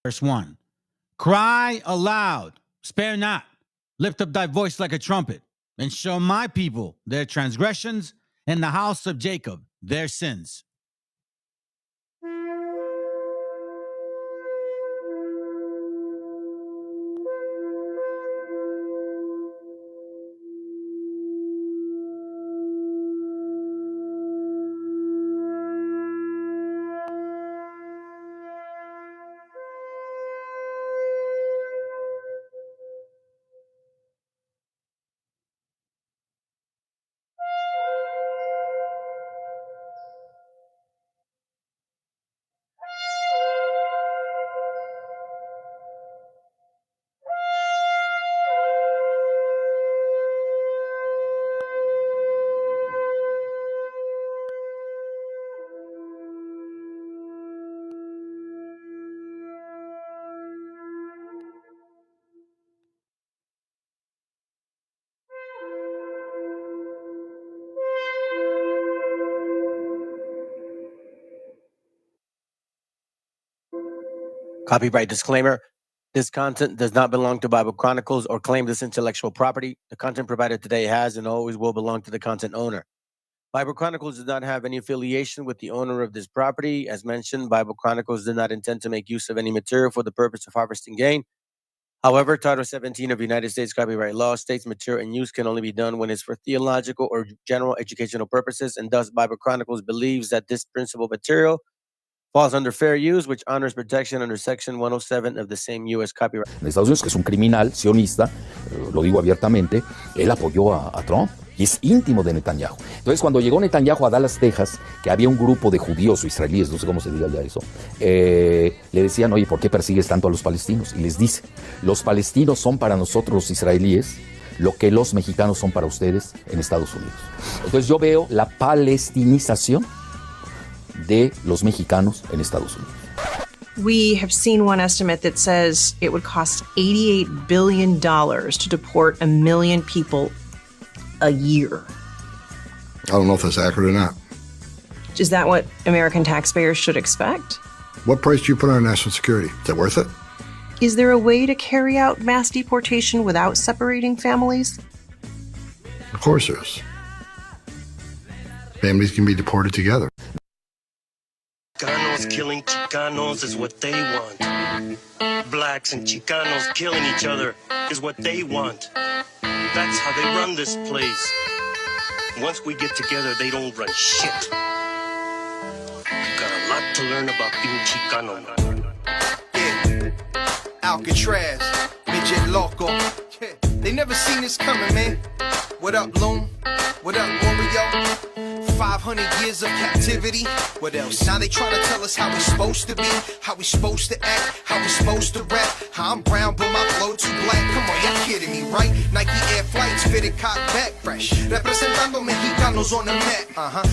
Verse 1. Cry aloud, spare not, lift up thy voice like a trumpet, and show my people their transgressions, and the house of Jacob their sins. Copyright disclaimer. This content does not belong to Bible Chronicles or claim this intellectual property. The content provided today has and always will belong to the content owner. Bible Chronicles does not have any affiliation with the owner of this property. As mentioned, Bible Chronicles did not intend to make use of any material for the purpose of harvesting gain. However, Title 17 of United States copyright law states material and use can only be done when it's for theological or general educational purposes, and thus Bible Chronicles believes that this principal material falls under fair use, which honors protection under Section 107 of the same U.S. copyright. En Estados Unidos, que es un criminal sionista, lo digo abiertamente, él apoyó a Trump y es íntimo de Netanyahu. Entonces, cuando llegó Netanyahu a Dallas, Texas, que había un grupo de judíos o israelíes, no sé cómo se diga ya eso, le decían, oye, ¿por qué persigues tanto a los palestinos? Y les dice, los palestinos son para nosotros los israelíes lo que los mexicanos son para ustedes en Estados Unidos. Entonces, yo veo la palestinización de los mexicanos en Estados Unidos. We have seen one estimate that says it would cost $88 billion to deport 1 million people a year. I don't know if that's accurate or not. Is that what American taxpayers should expect? What price do you put on national security? Is it worth it? Is there a way to carry out mass deportation without separating families? Of course there is. Families can be deported together. Chicanos killing Chicanos is what they want. Blacks and Chicanos killing each other is what they want. That's how they run this place. Once we get together, they don't run shit. You got a lot to learn about being Chicano. Yeah, Alcatraz, midget loco. Yeah. They never seen this coming, man. What up, Loom? What up, Warrior? 500 years of captivity. What else? Now they try to tell us how we supposed to be, how we supposed to act, how we supposed to rap. How I'm brown but my flow too black. Come on, y'all kidding me, right? Nike Air Flights fitted cock back fresh. Representando Mexicanos on the mat.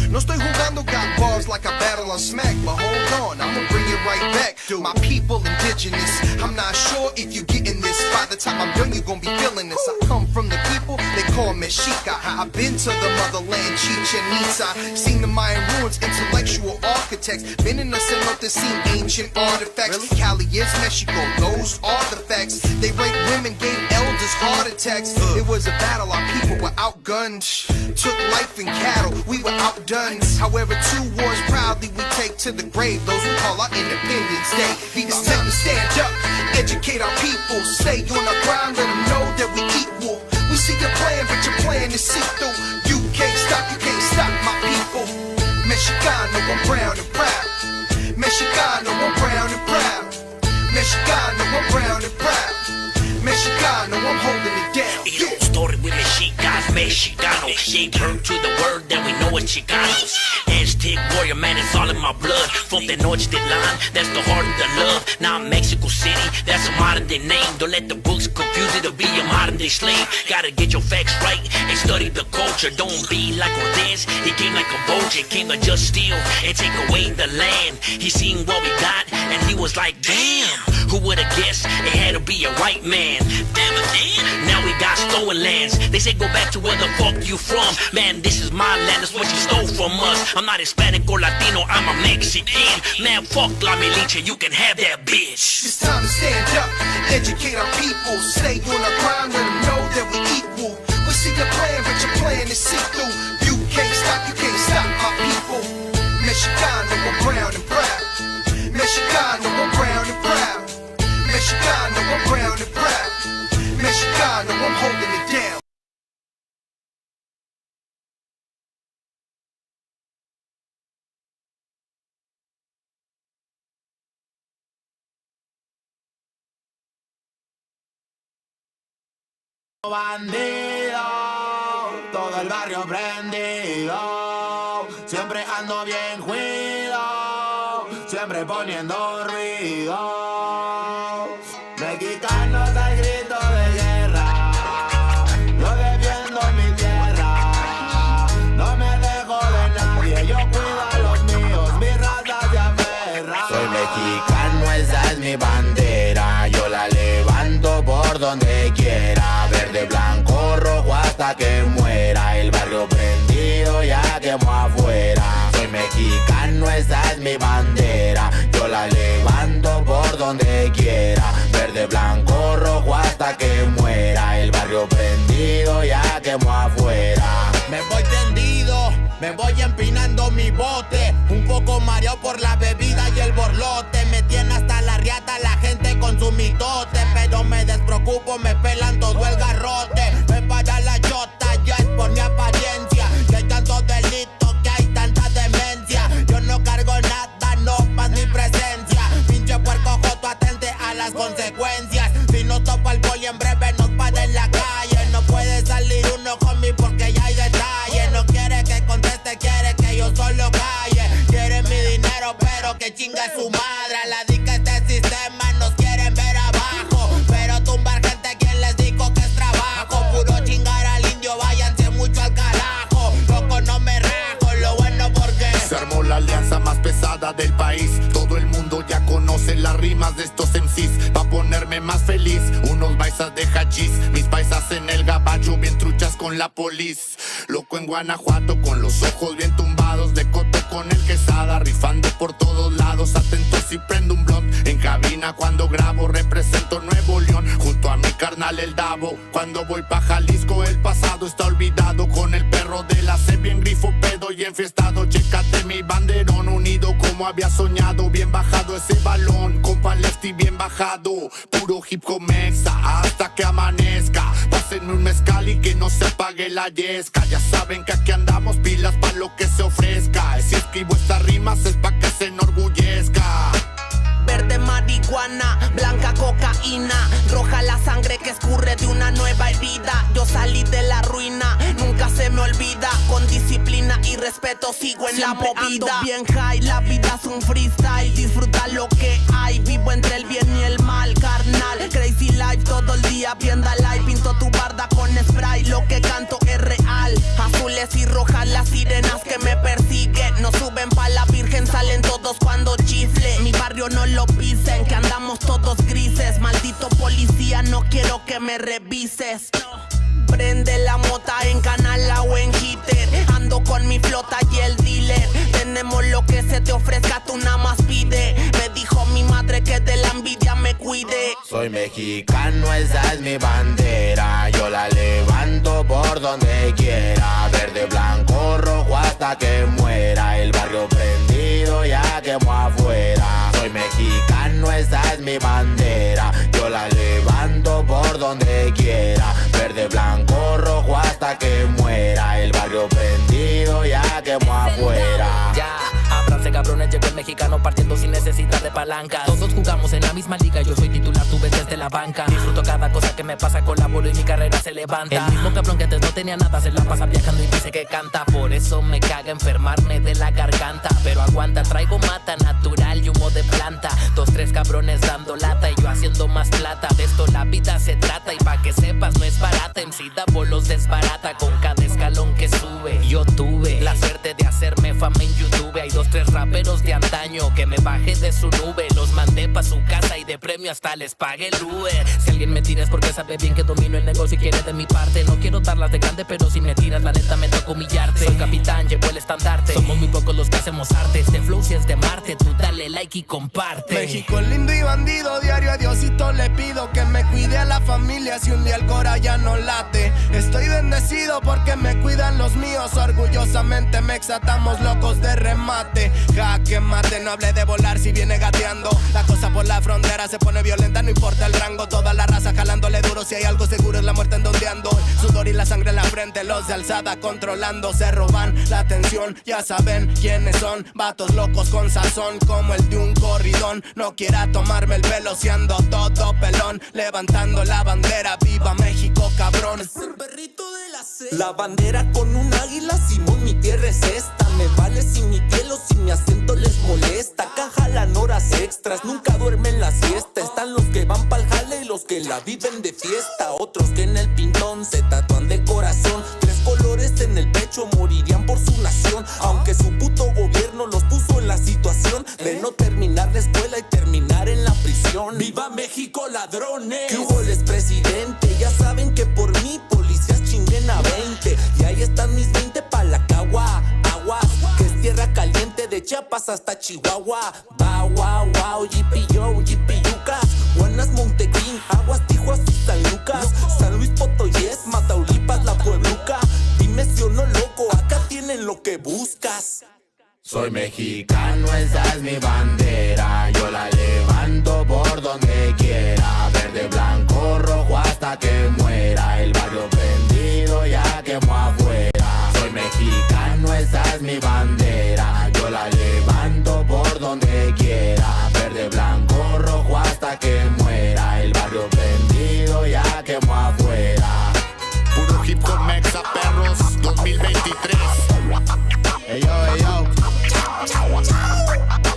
No estoy jugando, got bars like a battle on smack. But hold on, I'ma bring it right back. My people indigenous. I'm not sure if you getting this. By the time I'm done, you gon' be feeling this. I come from the people they call Meshiacha. I've been to the motherland, Chichen Itza. Seen the Mayan ruins, intellectual architects. Been in the cenote, seen ancient artifacts. Really? Cali is Mexico, those are the facts. They raped women, gave elders heart attacks. It was a battle, our people were outgunned. Took life and cattle, we were outdone. However, 2 wars proudly we take to the grave. Those we call our Independence Day. It's time to stand up, educate our people. Stay on our ground, let them know that we equal. We see your plan, but your plan is see-through. You can't stop my people. Mexicano, I'm brown and proud. Mexicano, I'm brown and proud. Mexicano, I'm brown and proud. Mexicano, I'm holding it down. Yeah. Story with Mexicans, Mexicano. Gave birth to the word that we know as Chicanos. Aztec warrior, man, it's all in my blood. From the Tenochtitlan, that's the heart of the love. Now I'm Mexico City, that's a modern day name. Don't let the books confuse it to be a modern day slave. Gotta get your facts right and study the culture. Don't be like Cortez, he came like a vulture. Came to just steal and take away the land. He seen what we got and he was like, damn, Who would've guessed it had to be a white man? Damn it, man. Now we got stolen lands. They say go back to where the fuck you from. Man, this is my land, that's what you stole from us. I'm not Hispanic or Latino, I'm a Mexican. Man, fuck La Militia, you can have that bitch. It's time to stand up, educate our people. Stay on the ground, let them know that we equal. We see your plan, but your plan is see-through. You can't stop my people. Mexicano, we're brown and proud. Mexicano, we're brown and proud. Mexicano, we're brown and proud. Mexicano, I'm holding it down. Bandido, todo el barrio prendido, siempre ando bien juido, siempre poniendo ruido. Mexicanos al grito de guerra, yo defiendo mi tierra, no me dejo de nadie, yo cuido a los míos, mi raza se aferra. Soy mexicano, esa es mi bandera, yo la levanto por donde quiera. Verde, blanco, rojo hasta que muera. El barrio prendido ya quemó afuera. Soy mexicano, esa es mi bandera. Yo la levanto por donde quiera. Verde, blanco, rojo hasta que muera. El barrio prendido ya quemó afuera. Me voy tendido, me voy empinando mi bote. Un poco mareado por la bebida y el borlote. Me tiene hasta la riata la gente con su mitote. Pero me despreocupo, me pelan todo el garrote. Me para la chota, ya es por mi apariencia. Que hay tantos delitos, que hay tanta demencia. Yo no cargo nada, no más mi presencia. Pinche puerco joto, atente a las consecuencias. Si nos topa el poli en breve nos para en la calle. No puede salir uno conmigo porque ya hay detalles. No quiere que conteste, quiere que yo solo calle. Quiere mi dinero pero que chinga su madre. A la dica este sistema nos quieren ver abajo. Pero tumbar gente, quien les dijo que es trabajo. Puro chingar al indio, váyanse mucho al carajo. Loco no me rajo, lo bueno porque se armó la alianza más pesada del país. Todo el mundo ya conoce las rimas de estos MCs. Pa' ponerme más feliz, unos paisas de hachís. Mis paisas en el gabacho, bien truchas con la polis. Loco en Guanajuato, con los ojos bien tumbados. De coto con el quesada, rifando por todos lados. Atentos si prendo un blunt. En cabina cuando grabo, represento Nuevo León. Junto a mi carnal el Davo. Cuando voy pa' Jalisco, el pasado está olvidado. Con el perro de la C, bien grifo, pedo y enfiestado. Chécate mi banderón, unido como había soñado. Bien bajado ese balón, compa lefty bien bajado. Puro hip hop mexa, hasta que amanezca. Pásenme un mezcal y que no se apague la yesca. Ya saben que aquí andamos pilas pa' lo que se ofrezca. Si escribo estas rimas es pa' que se enorgullezca. Verde marihuana, blanca cocaína, roja la sangre que escurre de una nueva herida. Yo salí de la ruina, nunca se me olvida. Con disciplina y respeto sigo en siempre la movida. Ando bien high, la vida es un freestyle. Disfruta lo que hay, vivo entre el bien y el mal, carnal. Crazy life todo el día, viendo live. Pinto tu barda con spray, lo que canto es real. Azules y rojas las sirenas que me persiguen. No suben pa' la virgen, salen todos cuando chifle. Mi barrio no lo pisen, que andamos todos grises. Maldito policía, no quiero que me revises. Prende la mota en canala o en hitter. Ando con mi flota y el dealer. Tenemos lo que se te ofrezca, tú nada más pide. Me dijo mi madre que de la envidia me cuide. Soy mexicano, esa es mi bandera. Yo la levanto por donde quiera. Verde, blanco, rojo hasta que muera. El barrio prendido ya quemó afuera. Soy mexicano, esa es mi bandera. Yo la levanto por donde quiera. Verde, blanco, rojo hasta que muera. El barrio prendido ya quemó afuera. Ya, ábranse cabrones, llegó el mexicano partiendo sin necesidad de palanca. Todos jugamos en la misma liga, yo soy titular, tú ves desde la banca. Disfruto cada cosa que me pasa, colaboro y mi carrera se levanta. El mismo cabrón que antes no tenía nada, se la pasa viajando y dice que canta. Por eso me caga enfermarme de la garganta. Pero aguanta, traigo mata natural y humo de planta. 2, 3 cabrones dando lata y yo haciendo más plata. De esto la vida se trata y pa' que sepas no es barata. MC Davo los desbarata con cada escalón que sube. Yo tuve la suerte de hacerme fama en YouTube. Hay 2 los 3 raperos de antaño que me bajé de su nube. Los mandé pa' su casa y de premio hasta les pagué el Uber. Si alguien me tira es porque sabe bien que domino el negocio y quiere de mi parte. No quiero darlas de grande, pero si me tiras la neta me toca humillarte. Soy capitán, llevo el estandarte. Somos muy pocos los que hacemos arte. Este flow si es de Marte, tú dale like y comparte. México lindo y bandido, diario a Diosito le pido que me cuide a la familia si un día el cora ya no late. Estoy bendecido porque me cuidan los míos. Orgullosamente me exatamos locos de remate. Jaque mate, no hable de volar si viene gateando. La cosa por la frontera se pone violenta, no importa el rango. Toda la raza jalándole duro, si hay algo seguro es la muerte en donde ando. Sudor y la sangre en la frente, los de alzada controlando. Se roban la atención, ya saben quiénes son. Vatos locos con sazón como el de un corridón. No quiera tomarme el pelo si ando todo pelón. Levantando la bandera, viva México cabrón. Es el perrito de la C. La bandera con un águila, Simón, mi tierra es esta. Me vale si mi piel o si mi acento les molesta. Acá jalan horas extras, nunca duermen la siesta. Están los que van pa'l jale y los que la viven de fiesta. Otros que en el pintón se tatúan de corazón. 3 colores en el pecho, morirían por su nación. Aunque su puto gobierno los puso en la situación de no terminar la escuela y terminar en la prisión. ¡Viva México, ladrones! ¿Qué hubo, les presidente? Ya saben que por mí policías chinguen a 20. Y ahí están mis 20 pa' la cagua. Aguas, que es tierra caliente de Chiapas hasta Chihuahua. Wow, wow, wow, yipi yo, yipi yucas. Buenas, Montequín, Aguas, Tijuas y San Lucas. San Luis Potoyes, Mataulipas, La Puebluca. Dime si o no, loco, acá tienen lo que buscas. Soy mexicano, esa es mi bandera. Yo la levanto por donde quiera. Verde, blanco, rojo hasta que muera. El barrio prendido ya quemó afuera. Soy mexicano, esa es mi bandera. Yo la levanto por donde quiera. Verde, blanco, rojo hasta que muera. El barrio prendido ya quemó afuera. Puro hip hop mexa, perros, 2023. Ey yo, ey yo.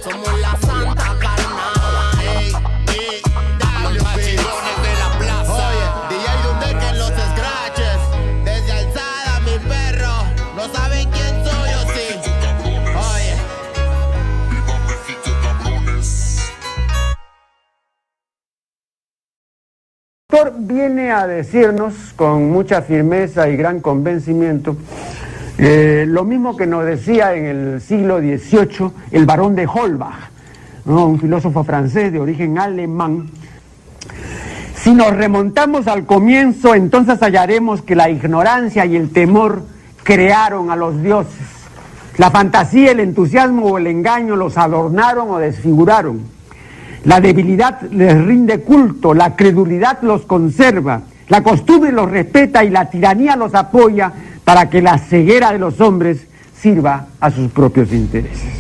Somos la santa carnal. Ey, Los machigones de la plaza. oye, DJ donde que en los scratches. Desde alzada mi perro. No saben quién soy o sí. Oye. Viva México, cabrones. El autor viene a decirnos con mucha firmeza y gran convencimiento lo mismo que nos decía en el siglo XVIII el barón de Holbach, ¿no? Un filósofo francés de origen alemán. Si nos remontamos al comienzo, entonces hallaremos que la ignorancia y el temor crearon a los dioses. La fantasía, el entusiasmo o el engaño los adornaron o desfiguraron. La debilidad les rinde culto, la credulidad los conserva, la costumbre los respeta y la tiranía los apoya para que la ceguera de los hombres sirva a sus propios intereses.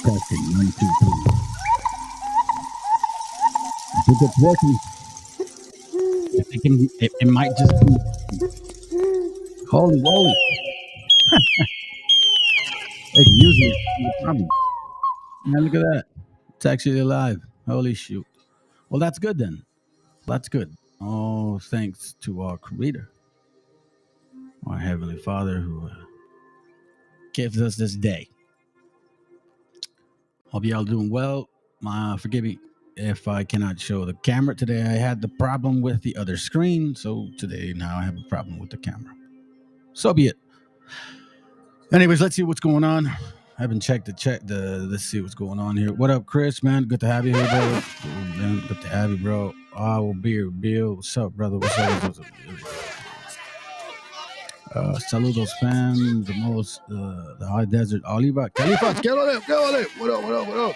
Testing, 1, 2, 3. If it's working, it might just be. Holy moly. It's usually the problem. Now look at that. It's actually alive. Holy shoot. Well, that's good then. That's good. Oh, thanks to our Creator, our Heavenly Father, who gives us this day. Hope y'all doing well. Forgive me if I cannot show the camera today. I had the problem with the other screen, so today now I have a problem with the camera. So be it. Anyways, let's see what's going on. I haven't checked the. Let's see what's going on here. What up, Chris? Man, good to have you here, bro. Oh, man, good to have you, bro. Oh, Beer, Bill. What's up, brother? What's up? What's up? Saludos, fam. The most, the high desert. Oliva. Califas, get on it. What up? What up? What up?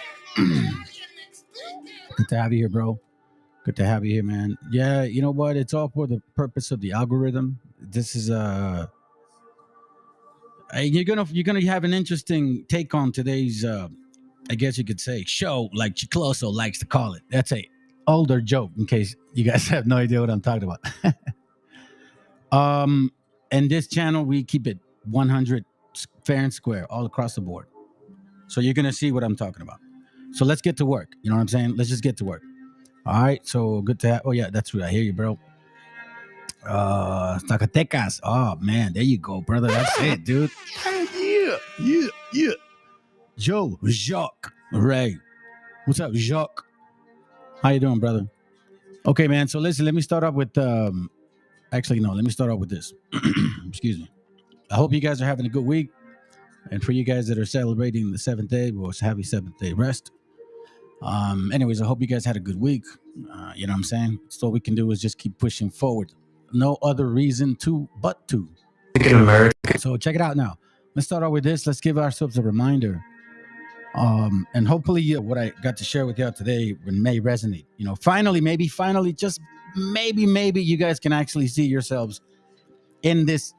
Good to have you here, bro. Good to have you here, man. Yeah, you know what? It's all for the purpose of the algorithm. This is you're gonna have an interesting take on today's I guess you could say show, like Chicloso likes to call it. That's a older joke in case you guys have no idea what I'm talking about. And this channel we keep it 100 fair and square all across the board. So you're gonna see what I'm talking about. So let's get to work. You know what I'm saying? Let's just get to work. All right. So good to have. Oh yeah, that's right. I hear you, bro. Zacatecas. Oh man, there you go, brother. That's it, dude. Yeah. Joe, Jacques, Ray. What's up, Jacques? How you doing, brother? Okay, man. So listen, let me start off with actually no, let me start off with this. Excuse me. I hope you guys are having a good week. And for you guys that are celebrating the 7th day, well, it's happy 7th day rest. Anyways, I hope you guys had a good week. You know what I'm saying? So what we can do is just keep pushing forward. No other reason to but to. So check it out now. Let's start out with this. Let's give ourselves a reminder. And hopefully what I got to share with y'all today may resonate. You know, finally, just maybe you guys can actually see yourselves in this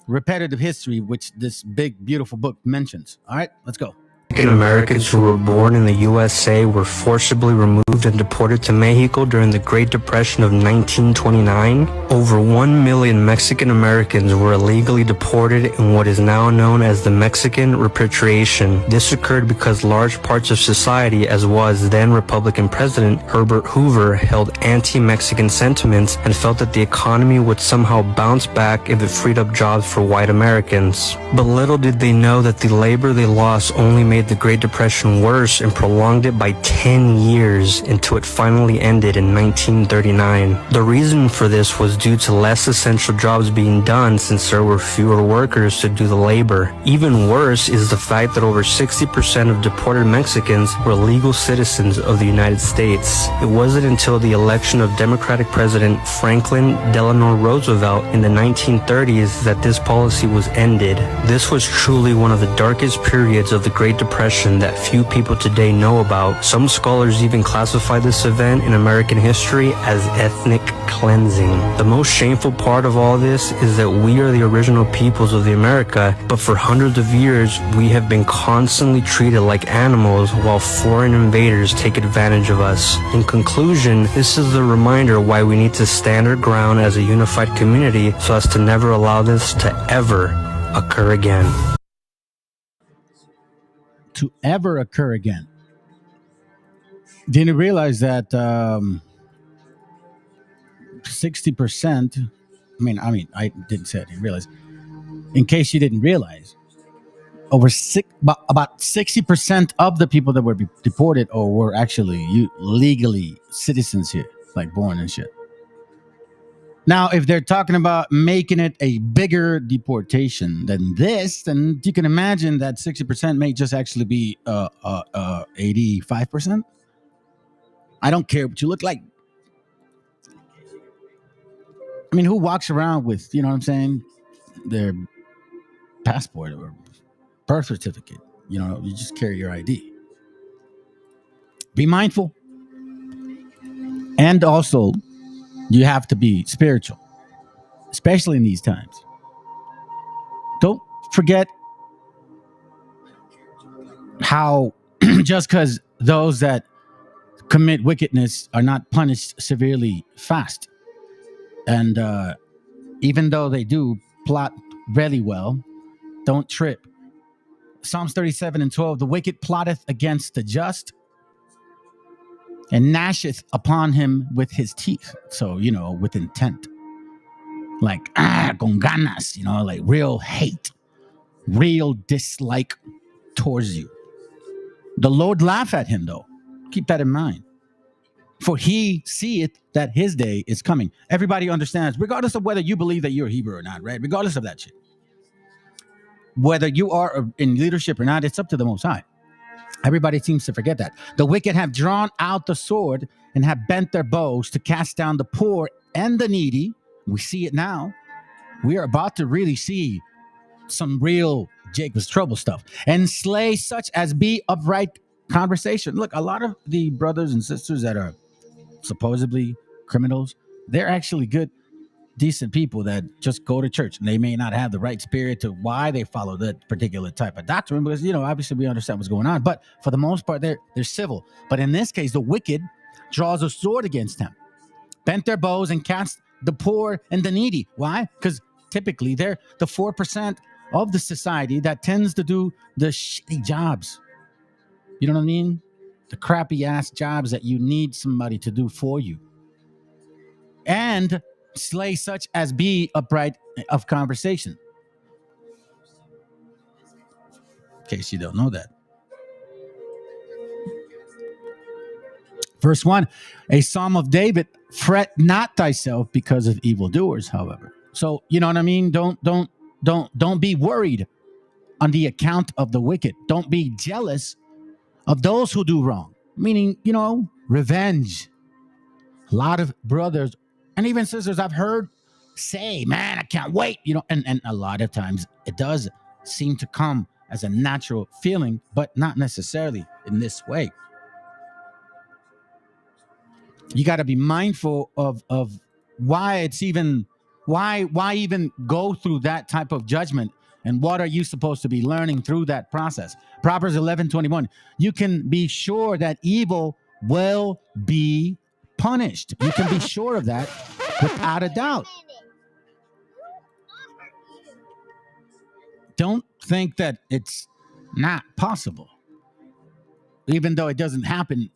repetitive history, which this big, beautiful book mentions. All right, let's go. Mexican Americans who were born in the USA were forcibly removed and deported to Mexico during the Great Depression of 1929. Over 1 million Mexican Americans were illegally deported in what is now known as the Mexican repatriation. This occurred because large parts of society, as was then Republican President Herbert Hoover, held anti-Mexican sentiments and felt that the economy would somehow bounce back if it freed up jobs for white Americans. But little did they know that the labor they lost only made the Great Depression worse and prolonged it by 10 years until it finally ended in 1939. The reason for this was due to less essential jobs being done since there were fewer workers to do the labor. Even worse is the fact that over 60% of deported Mexicans were legal citizens of the United States. It wasn't until the election of Democratic President Franklin Delano Roosevelt in the 1930s that this policy was ended. This was truly one of the darkest periods of the Great Depression that few people today know about. Some scholars even classify this event in American history as ethnic cleansing. The most shameful part of all this is that we are the original peoples of the America, but for hundreds of years we have been constantly treated like animals while foreign invaders take advantage of us. In conclusion, this is the reminder why we need to stand our ground as a unified community so as to never allow this to ever occur again. To ever occur again. Didn't realize that 60%. I didn't say I didn't realize. In case you didn't realize, about 60% of the people that were deported or were actually legally citizens here, like born and shit. Now, if they're talking about making it a bigger deportation than this, then you can imagine that 60% may just actually be 85%. I don't care what you look like. I mean, who walks around with, you know what I'm saying, their passport or birth certificate? You know, you just carry your ID. Be mindful. And also, you have to be spiritual, especially in these times. Don't forget how just because those that commit wickedness are not punished severely fast. And even though they do plot really well, don't trip. Psalms 37:12, the wicked plotteth against the just and gnasheth upon him with his teeth. So, you know, with intent. Like, con ganas, you know, like real hate, real dislike towards you. The Lord laugh at him, though. Keep that in mind. For he seeth that his day is coming. Everybody understands, regardless of whether you believe that you're a Hebrew or not, right? Regardless of that shit. whether you are in leadership or not, it's up to the Most High. Everybody seems to forget that. The wicked have drawn out the sword and have bent their bows to cast down the poor and the needy. We see it now. We are about to really see some real Jacob's trouble stuff. And slay such as be upright conversation. Look, a lot of the brothers and sisters that are supposedly criminals, they're actually good, decent people that just go to church, and they may not have the right spirit to why they follow that particular type of doctrine, because obviously we understand what's going on, but for the most part they're civil. But in this case, the wicked draws a sword against them, bent their bows and cast the poor and the needy. Why? Because typically they're the 4% of the society that tends to do the shitty jobs. You know what I mean? The crappy ass jobs that you need somebody to do for you. And slay such as be upright of conversation. In case you don't know that. Verse 1, a psalm of David, fret not thyself because of evildoers, however. So, you know what I mean? Don't be worried on the account of the wicked. Don't be jealous of those who do wrong. Meaning, revenge. A lot of brothers and even sisters I've heard say, man, I can't wait, and a lot of times it does seem to come as a natural feeling, but not necessarily in this way. You got to be mindful of why it's even, why even go through that type of judgment, and what are you supposed to be learning through that process. Proverbs 11:21, you can be sure that evil will be punished. You can be sure of that without a doubt. Don't think that it's not possible, even though it doesn't happen,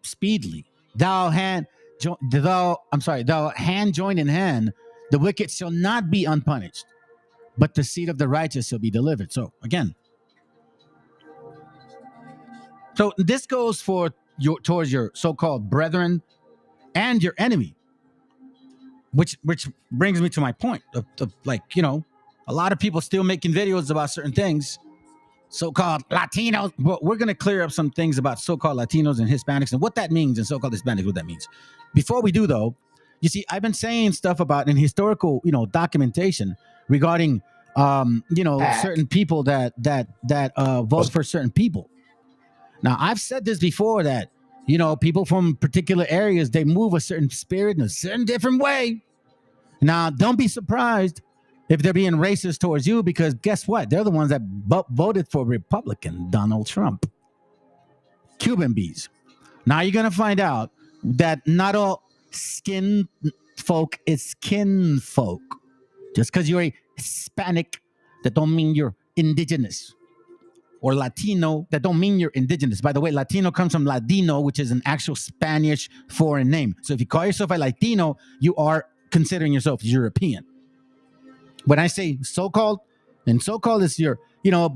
speedily. Thou hand join in hand, the wicked shall not be unpunished, but the seed of the righteous shall be delivered. So again, this goes towards your so-called brethren and your enemy, which brings me to my point of a lot of people still making videos about certain things, so-called Latinos. Well, we're going to clear up some things about so-called Latinos and Hispanics and what that means, and so-called Hispanics, what that means. Before we do, though, you see, I've been saying stuff about in historical, documentation regarding, certain people that vote for certain people. Now, I've said this before that, people from particular areas, they move a certain spirit in a certain different way. Now, don't be surprised if they're being racist towards you, because guess what? They're the ones that voted for Republican Donald Trump. Cuban bees. Now you're going to find out that not all skin folk is kin folk. Just because you're a Hispanic, that don't mean you're indigenous. Or Latino, that don't mean you're indigenous. By the way, Latino comes from Ladino, which is an actual Spanish foreign name. So if you call yourself a Latino, you are considering yourself European. When I say so-called, and so-called is your,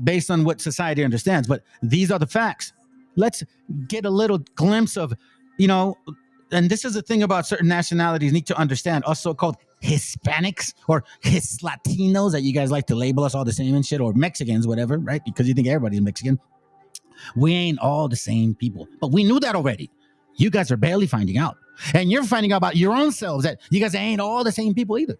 based on what society understands, but these are the facts. Let's get a little glimpse of, and this is the thing about certain nationalities need to understand, us so-called Hispanics or Latinos that you guys like to label us all the same and shit, or Mexicans, whatever, right? Because you think everybody's Mexican. We ain't all the same people, but we knew that already. You guys are barely finding out. And you're finding out about your own selves that you guys ain't all the same people either.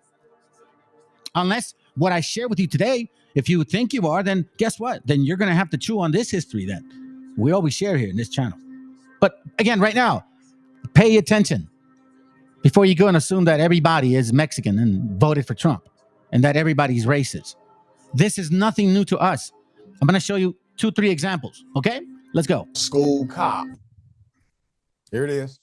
Unless what I share with you today, if you think you are, then guess what? Then you're going to have to chew on this history that we always share here in this channel. But again, right now, pay attention before you go and assume that everybody is Mexican and voted for Trump and that everybody's racist. This is nothing new to us. I'm going to show you 2-3 examples. Okay, let's go. School cop. Here it is.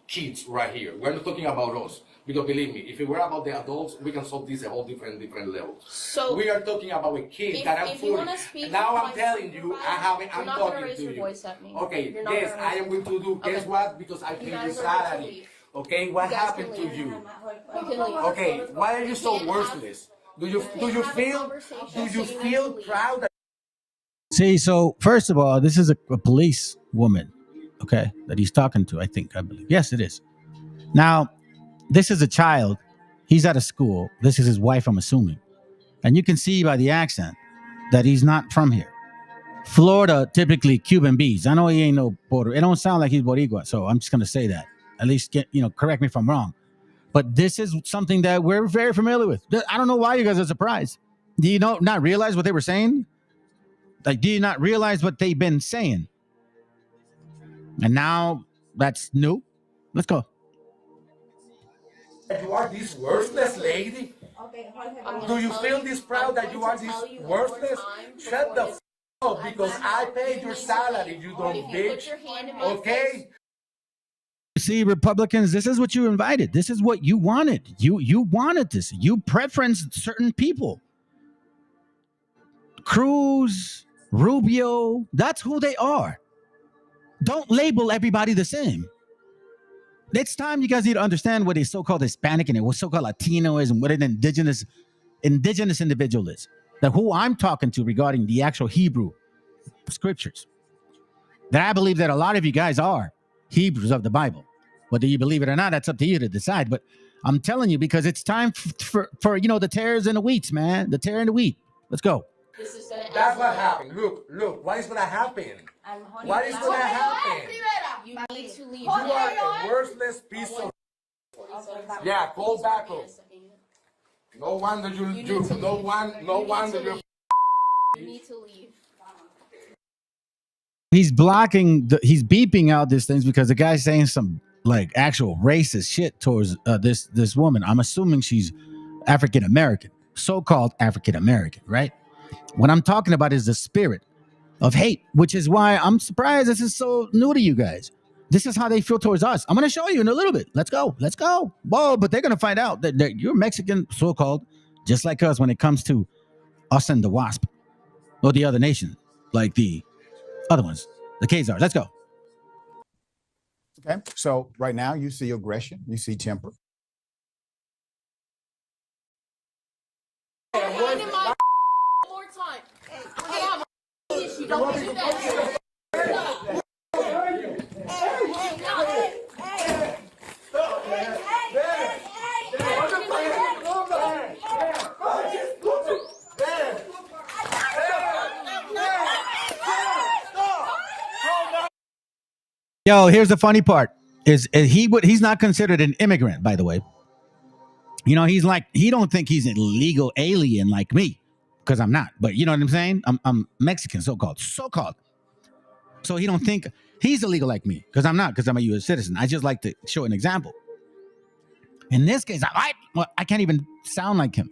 Kids right here. We're not talking about us. Because believe me, if it were about the adults, we can solve this at a whole different level. So we are talking about a kid that I'm fooling. Now I'm telling you, I'm talking to you. Okay, yes, I am going to do. Guess what? Because I pay you salary. Okay, what happened to you? Okay, why are you so worthless? Do you feel proud? See, so first of all, this is a police woman, okay, that he's talking to. I believe. Yes, it is. Now, this is a child. He's at a school. This is his wife, I'm assuming. And you can see by the accent that he's not from here. Florida, typically Cuban bees. I know he ain't no Puerto. It don't sound like he's Boricua, so I'm just gonna say that. At least correct me if I'm wrong. But this is something that we're very familiar with. I don't know why you guys are surprised. Do you not realize what they were saying? Like, do you not realize what they've been saying? And now that's new. Let's go. You are this worthless lady? Do you feel this proud that you are this worthless? Shut the f up, because I paid your salary, you don't bitch. Okay? See, Republicans, this is what you invited. This is what you wanted. You wanted this. You preferenced certain people. Cruz, Rubio, that's who they are. Don't label everybody the same. Next time, you guys need to understand what a so-called Hispanic and what so-called Latino is and what an indigenous individual is. That who I'm talking to regarding the actual Hebrew scriptures. That I believe that a lot of you guys are Hebrews of the Bible. Whether you believe it or not, that's up to you to decide. But I'm telling you, because it's time for the tares and the wheats, man. The tare and the wheat. Let's go. That's what happened. Look, what is going to happen? What is going to happen? You need to leave. You are a worthless piece of... Yeah, go back up. No wonder you need to leave. No wonder you... You need to leave. He's he's beeping out these things because the guy's saying some like actual racist shit towards this woman. I'm assuming she's African American, so-called African American, right? What I'm talking about is the spirit of hate, which is why I'm surprised this is so new to you guys. This is how they feel towards us. I'm going to show you in a little bit. Let's go. Whoa, but they're going to find out that you're Mexican, so-called, just like us when it comes to us and the WASP or the other nation, like the other ones, the Khazars. Let's go. Okay, so right now you see aggression, you see temper. More time. Don't do that. Yo, here's the funny part: is he's not considered an immigrant, by the way. He don't think he's an illegal alien like me, because I'm not. But you know what I'm saying? I'm Mexican, so-called. So he don't think he's illegal like me, because I'm not, because I'm a U.S. citizen. I just like to show an example. In this case, I can't even sound like him,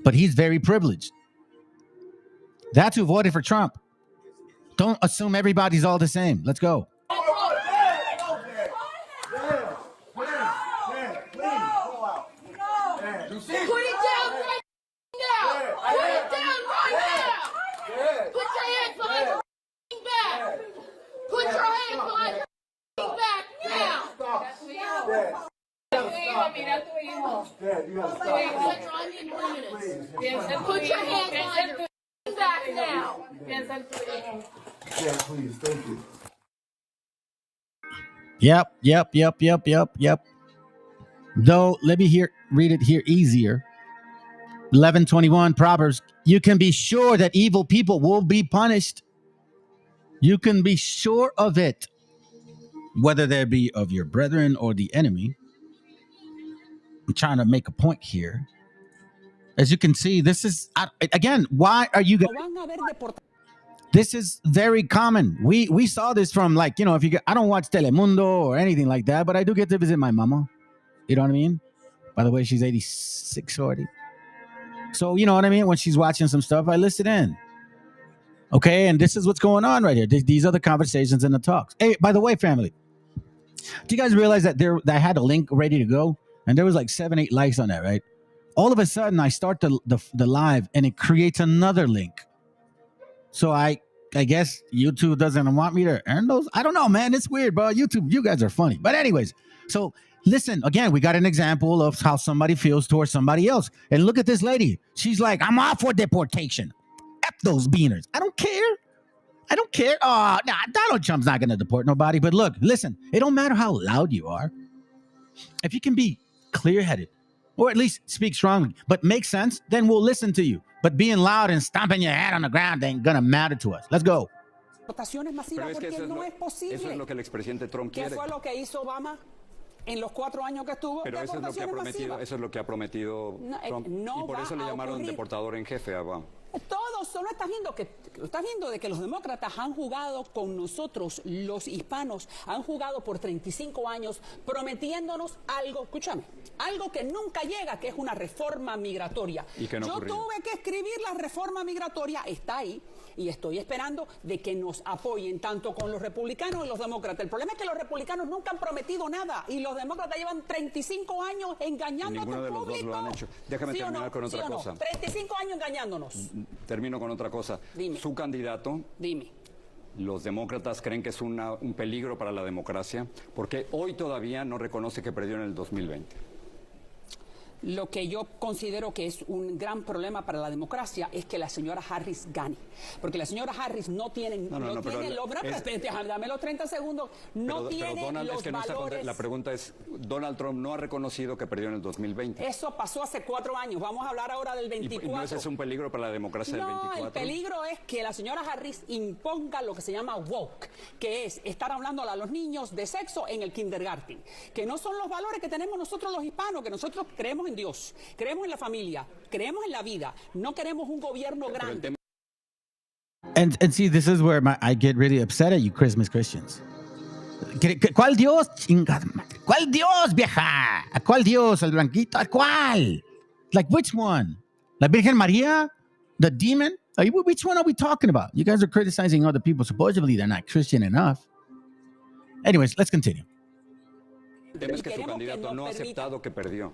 but he's very privileged. That's who voted for Trump. Don't assume everybody's all the same. Let's go. Put your hands behind your back now. Yeah, please, thank you. Yep. Though, let me read it here easier. 11:21 Proverbs. You can be sure that evil people will be punished. You can be sure of it, whether they be of your brethren or the enemy. I'm trying to make a point here. As you can see, this is again. Why are you guys? This is very common. We saw this from I don't watch Telemundo or anything like that, but I do get to visit my mama. You know what I mean? By the way, she's 86 already. So you know what I mean? When she's watching some stuff, I listen in. Okay, and this is what's going on right here. These are the conversations and the talks. Hey, by the way, family, do you guys realize that I had a link ready to go, and there was like 7-8 likes on that, right? All of a sudden, I start the live, and it creates another link. So I guess YouTube doesn't want me to earn those. I don't know, man. It's weird, bro. YouTube, you guys are funny. But anyways, so listen, again, we got an example of how somebody feels towards somebody else. And look at this lady. She's like, I'm off for deportation. F those beaners. I don't care. Oh, nah, Donald Trump's not going to deport nobody. But look, listen, it don't matter how loud you are. If you can be clear-headed or at least speak strongly, but make sense, then we'll listen to you. But being loud and stomping your head on the ground ain't gonna matter to us. Let's go. Votaciones masivas porque no es posible. Eso es lo que el expresidente Trump quiere. ¿Qué fue lo que hizo Obama en los 4 años que estuvo? Pero eso es lo que ha prometido Trump. Y por eso le llamaron deportador en jefe a Obama. Todos solo estás viendo de que los demócratas han jugado con nosotros, los hispanos, han jugado por 35 años prometiéndonos algo, escúchame, algo que nunca llega, que es una reforma migratoria. ¿Y que no Yo tuve que escribir la reforma migratoria, está ahí, y estoy esperando de que nos apoyen tanto con los republicanos y los demócratas. El problema es que los republicanos nunca han prometido nada y los demócratas llevan 35 años engañando a tu público. Ninguno de los dos lo han hecho. Déjame terminar con otra cosa. 35 años engañándonos. Termino con otra cosa. Dime. Su candidato. Dime. Los demócratas creen que es un peligro para la democracia porque hoy todavía no reconoce que perdió en el 2020. Lo que yo considero que es un gran problema para la democracia es que la señora Harris gane. Porque la señora Harris no tiene... Dame los 30 segundos. Tiene Donald, los valores... La pregunta es, Donald Trump no ha reconocido que perdió en el 2020. Eso pasó hace 4 años. Vamos a hablar ahora del 24. ¿Y no ese es un peligro para la democracia del 24? No, el peligro es que la señora Harris imponga lo que se llama woke, que es estar hablando a los niños de sexo en el kindergarten, que no son los valores que tenemos nosotros los hispanos, que nosotros creemos en Dios, creemos en la familia, creemos en la vida, no queremos un gobierno grande. And see, this is where I get really upset at you Christmas Christians. ¿Cuál Dios? Chingada madre. ¿Cuál Dios, vieja? ¿A cuál Dios? ¿El blanquito? ¿A cuál? Like, which one? ¿La Virgen María? ¿The demon? Which one are we talking about? You guys are criticizing other people. Supposedly they're not Christian enough. Anyways, let's continue. El tema es que su candidato no ha aceptado que perdió.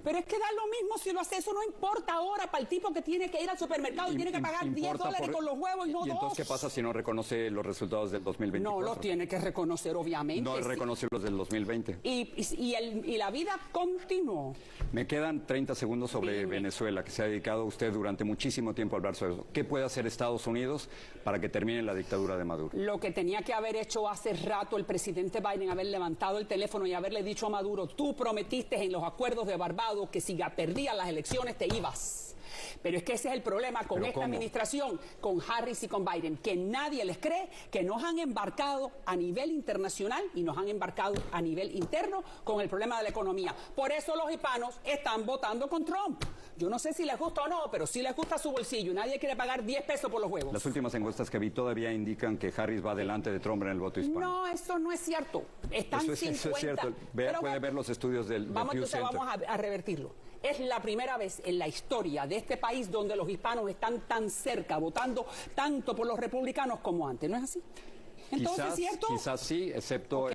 Pero es que da lo mismo si lo hace, eso no importa ahora para el tipo que tiene que ir al supermercado y tiene que pagar $10 con los huevos y no $2. ¿Y entonces qué pasa si no reconoce los resultados del 2024? No lo tiene que reconocer, obviamente. No reconoce los del 2020. Y la vida continuó. Me quedan 30 segundos sobre Venezuela, que se ha dedicado usted durante muchísimo tiempo a hablar sobre eso. ¿Qué puede hacer Estados Unidos para que termine la dictadura de Maduro? Lo que tenía que haber hecho hace rato el presidente Biden, haber levantado el teléfono y haberle dicho a Maduro, tú prometiste en los acuerdos de Barbados que si perdías las elecciones te ibas. Pero es que ese es el problema con esta administración, con Harris y con Biden, que nadie les cree, que nos han embarcado a nivel internacional y nos han embarcado a nivel interno con el problema de la economía. Por eso los hispanos están votando con Trump. Yo no sé si les gusta o no, pero sí les gusta su bolsillo. Nadie quiere pagar 10 pesos por los huevos. Las últimas encuestas que vi todavía indican que Harris va delante de Trump en el voto hispano. No, eso no es cierto. Están 50. Eso es cierto. Puede ver los estudios del Pew Center. Vamos a revertirlo. Es la primera vez en la historia de este país donde los hispanos están tan cerca, votando tanto por los republicanos como antes. ¿No es así? Entonces, ¿cierto? Quizás sí, excepto...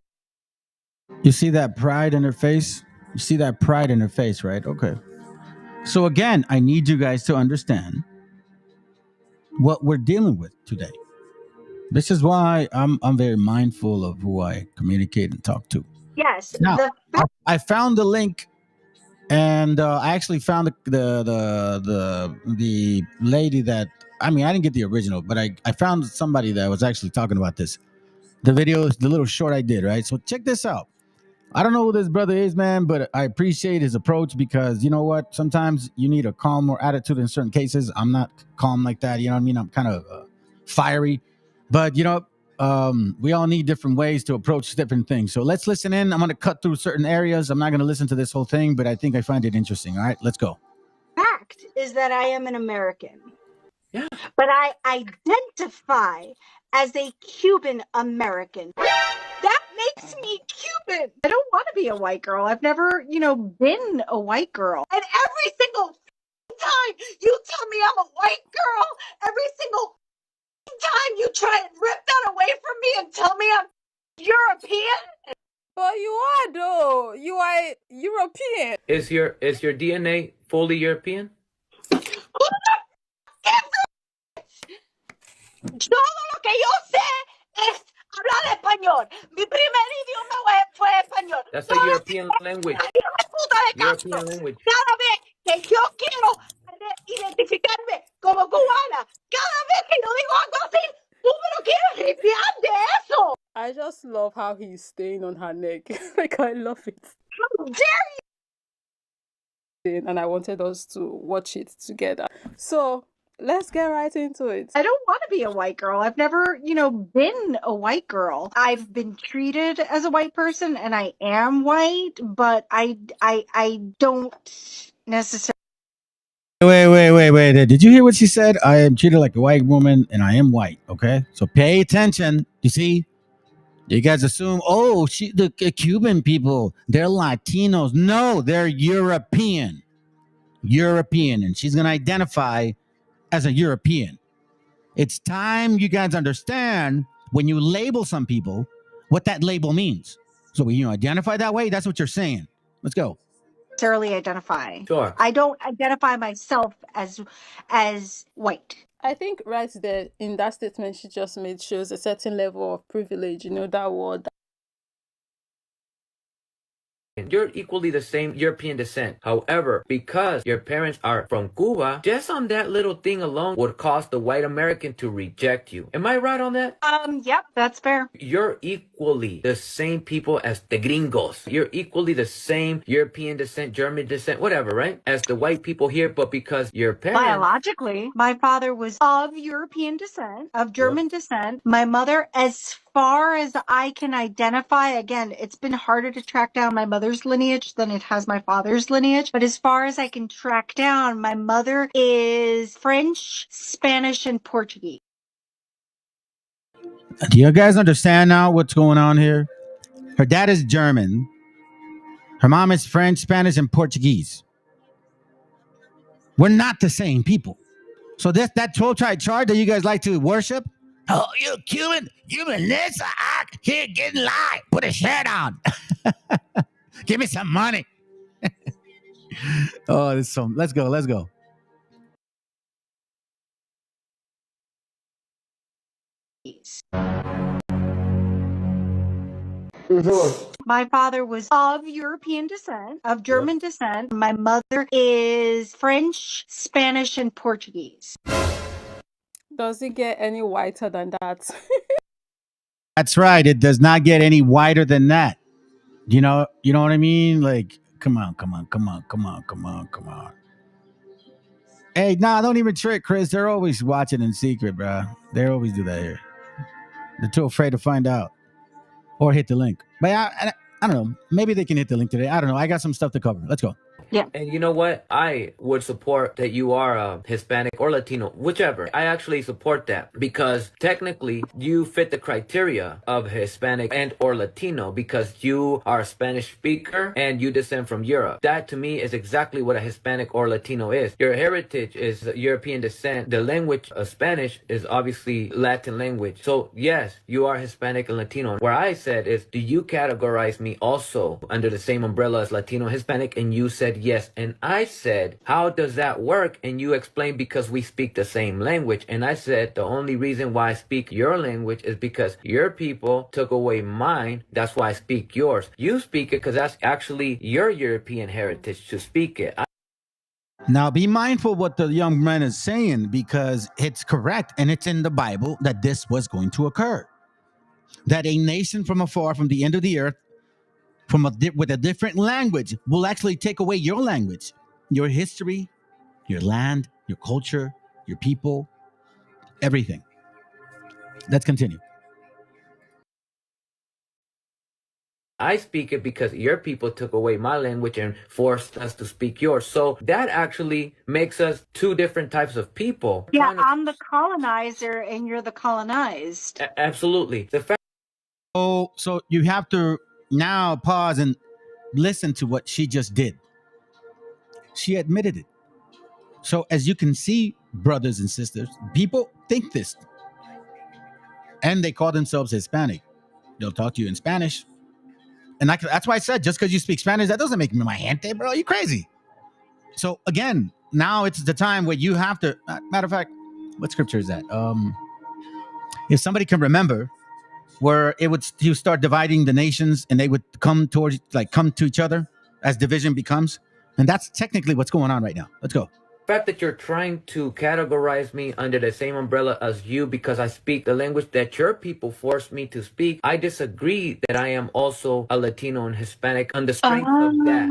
You see that pride in her face? You see that pride in her face, right? Okay. So again, I need you guys to understand what we're dealing with today. This is why I'm very mindful of who I communicate and talk to. Yes. Now, I found the link, and I actually found the lady that, I mean, I didn't get the original, but I found somebody that was actually talking about this. The video is the little short I did, right? So check this out. I don't know who this brother is, man, but I appreciate his approach because, you know what? Sometimes you need a calmer attitude in certain cases. I'm not calm like that. You know what I mean? I'm kind of fiery. But, you know, we all need different ways to approach different things. So let's listen in. I'm going to cut through certain areas. I'm not going to listen to this whole thing, but I think I find it interesting. All right, let's go. Fact is that I am an American. Yeah. But I identify as a Cuban American. That makes me Cuban. I don't want to be a white girl. I've never, been a white girl. And every single time you tell me I'm a white girl, every single time you try and rip that away from me and tell me I'm European. Well, you are though. You are European. Is your DNA fully European? Todo lo que yo sé es hablar español. Mi primer idioma fue español. That's the European language. European language. Cada vez que yo quiero identificarme como cubana, cada vez que yo digo algo así, tú me lo quieres limpiar de eso. I just love how he's staying on her neck. Like, I love it. How dare you? and I wanted us to watch it together. So let's get right into it. I don't want to be a white girl. I've never, been a white girl. I've been treated as a white person and I am white, but I don't necessarily. Wait. Did you hear what she said? I am treated like a white woman and I am white. Okay. So pay attention. You see? You guys assume, oh, the Cuban people, they're Latinos. No, they're European. And she's going to identify as a European. It's time you guys understand when you label some people, what that label means. So when you identify that way, that's what you're saying. Let's go. Necessarily identify. Sure. I don't identify myself as white. I think right there in that statement she just made shows a certain level of privilege. That word. You're equally the same European descent. However, because your parents are from Cuba, just on that little thing alone would cause the white American to reject you. Am I right on that? Yep, that's fair. You're equally the same people as the gringos. You're equally the same European descent, German descent, whatever, right? As the white people here, but because your parents... Biologically, my father was of European descent, of German descent. My mother, as far as I can identify, again, it's been harder to track down my mother's lineage than it has my father's lineage. But as far as I can track down, my mother is French, Spanish, and Portuguese. Do you guys understand now what's going on here? Her dad is German. Her mom is French, Spanish, and Portuguese. We're not the same people. So that 12 tribe chart that you guys like to worship, oh, you Cuban, you Melissa, I can't get in line. Put a shirt on. Give me some money. Oh, this so let's go. My father was of European descent, of German descent. My mother is French, Spanish, and Portuguese. Does it get any whiter than that? That's right. It does not get any whiter than that. You know what I mean? Like, come on. Hey, nah, don't even trick, Chris. They're always watching in secret, bro. They always do that here. They're too afraid to find out or hit the link. But I don't know. Maybe they can hit the link today. I don't know. I got some stuff to cover. Let's go. Yeah. And you know what? I would support that you are Hispanic or Latino, whichever. I actually support that because technically you fit the criteria of Hispanic and or Latino because you are a Spanish speaker and you descend from Europe. That to me is exactly what a Hispanic or Latino is. Your heritage is European descent. The language of Spanish is obviously Latin language. So yes, you are Hispanic and Latino. Where I said is, do you categorize me also under the same umbrella as Latino, Hispanic? And you said yes. And I said, how does that work? And you explained, because we speak the same language. And I said, the only reason why I speak your language is because your people took away mine. That's why I speak yours. You speak it because that's actually your European heritage to speak it. Now, be mindful what the young man is saying because it's correct and it's in the Bible that this was going to occur. That a nation from afar, from the end of the earth, with a different language will actually take away your language, your history, your land, your culture, your people, everything. Let's continue. I speak it because your people took away my language and forced us to speak yours. So that actually makes us two different types of people. Yeah, I'm the colonizer and you're the colonized. Absolutely. So you have to now pause and listen to what she just did. She admitted it. So as you can see, brothers and sisters, people think this. And they call themselves Hispanic. They'll talk to you in Spanish. And that's why I said, just because you speak Spanish, that doesn't make me my gente, bro. You crazy. So again, now it's the time where you have to, matter of fact, what scripture is that? If somebody can remember, where you start dividing the nations and they would come to each other as division becomes. And that's technically what's going on right now. Let's go. The fact that you're trying to categorize me under the same umbrella as you because I speak the language that your people forced me to speak, I disagree that I am also a Latino and Hispanic on the strength of that.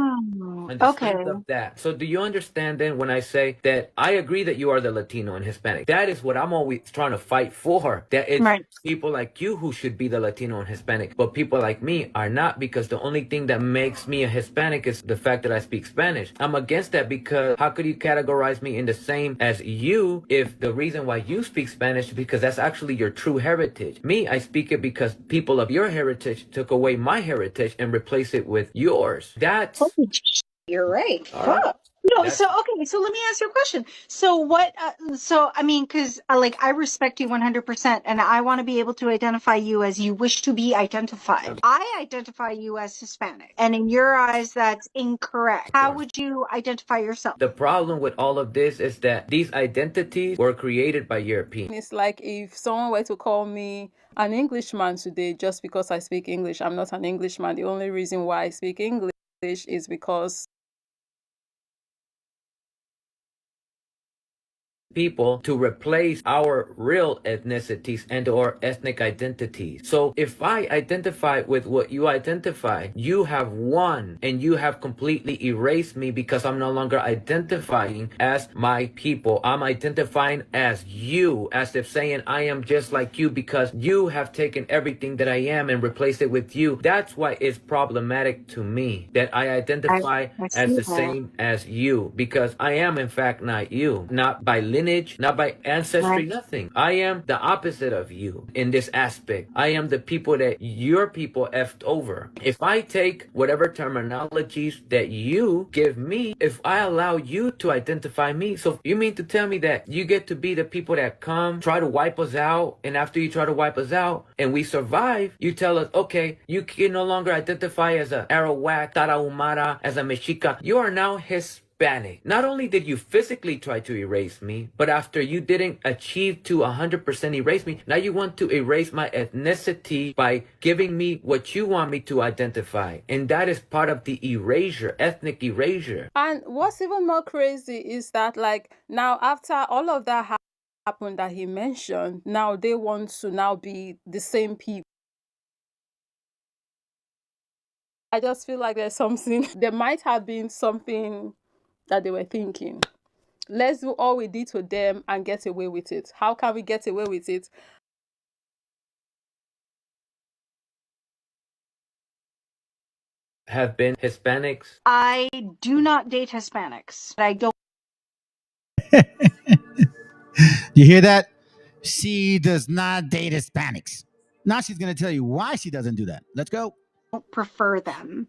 on the Okay. strength of that. So do you understand then when I say that I agree that you are the Latino and Hispanic? That is what I'm always trying to fight for. That it's Right. people like you who should be the Latino and Hispanic, but people like me are not, because the only thing that makes me a Hispanic is the fact that I speak Spanish. I'm against that because how could you categorize me in the same as you if the reason why you speak Spanish is because that's actually your true heritage? Me, I speak it because people of your heritage took away my heritage and replaced it with yours. That's You're right. all right. Fuck. No, That's- so okay, so let me ask you a question. So what? So I mean, because like I respect you 100%, and I want to be able to identify you as you wish to be identified. I identify you as Hispanic, and in your eyes, that's incorrect. How would you identify yourself? The problem with all of this is that these identities were created by Europeans. It's like if someone were to call me an Englishman today just because I speak English. I'm not an Englishman. The only reason why I speak English is because people to replace our real ethnicities and or ethnic identities. So if I identify with what you identify, you have won and you have completely erased me because I'm no longer identifying as my people. I'm identifying as you, as if saying I am just like you because you have taken everything that I am and replaced it with you. That's why it's problematic to me that I identify as the same as you, because I am in fact not you, not by lineage, not by ancestry, nothing. I am the opposite of you in this aspect. I am the people that your people effed over. If I take whatever terminologies that you give me, if I allow you to identify me, so you mean to tell me that you get to be the people that come, try to wipe us out, and after you try to wipe us out and we survive, you tell us, okay, you can no longer identify as a Arawak, Tarahumara, as a Mexica. You are now Hispanic. Not only did you physically try to erase me, but after you didn't achieve to 100% erase me, now you want to erase my ethnicity by giving me what you want me to identify. And that is part of the erasure, ethnic erasure. And what's even more crazy is that, like, now after all of that happened that he mentioned, now they want to now be the same people. I just feel like there's something, there might have been something that they were thinking. Let's do all we did to them and get away with it. How can we get away with it? Have been Hispanics. I do not date Hispanics. I don't You hear that? She does not date Hispanics. Now she's going to tell you why she doesn't do that. Let's go. prefer them.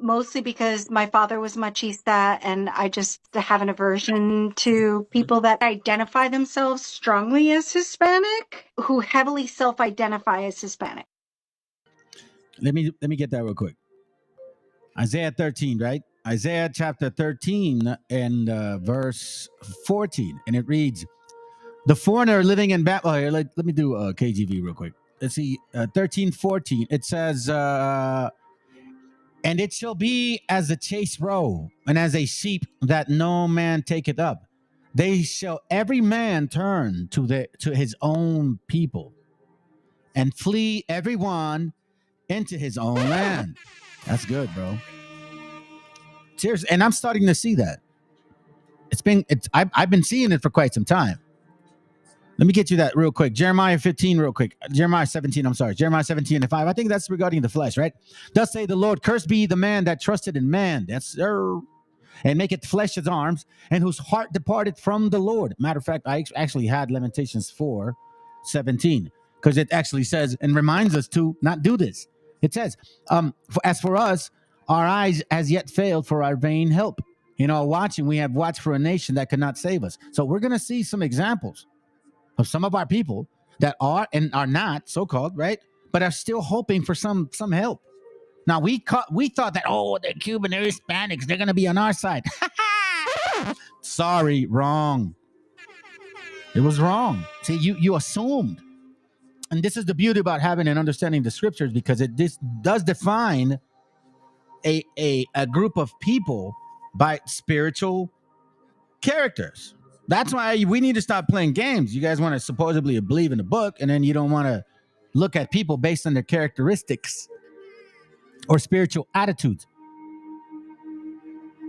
Mostly because my father was machista, and I just have an aversion to people that identify themselves strongly as Hispanic, who heavily self-identify as Hispanic. Let me get that real quick. Isaiah 13, right? Isaiah chapter 13 and verse 14, and it reads, "The foreigner living in Babylon." Oh, let me do KGV real quick. Let's see, 13:14. It says, "And it shall be as a chase roe, and as a sheep that no man taketh up. They shall every man turn to his own people, and flee every one into his own land." That's good, bro. Seriously, and I'm starting to see that. I've been seeing it for quite some time. Let me get you that real quick. Jeremiah 15, real quick. Jeremiah 17, I'm sorry. Jeremiah 17 and 5. I think that's regarding the flesh, right? Thus say the Lord, cursed be the man that trusted in man. That's and maketh flesh his arms, and whose heart departed from the Lord. Matter of fact, I actually had Lamentations 4:17, because it actually says and reminds us to not do this. It says, as for us, our eyes as yet failed for our vain help. In our watching, we have watched for a nation that could not save us. So we're going to see some examples of some of our people that are and are not so-called, right, but are still hoping for some help. Now we thought that, oh, they're Cuban, they're Hispanics, they're gonna be on our side. Sorry, wrong. It was wrong. See, you assumed, and this is the beauty about having and understanding the scriptures, because this does define a group of people by spiritual characters. That's why we need to stop playing games. You guys want to supposedly believe in the book, and then you don't want to look at people based on their characteristics or spiritual attitudes.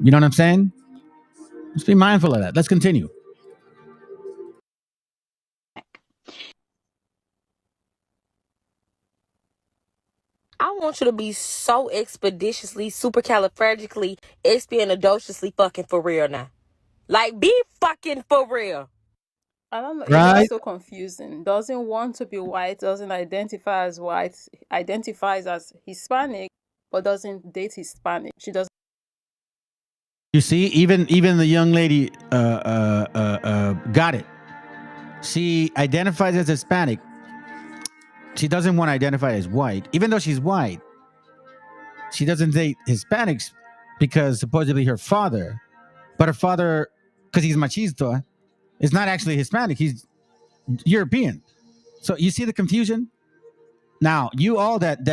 You know what I'm saying? Let's be mindful of that. Let's continue. I want you to be so expeditiously, supercalifragistically, expialidociously fucking for real now. Like, be fucking for real. I don't know. It's Right? just so confusing. Doesn't want to be white, doesn't identify as white, identifies as Hispanic, but doesn't date Hispanic. She doesn't. You see, even the young lady got it. She identifies as Hispanic. She doesn't want to identify as white, even though she's white. She doesn't date Hispanics because supposedly her father, but her father, because he's machista, is not actually Hispanic. He's European. So you see the confusion. Now, you all that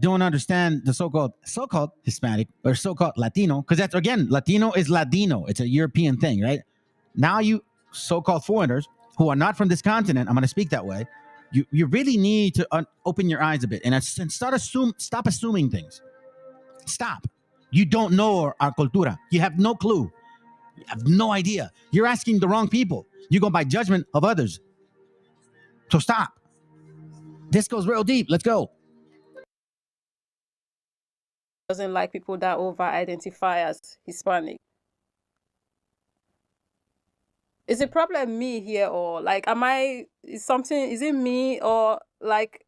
don't understand the so-called Hispanic or so-called Latino, because that's, again, Latino is Ladino. It's a European thing, right? Now you so-called foreigners who are not from this continent, I'm going to speak that way. You really need to open your eyes a bit and stop assuming things. Stop. You don't know our cultura. You have no clue. You have no idea. You're asking the wrong people. You go by judgment of others. So stop. This goes real deep. Let's go. Doesn't like people that over-identify as Hispanic. Is the problem me here, or like, is it me, or like,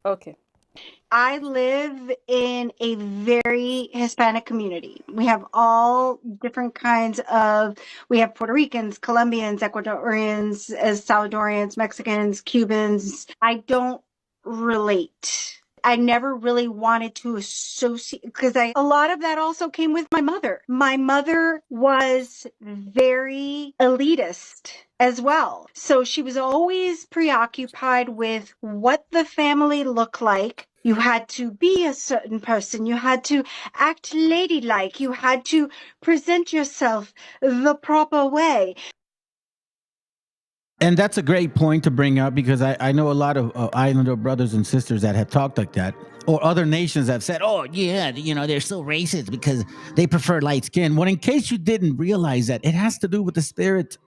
okay. I live in a very Hispanic community. We have all different kinds we have Puerto Ricans, Colombians, Ecuadorians, Salvadorians, Mexicans, Cubans. I don't relate. I never really wanted to associate, because a lot of that also came with my mother. My mother was very elitist as well. So she was always preoccupied with what the family looked like. You had to be a certain person. You had to act ladylike. You had to present yourself the proper way. And that's a great point to bring up, because I know a lot of Islander brothers and sisters that have talked like that, or other nations that have said, oh, yeah, they're so racist because they prefer light skin. Well, in case you didn't realize that, it has to do with the spirit.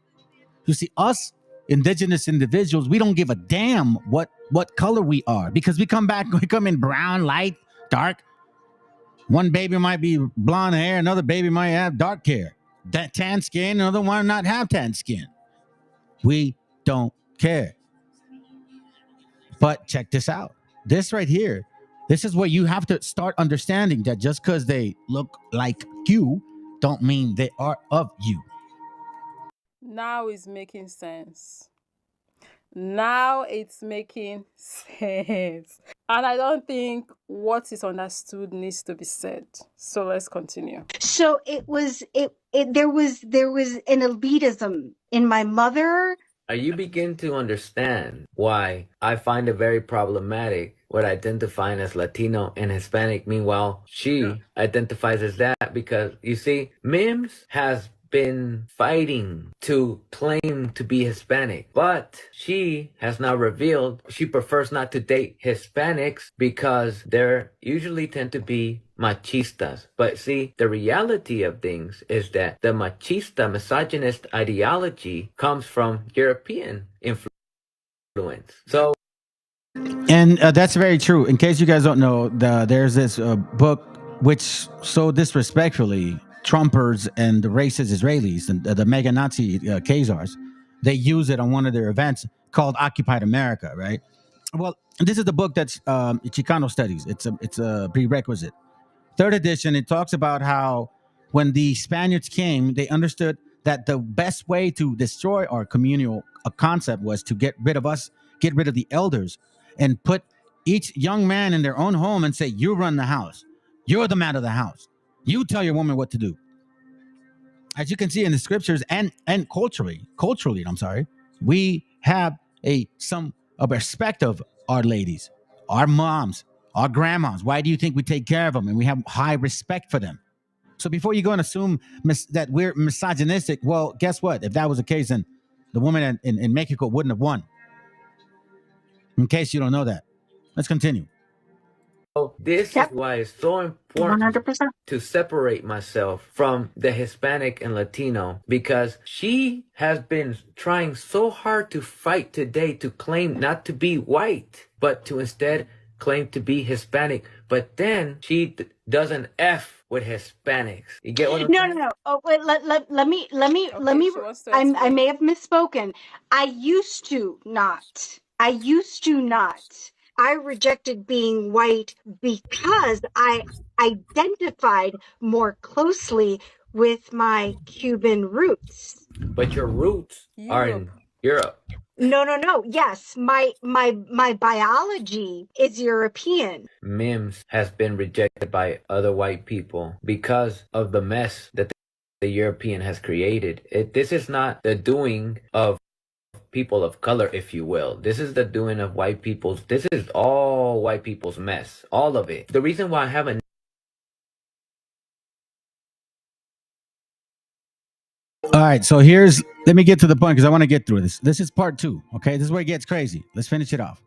You see, us indigenous individuals, we don't give a damn what color we are, because we come in brown, light, dark. One baby might be blonde hair, another baby might have dark hair. That tan skin, another one not have tan skin. We don't care. But check this out. This right here, this is where you have to start understanding that just because they look like you don't mean they are of you. Now it's making sense. Now it's making sense. And I don't think what is understood needs to be said. So let's continue. So there was an elitism in my mother. You begin to understand why I find it very problematic what identifying as Latino and Hispanic. Meanwhile, she identifies as that, because you see, Mims has been fighting to claim to be Hispanic, but she has now revealed she prefers not to date Hispanics because they usually tend to be machistas. But see, the reality of things is that the machista, misogynist ideology comes from European influence. So, and that's very true. In case you guys don't know, there's this book which so disrespectfully Trumpers and the racist Israelis and the mega Nazi Khazars, they use it on one of their events called Occupied America, right? Well, this is the book that's Chicano studies. It's a prerequisite. Third edition, it talks about how when the Spaniards came, they understood that the best way to destroy our communal concept was to get rid of us, get rid of the elders, and put each young man in their own home and say, you run the house. You're the man of the house. You tell your woman what to do. As you can see in the scriptures and culturally, we have some respect of our ladies, our moms, our grandmas. Why do you think we take care of them and we have high respect for them? So before you go and assume that we're misogynistic, well, guess what? If that was the case, then the woman in Mexico wouldn't have won. In case you don't know that. Let's continue. this is why it's so important 100%. to separate myself from the Hispanic and Latino, because she has been trying so hard to fight today to claim not to be white, but to instead claim to be Hispanic. But then she does an F with Hispanics. You get what I'm saying? No. Oh, wait, let me, She wants to I explain. may have misspoken. I used to not. I rejected being white because I identified more closely with my Cuban roots. But your roots are in Europe. No. Yes, my biology is European. Mims has been rejected by other white people because of the mess that the European has created. This is not the doing of people of color, if you will. This is the doing of white people's. This is all white people's mess. All of it. The reason why I haven't. All right, so let me get to the point because I want to get through this. This is part 2. Okay, this is where it gets crazy. Let's finish it off.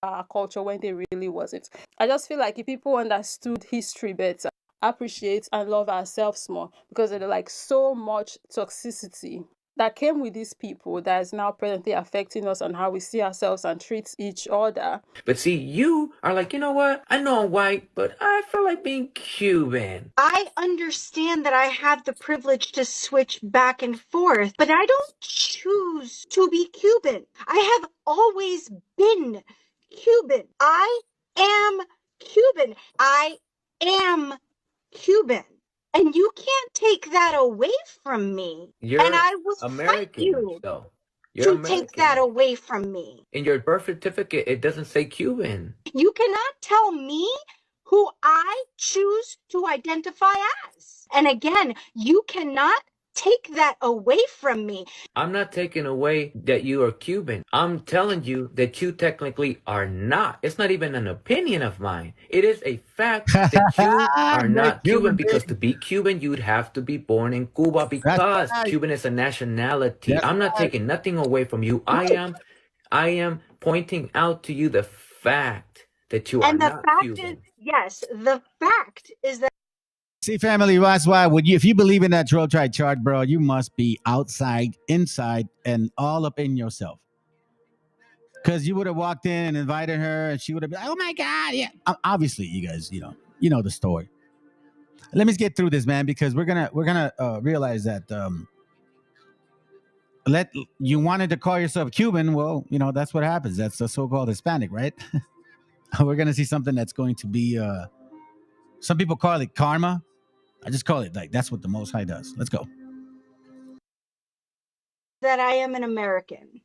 Our culture when they really wasn't. I just feel like if people understood history better, appreciate and love ourselves more, because there's like so much toxicity that came with these people that is now presently affecting us and how we see ourselves and treat each other. But see, you are like, you know what? I know I'm white, but I feel like being Cuban. I understand that I have the privilege to switch back and forth, but I don't choose to be Cuban. I have always been Cuban. I am Cuban. I am Cuban. And you can't take that away from me. You're and I will American, fight you though. You're to American. take that away from me. In your birth certificate, it doesn't say Cuban. You cannot tell me who I choose to identify as. And again, you cannot take that away from me. I'm not taking away that you are Cuban. I'm telling you that you technically are not. It's not even an opinion of mine. It is a fact that you are not Cuban, because to be Cuban, you'd have to be born in Cuba, because Cuban is a nationality. I'm not taking nothing away from you. I am pointing out to you the fact that you are not Cuban. The fact is that. See, family, that's why if you believe in that troll tribe chart, bro, you must be outside, inside, and all up in yourself. Because you would have walked in and invited her, and she would have been like, "Oh my God, yeah." Obviously, you guys, you know the story. Let me get through this, man, because we're gonna realize that you wanted to call yourself Cuban. Well, that's what happens. That's the so-called Hispanic, right? We're gonna see something that's going to be. Some people call it karma. I just call it like that's what the Most High does. Let's go. That I am an American.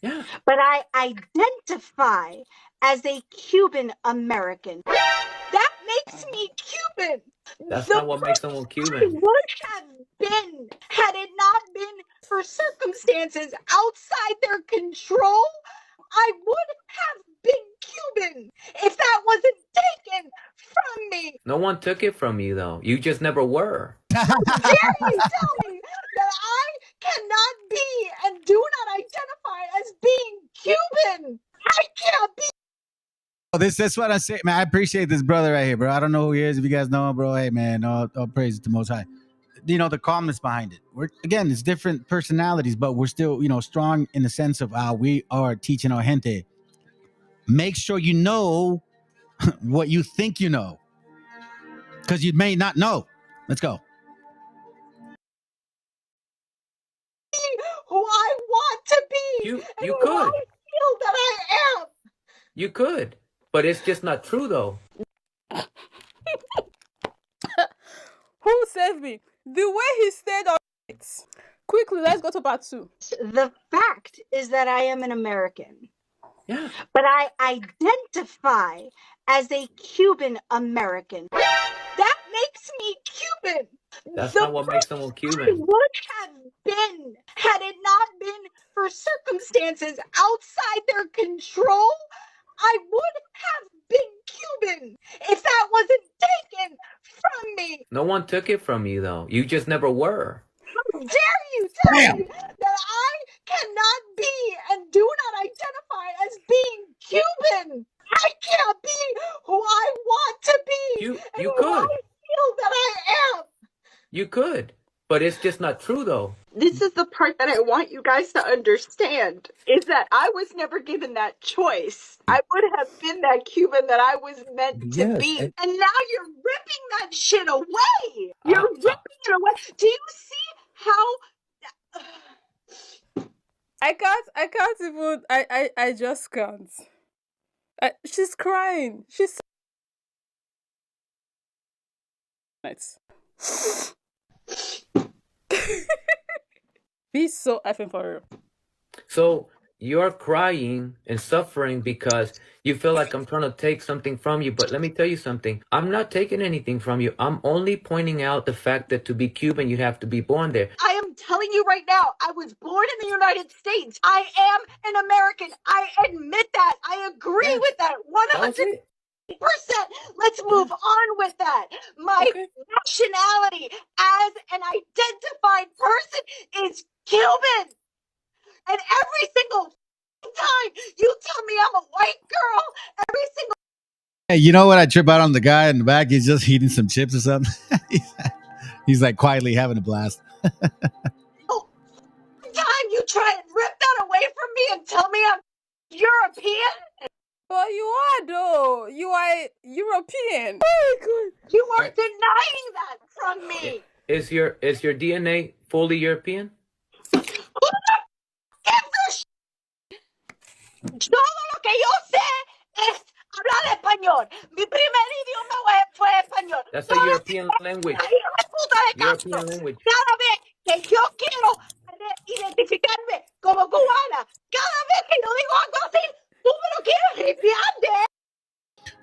Yeah. But I identify as a Cuban American. That makes me Cuban. That's not what makes someone Cuban. I would have been, had it not been for circumstances outside their control, I would have been Cuban if that wasn't taken from me. No one took it from you, though. You just never were. How dare you tell me that I cannot be and do not identify as being Cuban? I can't be. Oh, that's what I say, man. I appreciate this brother right here, bro. I don't know who he is. If you guys know him, bro, hey, man, all praise to Most High. The calmness behind it. Again, it's different personalities, but we're still, strong in the sense of how we are teaching our gente. Make sure you know what you think you know, because you may not know. Let's go. Who I want to be. You and could. Who I feel that I am. You could, but it's just not true, though. Who saved me? The way he stayed on it. Quickly, let's go to part 2. The fact is that I am an American. Yeah. But I identify as a Cuban American. That makes me Cuban. That's not what makes someone Cuban. I would have been, had it not been for circumstances outside their control, I would have been Cuban if that wasn't taken from me. No one took it from you, though. You just never were. How dare you tell me that I cannot be and do not identify as being Cuban? I could, but it's just not true though. This is the part that I want you guys to understand, is that I was never given that choice. I would have been that Cuban that I was meant to Yes, be. and- And now you're ripping that shit away. You're ripping it away. Do you see how... I can't even, I just can't. She's crying. She's be so effing for real. So you're crying and suffering because you feel like I'm trying to take something from you. But let me tell you something. I'm not taking anything from you. I'm only pointing out the fact that to be Cuban, you have to be born there. I am telling you right now, I was born in the United States. I am an American. I admit that. I agree with that. 100%. Let's move on with that. My nationality as an identified person is Cuban. And every single time you tell me I'm a white girl, every single... Hey, you know what? I trip out on the guy in the back. He's just eating some chips or something. He's like quietly having a blast. time you try and rip that away from me and tell me I'm European. Well, you are though. You are European. Oh my God. You are denying that from me. Is your DNA fully European? Todo lo que yo sé es hablar español. Mi primer idioma fue español. That's a European language. European language. Cada vez que yo quiero identificarme como cubana, cada vez que yo digo algo así, tú me lo quieres limpiar de...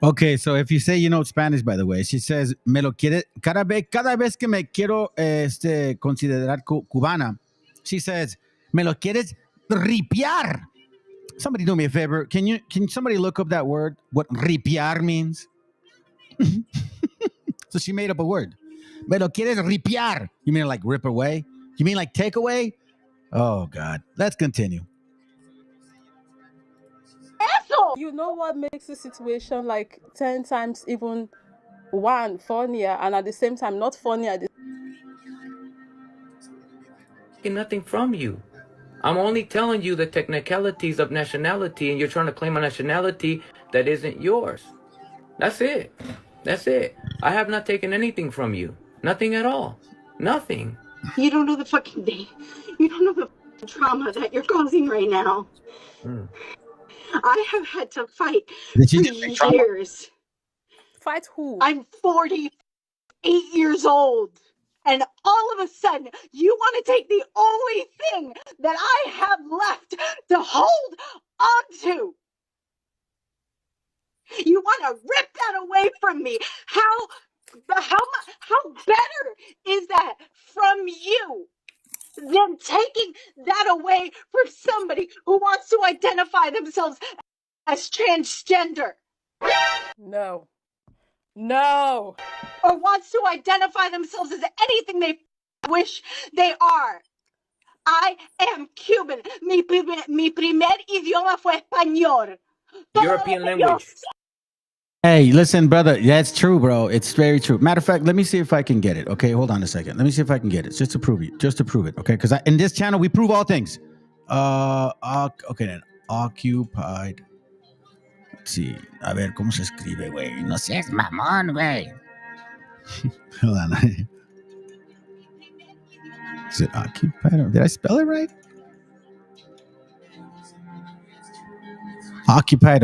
Okay, so if you say you know Spanish, by the way, she says, me lo quiere, cada vez que me quiero considerar cubana, she says, me lo quieres ripiar. Somebody do me a favor. Can somebody look up that word? What ripiar means? So she made up a word. Me lo quieres ripiar. You mean like rip away? You mean like take away? Oh, God. Let's continue. You know what makes the situation like 10 times even one funnier and at the same time not funny at the Nothing from you. I'm only telling you the technicalities of nationality, and you're trying to claim a nationality that isn't yours. That's it. That's it. I have not taken anything from you. Nothing at all. Nothing. You don't know the fucking day. You don't know the trauma that you're causing right now. I have had to fight for years. Fight who? I'm 48 years old. And all of a sudden, you want to take the only thing that I have left to hold onto. You want to rip that away from me. How better is that from you than taking that away from somebody who wants to identify themselves as transgender? No. No. Or wants to identify themselves as anything they wish they are. I am Cuban. Mi primer idioma fue español. European language. Hey, listen, brother. That's true, bro. It's very true. Matter of fact, let me see if I can get it. Okay, hold on a second. Let me see if I can get it, just to prove it. Okay, because in this channel we prove all things. Okay then. Occupied. Let's see. A ver cómo se escribe, güey. No seas mamón, güey. Hold on. Is it occupied? Did I spell it right? Occupied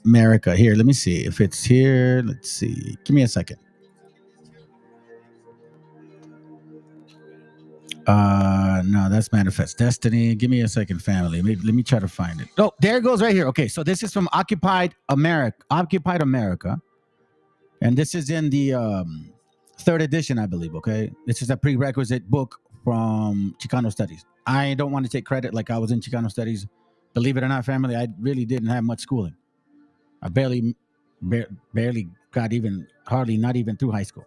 America. Here, let me see if it's here. Let's see. Give me a second. No, that's Manifest Destiny. Give me a second, family. Let me try to find it. Oh, there it goes right here. Okay, so this is from Occupied America. And this is in the 3rd edition, I believe, okay? This is a prerequisite book from Chicano Studies. I don't want to take credit like I was in Chicano Studies. Believe it or not, family, I really didn't have much schooling. I barely got not even through high school.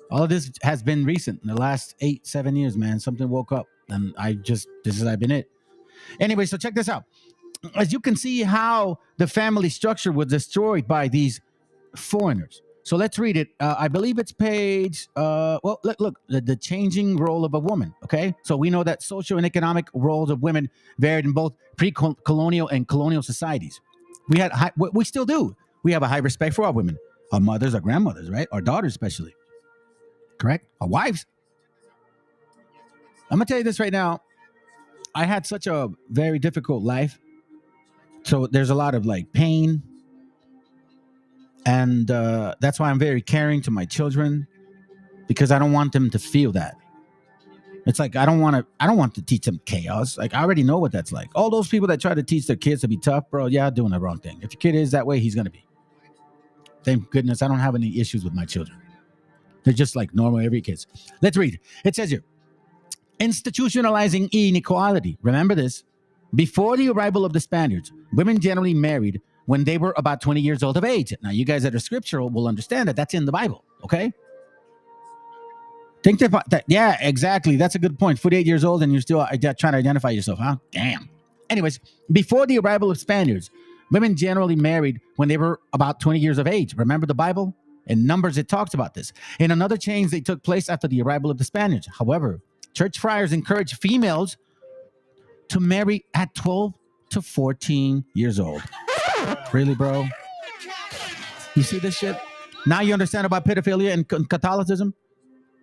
All of this has been recent in the last 8-7 years, man. Something woke up and this has been it. Anyway, so check this out. As you can see how the family structure was destroyed by these foreigners. So let's read it. I believe it's page. Well, look, the changing role of a woman. Okay, so we know that social and economic roles of women varied in both pre-colonial and colonial societies. We still do. We have a high respect for our women, our mothers, our grandmothers, right? Our daughters, especially. Correct? Our wives. I'm gonna tell you this right now. I had such a very difficult life, so there's a lot of like pain. And that's why I'm very caring to my children, because I don't want them to feel that. It's like I don't want to teach them chaos. Like I already know what that's like. All those people that try to teach their kids to be tough, bro, yeah, doing the wrong thing. If your kid is that way, he's gonna be. Thank goodness I don't have any issues with my children. They're just like normal every kids. Let's read. It says here, institutionalizing inequality. Remember this. Before the arrival of the Spaniards, women generally married when they were about 20 years old of age. Now, you guys that are scriptural will understand that that's in the Bible, okay? Think that, yeah, exactly. That's a good point. 48 years old and you're still trying to identify yourself, huh? Damn. Anyways, before the arrival of Spaniards, women generally married when they were about 20 years of age. Remember the Bible? In Numbers, it talks about this. In another change, they took place after the arrival of the Spaniards. However, church friars encouraged females to marry at 12 to 14 years old. Really, bro? You see this shit? Now you understand about pedophilia and Catholicism?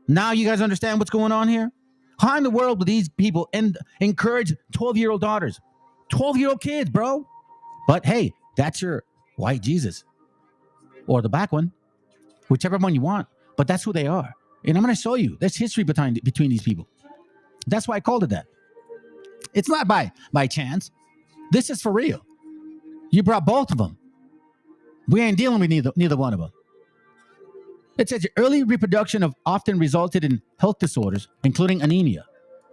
Now you guys understand what's going on here? How in the world would these people encourage 12-year-old daughters? 12-year-old kids, bro. But hey, that's your white Jesus. Or the black one. Whichever one you want. But that's who they are. And I'm going to show you. There's history between these people. That's why I called it that. It's not by chance. This is for real. You brought both of them. We ain't dealing with neither one of them. It says early reproduction often resulted in health disorders, including anemia.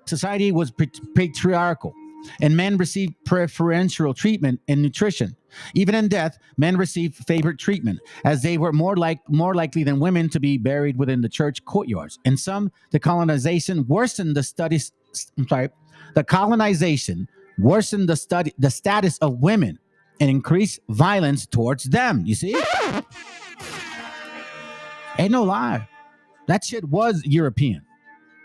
Society was patriarchal, and men received preferential treatment in nutrition. Even in death, men received favored treatment, as they were more likely than women to be buried within the church courtyards. In some, the colonization worsened the status of women and increased violence towards them. You see? Ain't no lie. That shit was European.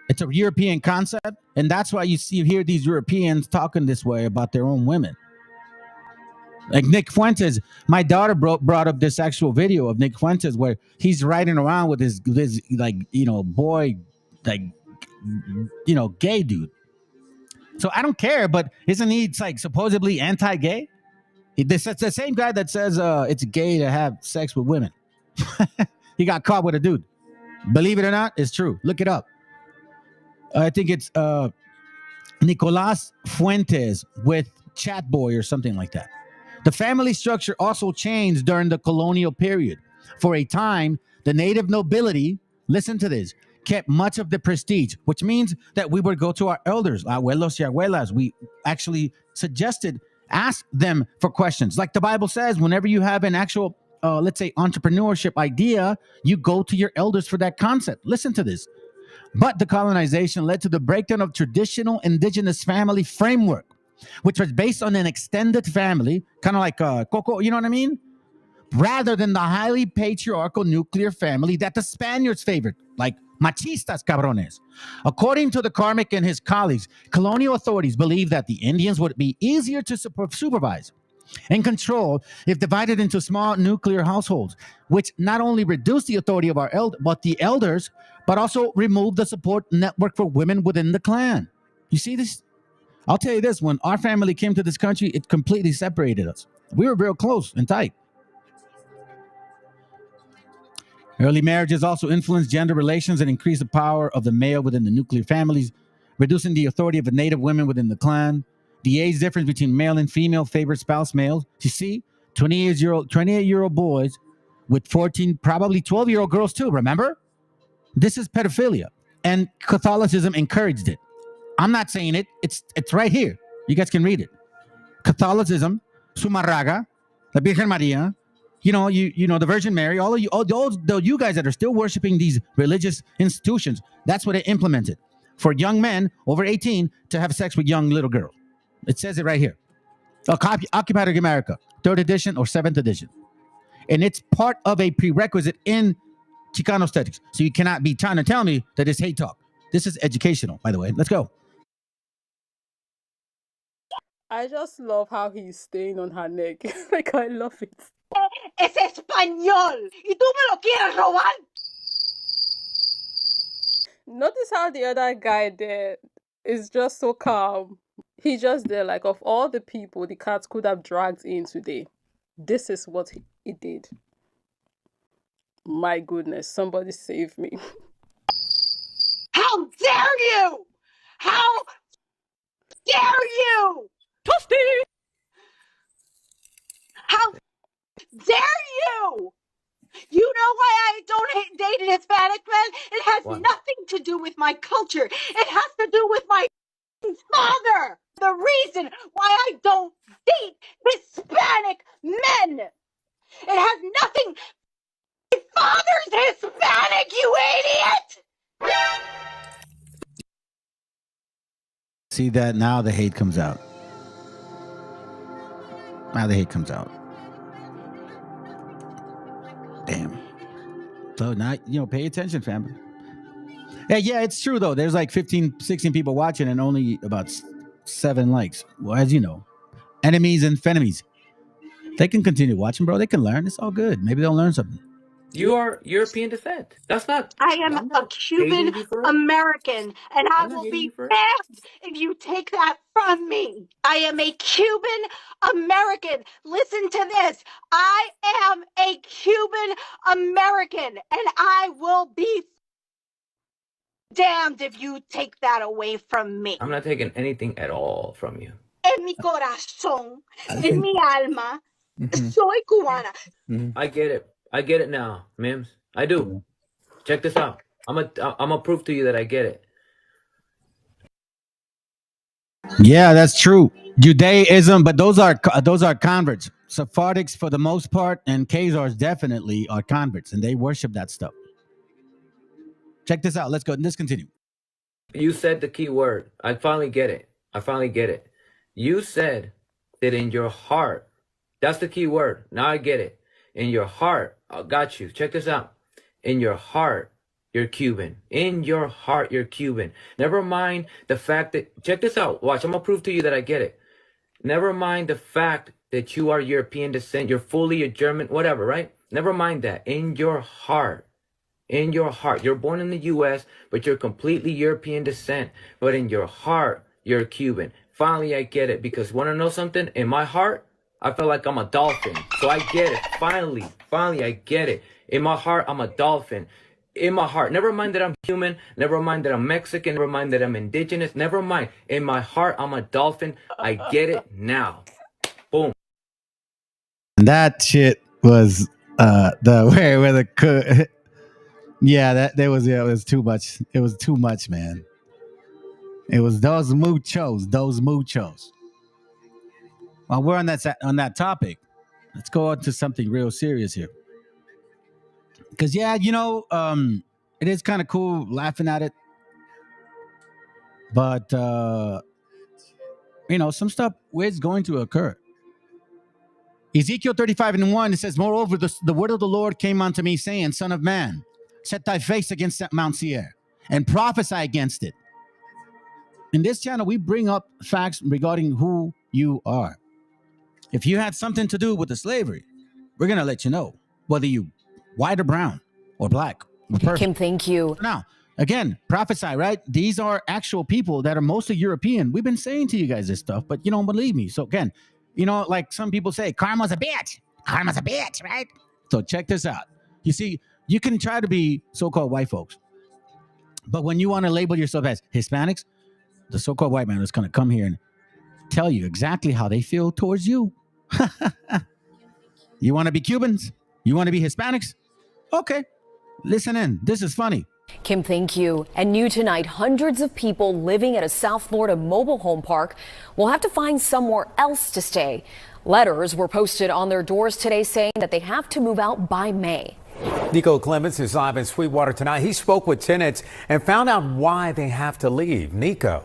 It's a European concept, and that's why you hear these Europeans talking this way about their own women. Like Nick Fuentes, my daughter brought up this actual video of Nick Fuentes where he's riding around with his like, boy, like, gay dude. So I don't care, but isn't he like supposedly anti-gay? It's the same guy that says it's gay to have sex with women. He got caught with a dude. Believe it or not, it's true. Look it up. I think it's Nicolas Fuentes with Chat Boy or something like that. The family structure also changed during the colonial period. For a time, the native nobility, listen to this, kept much of the prestige, which means that we would go to our elders, abuelos y abuelas. We actually ask them for questions. Like the Bible says, whenever you have an actual, let's say, entrepreneurship idea, you go to your elders for that concept. Listen to this. But the colonization led to the breakdown of traditional indigenous family framework, which was based on an extended family, kind of like Coco, you know what I mean? Rather than the highly patriarchal nuclear family that the Spaniards favored, like machistas cabrones. According to the Carmick and his colleagues, colonial authorities believed that the Indians would be easier to supervise and control if divided into small nuclear households, which not only reduced the authority of the elders, but also removed the support network for women within the clan. You see this? I'll tell you this, when our family came to this country, it completely separated us. We were real close and tight. Early marriages also influenced gender relations and increased the power of the male within the nuclear families, reducing the authority of the native women within the clan. The age difference between male and female favored spouse males. You see, 28-year-old boys with 14, probably 12-year-old girls too, remember? This is pedophilia, and Catholicism encouraged it. I'm not saying it. It's right here. You guys can read it. Catholicism, Sumarraga, the Virgen Maria, you know the Virgin Mary, all you guys that are still worshiping these religious institutions, that's what it implemented. For young men over 18 to have sex with young little girls. It says it right here. Occupied America, 3rd edition or 7th edition. And it's part of a prerequisite in Chicano studies. So you cannot be trying to tell me that it's hate talk. This is educational, by the way. Let's go. I just love how he's staying on her neck. Like, I love it. Es español y tú me lo quieres robar. Notice how the other guy there is just so calm. He just there, like, of all the people the cat could have dragged in today, this is what he did. My goodness, somebody save me. How dare you! How dare you! Toasty! How dare you! You know why I don't date Hispanic men? It has nothing to do with my culture. It has to do with my father. The reason why I don't date Hispanic men. It has nothing. My father's Hispanic, you idiot! See that? Now the hate comes out. Now the hate comes out. Damn. So now, pay attention, family. Yeah, it's true, though. There's like 15, 16 people watching and only about 7 likes. Well, as you know, enemies and frenemies. They can continue watching, bro. They can learn. It's all good. Maybe they'll learn something. You are European descent. That's not. I am a Cuban American, and I will be damned if you take that from me. I am a Cuban American. Listen to this. I am a Cuban American, and I will be damned if you take that away from me. I'm not taking anything at all from you. En mi corazón, en mi alma, soy cubana. I get it. I get it now, Mims. I do. Check this out. I'm gonna prove to you that I get it. Yeah, that's true. Judaism, but those are converts. Sephardics for the most part, and Khazars definitely are converts, and they worship that stuff. Check this out. Let's go. Let's continue. You said the key word. I finally get it. I finally get it. You said that in your heart. That's the key word. Now I get it. In your heart, I got you. Check this out. In your heart, you're Cuban. In your heart, you're Cuban. Never mind the fact that, check this out. Watch, I'm going to prove to you that I get it. Never mind the fact that you are European descent. You're fully a German, whatever, right? Never mind that. In your heart. In your heart. You're born in the U.S., but you're completely European descent. But in your heart, you're Cuban. Finally, I get it. Because want to know something? In my heart, I feel like I'm a dolphin. So I get it. Finally, I get it. In my heart, I'm a dolphin. In my heart. Never mind that I'm human. Never mind that I'm Mexican. Never mind that I'm indigenous. Never mind. In my heart, I'm a dolphin. I get it now. Boom. That shit was where the it was too much. It was too much, man. It was those muchos. While we're on that topic, let's go on to something real serious here. Because it is kind of cool laughing at it, but some stuff is going to occur. Ezekiel 35:1, it says, "Moreover, the word of the Lord came unto me, saying, Son of man, set thy face against Mount Seir, and prophesy against it." In this channel, we bring up facts regarding who you are. If you had something to do with the slavery, we're going to let you know, whether you white or brown or black or Persian. Kim, thank you. Now, again, prophesy, right? These are actual people that are mostly European. We've been saying to you guys this stuff, but you don't believe me. So again, like some people say, karma's a bitch. Karma's a bitch, right? So check this out. You see, you can try to be so-called white folks, but when you want to label yourself as Hispanics, the so-called white man is going to come here and tell you exactly how they feel towards you. You want to be Cubans? You want to be Hispanics? Okay, listen in. This is funny. Kim, thank you. And new tonight, hundreds of people living at a South Florida mobile home park will have to find somewhere else to stay. Letters were posted on their doors today saying that they have to move out by May. Nico Clements is live in Sweetwater tonight. He spoke with tenants and found out why they have to leave. Nico.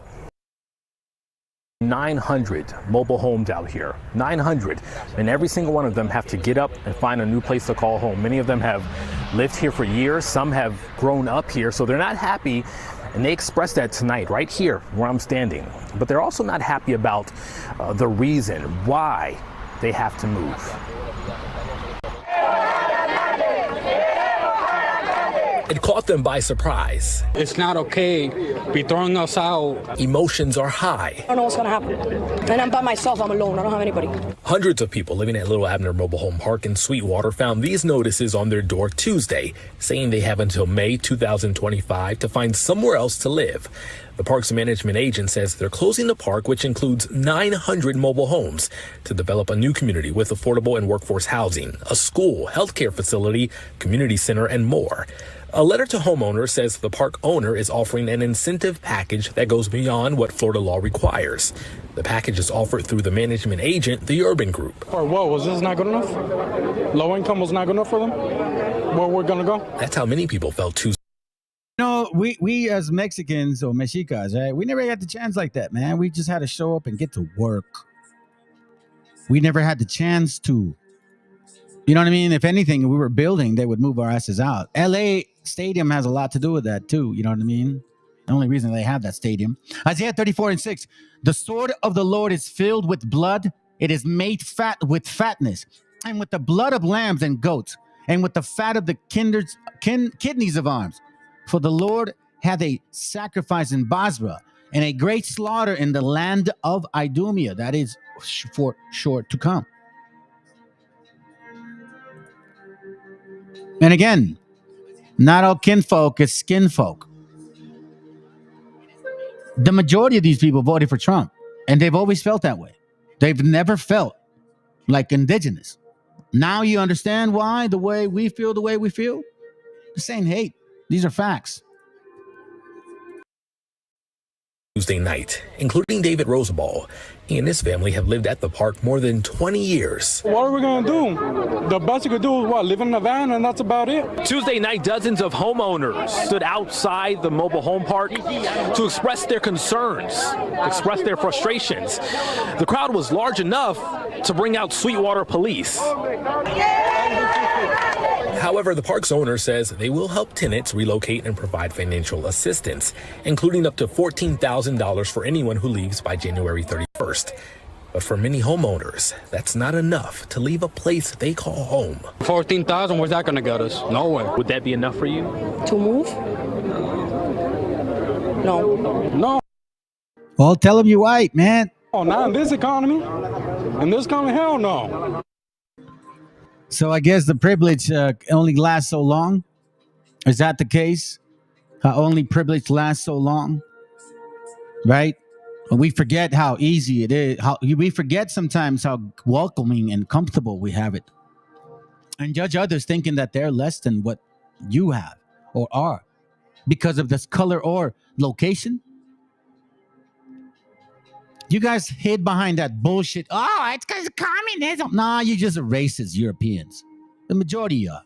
900 mobile homes out here, 900, and every single one of them have to get up and find a new place to call home. Many of them have lived here for years, some have grown up here, so they're not happy, and they expressed that tonight right here where I'm standing. But they're also not happy about the reason why they have to move. It caught them by surprise. It's not okay be throwing us out. Emotions are high. I don't know what's going to happen. And I'm by myself. I'm alone. I don't have anybody. Hundreds of people living at Little Abner Mobile Home Park in Sweetwater found these notices on their door Tuesday, saying they have until May 2025 to find somewhere else to live. The park's management agent says they're closing the park, which includes 900 mobile homes, to develop a new community with affordable and workforce housing, a school, healthcare facility, community center, and more. A letter to homeowners says the park owner is offering an incentive package that goes beyond what Florida law requires. The package is offered through the management agent, the Urban Group. Or whoa, was this not good enough? Low income was not good enough for them? Where we're going to go? That's how many people felt Tuesday. No, we as Mexicans or Mexicas, right? We never got the chance like that, man. We just had to show up and get to work. We never had the chance to. You know what I mean? If anything, we were building, they would move our asses out. LA Stadium has a lot to do with that too. You know what I mean? The only reason they have that stadium. Isaiah 34:6. The sword of the Lord is filled with blood. It is made fat with fatness, and with the blood of lambs and goats, and with the fat of the kidneys of arms. For the Lord had a sacrifice in Basra, and a great slaughter in the land of Idumea. That is for short to come. And again, not all kinfolk is skinfolk. The majority of these people voted for Trump, and they've always felt that way. They've never felt like indigenous. Now you understand why the way we feel the way we feel? This ain't hate. These are facts. Tuesday night, including David Rosaball. He and his family have lived at the park more than 20 years. What are we going to do? The best you could do is what? Live in a van, and that's about it. Tuesday night, dozens of homeowners stood outside the mobile home park to express their concerns, express their frustrations. The crowd was large enough to bring out Sweetwater police. However, the park's owner says they will help tenants relocate and provide financial assistance, including up to $14,000 for anyone who leaves by January 31st. But for many homeowners, that's not enough to leave a place they call home. $14,000, where's that going to get us? Nowhere. Would that be enough for you? To move? No. Well, tell them you're white, man. Oh, not in this economy. In this economy, hell no. So I guess the privilege only lasts so long. Is that the case? Only privilege lasts so long, right? And we forget how easy it is. We forget sometimes how welcoming and comfortable we have it, and judge others thinking that they're less than what you have or are because of this color or location. You guys hid behind that bullshit. Oh, it's because of communism. Nah, you just racist Europeans. The majority of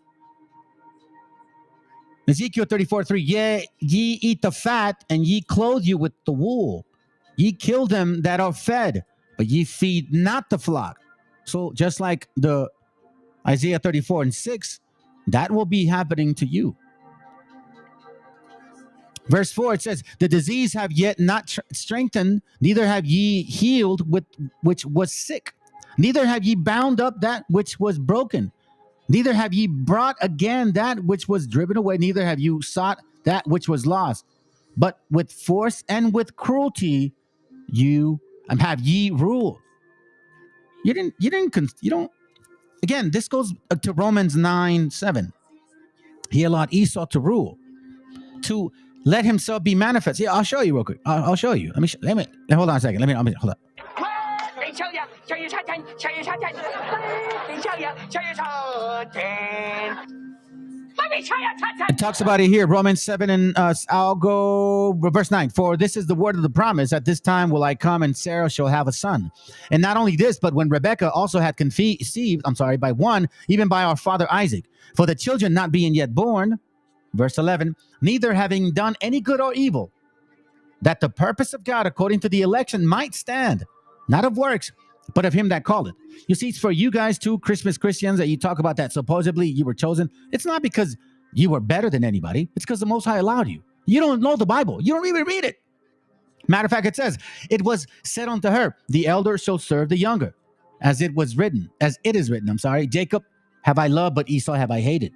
you. Ezekiel 34:3. Yeah, ye eat the fat, and ye clothe you with the wool. Ye kill them that are fed, but ye feed not the flock. So just like the Isaiah 34:6, that will be happening to you. Verse 4, it says, the disease have yet not strengthened, neither have ye healed with which was sick. Neither have ye bound up that which was broken. Neither have ye brought again that which was driven away. Neither have you sought that which was lost. But with force and with cruelty, you have ye ruled. You don't. Again, this goes to Romans 9:7. He allowed Esau to rule, to let himself be manifest. Yeah, I'll show you real quick. I'll show you. Let me hold on a second. Hold up. It talks about it here, Romans 7, and I'll go verse 9. For this is the word of the promise: at this time will I come, and Sarah shall have a son. And not only this, but when Rebekah also had conceived, by one, even by our father Isaac, for the children not being yet born. Verse 11, neither having done any good or evil, that the purpose of God according to the election might stand, not of works, but of him that called it. You see, it's for you guys too, Christmas Christians, that you talk about that supposedly you were chosen. It's not because you were better than anybody. It's because the Most High allowed you. You don't know the Bible. You don't even read it. Matter of fact, it says, it was said unto her, the elder shall serve the younger, as it is written, Jacob have I loved, but Esau have I hated.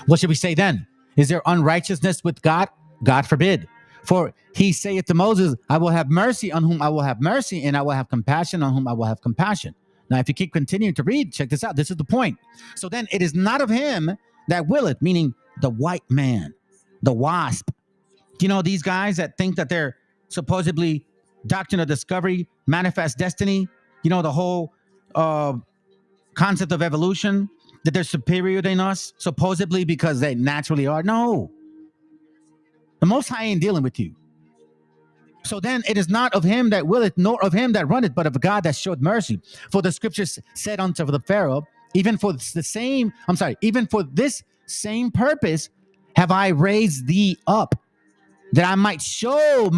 What should we say then? Is there unrighteousness with God? God forbid. For he saith to Moses, I will have mercy on whom I will have mercy, and I will have compassion on whom I will have compassion. Now, if you keep continuing to read, check this out. This is the point. So then it is not of him that willeth, meaning the white man, the wasp. You know, these guys that think that they're supposedly doctrine of discovery, manifest destiny, you know, the whole concept of evolution, that they're superior than us, supposedly because they naturally are. No. The Most High ain't dealing with you. So then it is not of him that willeth, nor of him that runneth, but of God that showed mercy. For the scriptures said unto the Pharaoh, even for this same purpose have I raised thee up, that I might shew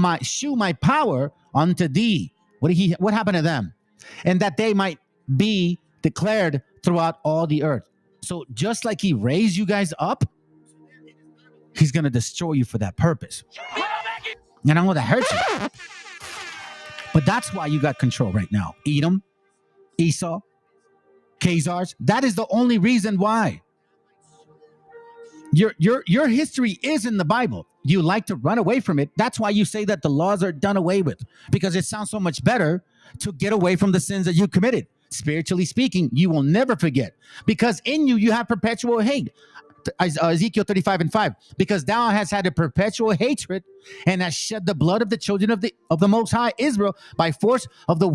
my power unto thee. What happened to them? And that they might be declared throughout all the earth. So just like he raised you guys up, he's going to destroy you for that purpose. And I know that hurts you. But that's why you got control right now. Edom, Esau, Khazars. That is the only reason why. Your history is in the Bible. You like to run away from it. That's why you say that the laws are done away with, because it sounds so much better to get away from the sins that you committed. Spiritually speaking, you will never forget, because in you have perpetual hate. Ezekiel 35:5, because thou hast had a perpetual hatred and hast shed the blood of the children of the Most High Israel by force of the.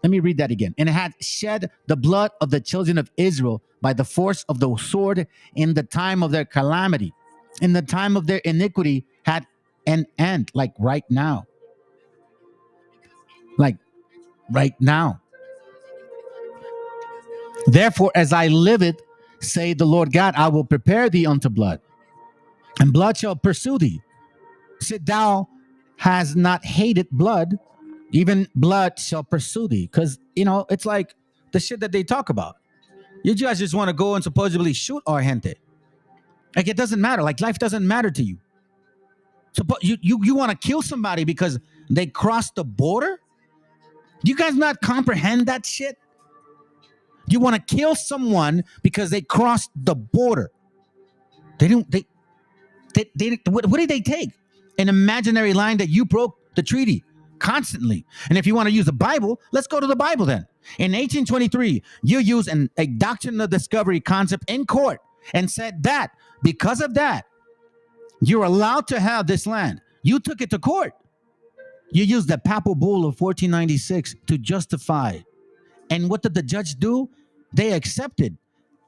Let me read that again. And it had shed the blood of the children of Israel by the force of the sword in the time of their calamity, in the time of their iniquity had an end, like right now. Like right now. Therefore, as I liveth, say the Lord God, I will prepare thee unto blood, and blood shall pursue thee. Sit thou hast not hated blood, even blood shall pursue thee. Because, you know, it's like the shit that they talk about. You guys just want to go and supposedly shoot our gente. Like, it doesn't matter. Like, life doesn't matter to you. So you want to kill somebody because they crossed the border? Do you guys not comprehend that shit? You want to kill someone because they crossed the border. What did they take? An imaginary line that you broke the treaty constantly. And if you want to use the Bible, let's go to the Bible then. In 1823, you used a doctrine of discovery concept in court and said that because of that, you're allowed to have this land. You took it to court. You used the papal bull of 1496 to justify. And what did the judge do? They accepted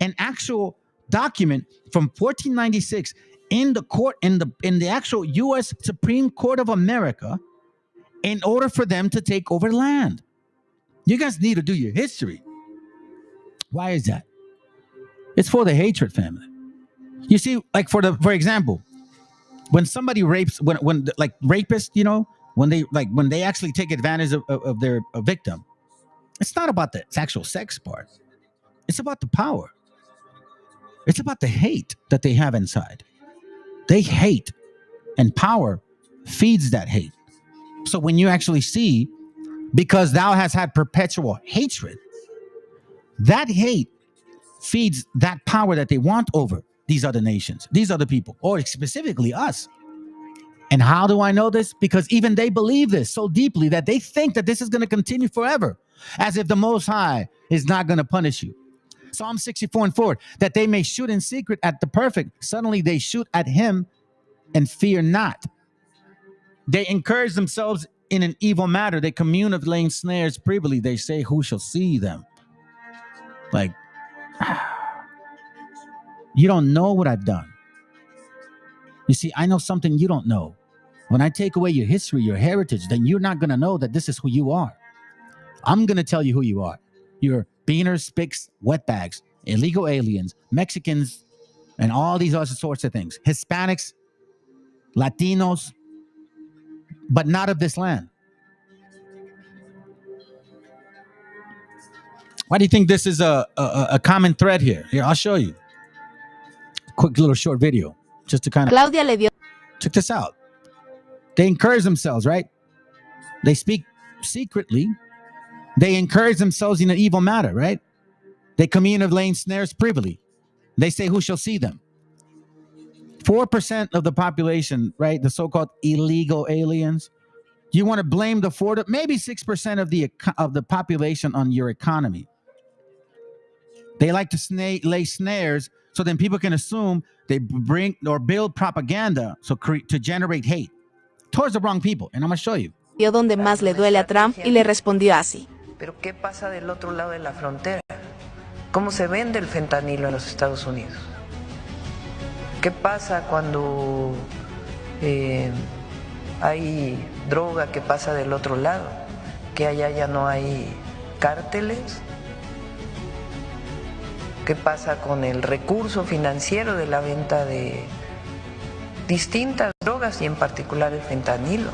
an actual document from 1496 in the court, in the actual U.S. Supreme Court of America, in order for them to take over land. You guys need to do your history. Why is that? It's for the hatred, family. You see, like for example, when somebody rapes, when rapists, you know, when they actually take advantage of their victim, it's not about the sexual sex part. It's about the power. It's about the hate that they have inside. They hate, and power feeds that hate. So when you actually see, because thou hast had perpetual hatred, that hate feeds that power that they want over these other nations, these other people, or specifically us. And how do I know this? Because even they believe this so deeply that they think that this is going to continue forever, as if the Most High is not going to punish you. Psalm 64:4, that they may shoot in secret at the perfect. Suddenly they shoot at him and fear not. They encourage themselves in an evil matter. They commune of laying snares privily. They say, who shall see them? Like, you don't know what I've done. You see, I know something you don't know. When I take away your history, your heritage, then you're not going to know that this is who you are. I'm going to tell you who you are. You're beaners, spics, wetbags, illegal aliens, Mexicans, and all these other sorts of things. Hispanics, Latinos, but not of this land. Why do you think this is a common thread here? Here, I'll show you. Quick little short video, just to kind of Claudia le dio. check this out. They encourage themselves, right? They speak secretly. They encourage themselves in an evil matter, right? They commune of laying snares privily. They say, who shall see them? 4% of the population, right? The so-called illegal aliens. You want to blame the 4, maybe 6% of the population on your economy. They like to lay snares so then people can assume they bring or build propaganda to generate hate towards the wrong people. And I'm going to show you. Donde más le duele a Trump y le respondió así. Pero ¿qué pasa del otro lado de la frontera? ¿Cómo se vende el fentanilo en los Estados Unidos? ¿Qué pasa cuando hay droga que pasa del otro lado? ¿Que allá ya no hay cárteles? ¿Qué pasa con el recurso financiero de la venta de distintas drogas y en particular el fentanilo?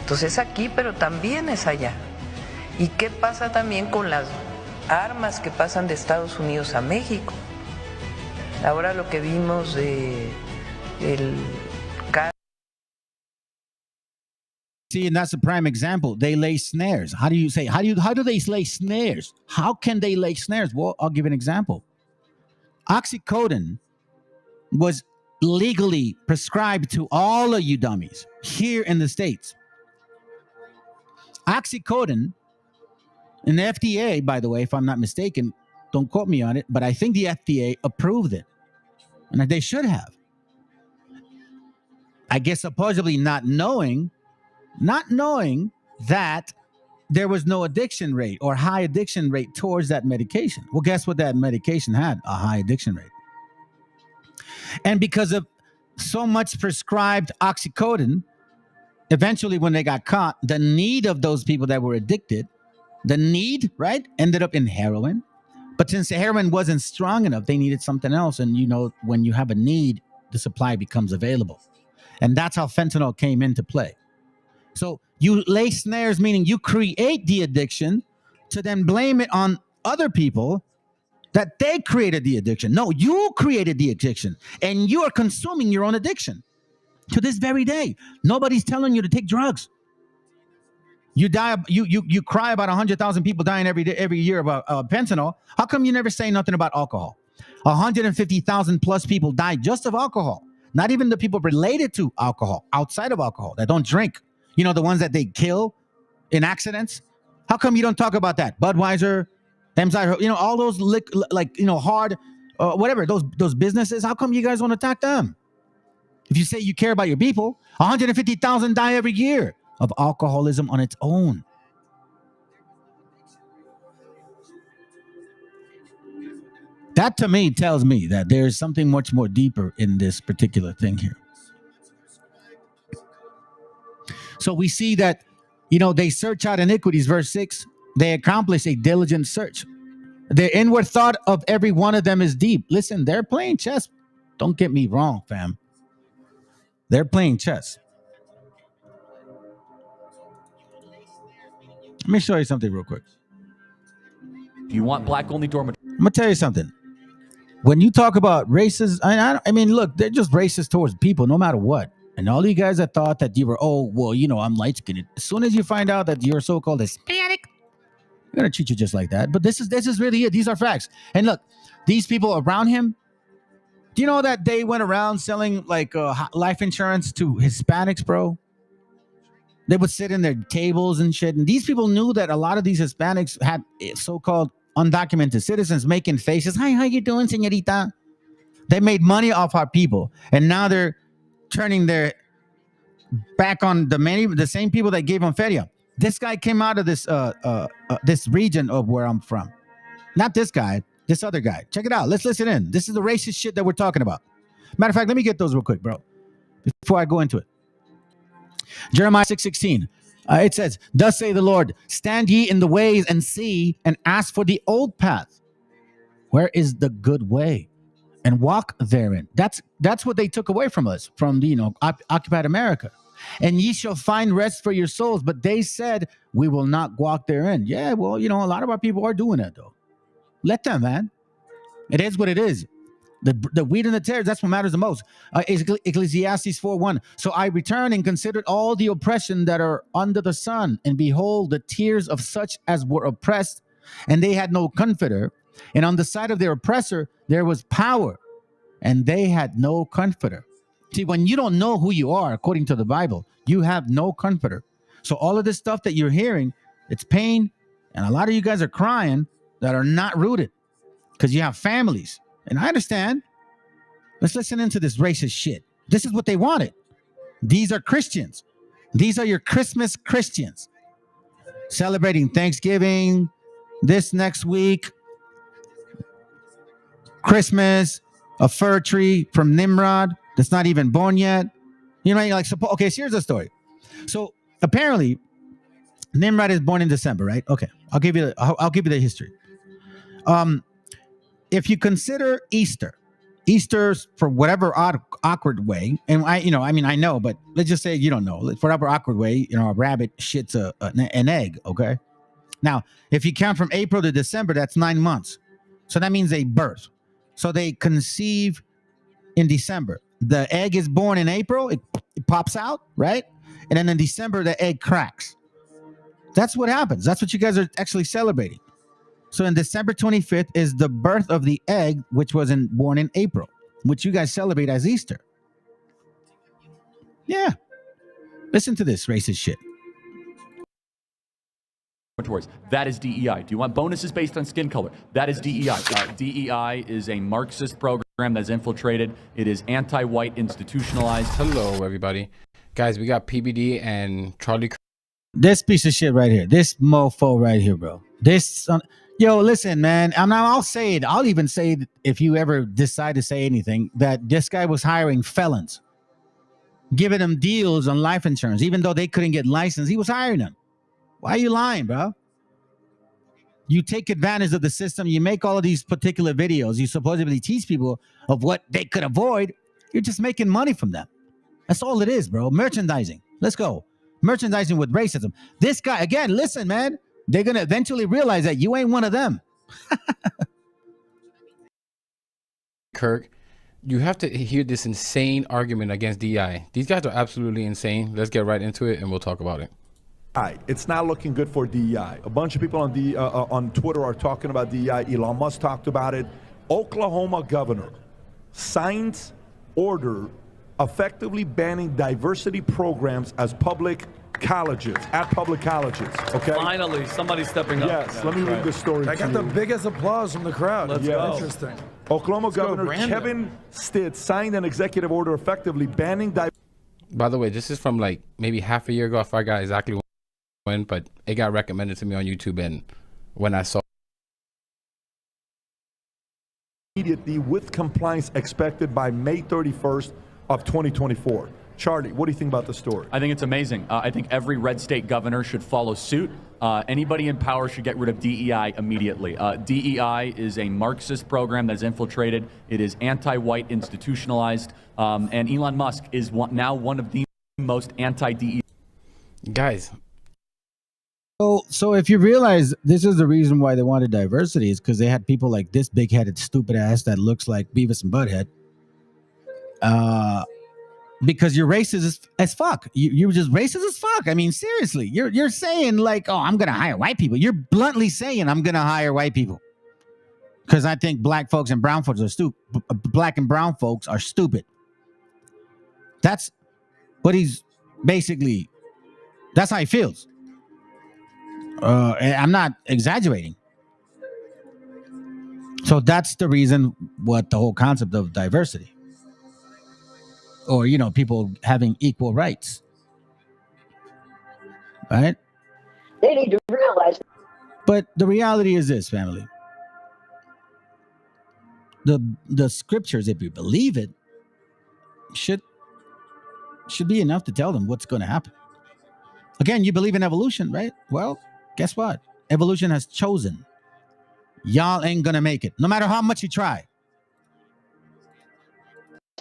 Entonces es aquí, pero también es allá. ¿Y qué pasa también con las armas que pasan de Estados Unidos a México? Ahora lo que vimos de el See, and that's a prime example. They lay snares. How do you say? How do they lay snares? How can they lay snares? Well, I'll give you an example. Oxycodone was legally prescribed to all of you dummies here in the States. Oxycodone, and the FDA, by the way, if I'm not mistaken, don't quote me on it, but I think the FDA approved it. And they should have. I guess supposedly not knowing that there was no addiction rate or high addiction rate towards that medication. Well, guess what that medication had? A high addiction rate. And because of so much prescribed oxycodone, eventually when they got caught, the need of those people that were addicted, right, ended up in heroin. But since the heroin wasn't strong enough, they needed something else. And when you have a need, the supply becomes available. And that's how fentanyl came into play. So you lay snares, meaning you create the addiction to then blame it on other people that they created the addiction. No, you created the addiction and you are consuming your own addiction. To this very day, nobody's telling you to take drugs. You die. You cry about 100,000 people dying every year about fentanyl. How come you never say nothing about alcohol? 150,000 plus people die just of alcohol. Not even the people related to alcohol, outside of alcohol, that don't drink. The ones that they kill in accidents. How come you don't talk about that? Budweiser, all those hard, whatever, those businesses. How come you guys want to attack them? If you say you care about your people, 150,000 die every year of alcoholism on its own. That to me tells me that there's something much more deeper in this particular thing here. So we see that, they search out iniquities, verse 6. They accomplish a diligent search. The inward thought of every one of them is deep. Listen, they're playing chess. Don't get me wrong, fam. They're playing chess. Let me show you something real quick. You want black-only dormitory? I'm going to tell you something. When you talk about races, I mean, look, they're just racist towards people no matter what. And all you guys that thought that you were, I'm light-skinned. As soon as you find out that you're so-called Hispanic, they're going to treat you just like that. But this is really it. These are facts. And look, these people around him, do you know that they went around selling life insurance to Hispanics, bro? They would sit in their tables and shit. And these people knew that a lot of these Hispanics had so-called undocumented citizens making faces. Hi, how you doing, señorita? They made money off our people. And now they're turning their back on the same people that gave them feria. This guy came out of this region of where I'm from. Not this guy, this other guy. Check it out. Let's listen in. This is the racist shit that we're talking about. Matter of fact, let me get those real quick, bro, before I go into it. Jeremiah 6:16. It says, thus say the Lord, stand ye in the ways and see and ask for the old path. Where is the good way? And walk therein. That's what they took away from us, from the occupied America. And ye shall find rest for your souls. But they said, we will not walk therein. Yeah, well, a lot of our people are doing that, though. Let them, man. It is what it is. The wheat and the tares, that's what matters the most. Ecclesiastes 4:1. So I returned and considered all the oppression that are under the sun, and behold, the tears of such as were oppressed, and they had no comforter. And on the side of their oppressor, there was power, and they had no comforter. See, when you don't know who you are, according to the Bible, you have no comforter. So all of this stuff that you're hearing, it's pain, and a lot of you guys are crying that are not rooted because you have families. And I understand. Let's listen into this racist shit. This is what they wanted. These are Christians. These are your Christmas Christians. Celebrating Thanksgiving this next week. Christmas, a fir tree from Nimrod that's not even born yet. You're like, okay, so here's the story. So apparently, Nimrod is born in December, right? Okay, I'll give you the history. If you consider Easter's for whatever awkward way, and I know, but let's just say you don't know. For whatever awkward way, a rabbit shits an egg, okay? Now, if you count from April to December, that's 9 months. So that means they birth. So they conceive in December. The egg is born in April, it pops out, right? And then in December, the egg cracks. That's what happens. That's what you guys are actually celebrating. So in December 25th is the birth of the egg, which was born in April, which you guys celebrate as Easter. Yeah. Listen to this racist shit. That is DEI. Do you want bonuses based on skin color? That is DEI. DEI is a Marxist program that's infiltrated. It is anti-white, institutionalized. Hello, everybody. Guys, we got PBD and Charlie. This piece of shit right here. This mofo right here, bro. Yo, listen, man. I'll say it. I'll even say it if you ever decide to say anything, that this guy was hiring felons, giving them deals on life insurance, even though they couldn't get licensed. He was hiring them. Why are you lying, bro? You take advantage of the system. You make all of these particular videos. You supposedly teach people of what they could avoid. You're just making money from them. That's all it is, bro. Merchandising. Let's go. Merchandising with racism. This guy, again, listen, man. They're going to eventually realize that you ain't one of them. Kirk, you have to hear this insane argument against DEI. These guys are absolutely insane. Let's get right into it and we'll talk about it. It's not looking good for DEI. A bunch of people on Twitter are talking about DEI. Elon Musk talked about it. Oklahoma governor signs order effectively banning diversity programs at public colleges. Okay. Finally, somebody's stepping up. Yes. Let me read the story. I got the biggest applause from the crowd. Let's go. Interesting. Oklahoma Governor Kevin Stitt signed an executive order effectively banning diversity. By the way, this is from like maybe half a year ago. I forgot exactly when, but it got recommended to me on YouTube, and when I saw immediately with compliance expected by May 31st of 2024. Charlie, what do you think about the story? I think it's amazing. I think every red state governor should follow suit. Anybody in power should get rid of DEI immediately. DEI is a Marxist program that's infiltrated. It is anti-white, institutionalized, and Elon Musk is now one of the most anti-DEI guys. So if you realize this is the reason why they wanted diversity is because they had people like this big-headed stupid ass that looks like Beavis and Butthead. Because you're racist as fuck. You're just racist as fuck. I mean, seriously, you're saying like, oh, I'm gonna hire white people. You're bluntly saying I'm gonna hire white people because I think black folks and brown folks are stupid. Black and brown folks are stupid. That's what he's basically. That's how he feels. And I'm not exaggerating. So that's the reason what the whole concept of diversity. Or, people having equal rights. Right? They need to realize. But the reality is this, family. The scriptures, if you believe it, should be enough to tell them what's going to happen. Again, you believe in evolution, right? Well, guess what? Evolution has chosen. Y'all ain't going to make it, no matter how much you try.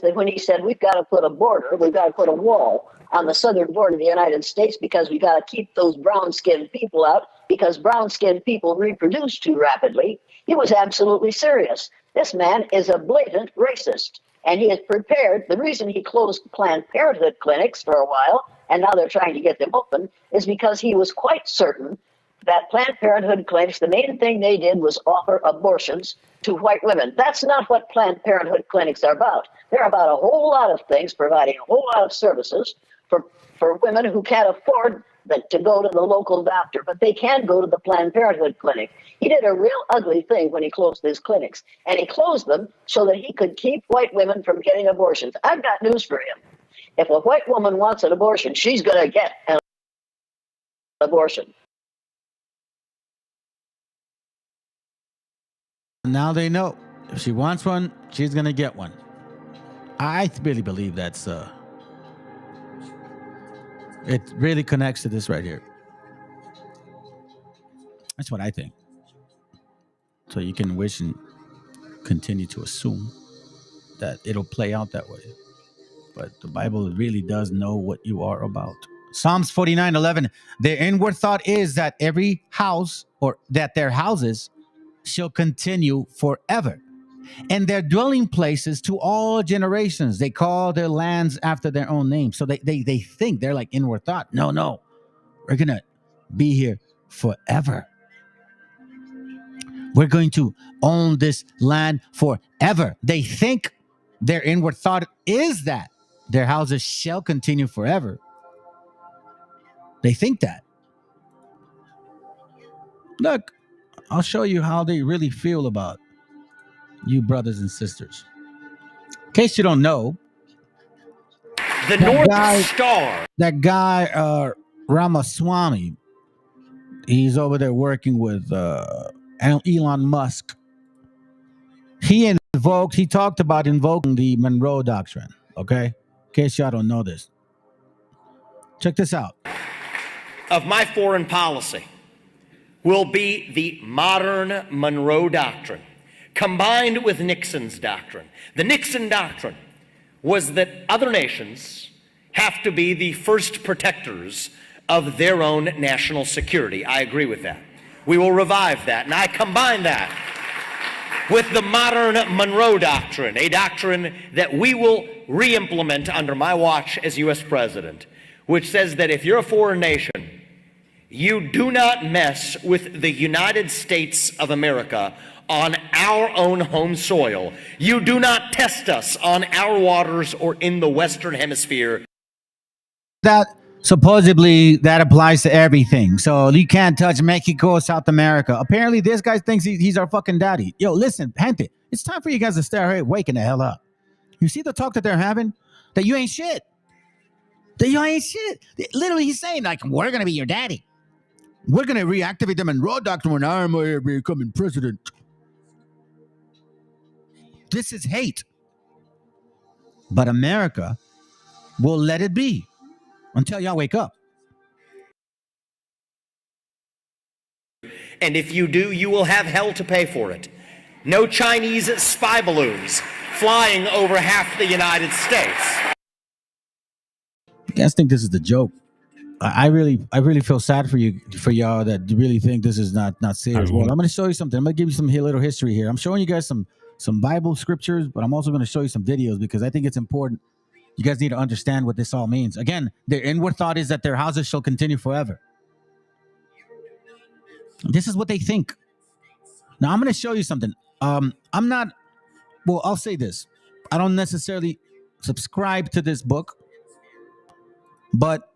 that when he said we've got to put a border, we've got to put a wall on the southern border of the United States because we got to keep those brown-skinned people out because brown-skinned people reproduce too rapidly, he was absolutely serious. This man is a blatant racist, and he is prepared. The reason he closed Planned Parenthood clinics for a while, and now they're trying to get them open, is because he was quite certain that Planned Parenthood clinics, the main thing they did was offer abortions to white women. That's not what Planned Parenthood clinics are about. They're about a whole lot of things, providing a whole lot of services for women who can't afford to go to the local doctor, but they can go to the Planned Parenthood clinic. He did a real ugly thing when he closed these clinics, and he closed them so that he could keep white women from getting abortions. I've got news for him. If a white woman wants an abortion, she's going to get an abortion. Now they know. If she wants one, she's going to get one. I really believe that's... it really connects to this right here. That's what I think. So you can wish and continue to assume that it'll play out that way. But the Bible really does know what you are about. Psalms 49:11. Their inward thought is that every house, or that their houses, shall continue forever, and their dwelling places to all generations. They call their lands after their own name. So they think, they're like inward thought. No, we're going to be here forever. We're going to own this land forever. They think their inward thought is that their houses shall continue forever. They think that. Look, I'll show you how they really feel about you brothers and sisters. In case you don't know, the North Star. That guy, Ramaswamy, he's over there working with Elon Musk. He talked about invoking the Monroe Doctrine, okay? In case y'all don't know this. Check this out. Of my foreign policy will be the modern Monroe Doctrine, combined with Nixon's doctrine. The Nixon doctrine was that other nations have to be the first protectors of their own national security. I agree with that. We will revive that, and I combine that with the modern Monroe Doctrine, a doctrine that we will re-implement under my watch as U.S. President, which says that if you're a foreign nation, you do not mess with the United States of America on our own home soil. You do not test us on our waters or in the Western Hemisphere. That supposedly that applies to everything. So you can't touch Mexico, South America. Apparently this guy thinks he's our fucking daddy. Yo, listen, gente, it's time for you guys to start waking the hell up. You see the talk that they're having? That you ain't shit. That you ain't shit. Literally, he's saying, like, we're going to be your daddy. We're going to reactivate them in Monroe Doctrine when I'm becoming president. This is hate. But America will let it be until y'all wake up. And if you do, you will have hell to pay for it. No Chinese spy balloons flying over half the United States. You guys think this is the joke? I really feel sad for y'all that really think this is not serious. Well, I'm going to show you something. I'm going to give you some little history here. I'm showing you guys some Bible scriptures, but I'm also going to show you some videos because I think it's important. You guys need to understand what this all means. Again, their inward thought is that their houses shall continue forever. This is what they think. Now, I'm going to show you something. I'll say this. I don't necessarily subscribe to this book, but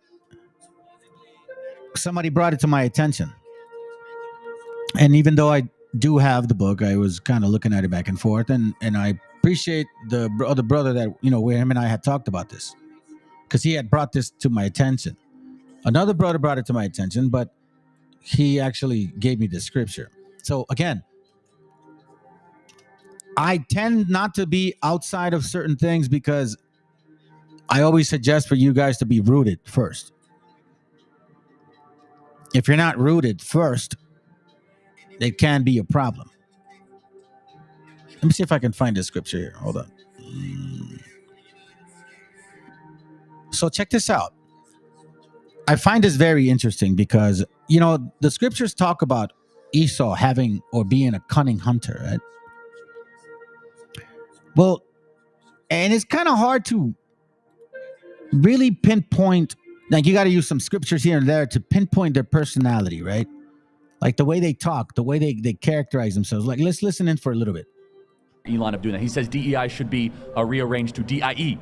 somebody brought it to my attention. And even though I do have the book, I was kind of looking at it back and forth, and I appreciate the other brother that, where him and I had talked about this, because he had brought this to my attention. Another brother brought it to my attention, but he actually gave me the scripture. So again, I tend not to be outside of certain things because I always suggest for you guys to be rooted first. If you're not rooted first, it can be a problem. Let me see if I can find this scripture here. Hold on. So check this out. I find this very interesting because, the scriptures talk about Esau having or being a cunning hunter, right? Well, and it's kind of hard to really pinpoint. Like, you got to use some scriptures here and there to pinpoint their personality, right? Like the way they talk, the way they characterize themselves. Like, let's listen in for a little bit. Elon of doing that. He says DEI should be rearranged to DIE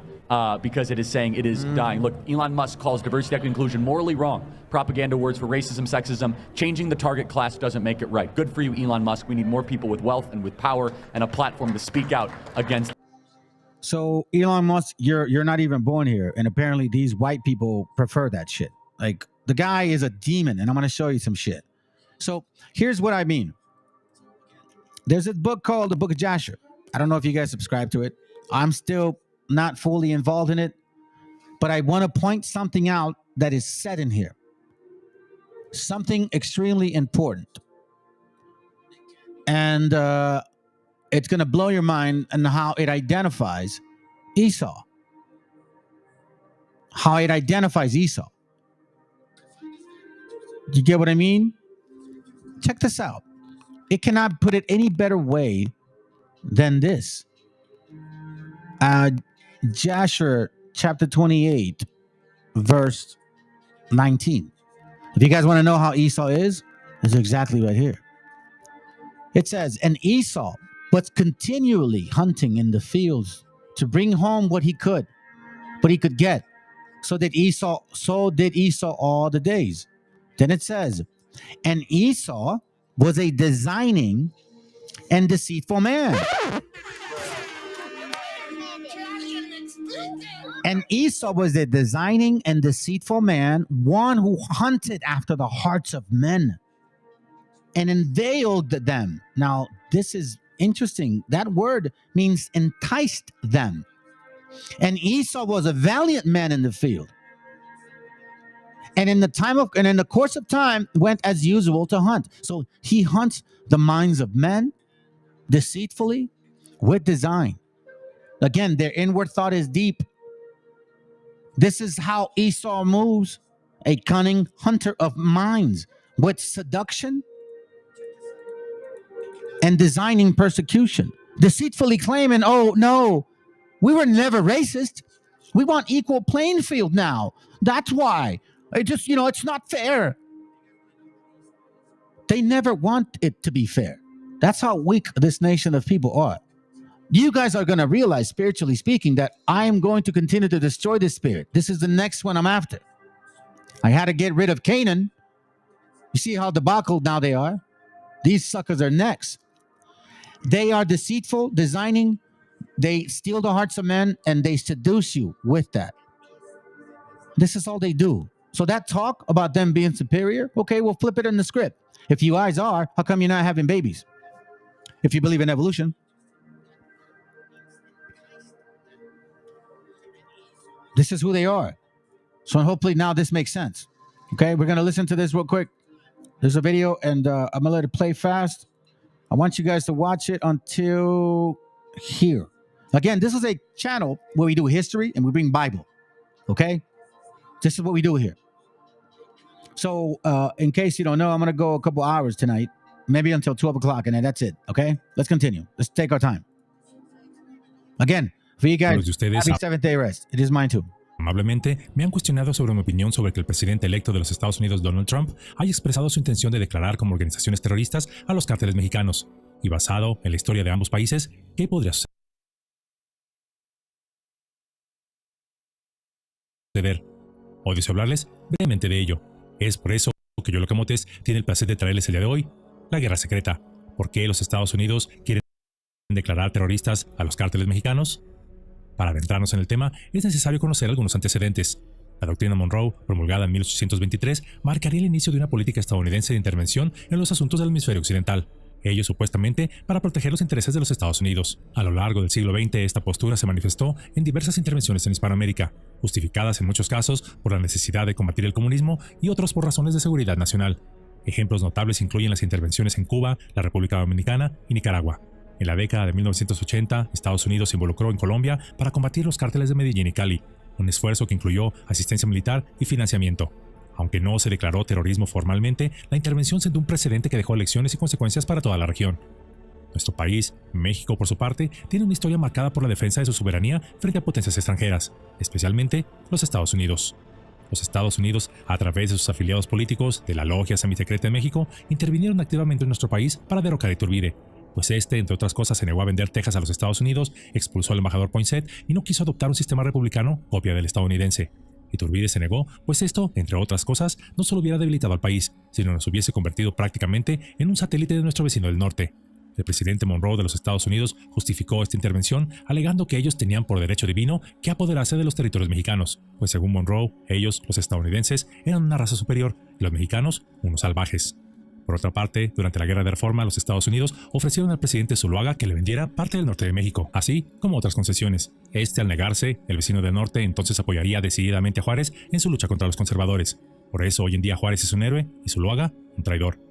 because it is saying it is dying. Look, Elon Musk calls diversity, equity, inclusion morally wrong. Propaganda words for racism, sexism. Changing the target class doesn't make it right. Good for you, Elon Musk. We need more people with wealth and with power and a platform to speak out against. So Elon Musk, you're not even born here, and apparently these white people prefer that shit. Like, the guy is a demon, and I'm gonna show you some shit. So here's what I mean. There's a book called the Book of Jasher. I don't know if you guys subscribe to it. I'm still not fully involved in it, but I want to point something out that is said in here. Something extremely important. And it's going to blow your mind on how it identifies Esau. How it identifies Esau. Do you get what I mean? Check this out. It cannot put it any better way than this. Jasher chapter 28, verse 19. If you guys want to know how Esau is, it's exactly right here. It says, and Esau was continually hunting in the fields to bring home what he could get. So did Esau all the days. Then it says, and Esau was a designing and deceitful man. And Esau was a designing and deceitful man, one who hunted after the hearts of men and inveigled them. Now, this is interesting. That word means enticed them. And Esau was a valiant man in the field. And in the course of time, went as usual to hunt. So he hunts the minds of men deceitfully with design. Again, their inward thought is deep. This is how Esau moves, a cunning hunter of minds with seduction and designing persecution, deceitfully claiming, oh, no, we were never racist. We want equal playing field now. That's why. It's not fair. They never want it to be fair. That's how weak this nation of people are. You guys are going to realize, spiritually speaking, that I am going to continue to destroy this spirit. This is the next one I'm after. I had to get rid of Canaan. You see how debacle now they are? These suckers are next. They are deceitful, designing. They steal the hearts of men, and they seduce you with that. This is all they do. So that talk about them being superior, okay, we'll flip it in the script. If you guys are, how come you're not having babies? If you believe in evolution. This is who they are. So hopefully now this makes sense. Okay, we're going to listen to this real quick. There's a video, and I'm going to let it play fast. I want you guys to watch it until here. Again, this is a channel where we do history and we bring Bible. Okay? This is what we do here. So in case you don't know, I'm going to go a couple hours tonight, maybe until 12 o'clock, and then that's it. Okay? Let's continue. Let's take our time. Again, for you guys, happy seventh day rest. It is mine too. Amablemente, me han cuestionado sobre mi opinión sobre que el presidente electo de los Estados Unidos, Donald Trump, haya expresado su intención de declarar como organizaciones terroristas a los cárteles mexicanos. Y basado en la historia de ambos países, ¿qué podría suceder? Hoy deseo hablarles brevemente de ello. Es por eso que Yo Lo Camotes tiene el placer de traerles el día de hoy la guerra secreta. ¿Por qué los Estados Unidos quieren declarar terroristas a los cárteles mexicanos? Para adentrarnos en el tema, es necesario conocer algunos antecedentes. La doctrina Monroe, promulgada en 1823, marcaría el inicio de una política estadounidense de intervención en los asuntos del hemisferio occidental, ello supuestamente para proteger los intereses de los Estados Unidos. A lo largo del siglo XX, esta postura se manifestó en diversas intervenciones en Hispanoamérica, justificadas en muchos casos por la necesidad de combatir el comunismo y otros por razones de seguridad nacional. Ejemplos notables incluyen las intervenciones en Cuba, la República Dominicana y Nicaragua. En la década de 1980, Estados Unidos se involucró en Colombia para combatir los cárteles de Medellín y Cali. un esfuerzo que incluyó asistencia militar y financiamiento. Aunque no se declaró terrorismo formalmente, la intervención sentó un precedente que dejó lecciones y consecuencias para toda la región. Nuestro país, México por su parte, tiene una historia marcada por la defensa de su soberanía frente a potencias extranjeras, especialmente los Estados Unidos. Los Estados Unidos, a través de sus afiliados políticos de la Logia Semisecreta de México, intervinieron activamente en nuestro país para derrocar a Iturbide, pues este, entre otras cosas, se negó a vender Texas a los Estados Unidos, expulsó al embajador Poinsett y no quiso adoptar un sistema republicano copia del estadounidense. Iturbide se negó, pues esto, entre otras cosas, no solo hubiera debilitado al país, sino nos hubiese convertido prácticamente en un satélite de nuestro vecino del norte. El presidente Monroe de los Estados Unidos justificó esta intervención alegando que ellos tenían por derecho divino que apoderarse de los territorios mexicanos, pues según Monroe, ellos, los estadounidenses, eran una raza superior y los mexicanos, unos salvajes. Por otra parte, durante la Guerra de Reforma, los Estados Unidos ofrecieron al presidente Zuluaga que le vendiera parte del norte de México, así como otras concesiones. Este, al negarse, el vecino del norte entonces apoyaría decididamente a Juárez en su lucha contra los conservadores. Por eso, hoy en día Juárez es un héroe y Zuluaga un traidor.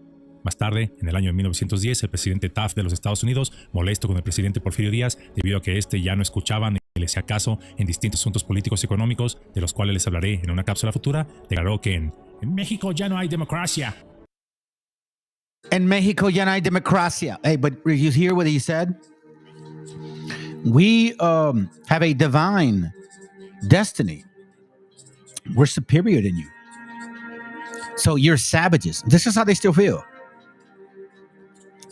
Más tarde, en el año 1910, el presidente Taft de los Estados Unidos, molesto con el presidente Porfirio Díaz debido a que éste ya no escuchaba ni le hacía caso en distintos asuntos políticos y económicos, de los cuales les hablaré en una cápsula futura, declaró que en México ya no hay democracia. En Mexico ya no hay democracia. Hey, but you hear what he said? We have a divine destiny. We're superior than you. So you're savages. This is how they still feel.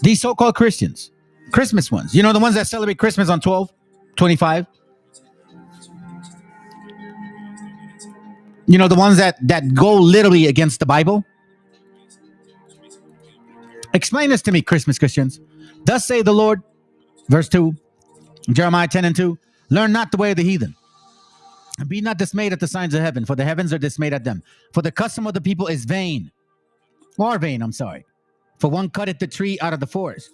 These so-called Christians, Christmas ones, you know, the ones that celebrate Christmas on 12/25. You know, the ones that go literally against the Bible. Explain this to me, Christmas Christians. Thus say the Lord, verse 2, Jeremiah 10:2, learn not the way of the heathen. And be not dismayed at the signs of heaven, for the heavens are dismayed at them. For the custom of the people is vain. Or vain, I'm sorry. For one cutteth the tree out of the forest,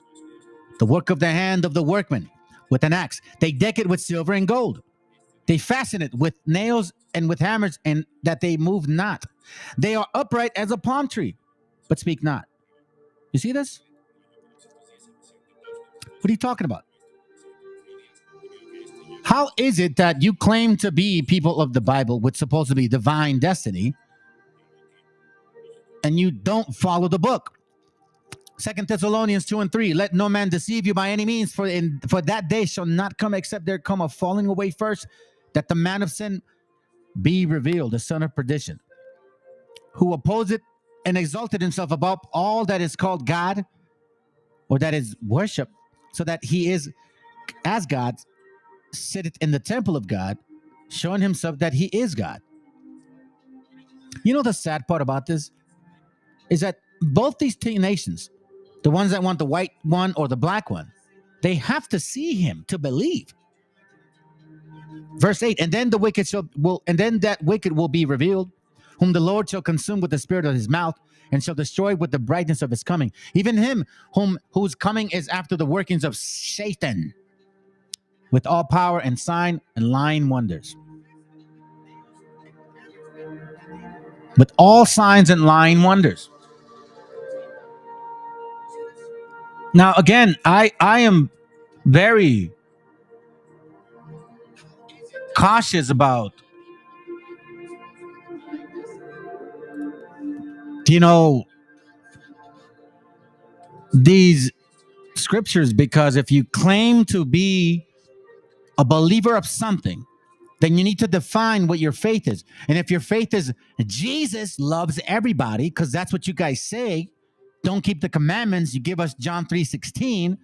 the work of the hand of the workman with an axe. They deck it with silver and gold. They fasten it with nails and with hammers, and that they move not. They are upright as a palm tree, but speak not. You see this? What are you talking about? How is it that you claim to be people of the Bible with supposed to be divine destiny, and you don't follow the book? 2 Thessalonians 2:3, let no man deceive you by any means, for that day shall not come except there come a falling away first, that the man of sin be revealed, the son of perdition, who opposeth and exalted himself above all that is called God, or that is worship, so that he is as God, sitteth in the temple of God, showing himself that he is God. You know the sad part about this is that both these two nations, the ones that want the white one or the black one, they have to see him to believe. Verse 8, and then that wicked will be revealed, whom the Lord shall consume with the spirit of his mouth, and shall destroy with the brightness of his coming. Even him whose coming is after the workings of Satan, with all power and sign and lying wonders. With all signs and lying wonders. Now, again, I am very cautious about, these scriptures, because if you claim to be a believer of something, then you need to define what your faith is. And if your faith is Jesus loves everybody, because that's what you guys say, don't keep the commandments, you give us John 3:16,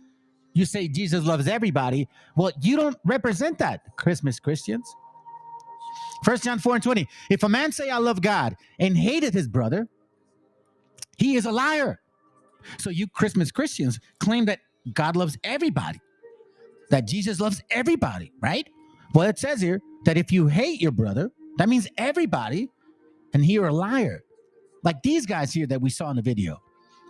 you say Jesus loves everybody. Well, you don't represent that, Christmas Christians. 1 John 4:20, if a man say I love God and hateth his brother, he is a liar. So you Christmas Christians claim that God loves everybody, that Jesus loves everybody, right? Well, it says here that if you hate your brother, that means everybody, and you're a liar. Like these guys here that we saw in the video.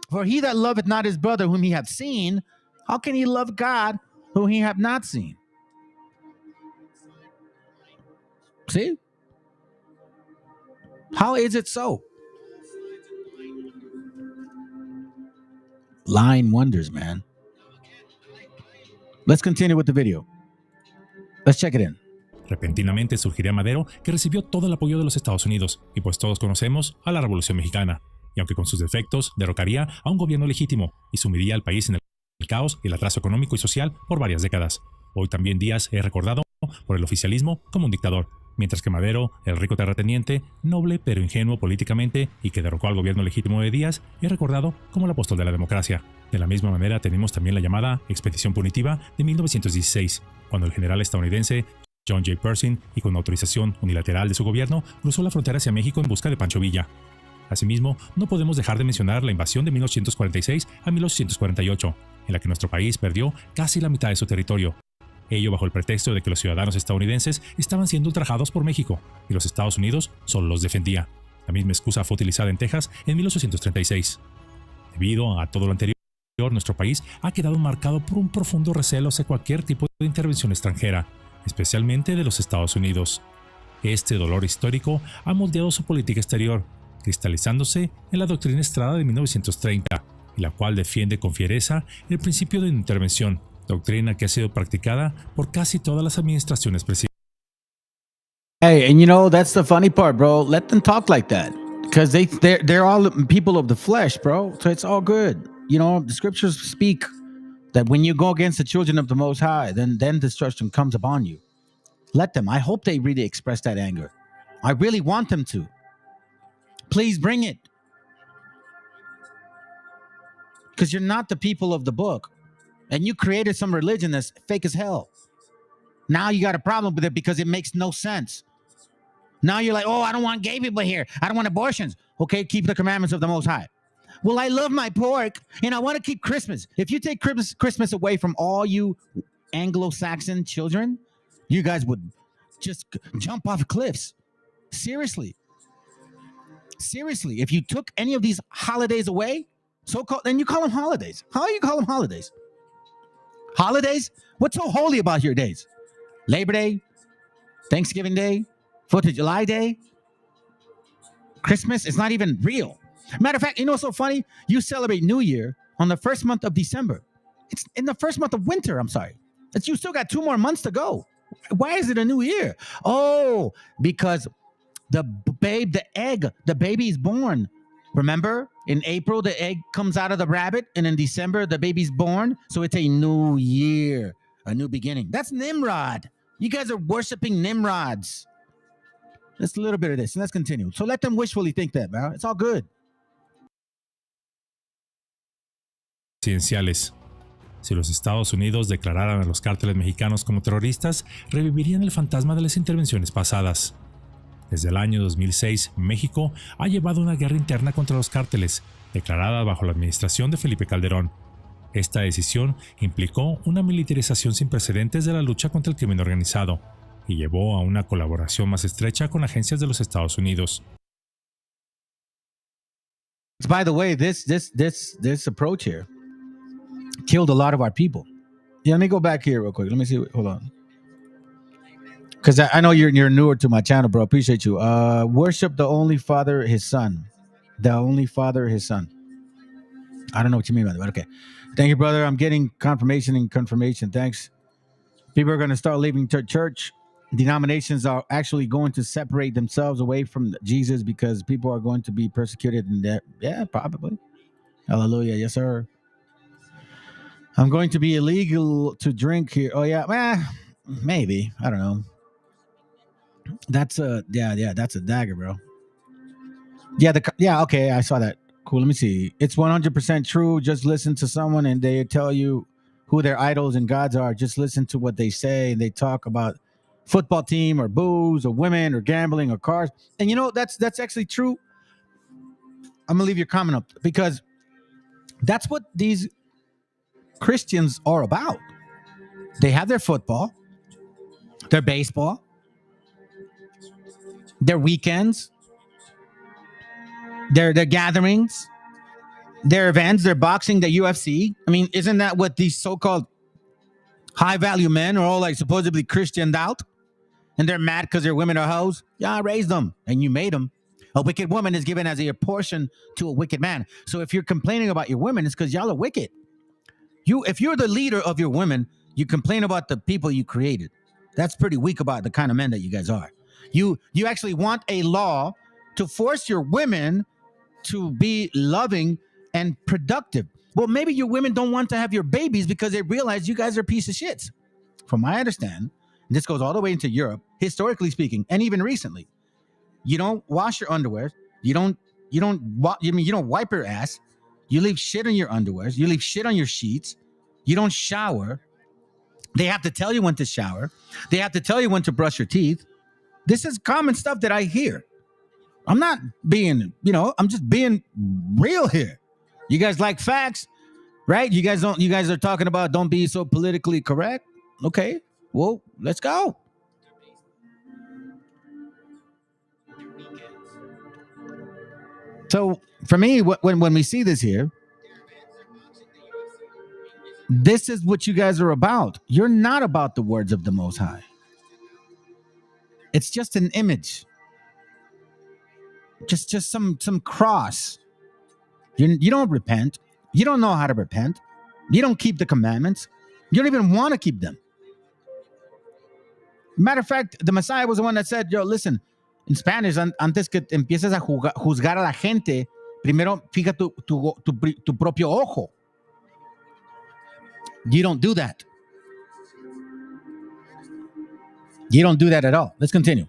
For he that loveth not his brother whom he hath seen, how can he love God whom he hath not seen? See? How is it so? Lying wonders, man. Let's continue with the video. Let's check it in. Repentinamente surgiría Madero, que recibió todo el apoyo de los Estados Unidos, y pues todos conocemos a la Revolución Mexicana, y aunque con sus defectos, derrocaría a un gobierno legítimo y sumiría al país en el caos y el atraso económico y social por varias décadas. Hoy también Díaz es recordado por el oficialismo como un dictador, mientras que Madero, el rico terrateniente, noble pero ingenuo políticamente y que derrocó al gobierno legítimo de Díaz, es recordado como el apóstol de la democracia. De la misma manera tenemos también la llamada Expedición Punitiva de 1916, cuando el general estadounidense John J. Pershing, y con autorización unilateral de su gobierno, cruzó la frontera hacia México en busca de Pancho Villa. Asimismo, no podemos dejar de mencionar la invasión de 1846 a 1848, en la que nuestro país perdió casi la mitad de su territorio. Ello bajo el pretexto de que los ciudadanos estadounidenses estaban siendo ultrajados por México, y los Estados Unidos solo los defendía. La misma excusa fue utilizada en Texas en 1836. Debido a todo lo anterior, nuestro país ha quedado marcado por un profundo recelo hacia cualquier tipo de intervención extranjera, especialmente de los Estados Unidos. Este dolor histórico ha moldeado su política exterior, cristalizándose en la doctrina Estrada de 1930, y la cual defiende con fiereza el principio de intervención, doctrina que ha sido practicada por casi todas las administraciones presidenciales. Hey, and you know, that's the funny part, bro. Let them talk like that, because they're all people of the flesh, bro. So it's all good. You know, the scriptures speak that when you go against the children of the Most High, then destruction comes upon you. Let them. I hope they really express that anger. I really want them to. Please bring it. Because you're not the people of the book. And you created some religion that's fake as hell. Now you got a problem with it because it makes no sense. Now you're like, oh, I don't want gay people here. I don't want abortions. Okay, keep the commandments of the Most High. Well, I love my pork and I want to keep Christmas. If you take Christmas away from all you Anglo-Saxon children, you guys would just jump off cliffs. Seriously. Seriously. If you took any of these holidays away, then you call them holidays. How do you call them holidays? Holidays? What's so holy about your days? Labor Day, Thanksgiving Day, 4th of July Day, Christmas. It's not even real. Matter of fact, you know what's so funny? You celebrate New Year on the first month of December. It's in the first month of winter, I'm sorry. You still got 2 more months to go. Why is it a new year? Oh, because the baby is born. Remember? In April, the egg comes out of the rabbit, and in December, the baby's born. So it's a new year, a new beginning. That's Nimrod. You guys are worshiping Nimrods. Just a little bit of this, and let's continue. So let them wishfully think that, man. It's all good. Presidenciales. Si los Estados Unidos declararan a los cárteles mexicanos como terroristas, revivirían el fantasma de las intervenciones pasadas. Desde el año 2006, México ha llevado una guerra interna contra los cárteles, declarada bajo la administración de Felipe Calderón. Esta decisión implicó una militarización sin precedentes de la lucha contra el crimen organizado y llevó a una colaboración más estrecha con agencias de los Estados Unidos. By the way, this approach here killed a lot of our people. Yeah, let me go back here real quick. Let me see. Hold on. Because I know you're newer to my channel, bro. Appreciate you. Worship the only Father, His Son. The only Father, His Son. I don't know what you mean by that, but okay. Thank you, brother. I'm getting confirmation. Thanks. People are going to start leaving church. Denominations are actually going to separate themselves away from Jesus because people are going to be persecuted in that. Yeah, probably. Hallelujah. Yes, sir. I'm going to be illegal to drink here. Oh, yeah. Maybe. I don't know. That's a dagger, bro. Yeah, okay, I saw that. Cool, let me see. It's 100% true. Just listen to someone and they tell you who their idols and gods are. Just listen to what they say. They talk about football team or booze or women or gambling or cars. And you know, that's actually true. I'm gonna leave your comment up because that's what these Christians are about. They have their football, their baseball, their weekends, their gatherings, their events, their boxing, their UFC. I mean, isn't that what these so-called high-value men are all like supposedly Christianed out? And they're mad because their women are hoes? Yeah, I raised them and you made them. A wicked woman is given as a portion to a wicked man. So if you're complaining about your women, it's because y'all are wicked. If you're the leader of your women, you complain about the people you created. That's pretty weak about the kind of men that you guys are. You actually want a law to force your women to be loving and productive. Well, maybe your women don't want to have your babies because they realize you guys are a piece of shits. From my understanding, this goes all the way into Europe, historically speaking, and even recently. You don't wash your underwear. You don't wipe your ass. You leave shit on your underwears. You leave shit on your sheets. You don't shower. They have to tell you when to shower. They have to tell you when to brush your teeth. This is common stuff that I hear. I'm not being, I'm just being real here. You guys like facts, right? You guys are talking about don't be so politically correct. Okay, well, let's go. So for me, when we see this here, this is what you guys are about. You're not about the words of the Most High. It's just an image. Just some cross. You don't repent. You don't know how to repent. You don't keep the commandments. You don't even want to keep them. Matter of fact, the Messiah was the one that said, yo, listen, in Spanish, antes que empieces a juzgar a la gente, primero fija tu propio ojo. You don't do that. You don't do that at all. Let's continue.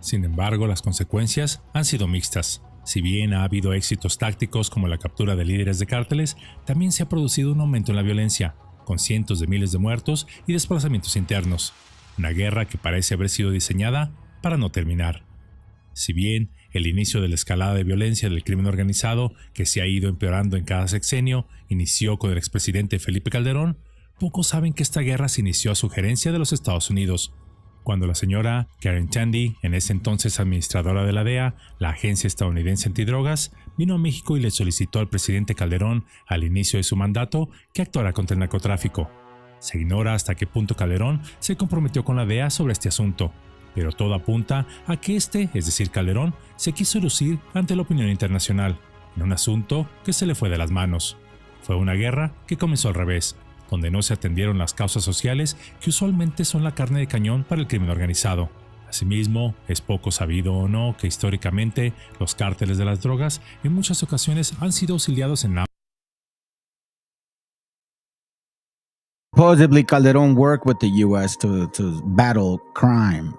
Sin embargo, las consecuencias han sido mixtas. Si bien ha habido éxitos tácticos como la captura de líderes de cárteles, también se ha producido un aumento en la violencia, con cientos de miles de muertos y desplazamientos internos. Una guerra que parece haber sido diseñada para no terminar. Si bien el inicio de la escalada de violencia del crimen organizado, que se ha ido empeorando en cada sexenio, inició con el expresidente Felipe Calderón, pocos saben que esta guerra se inició a sugerencia de los Estados Unidos, cuando la señora Karen Tandy, en ese entonces administradora de la DEA, la Agencia Estadounidense Antidrogas, vino a México y le solicitó al presidente Calderón, al inicio de su mandato, que actuara contra el narcotráfico. Se ignora hasta qué punto Calderón se comprometió con la DEA sobre este asunto, pero todo apunta a que es decir Calderón, se quiso lucir ante la opinión internacional, en un asunto que se le fue de las manos. Fue una guerra que comenzó al revés, donde no se atendieron las causas sociales que usualmente son la carne de cañón para el crimen organizado. Asimismo, es poco sabido o no que históricamente los cárteles de las drogas en muchas ocasiones han sido auxiliados en Supposedly, Calderon worked with the U.S. to battle crime.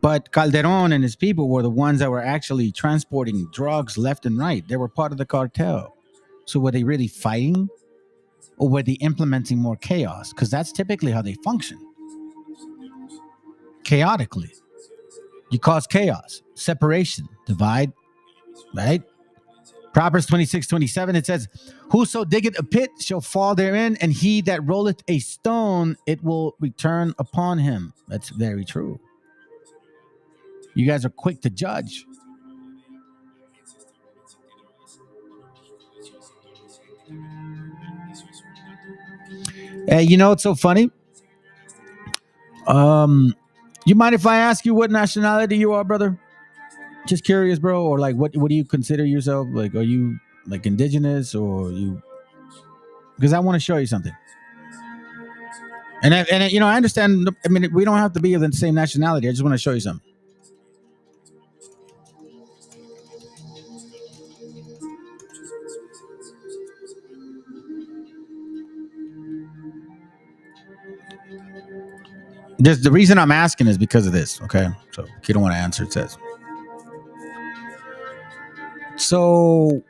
But Calderon and his people were the ones that were actually transporting drugs left and right. They were part of the cartel. So were they really fighting? Or were they implementing more chaos? Because that's typically how they function. Chaotically. You cause chaos, separation, divide, right? Proverbs 26:27, it says, whoso diggeth a pit shall fall therein, and he that rolleth a stone, it will return upon him. That's very true. You guys are quick to judge. Hey, you know what's so funny? You mind if I ask you what nationality you are, brother? Just curious, bro. Or like, what do you consider yourself? Like, are you like indigenous or you? Because I want to show you something. And I understand. I mean, we don't have to be of the same nationality. I just want to show you something. The reason I'm asking is because of this. Okay, so if you don't want to answer, it says. So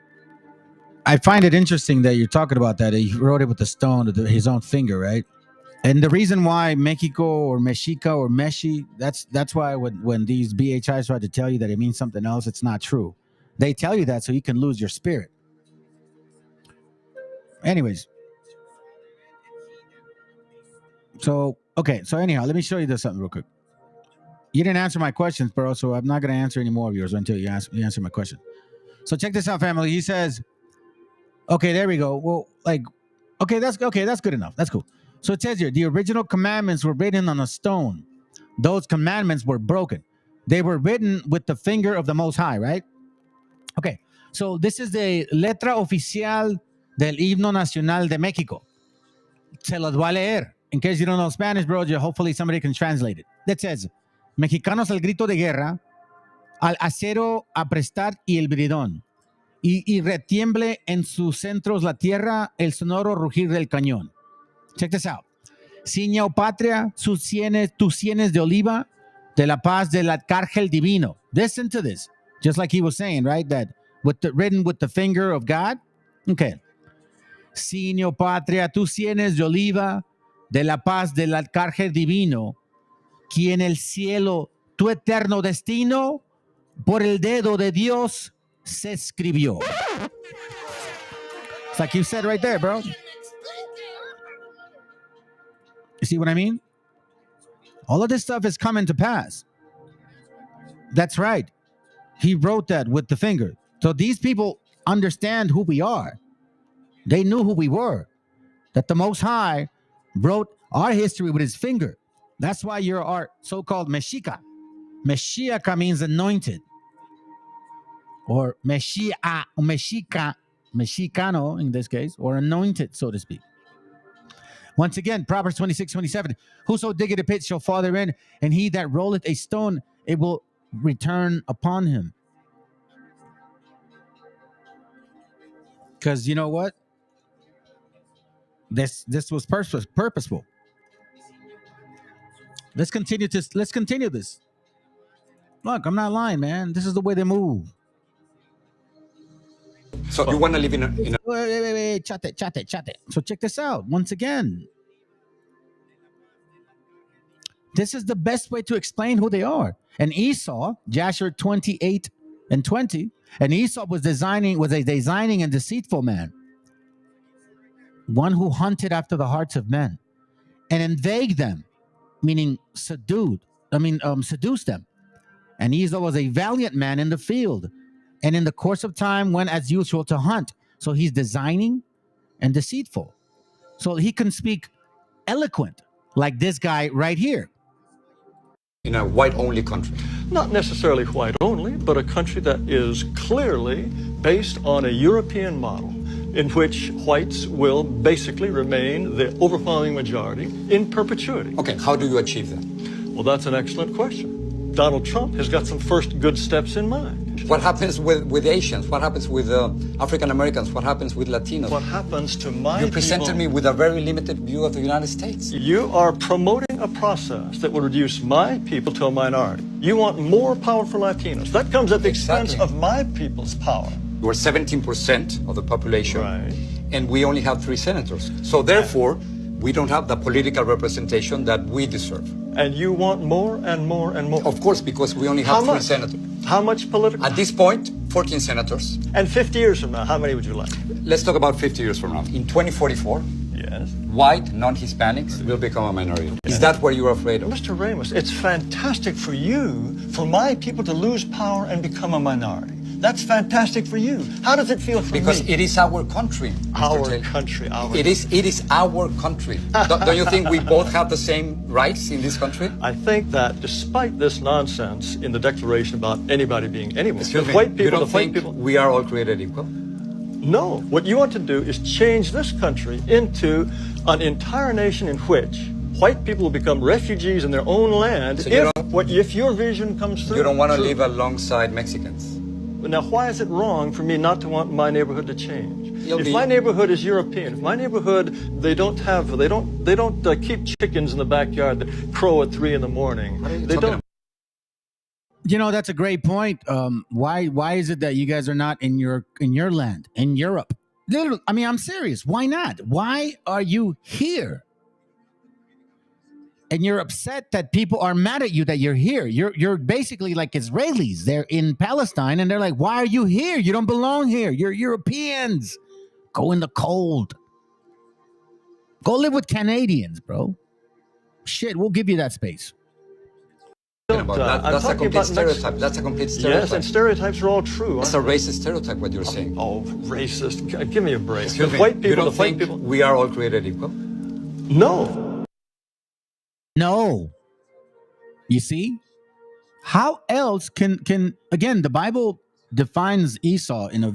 I find it interesting that you're talking about that. He wrote it with the stone of his own finger, right? And the reason why Mexico or Meshicha or Meshi, that's why when these BHIs try to tell you that it means something else, it's not true. They tell you that so you can lose your spirit. Anyways. So anyhow, let me show you this something real quick. You didn't answer my questions, bro, so I'm not going to answer any more of yours until you answer my question. So check this out, family. He says, okay, there we go. Well, that's good enough. That's cool. So it says here, the original commandments were written on a stone. Those commandments were broken. They were written with the finger of the Most High, right? Okay, so this is the letra oficial del himno nacional de México. Se los voy a leer. in case you don't know Spanish, bro, hopefully somebody can translate it. That says, Mexicanos al grito de guerra, al acero aprestar y el bridón, y retiemble en sus centros la tierra, el sonoro rugir del cañón. Check this out. Ciña, oh patria, tus sienes de oliva, de la paz del arcángel divino. Listen to this. Just like he was saying, right? That written with the finger of God. Okay. Ciña, oh patria, tus sienes de oliva, de la paz del arcángel divino, quien el cielo, tu eterno destino, por el dedo de Dios se escribió. It's like you said right there, bro. You see what I mean? All of this stuff is coming to pass. That's right. He wrote that with the finger. So these people understand who we are. They knew who we were. That the Most High wrote our history with his finger. That's why you're our so-called Meshiacha. Meshiacha means anointed. Or Mexicano in this case, or anointed, so to speak. Once again, Proverbs 26:27. Whoso diggeth a pit shall fall therein, and he that rolleth a stone, it will return upon him. Because you know what? This was purposeful. Let's continue this. Look, I'm not lying, man. This is the way they move. So you want to live in a Wait, chate. So check this out. Once again, this is the best way to explain who they are. And Esau, Jasher 28:20, and Esau was a designing and deceitful man, one who hunted after the hearts of men and inveigled them, meaning seduced them. And Esau was a valiant man in the field, and in the course of time went as usual to hunt. So he's designing and deceitful. So he can speak eloquent, like this guy right here. in a white-only country? Not necessarily white-only, but a country that is clearly based on a European model in which whites will basically remain the overwhelming majority in perpetuity. Okay, how do you achieve that? Well, that's an excellent question. Donald Trump has got some first good steps in mind. What happens with Asians? What happens with African Americans? What happens with Latinos? What happens to my You presented people? me with a very limited view of the United States. You are promoting a process that will reduce my people to a minority. You want more power for Latinos. That comes at the expense of my people's power. We're 17% of the population, Right. and we only have 3 senators. So therefore, we don't have the political representation that we deserve. And you want more and more and more. Of course, because we only have 3 senators. How much political? At this point, 14 senators. And 50 years from now, how many would you like? Let's talk about 50 years from now. In 2044, Yes. white non-Hispanics will become a minority. Is that what you're afraid of? Mr. Ramos, it's fantastic for you, for my people to lose power and become a minority. That's fantastic for you. How does it feel for Because me? it is our country. Our Mr. Taylor. country, our It is our country. Don't you think we both have the same rights in this country? I think that despite this nonsense in the Declaration about anybody being anyone, Excuse the me, white you people, don't the white think people. we are all created equal? No, what you want to do is change this country into an entire nation in which white people will become refugees in their own land So you if your vision comes through. You don't want to True. live alongside Mexicans? Now, why is it wrong for me not to want my neighborhood to change? You'll If be- my neighborhood is European, if my neighborhood they don't keep chickens in the backyard that crow at 3 in the morning. They don't. You know, that's a great point. Why is it that you guys are not in your land, in Europe? Literally, I mean, I'm serious. Why not? Why are you here? And you're upset that people are mad at you that you're here. You're basically like Israelis. They're in Palestine and they're like, why are you here? You don't belong here. You're Europeans. Go in the cold. Go live with Canadians, bro. Shit, we'll give you that space. I'm That's a talking complete about stereotype. That's a complete stereotype. Yes, and stereotypes are all true. It's a racist stereotype, what you're saying. Oh, racist. Give me a break. Excuse The me, white you people, don't the white think people. we are all created equal? No. No. You see? How else can again, the Bible defines Esau in a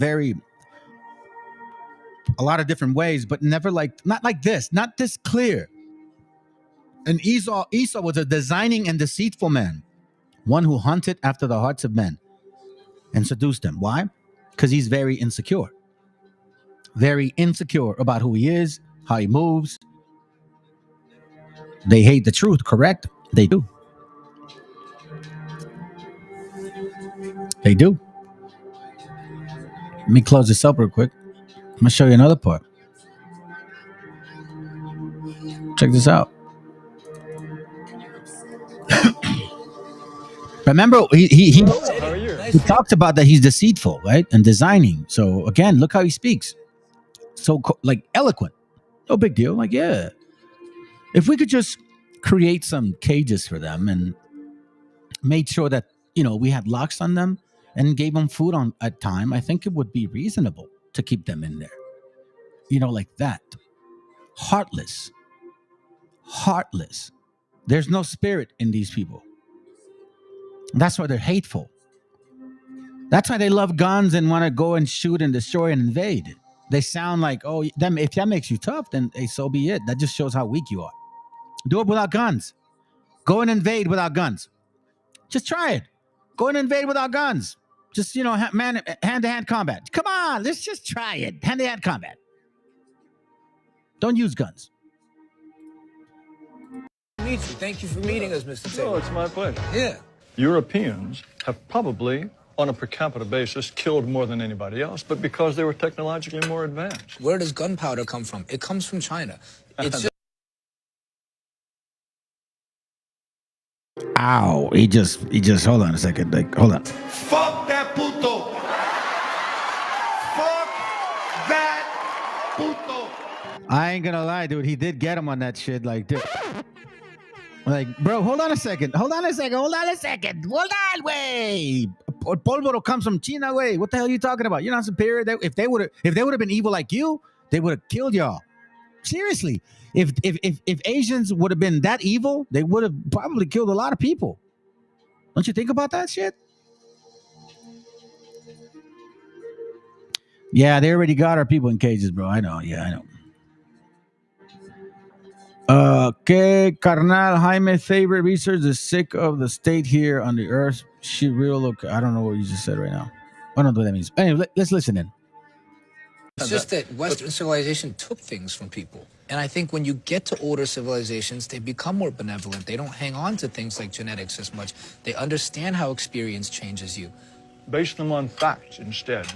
lot of different ways, but never not like this, not this clear. And Esau was a designing and deceitful man, one who hunted after the hearts of men and seduced them. Why? Because he's very insecure about who he is, how he moves. They hate the truth, correct? They do. They do. Let me close this up real quick. I'm going to show you another part. Check this out. Remember, he talked about that he's deceitful, right? And designing. So again, look how he speaks. So like eloquent. No big deal. Like, yeah. If we could just create some cages for them and made sure that, we had locks on them and gave them food at time, I think it would be reasonable to keep them in there. Like that. Heartless. There's no spirit in these people. That's why they're hateful. That's why they love guns and want to go and shoot and destroy and invade. They sound like, oh, if that makes you tough, then hey, so be it. That just shows how weak you are. Do it without guns. Go and invade without guns. Just try it. Go and invade without guns. Just, hand-to-hand combat. Come on, let's just try it. Hand-to-hand combat. Don't use guns. Meet you. Thank you for meeting us, Mr. Taylor. No, it's my pleasure. Yeah. Europeans have probably, on a per capita basis, killed more than anybody else, but because they were technologically more advanced. Where does gunpowder come from? It comes from China. It's just... Ow, he just hold on a second. Hold on. Fuck that puto. Fuck that puto. I ain't gonna lie, dude. He did get him on that shit. Like, dude. Like, bro, hold on a second. Wait. Polvoro comes from China, way. What the hell are you talking about? You're not superior. If they would have been evil like you, they would have killed y'all. Seriously. If Asians would have been that evil, they would have probably killed a lot of people. Don't you think about that shit? Yeah, they already got our people in cages, bro. I know. Yeah, I know. Que carnal Jaime favorite research is sick of the state here on the earth. She real look. I don't know what you just said right now. I don't know what that means. Anyway, let's listen in. It's just that Western civilization took things from people. And I think when you get to older civilizations, they become more benevolent. They don't hang on to things like genetics as much. They understand how experience changes you. Base them on facts instead.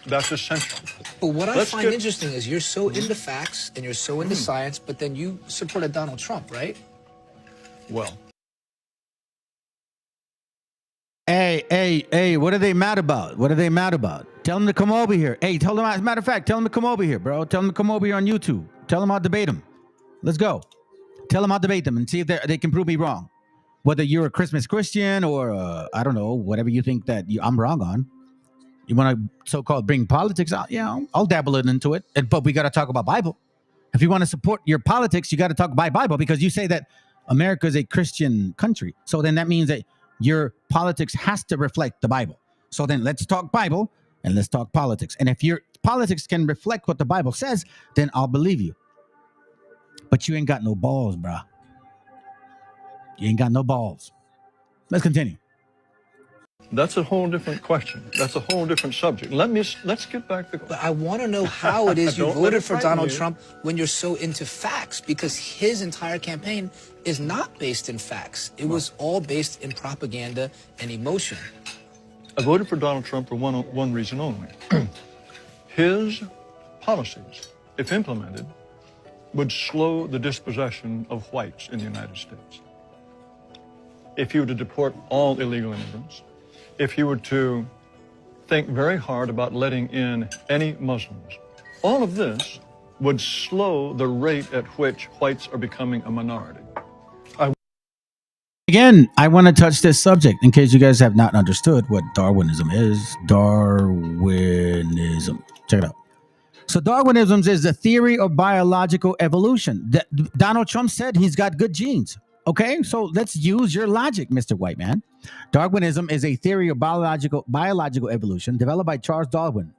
That's essential. But what I find interesting is you're so into facts and you're so into science, but then you supported Donald Trump, right? Well. Hey, what are they mad about? Tell them to come over here. Hey, tell them, as a matter of fact, tell them to come over here, bro. Tell them to come over here on YouTube. Tell them I'll debate them. Let's go. Tell them I'll debate them and see if they can prove me wrong. Whether you're a Christmas Christian or, I don't know, whatever you think that I'm wrong on. You want to so-called bring politics out? Yeah, I'll dabble it into it. But we got to talk about Bible. If you want to support your politics, you got to talk about Bible because you say that America is a Christian country. So then that means that your politics has to reflect the Bible. So then let's talk Bible and let's talk politics. And if your politics can reflect what the Bible says, then I'll believe you. But you ain't got no balls, bruh. You ain't got no balls. Let's continue. That's a whole different question. That's a whole different subject. Let's get back to... But I want to know how it is you voted for Donald Trump when you're so into facts, because his entire campaign is not based in facts. It was all based in propaganda and emotion. I voted for Donald Trump for one reason only. His policies, if implemented, would slow the dispossession of whites in the United States. If you were to deport all illegal immigrants, if you were to think very hard about letting in any Muslims, all of this would slow the rate at which whites are becoming a minority. Again, I want to touch this subject in case you guys have not understood what Darwinism is. Darwinism. Check it out. So Darwinism is the theory of biological evolution. Donald Trump said he's got good genes. Okay, so let's use your logic, Mr. White Man. Darwinism is a theory of biological evolution developed by Charles Darwin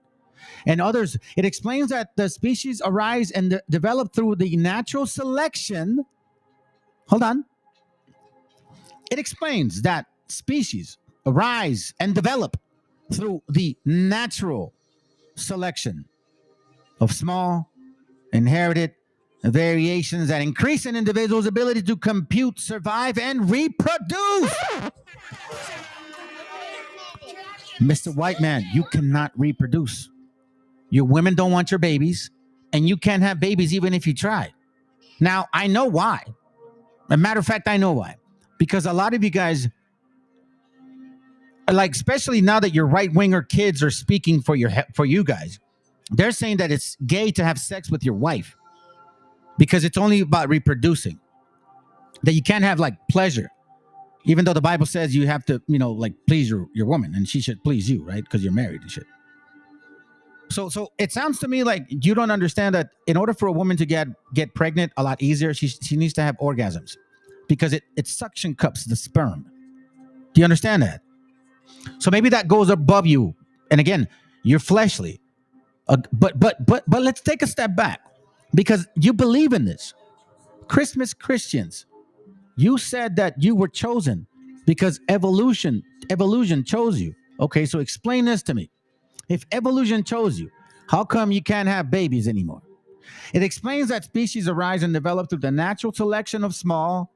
and others. It explains that the species arise and develop through the natural selection Hold on. It explains that species arise and develop through the natural selection of small, inherited variations that increase an individual's ability to compute, survive, and reproduce. Mr. White Man, you cannot reproduce. Your women don't want your babies, and you can't have babies even if you try. Now, I know why. As a matter of fact, I know why. Because a lot of you guys, like, especially now that your right-winger kids are speaking for you guys, they're saying that it's gay to have sex with your wife because it's only about reproducing. That you can't have, like, pleasure. Even though the Bible says you have to, like, please your woman, and she should please you, right? Because you're married and shit. So it sounds to me like you don't understand that in order for a woman to get pregnant a lot easier, she needs to have orgasms because it suction cups the sperm. Do you understand that? So maybe that goes above you. And again, you're fleshly. But let's take a step back because you believe in this. Christmas Christians, you said that you were chosen because evolution chose you. Okay, so explain this to me. If evolution chose you, how come you can't have babies anymore? It explains that species arise and develop through the natural selection of small,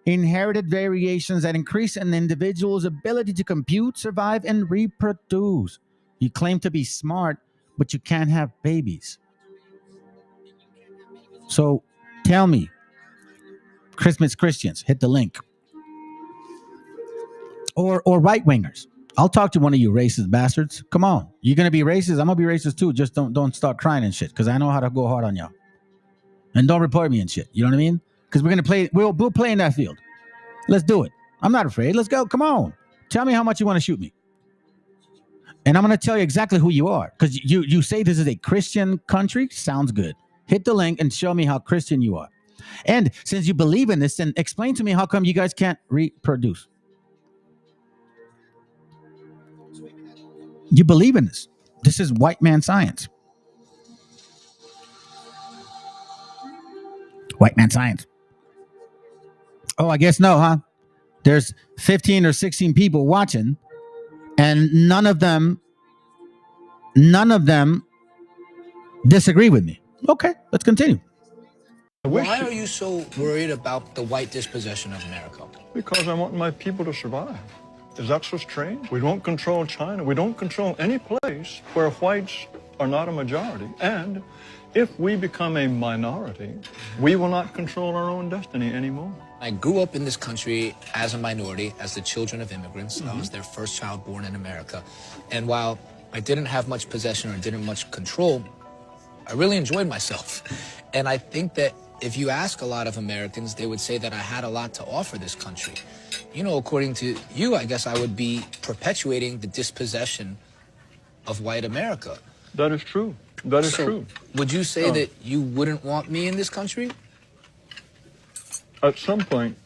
inherited variations that increase an individual's ability to compute, survive, and reproduce. You claim to be smart, but you can't have babies. So tell me, Christmas Christians, hit the link. Or right-wingers. I'll talk to one of you racist bastards. Come on. You're going to be racist? I'm going to be racist too. Just don't start crying and shit because I know how to go hard on y'all. And don't report me and shit. You know what I mean? Because we're going to play. We'll play in that field. Let's do it. I'm not afraid. Let's go. Come on. Tell me how much you want to shoot me. And I'm going to tell you exactly who you are. Because you say this is a Christian country. Sounds good. Hit the link and show me how Christian you are. And since you believe in this, then explain to me how come you guys can't reproduce. You believe in this. This is white man science. White man science. Oh, I guess no, huh? There's 15 or 16 people watching, and none of them disagree with me. Okay, let's continue. Why are you so worried about the white dispossession of America? Because I want my people to survive. Is that so strange? We don't control China. We don't control any place where whites are not a majority. And if we become a minority, we will not control our own destiny anymore. I grew up in this country as a minority, as the children of immigrants. I was their first child born in America. And while I didn't have much possession or didn't much control, I really enjoyed myself. And I think that if you ask a lot of Americans, they would say that I had a lot to offer this country. According to you, I guess I would be perpetuating the dispossession of white America. That is true. That is true. Would you say that you wouldn't want me in this country? At some point,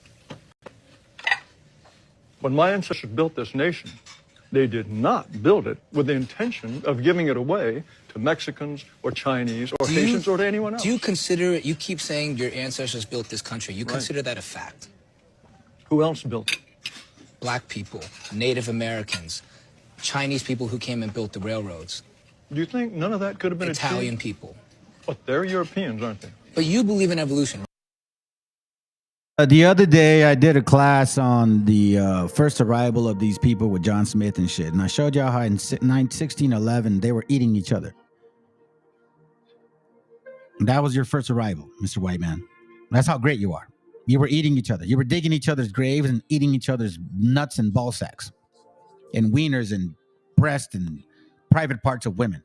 when my ancestors built this nation, they did not build it with the intention of giving it away to Mexicans or Chinese or Haitians or to anyone else. Do you consider it, you keep saying your ancestors built this country, you consider that a fact? Who else built it? Black people, Native Americans, Chinese people who came and built the railroads. Do you think none of that could have been Italian achieved? people. But they're Europeans, aren't they? But you believe in evolution. The other day, I did a class on the first arrival of these people with John Smith and shit. And I showed y'all how in 1611, they were eating each other. And that was your first arrival, Mr. White Man. That's how great you are. You were eating each other. You were digging each other's graves and eating each other's nuts and ball sacks and wieners and breast and private parts of women.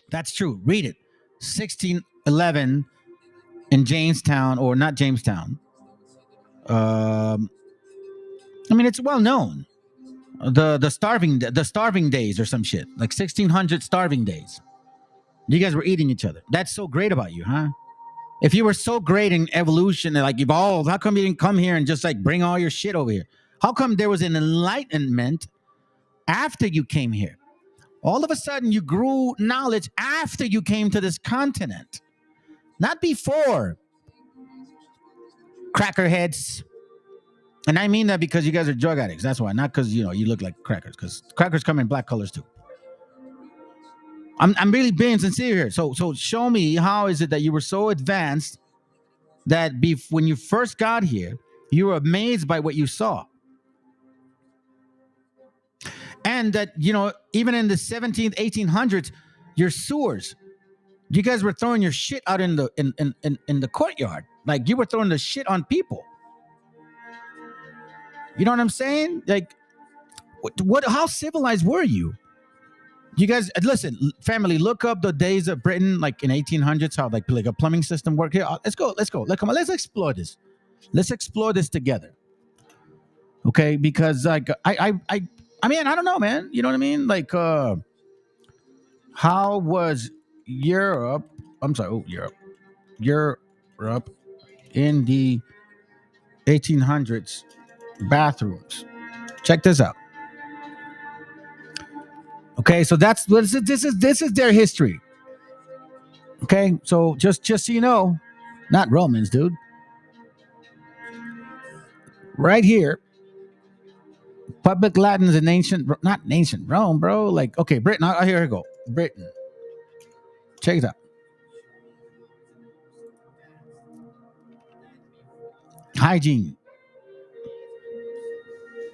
That's true. Read it. 1611 in Jamestown, or not Jamestown. I mean, it's well known. The starving days or some shit, like 1600 starving days. You guys were eating each other. That's so great about you, huh? If you were so great in evolution and like evolved, how come you didn't come here and just like bring all your shit over here? How come there was an enlightenment after you came here? All of a sudden you grew knowledge after you came to this continent, not before. cracker heads. And I mean that because you guys are drug addicts. That's why, not because you look like crackers. Because crackers come in black colors too. I'm really being sincere here. So show me, how is it that you were so advanced that when you first got here, you were amazed by what you saw, and that even in the 17th, 1800s, your sewers, you guys were throwing your shit out in the courtyard, like you were throwing the shit on people. You know what I'm saying? Like, what? How civilized were you? You guys, listen, family, look up the days of Britain, like in 1800s, how like a plumbing system worked here. Let's go. Come on, let's explore this. Let's explore this together. Okay, because like I mean, I don't know, man. You know what I mean? Like, how was Europe? Europe in the 1800s bathrooms. Check this out. Okay, so this is their history. Okay, so just so you know, not Romans, dude. Right here, public Latins in not ancient Rome, bro. Like, okay, Britain. Here we go. Britain. Check it out. Hygiene.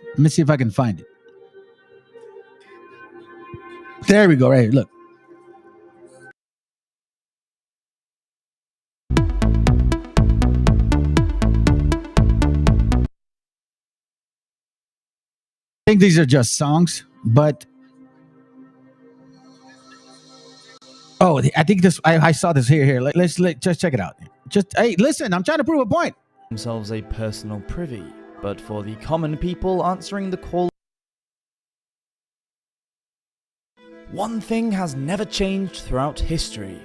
Let me see if I can find it. There we go, right here. Look. I think these are just songs, but I think this. I saw this here. Let's just check it out. Hey, listen. I'm trying to prove a point. Themselves a personal privy, but for the common people answering the call. One thing has never changed throughout history: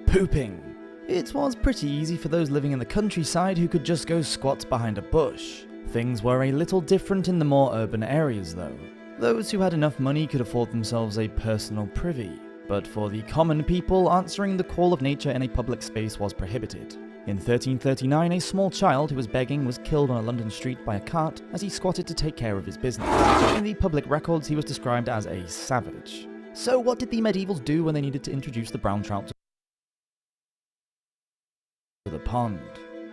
pooping. It was pretty easy for those living in the countryside who could just go squat behind a bush. Things were a little different in the more urban areas though. Those who had enough money could afford themselves a personal privy, but for the common people, answering the call of nature in a public space was prohibited. In 1339, a small child who was begging was killed on a London street by a cart as he squatted to take care of his business. In the public records, he was described as a savage. So what did the medievals do when they needed to introduce the brown trout to the pond?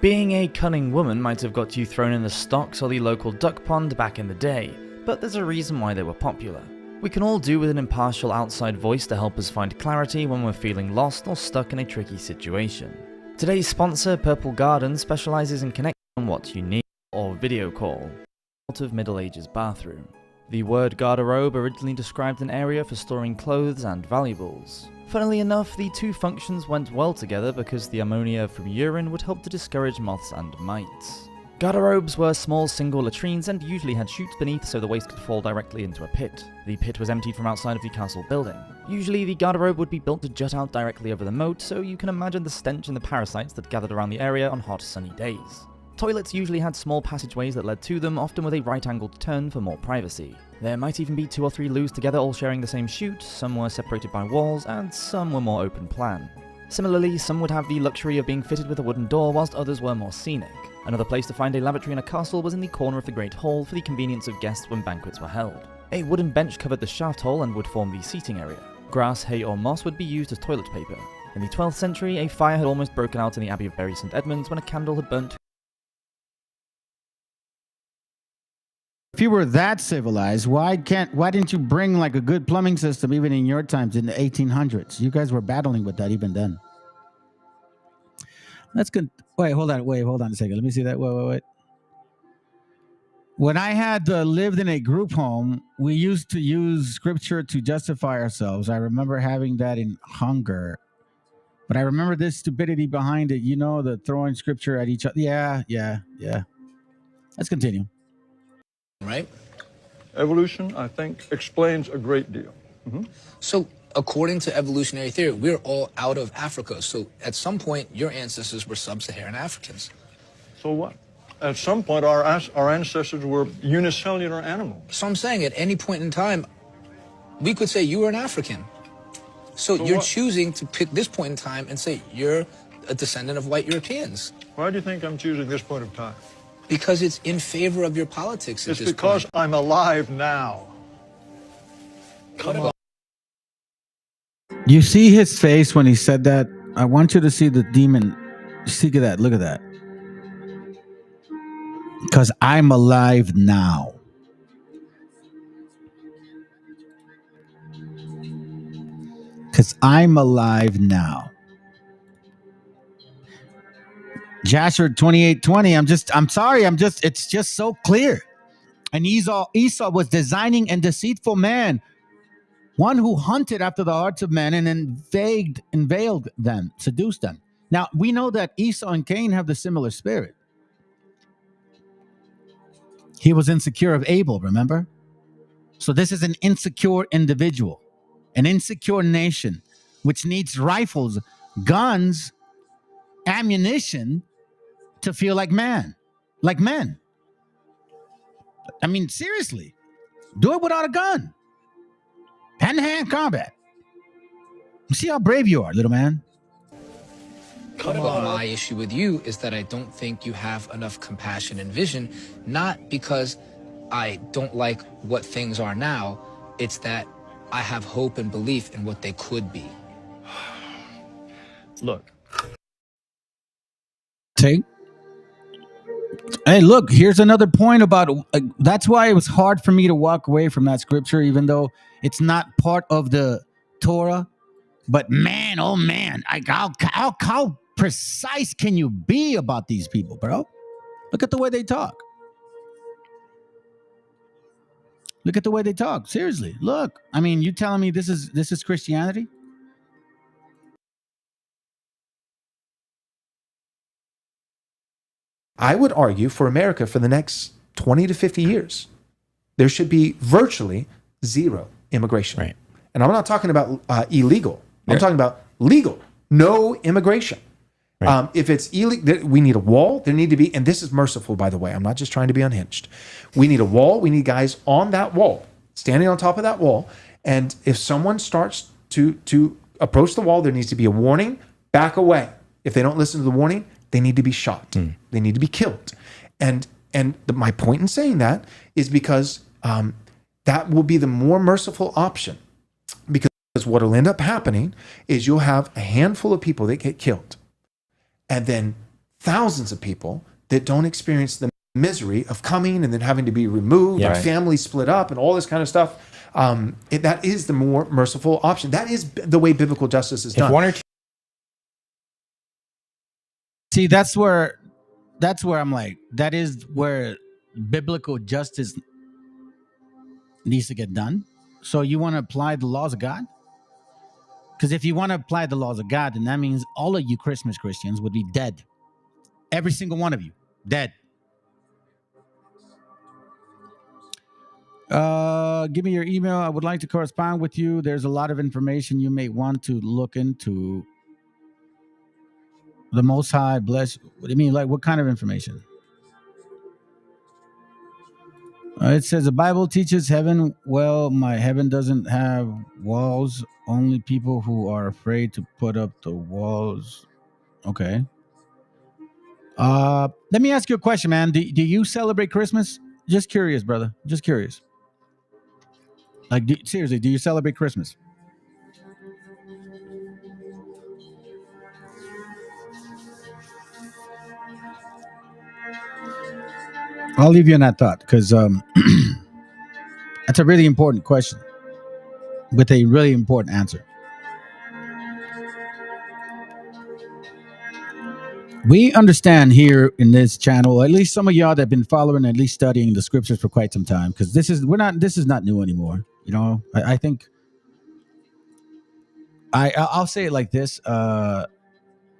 Being a cunning woman might have got you thrown in the stocks or the local duck pond back in the day, but there's a reason why they were popular. We can all do with an impartial outside voice to help us find clarity when we're feeling lost or stuck in a tricky situation. Today's sponsor, Purple Garden, specializes in connecting on what you need, or video call, out of Middle Ages bathroom. The word garderobe originally described an area for storing clothes and valuables. Funnily enough, the two functions went well together because the ammonia from urine would help to discourage moths and mites. Garderobes were small single latrines and usually had chutes beneath so the waste could fall directly into a pit. The pit was emptied from outside of the castle building. Usually the garderobe would be built to jut out directly over the moat, so you can imagine the stench and the parasites that gathered around the area on hot sunny days. Toilets usually had small passageways that led to them, often with a right-angled turn for more privacy. There might even be 2 or 3 loos together all sharing the same chute, some were separated by walls, and some were more open plan. Similarly, some would have the luxury of being fitted with a wooden door, whilst others were more scenic. Another place to find a lavatory in a castle was in the corner of the Great Hall for the convenience of guests when banquets were held. A wooden bench covered the shaft hole and would form the seating area. Grass, hay or moss would be used as toilet paper. In the 12th century, a fire had almost broken out in the Abbey of Bury St Edmunds when a candle had burnt. If you were that civilized, why didn't you bring like a good plumbing system even in your times in the 1800s? You guys were battling with that even then. That's good. Wait, hold on a second. Let me see that. Wait. When I had lived in a group home, we used to use scripture to justify ourselves. I remember having that in hunger. But I remember this stupidity behind it. You know, the throwing scripture at each other. Yeah. Let's continue. Right? Evolution, I think, explains a great deal. So, according to evolutionary theory, we're all out of Africa. So, at some point, your ancestors were sub-Saharan Africans. So what? At some point, our ancestors were unicellular animals. So I'm saying at any point in time, we could say you were an African. So you're choosing to pick this point in time and say you're a descendant of white Europeans. Why do you think I'm choosing this point of time? Because it's in favor of your politics at It's this because point. I'm alive now. Come on. You see his face when he said that? I want you to see the demon. See that. Look at that. Because I'm alive now. Because I'm alive now. Jasher 28:20. I'm sorry. It's just so clear. And Esau was designing and deceitful man, one who hunted after the hearts of men and inveigled them, seduced them. Now, we know that Esau and Cain have the similar spirit. He was insecure of Abel, remember? So this is an insecure individual, an insecure nation, which needs rifles, guns, ammunition to feel like men. I mean, seriously, do it without a gun. Hand-to-hand combat. See how brave you are, little man. Well, my issue with you is that I don't think you have enough compassion and vision, not because I don't like what things are now. It's that I have hope and belief in what they could be. Look. See? Hey, look, here's another point about that's why it was hard for me to walk away from that scripture, even though it's not part of the Torah. But man, oh man, how precise can you be about these people, bro? Look at the way they talk. Look at the way they talk. Seriously, look. I mean, you telling me this is Christianity? I would argue for America for the next 20 to 50 years, there should be virtually zero immigration. Right. And I'm not talking about illegal. I'm talking about legal. No immigration. Right. If it's illegal, we need a wall. There need to be, and this is merciful, by the way. I'm not just trying to be unhinged. We need a wall. We need guys on that wall, standing on top of that wall. And if someone starts to approach the wall, there needs to be a warning. Back away. If they don't listen to the warning, they need to be shot. They need to be killed. And my point in saying that is because that will be the more merciful option. Because what will end up happening is you'll have a handful of people that get killed, and then thousands of people that don't experience the misery of coming and then having to be removed, and families split up, and all this kind of stuff. That is the more merciful option. That is the way biblical justice is done. See, that's where I'm like, that is where biblical justice needs to get done. So you want to apply the laws of God? Because if you want to apply the laws of God, then that means all of you Christmas Christians would be dead. Every single one of you, dead. Give me your email. I would like to correspond with you. There's a lot of information you may want to look into. The Most High bless. What do you mean? Like, what kind of information? It says the Bible teaches heaven. Well, my heaven doesn't have walls. Only people who are afraid to put up the walls. Okay. Let me ask you a question, man. Do you celebrate Christmas? Just curious, brother. Just curious. Like, seriously, do you celebrate Christmas? I'll leave you in that thought because that's a really important question with a really important answer. We understand here in this channel, at least some of y'all that have been following, at least studying the scriptures for quite some time, because this is not new anymore. You know, I think I'll say it like this: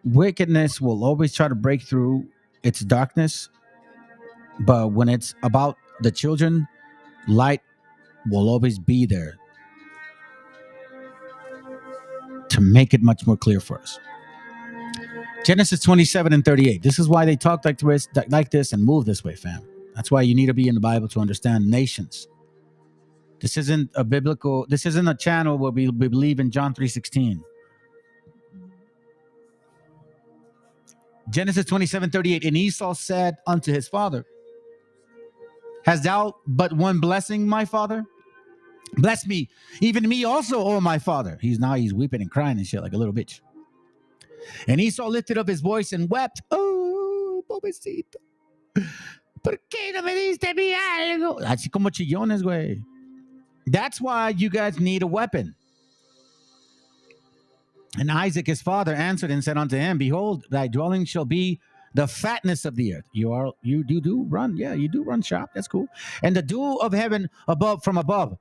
wickedness will always try to break through its darkness, but when it's about the children, light will always be there to make it much more clear for us. Genesis 27:38. This is why they talk like this and move this way, fam. That's why you need to be in the Bible to understand nations. This isn't a channel where we believe in John 3:16. Genesis 27:38. And Esau said unto his father, hast thou but one blessing, my father? Bless me, even me also, oh my father. He's weeping and crying and shit like a little bitch. And Esau lifted up his voice and wept. Oh, pobrecito. ¿Por qué no me diste mi algo? Así como chillones, güey. That's why you guys need a weapon. And Isaac, his father, answered and said unto him, behold, thy dwelling shall be the fatness of the earth. You do run. Yeah, you do run sharp. That's cool. And the dew of heaven above from above.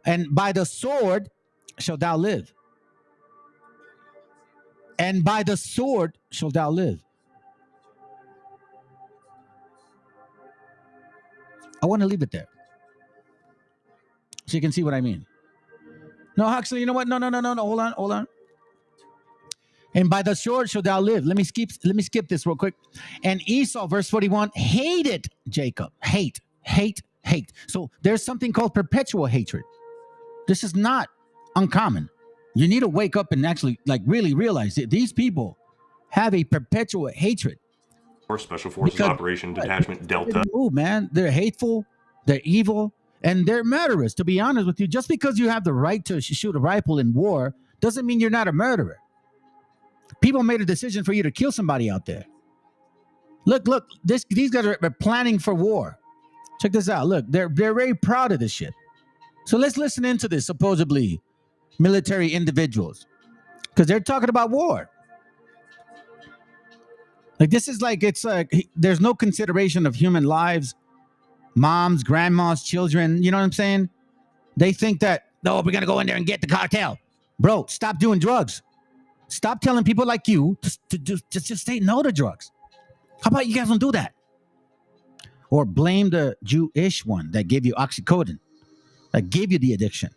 And by the sword shalt thou live. And by the sword shalt thou live. I want to leave it there, so you can see what I mean. No, Huxley, you know what? No. Hold on. And by the sword shalt thou live. Let me skip this real quick. And Esau, verse 41, hated Jacob. Hate. So there's something called perpetual hatred. This is not uncommon. You need to wake up and actually really realize that these people have a perpetual hatred. Or Special Forces Operation Detachment Delta. Oh, man, they're hateful, they're evil, and they're murderers. To be honest with you, just because you have the right to shoot a rifle in war doesn't mean you're not a murderer. People made a decision for you to kill somebody out there. Look, these guys are planning for war. Check this out. Look, they're very proud of this shit. So let's listen into this supposedly military individuals, because they're talking about war. Like, this is like, it's like there's no consideration of human lives, moms, grandmas, children. You know what I'm saying? They think that, we're going to go in there and get the cartel. Bro, stop doing drugs. Stop telling people like you to just say no to drugs. How about you guys don't do that? Or blame the Jewish one that gave you oxycodone, that gave you the addiction.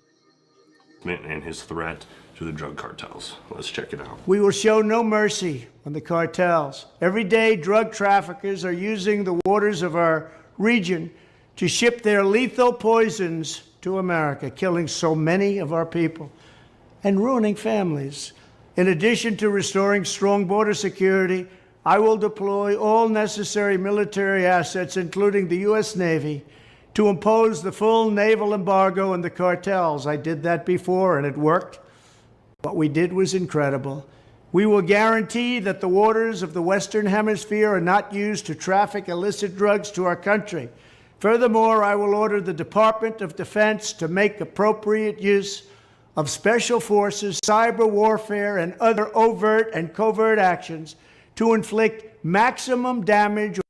And his threat to the drug cartels. Let's check it out. We will show no mercy on the cartels. Every day, drug traffickers are using the waters of our region to ship their lethal poisons to America, killing so many of our people and ruining families. In addition to restoring strong border security, I will deploy all necessary military assets, including the U.S. Navy, to impose the full naval embargo on the cartels. I did that before, and it worked. What we did was incredible. We will guarantee that the waters of the Western Hemisphere are not used to traffic illicit drugs to our country. Furthermore, I will order the Department of Defense to make appropriate use of special forces, cyber warfare, and other overt and covert actions to inflict maximum damage.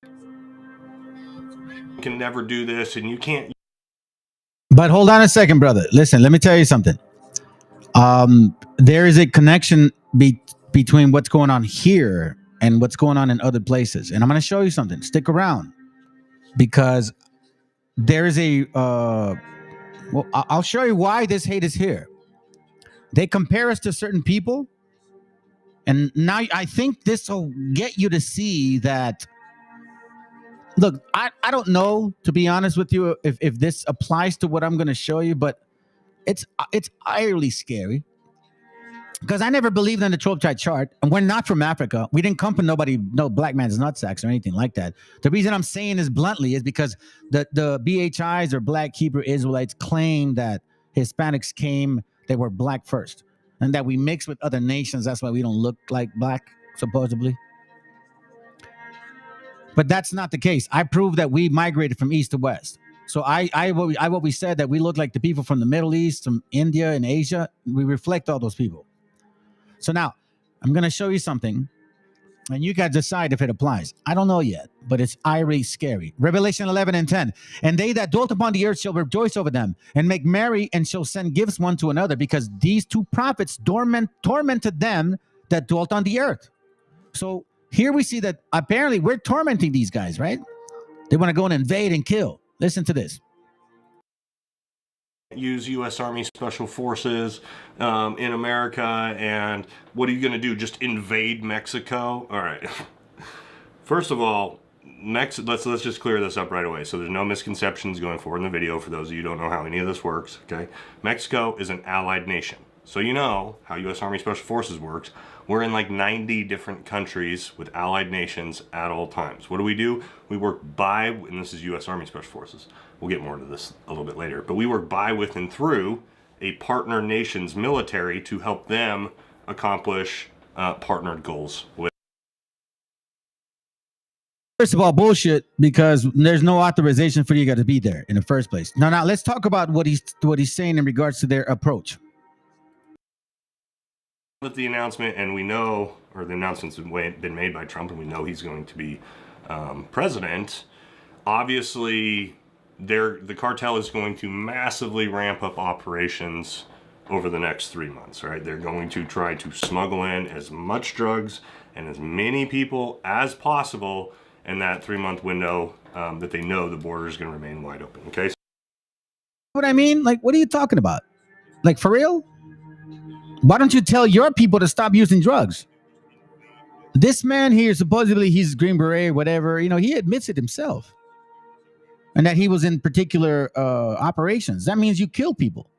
You can never do this, and you can't. But hold on a second, brother. Listen, let me tell you something. There is a connection between what's going on here and what's going on in other places. And I'm going to show you something. Stick around, because there is I'll show you why this hate is here. They compare us to certain people. And now I think this will get you to see that. Look, I don't know, to be honest with you, if this applies to what I'm going to show you, but it's utterly scary. Because I never believed in the 12-tribe chart, and we're not from Africa. We didn't come from no black man's nutsacks or anything like that. The reason I'm saying this bluntly is because the BHIs, or Black Hebrew Israelites, claim that Hispanics came, they were black first, and that we mix with other nations. That's why we don't look like black, supposedly. But that's not the case. I proved that we migrated from east to west. So what we said, that we look like the people from the Middle East, from India and Asia. We reflect all those people. So now I'm going to show you something, and you guys decide if it applies. I don't know yet, but it's irate scary. Revelation 11:10. And they that dwelt upon the earth shall rejoice over them, and make merry, and shall send gifts one to another, because these two prophets tormented them that dwelt on the earth. So here we see that apparently we're tormenting these guys, right? They want to go and invade and kill. Listen to this. Use U.S. Army Special Forces in America, and what are you going to do? Just invade Mexico? All right. First of all, let's just clear this up right away, so there's no misconceptions going forward in the video for those of you who don't know how any of this works. Okay, Mexico is an allied nation. So you know how U.S. Army Special Forces works. We're in like 90 different countries with allied nations at all times. What do? We work by, and this is U.S. Army Special Forces. We'll get more into this a little bit later. But we work by, with, and through a partner nation's military to help them accomplish partnered goals. First of all, bullshit, because there's no authorization for you guys to be there in the first place. Now, let's talk about what he's saying in regards to their approach. With the announcement, and we know, or the announcement's been made by Trump, and we know he's going to be president. Obviously, the cartel is going to massively ramp up operations over the next 3 months, right? They're going to try to smuggle in as much drugs and as many people as possible in that 3-month window that they know the border is going to remain wide open, okay? What I mean? Like, what are you talking about? Like, for real? Why don't you tell your people to stop using drugs? This man here, supposedly he's Green Beret, whatever, he admits it himself. And that he was in particular operations. That means you kill people.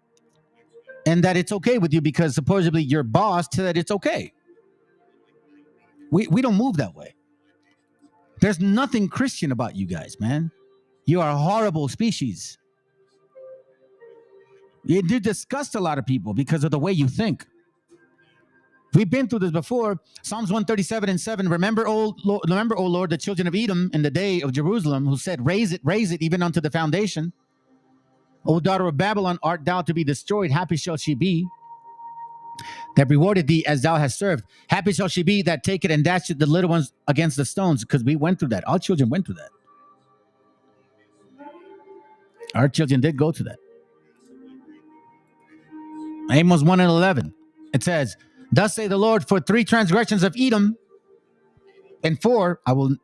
And that it's okay with you because supposedly your boss said that it's okay. We don't move that way. There's nothing Christian about you guys, man. You are a horrible species. You do disgust a lot of people because of the way you think. We've been through this before. Psalms 137:7. Remember, O Lord, the children of Edom in the day of Jerusalem, who said, raise it, even unto the foundation. O daughter of Babylon, art thou to be destroyed? Happy shall she be that rewarded thee as thou hast served. Happy shall she be that taketh and dasheth the little ones against the stones, because we went through that. Our children went through that. Our children did go through that. Amos 1:11. It says, thus say the Lord, for 3 transgressions of Edom, and 4, I will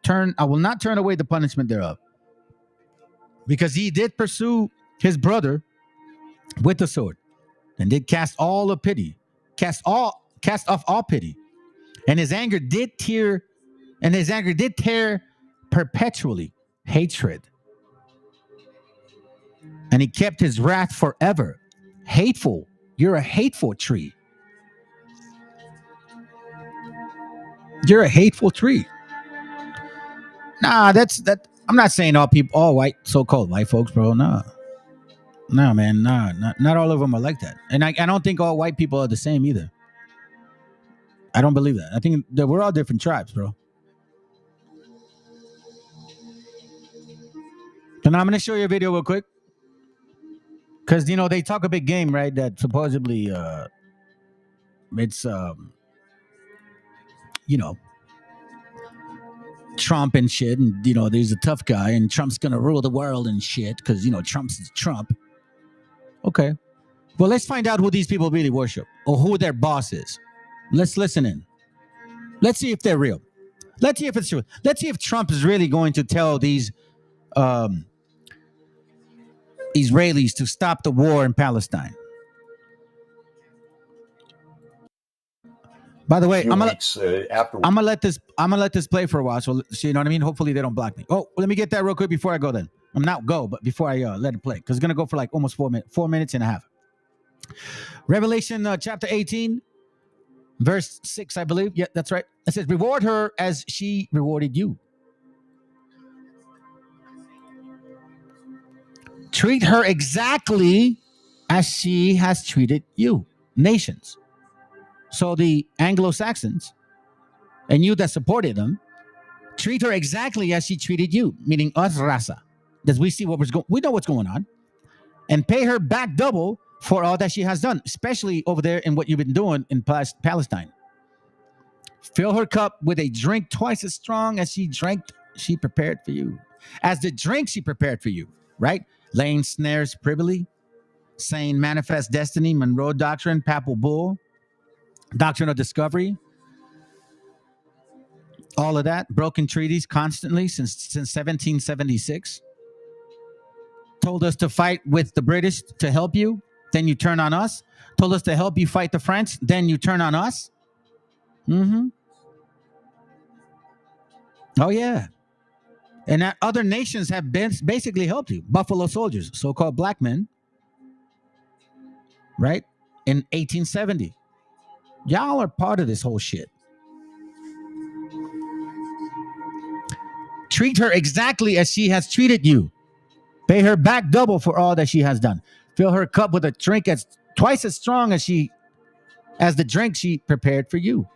not turn away the punishment thereof. Because he did pursue his brother with the sword, and did cast off all pity. And his anger did tear perpetually hatred. And he kept his wrath forever. Hateful. You're a hateful tree. You're a hateful tree. Nah, I'm not saying all white, so-called white folks, bro. Nah, man. Nah, not all of them are like that. And I don't think all white people are the same either. I don't believe that. I think that we're all different tribes, bro. So now I'm going to show you a video real quick. Because, they talk a big game, right? That supposedly it's, Trump and shit. And, there's a tough guy and Trump's going to rule the world and shit because, Trump's Trump. Okay. Well, let's find out who these people really worship or who their boss is. Let's listen in. Let's see if they're real. Let's see if it's true. Let's see if Trump is really going to tell these Israelis to stop the war in Palestine. By the way, I'm gonna let this play for a while, so you know what I mean. Hopefully they don't block me. Oh, let me get that real quick before I go. Then I'm not go, but before I let it play, because it's gonna go for like almost 4 minutes and a half. Revelation chapter 18, verse 6, I believe. Yeah, that's right. It says, "Reward her as she rewarded you. Treat her exactly as she has treated you." Nations. So the Anglo-Saxons and you that supported them, treat her exactly as she treated you, meaning us, Raza. As we see we know what's going on, and pay her back double for all that she has done, especially over there in what you've been doing in Palestine. Fill her cup with a drink twice as strong as she prepared for you. As the drink she prepared for you, right? Laying snares privily, saying manifest destiny, Monroe Doctrine, Papal Bull, Doctrine of Discovery, all of that, broken treaties constantly since 1776. Told us to fight with the British to help you, then you turn on us. Told us to help you fight the French, then you turn on us. Mm-hmm. Oh, yeah. And that other nations have basically helped you. Buffalo Soldiers, so-called black men, right? in 1870. Y'all are part of this whole shit. Treat her exactly as she has treated you. Pay her back double for all that she has done. Fill her cup with a drink as twice as strong as the drink she prepared for you.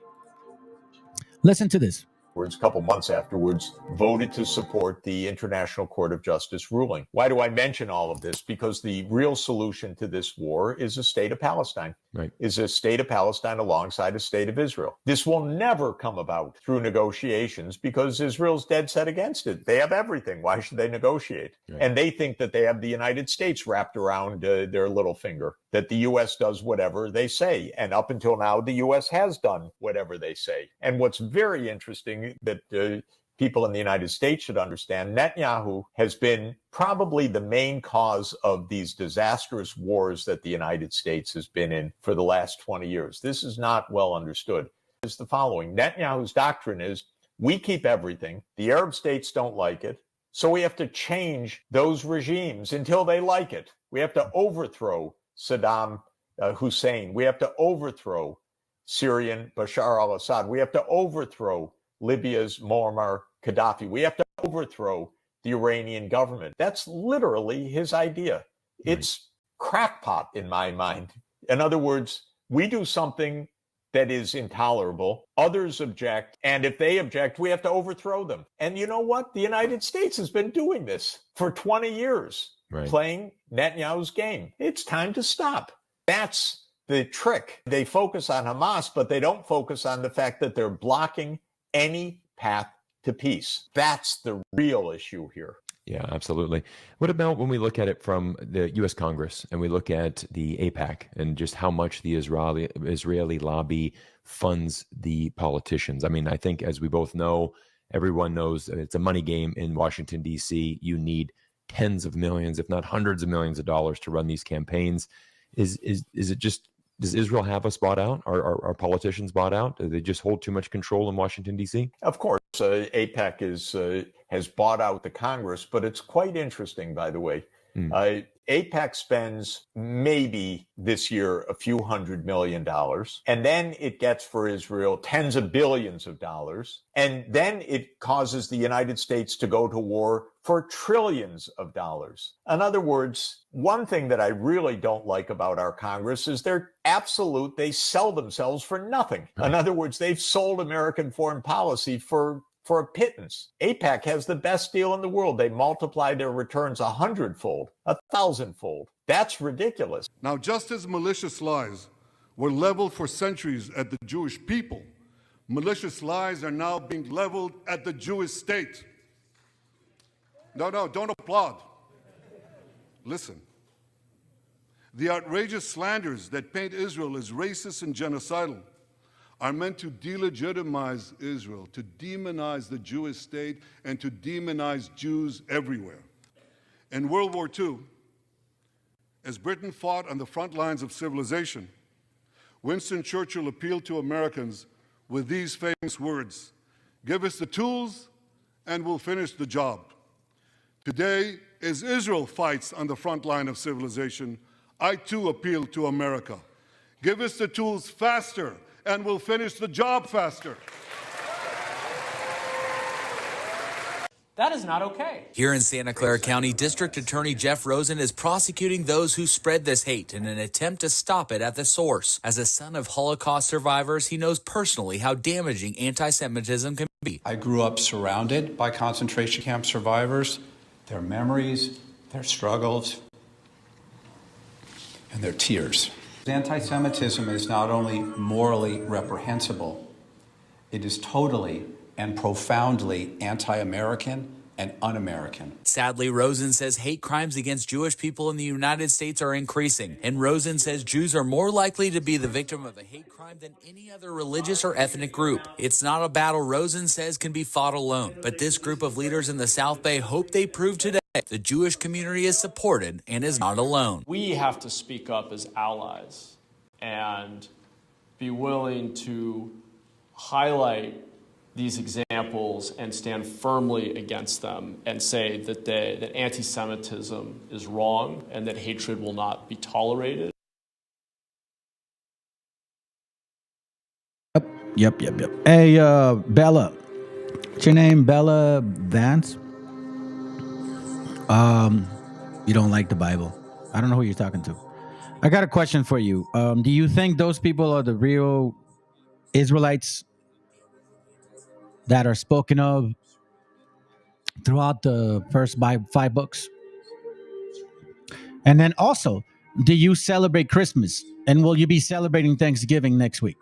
Listen to this. A couple months afterwards, voted to support the International Court of Justice ruling. Why do I mention all of this? Because the real solution to this war is a state of Palestine. Right. Is a state of Palestine alongside a state of Israel. This will never come about through negotiations because Israel's dead set against it. They have everything. Why should they negotiate? Right. And they think that they have the United States wrapped around their little finger, that the U.S. does whatever they say. And up until now, the U.S. has done whatever they say. And what's very interesting that people in the United States should understand, Netanyahu has been probably the main cause of these disastrous wars that the United States has been in for the last 20 years. This is not well understood. It's the following. Netanyahu's doctrine is, we keep everything. The Arab states don't like it. So we have to change those regimes until they like it. We have to overthrow Saddam Hussein. We have to overthrow Syrian Bashar al-Assad. We have to overthrow Libya's Muammar Gaddafi. We have to overthrow the Iranian government. That's literally his idea. It's crackpot in my mind. In other words, we do something that is intolerable. Others object. And if they object, we have to overthrow them. And you know what? The United States has been doing this for 20 years, playing Netanyahu's game. It's time to stop. That's the trick. They focus on Hamas, but they don't focus on the fact that they're blocking any path to peace. That's the real issue here. Yeah, absolutely. What about when we look at it from the U.S. Congress and we look at the AIPAC and just how much the Israeli lobby funds the politicians? I mean, I think as we both know, everyone knows it's a money game in Washington, D.C. You need tens of millions, if not hundreds of millions of dollars to run these campaigns. Is it just, does Israel have us bought out? Are politicians bought out? Do they just hold too much control in Washington, D.C.? Of course, AIPAC has bought out the Congress, but it's quite interesting, by the way. AIPAC spends maybe this year a few $100 million, and then it gets for Israel tens of billions of dollars, and then it causes the United States to go to war for trillions of dollars. In other words, one thing that I really don't like about our Congress is they sell themselves for nothing. In other words, they've sold American foreign policy for a pittance. AIPAC has the best deal in the world. They multiply their returns 100-fold, 1,000-fold. That's ridiculous. Now, just as malicious lies were leveled for centuries at the Jewish people, malicious lies are now being leveled at the Jewish state. No, don't applaud. Listen. The outrageous slanders that paint Israel as racist and genocidal are meant to delegitimize Israel, to demonize the Jewish state, and to demonize Jews everywhere. In World War II, as Britain fought on the front lines of civilization, Winston Churchill appealed to Americans with these famous words: "Give us the tools and we'll finish the job." Today, as Israel fights on the front line of civilization, I too appeal to America. Give us the tools faster and we'll finish the job faster. That is not okay. Here in Santa Clara County, District Attorney Jeff Rosen is prosecuting those who spread this hate in an attempt to stop it at the source. As a son of Holocaust survivors, he knows personally how damaging anti-Semitism can be. I grew up surrounded by concentration camp survivors, their memories, their struggles, and their tears. Anti-Semitism is not only morally reprehensible, it is totally and profoundly anti-American and un-American. Sadly, Rosen says hate crimes against Jewish people in the United States are increasing. And Rosen says Jews are more likely to be the victim of a hate crime than any other religious or ethnic group. It's not a battle Rosen says can be fought alone. But this group of leaders in the South Bay hope they prove today the Jewish community is supported and is not alone. We have to speak up as allies and be willing to highlight these examples and stand firmly against them and say that anti-Semitism is wrong and that hatred will not be tolerated. Yep. Hey, Bella. What's your name? Bella Vance? You don't like the Bible. I don't know who you're talking to. I got a question for you. Do you think those people are the real Israelites that are spoken of throughout the first 5 books? And then also, do you celebrate Christmas? And will you be celebrating Thanksgiving next week?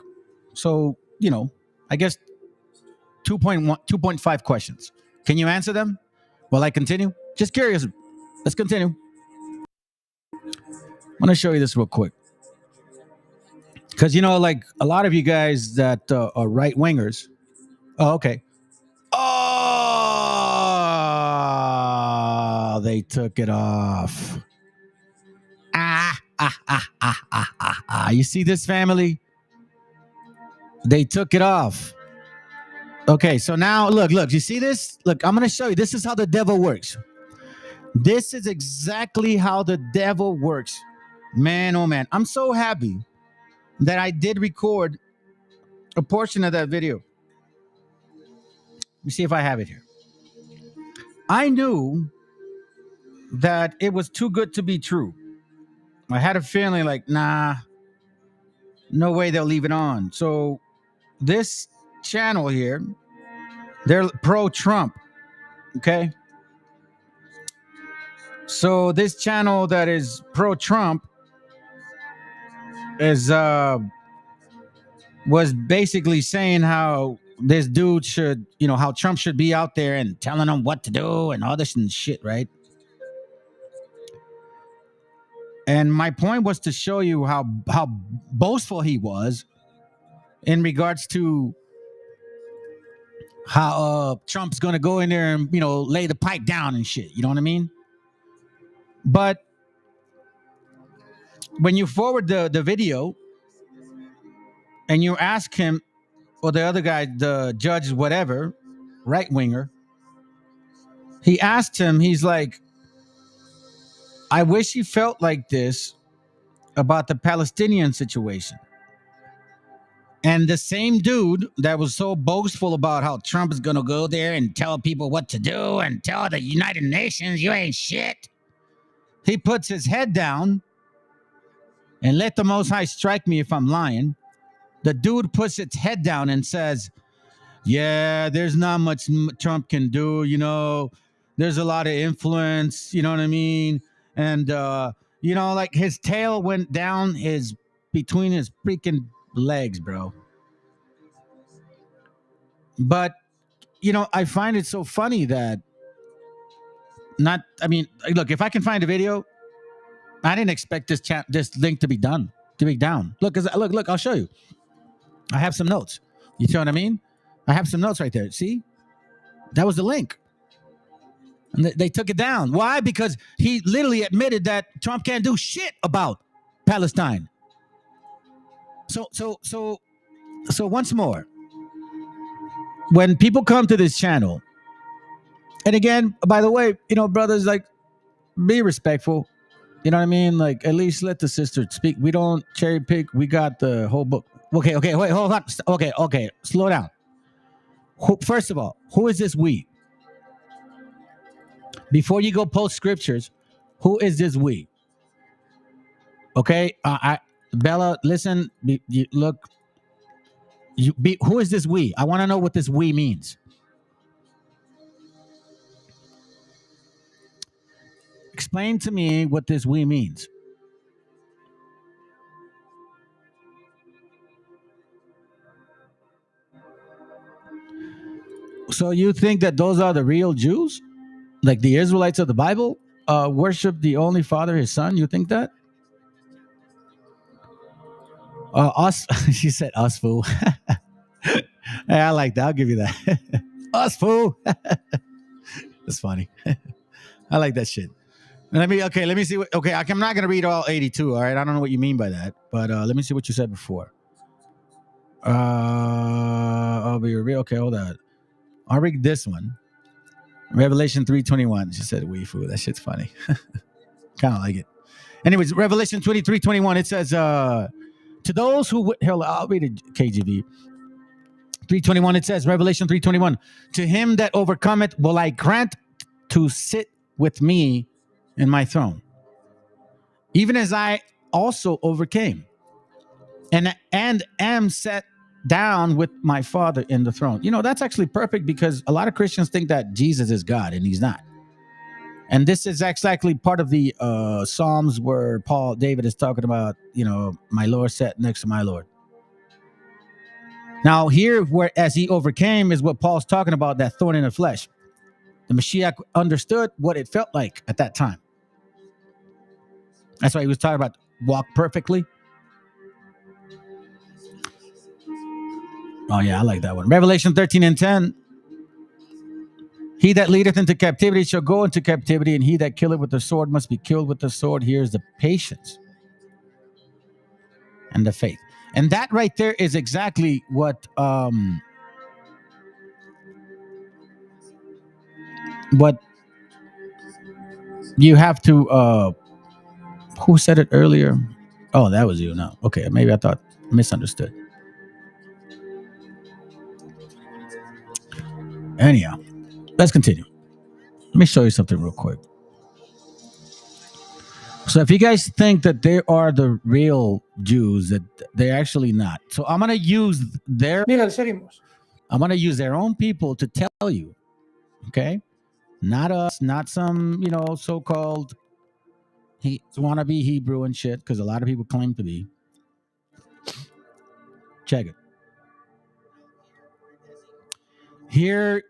So, I guess 2.5 questions. Can you answer them? Will I continue? Just curious. Let's continue. I'm going to show you this real quick. Because, like a lot of you guys that are right wingers. Oh, okay. Oh, they took it off. You see this, family? They took it off. Okay, so now look, you see this? Look, I'm going to show you. This is how the devil works. This is exactly how the devil works. Man, oh man. I'm so happy that I did record a portion of that video. Let me see if I have it here. I knew that it was too good to be true. I had a feeling like, nah, no way they'll leave it on. So this channel here, they're pro-Trump, okay? So this channel that is pro-Trump is was basically saying how this dude should, how Trump should be out there and telling them what to do and all this and shit, right? And my point was to show you how boastful he was in regards to how Trump's going to go in there and, lay the pipe down and shit. You know what I mean? But when you forward the video and you ask him or the other guy, the judge, whatever, right winger, he asked him, he's like, I wish he felt like this about the Palestinian situation. And the same dude that was so boastful about how Trump is going to go there and tell people what to do and tell the United Nations, you ain't shit. He puts his head down and let the Most High strike me if I'm lying. The dude puts his head down and says, yeah, there's not much Trump can do. There's a lot of influence. You know what I mean? And, like his tail went down between his freaking legs, bro. But, I find it so funny that look, if I can find a video, I didn't expect this link to be down. Look, I'll show you. I have some notes. You know what I mean? I have some notes right there. See? That was the link. And they took it down. Why? Because he literally admitted that Trump can't do shit about Palestine. So once more, when people come to this channel, and again, by the way, brothers, like, be respectful. You know what I mean? Like, at least let the sister speak. We don't cherry pick. We got the whole book. Okay, wait, hold on. Okay, slow down. First of all, who is this we? Before you go post scriptures, who is this we? Okay, Bella, listen. Who is this we? I want to know what this we means. Explain to me what this we means. So you think that those are the real Jews? Like the Israelites of the Bible worship the only Father, his Son? You think that? Us, she said us, fool. Hey, I like that. I'll give you that. Us, fool. That's funny. I like that shit. Let me see what, I'm not going to read all 82. All right. I don't know what you mean by that, but let me see what you said before. I'll be real. Okay, hold on. I'll read this one. Revelation 3:21. She said, "We fool." That shit's funny. Kind of like it. Anyways, Revelation 23:21. It says, "To those who I'll read it KJV. 3:21 it says, Revelation 3:21, to him that overcometh will I grant to sit with me in my throne, even as I also overcame and am set down with my Father in the throne. You know, that's actually perfect because a lot of Christians think that Jesus is God and he's not. And this is exactly part of the Psalms where David is talking about, you know, my Lord sat next to my Lord. Now here, where as he overcame is what Paul's talking about, that thorn in the flesh. The Meshiach understood what it felt like at that time. That's why he was talking about walk perfectly. Oh yeah, I like that one. Revelation 13:10. He that leadeth into captivity shall go into captivity, and he that killeth with the sword must be killed with the sword. Here's the patience and the faith. And that right there is exactly what you have to who said it earlier? Oh, that was you. No. Okay, maybe I thought misunderstood. Anyhow, let's continue. Let me show you something real quick. So if you guys think that they are the real Jews, that they're actually not. So I'm gonna use Miguel, seguimos. I'm gonna use their own people to tell you, okay? Not us, not some, you know, so-called wannabe Hebrew and shit, because a lot of people claim to be. Check it. Here,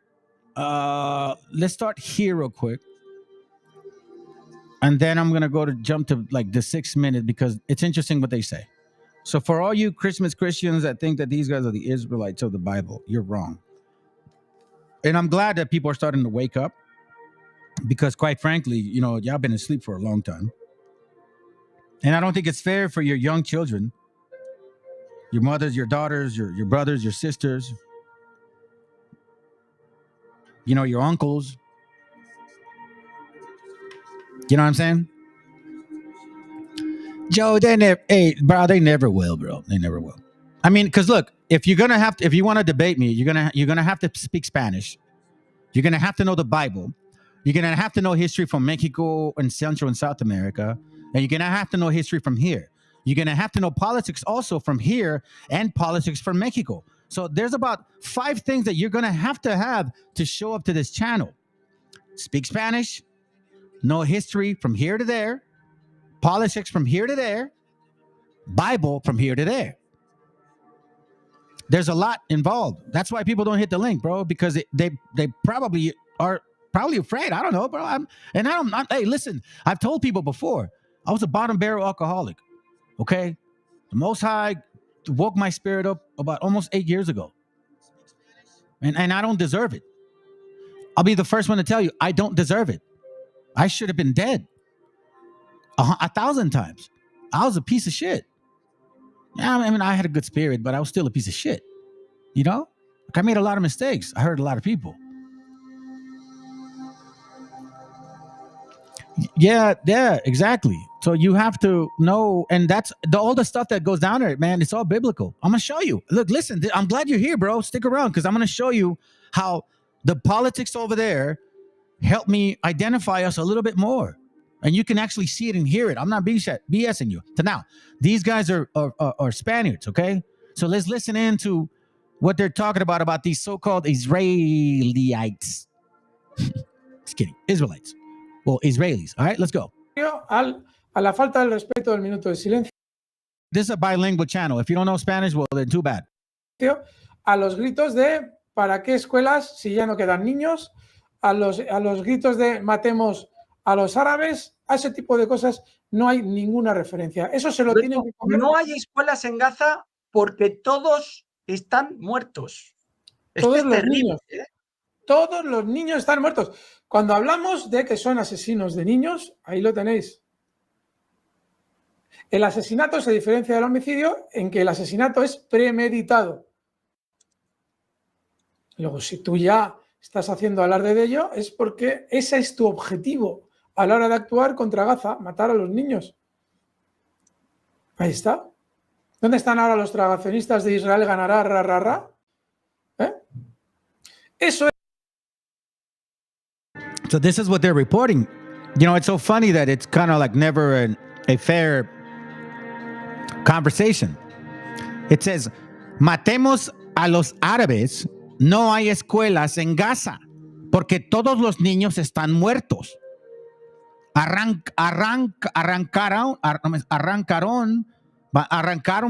let's start here real quick. And then I'm gonna jump to like the 6 minute because it's interesting what they say. So for all you Christmas Christians that think that these guys are the Israelites of the Bible, you're wrong. And I'm glad that people are starting to wake up because quite frankly, you know, y'all been asleep for a long time. And I don't think it's fair for your young children, your mothers, your daughters, your brothers, your sisters, you know, your uncles. You know what I'm saying? Joe, they never will, bro. They never will. I mean, because look, if you want to debate me, you're gonna have to speak Spanish. You're gonna have to know the Bible. You're gonna have to know history from Mexico and Central and South America, and you're gonna have to know history from here. You're gonna have to know politics also from here and politics from Mexico. So there's about 5 things that you're gonna have to show up to this channel. Speak Spanish, know history from here to there, politics from here to there, Bible from here to there. There's a lot involved. That's why people don't hit the link, bro, because they probably are afraid. I don't know, bro. Hey, listen, I've told people before, I was a bottom barrel alcoholic. Okay? The Most High woke my spirit up about almost 8 years ago. And I don't deserve it. I'll be the first one to tell you, I don't deserve it. I should have been dead 1,000 times. I was a piece of shit. Yeah, I mean, I had a good spirit, but I was still a piece of shit. You know? Like I made a lot of mistakes. I hurt a lot of people. Yeah, exactly. So you have to know, and that's all the stuff that goes down there, man. It's all biblical. I'm gonna show you. Look, listen, I'm glad you're here, bro. Stick around because I'm gonna show you how the politics over there helped me identify us a little bit more. And you can actually see it and hear it. I'm not BSing you. So now, these guys are Spaniards, okay? So let's listen in to what they're talking about these so-called Israelites. Just kidding. Israelites. Well, Israelis. All right, let's go. A la falta del respeto del minuto de silencio. This is a bilingual channel. If you don't know Spanish, well, then too bad. A los gritos de ¿para qué escuelas si ya no quedan niños? A los gritos de matemos a los árabes, a ese tipo de cosas no hay ninguna referencia. Eso se lo tienen que comer. No hay escuelas en Gaza porque todos están muertos. Todos los niños. Todos los niños están muertos. Cuando hablamos de que son asesinos de niños, ahí lo tenéis. El asesinato se diferencia del homicidio en que el asesinato es premeditado. Luego, si tú ya estás haciendo alarde de ello, es porque ese es tu objetivo a la hora de actuar contra Gaza, matar a los niños. Ahí está. ¿Dónde están ahora los tragacionistas de Israel ganará, ra, ra, ra? Eso es. So this is what they're reporting. You know, it's so funny that it's kind of like never a fair conversation. It says, matemos a los árabes, no hay escuelas en Gaza, porque todos los niños están muertos. Arrancaron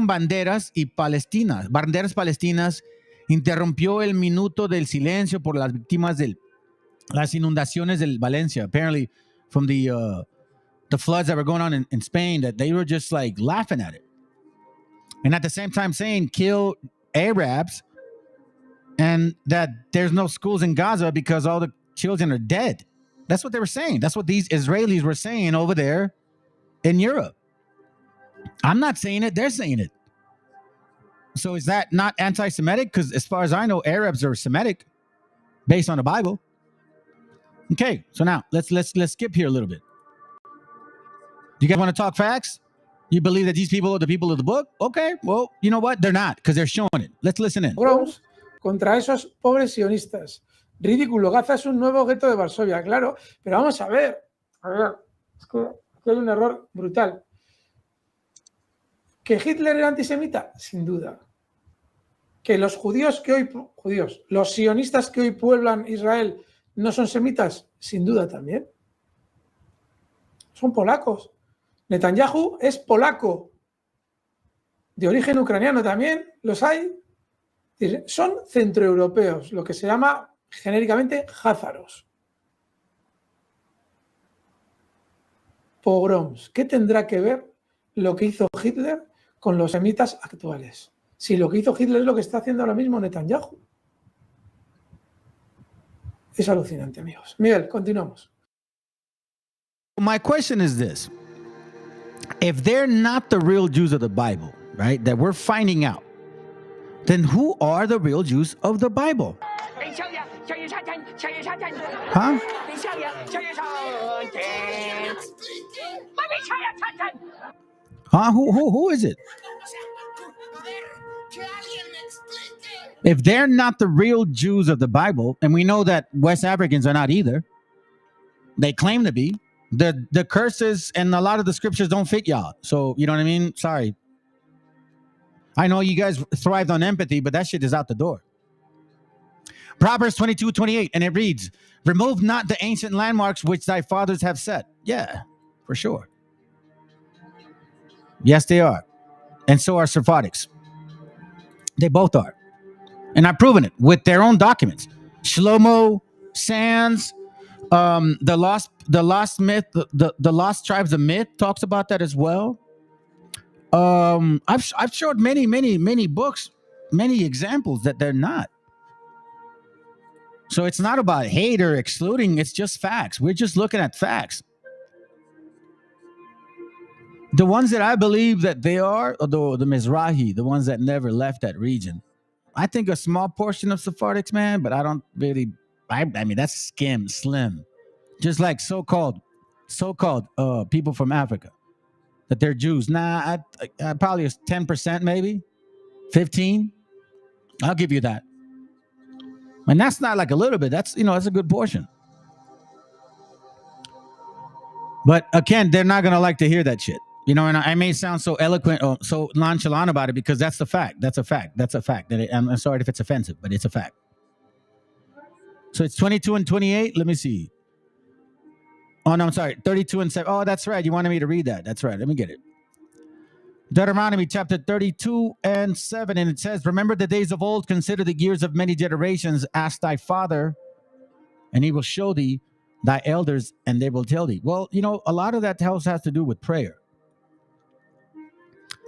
banderas palestinas, interrumpió el minuto del silencio por las víctimas de las inundaciones del Valencia. Apparently, from the floods that were going on in Spain, that they were just like laughing at it. And at the same time saying, kill Arabs, and that there's no schools in Gaza because all the children are dead. That's what they were saying. That's what these Israelis were saying over there in Europe. I'm not saying it. They're saying it. So is that not anti-Semitic? Because as far as I know, Arabs are Semitic based on the Bible. Okay, so now let's skip here a little bit. Do you guys want to talk facts? You believe that these people are the people of the book? Okay, well, you know what? They're not, because they're showing it. Let's listen in. Contra esos pobres sionistas. Ridículo. Gaza es un nuevo gueto de Varsovia, claro. Pero vamos a ver. Es que hay un error brutal. ¿Que Hitler era antisemita? Sin duda. ¿Que los los sionistas que hoy pueblan Israel no son semitas? Sin duda también. Son polacos. Netanyahu es polaco. De origen ucraniano también. Los hay. Son centroeuropeos, lo que se llama genéricamente házaros. Pogroms. ¿Qué tendrá que ver lo que hizo Hitler con los semitas actuales? Si lo que hizo Hitler es lo que está haciendo ahora mismo Netanyahu. Es alucinante, amigos. Miguel, continuamos. My question is this. If they're not the real Jews of the Bible, right, that we're finding out, then who are the real Jews of the Bible? Huh? Huh? Who is it? If they're not the real Jews of the Bible, and we know that West Africans are not either, they claim to be, the curses and a lot of the scriptures don't fit y'all. So, you know what I mean? Sorry. I know you guys thrived on empathy, but that shit is out the door. Proverbs 22:28, and it reads, remove not the ancient landmarks which thy fathers have set. Yeah, for sure. Yes, they are. And so are Sephardics. They both are. And I've proven it with their own documents. Shlomo, Sands, the lost myth, the lost tribes of myth talks about that as well. I've showed many books, many examples that they're not. So it's not about hate or excluding. It's just facts. We're just looking at facts. The ones that I believe that they are the Mizrahi, the ones that never left that region. I think a small portion of Sephardics, man, but I don't really. I mean, that's slim. Just like so-called people from Africa, that they're Jews. Nah, I probably 10%, maybe 15. I'll give you that. And that's not like a little bit. That's that's a good portion. But again, they're not gonna like to hear that shit. And I may sound so eloquent or so nonchalant about it because that's the fact. That's a fact. That's a fact. I'm sorry if it's offensive, but it's a fact. So it's 22 and 28. Let me see. Oh, no, I'm sorry. 32 and 7. Oh, that's right. You wanted me to read that. That's right. Let me get it. Deuteronomy chapter 32 and 7. And it says, remember the days of old, consider the years of many generations. Ask thy father, and he will show thee thy elders, and they will tell thee. Well, a lot of that has to do with prayer.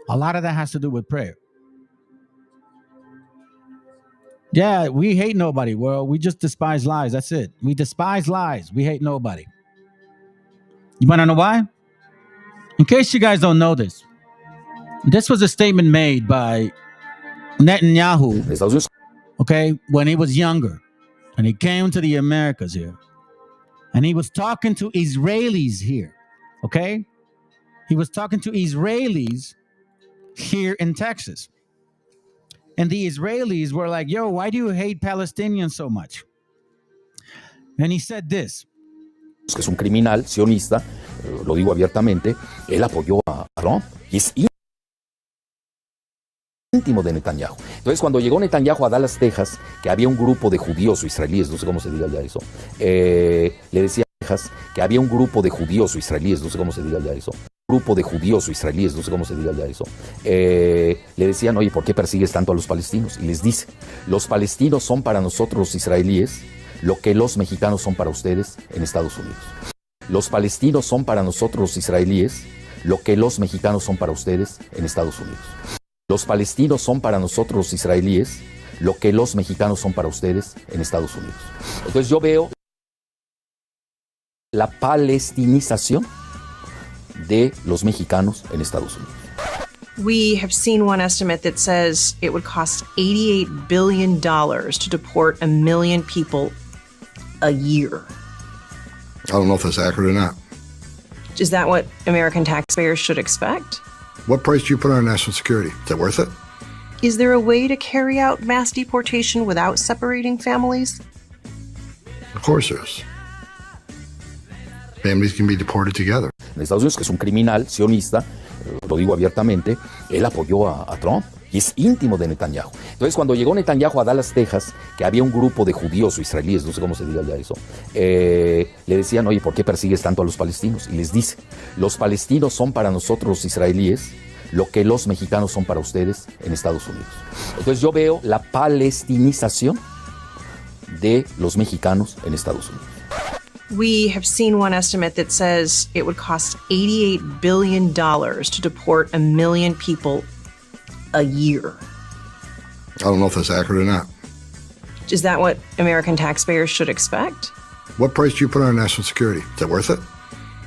A lot of that has to do with prayer. Yeah, we hate nobody. Well, we just despise lies. That's it. We despise lies. We hate nobody. You want to know why? In case you guys don't know this, this was a statement made by Netanyahu, okay, when he was younger, and he came to the Americas here, and he was talking to Israelis here, okay? He was talking to Israelis here in Texas. And the Israelis were like, yo, why do you hate Palestinians so much? And he said this. Que es un criminal sionista, lo digo abiertamente, él apoyó a Trump y es íntimo de Netanyahu. Entonces, cuando llegó Netanyahu a Dallas, Texas, que había un grupo de judíos o israelíes, no sé cómo se diga ya eso, le decía a Texas que había un grupo de judíos o israelíes, no sé cómo se diga ya eso, grupo de judíos o israelíes, no sé cómo se diga ya eso, le decían, oye, ¿por qué persigues tanto a los palestinos? Y les dice, los palestinos son para nosotros los israelíes lo que los mexicanos son para ustedes en Estados Unidos. Los palestinos son para nosotros los israelíes lo que los mexicanos son para ustedes en Estados Unidos. Los palestinos son para nosotros los israelíes lo que los mexicanos son para ustedes en Estados Unidos. Entonces yo veo la palestinización de los mexicanos en Estados Unidos. We have seen one estimate that says it would cost $88 billion to deport 1 million people a year. I don't know if that's accurate or not. Is that what American taxpayers should expect? What price do you put on national security? Is that worth it? Is there a way to carry out mass deportation without separating families? Of course there is. Families can be deported together. En Estados Unidos, que es un criminal sionista, lo digo abiertamente, él apoyó a Trump y es íntimo de Netanyahu. Entonces, cuando llegó Netanyahu a Dallas, Texas, que había un grupo de judíos o israelíes, no sé cómo se diga ya eso, le decían, oye, ¿por qué persigues tanto a los palestinos? Y les dice, los palestinos son para nosotros los israelíes lo que los mexicanos son para ustedes en Estados Unidos. Entonces yo veo la palestinización de los mexicanos en Estados Unidos. We have seen one estimate that says it would cost $88 billion to deport 1 million people a year. I don't know if that's accurate or not. Is that what American taxpayers should expect? What price do you put on national security? Is that worth it?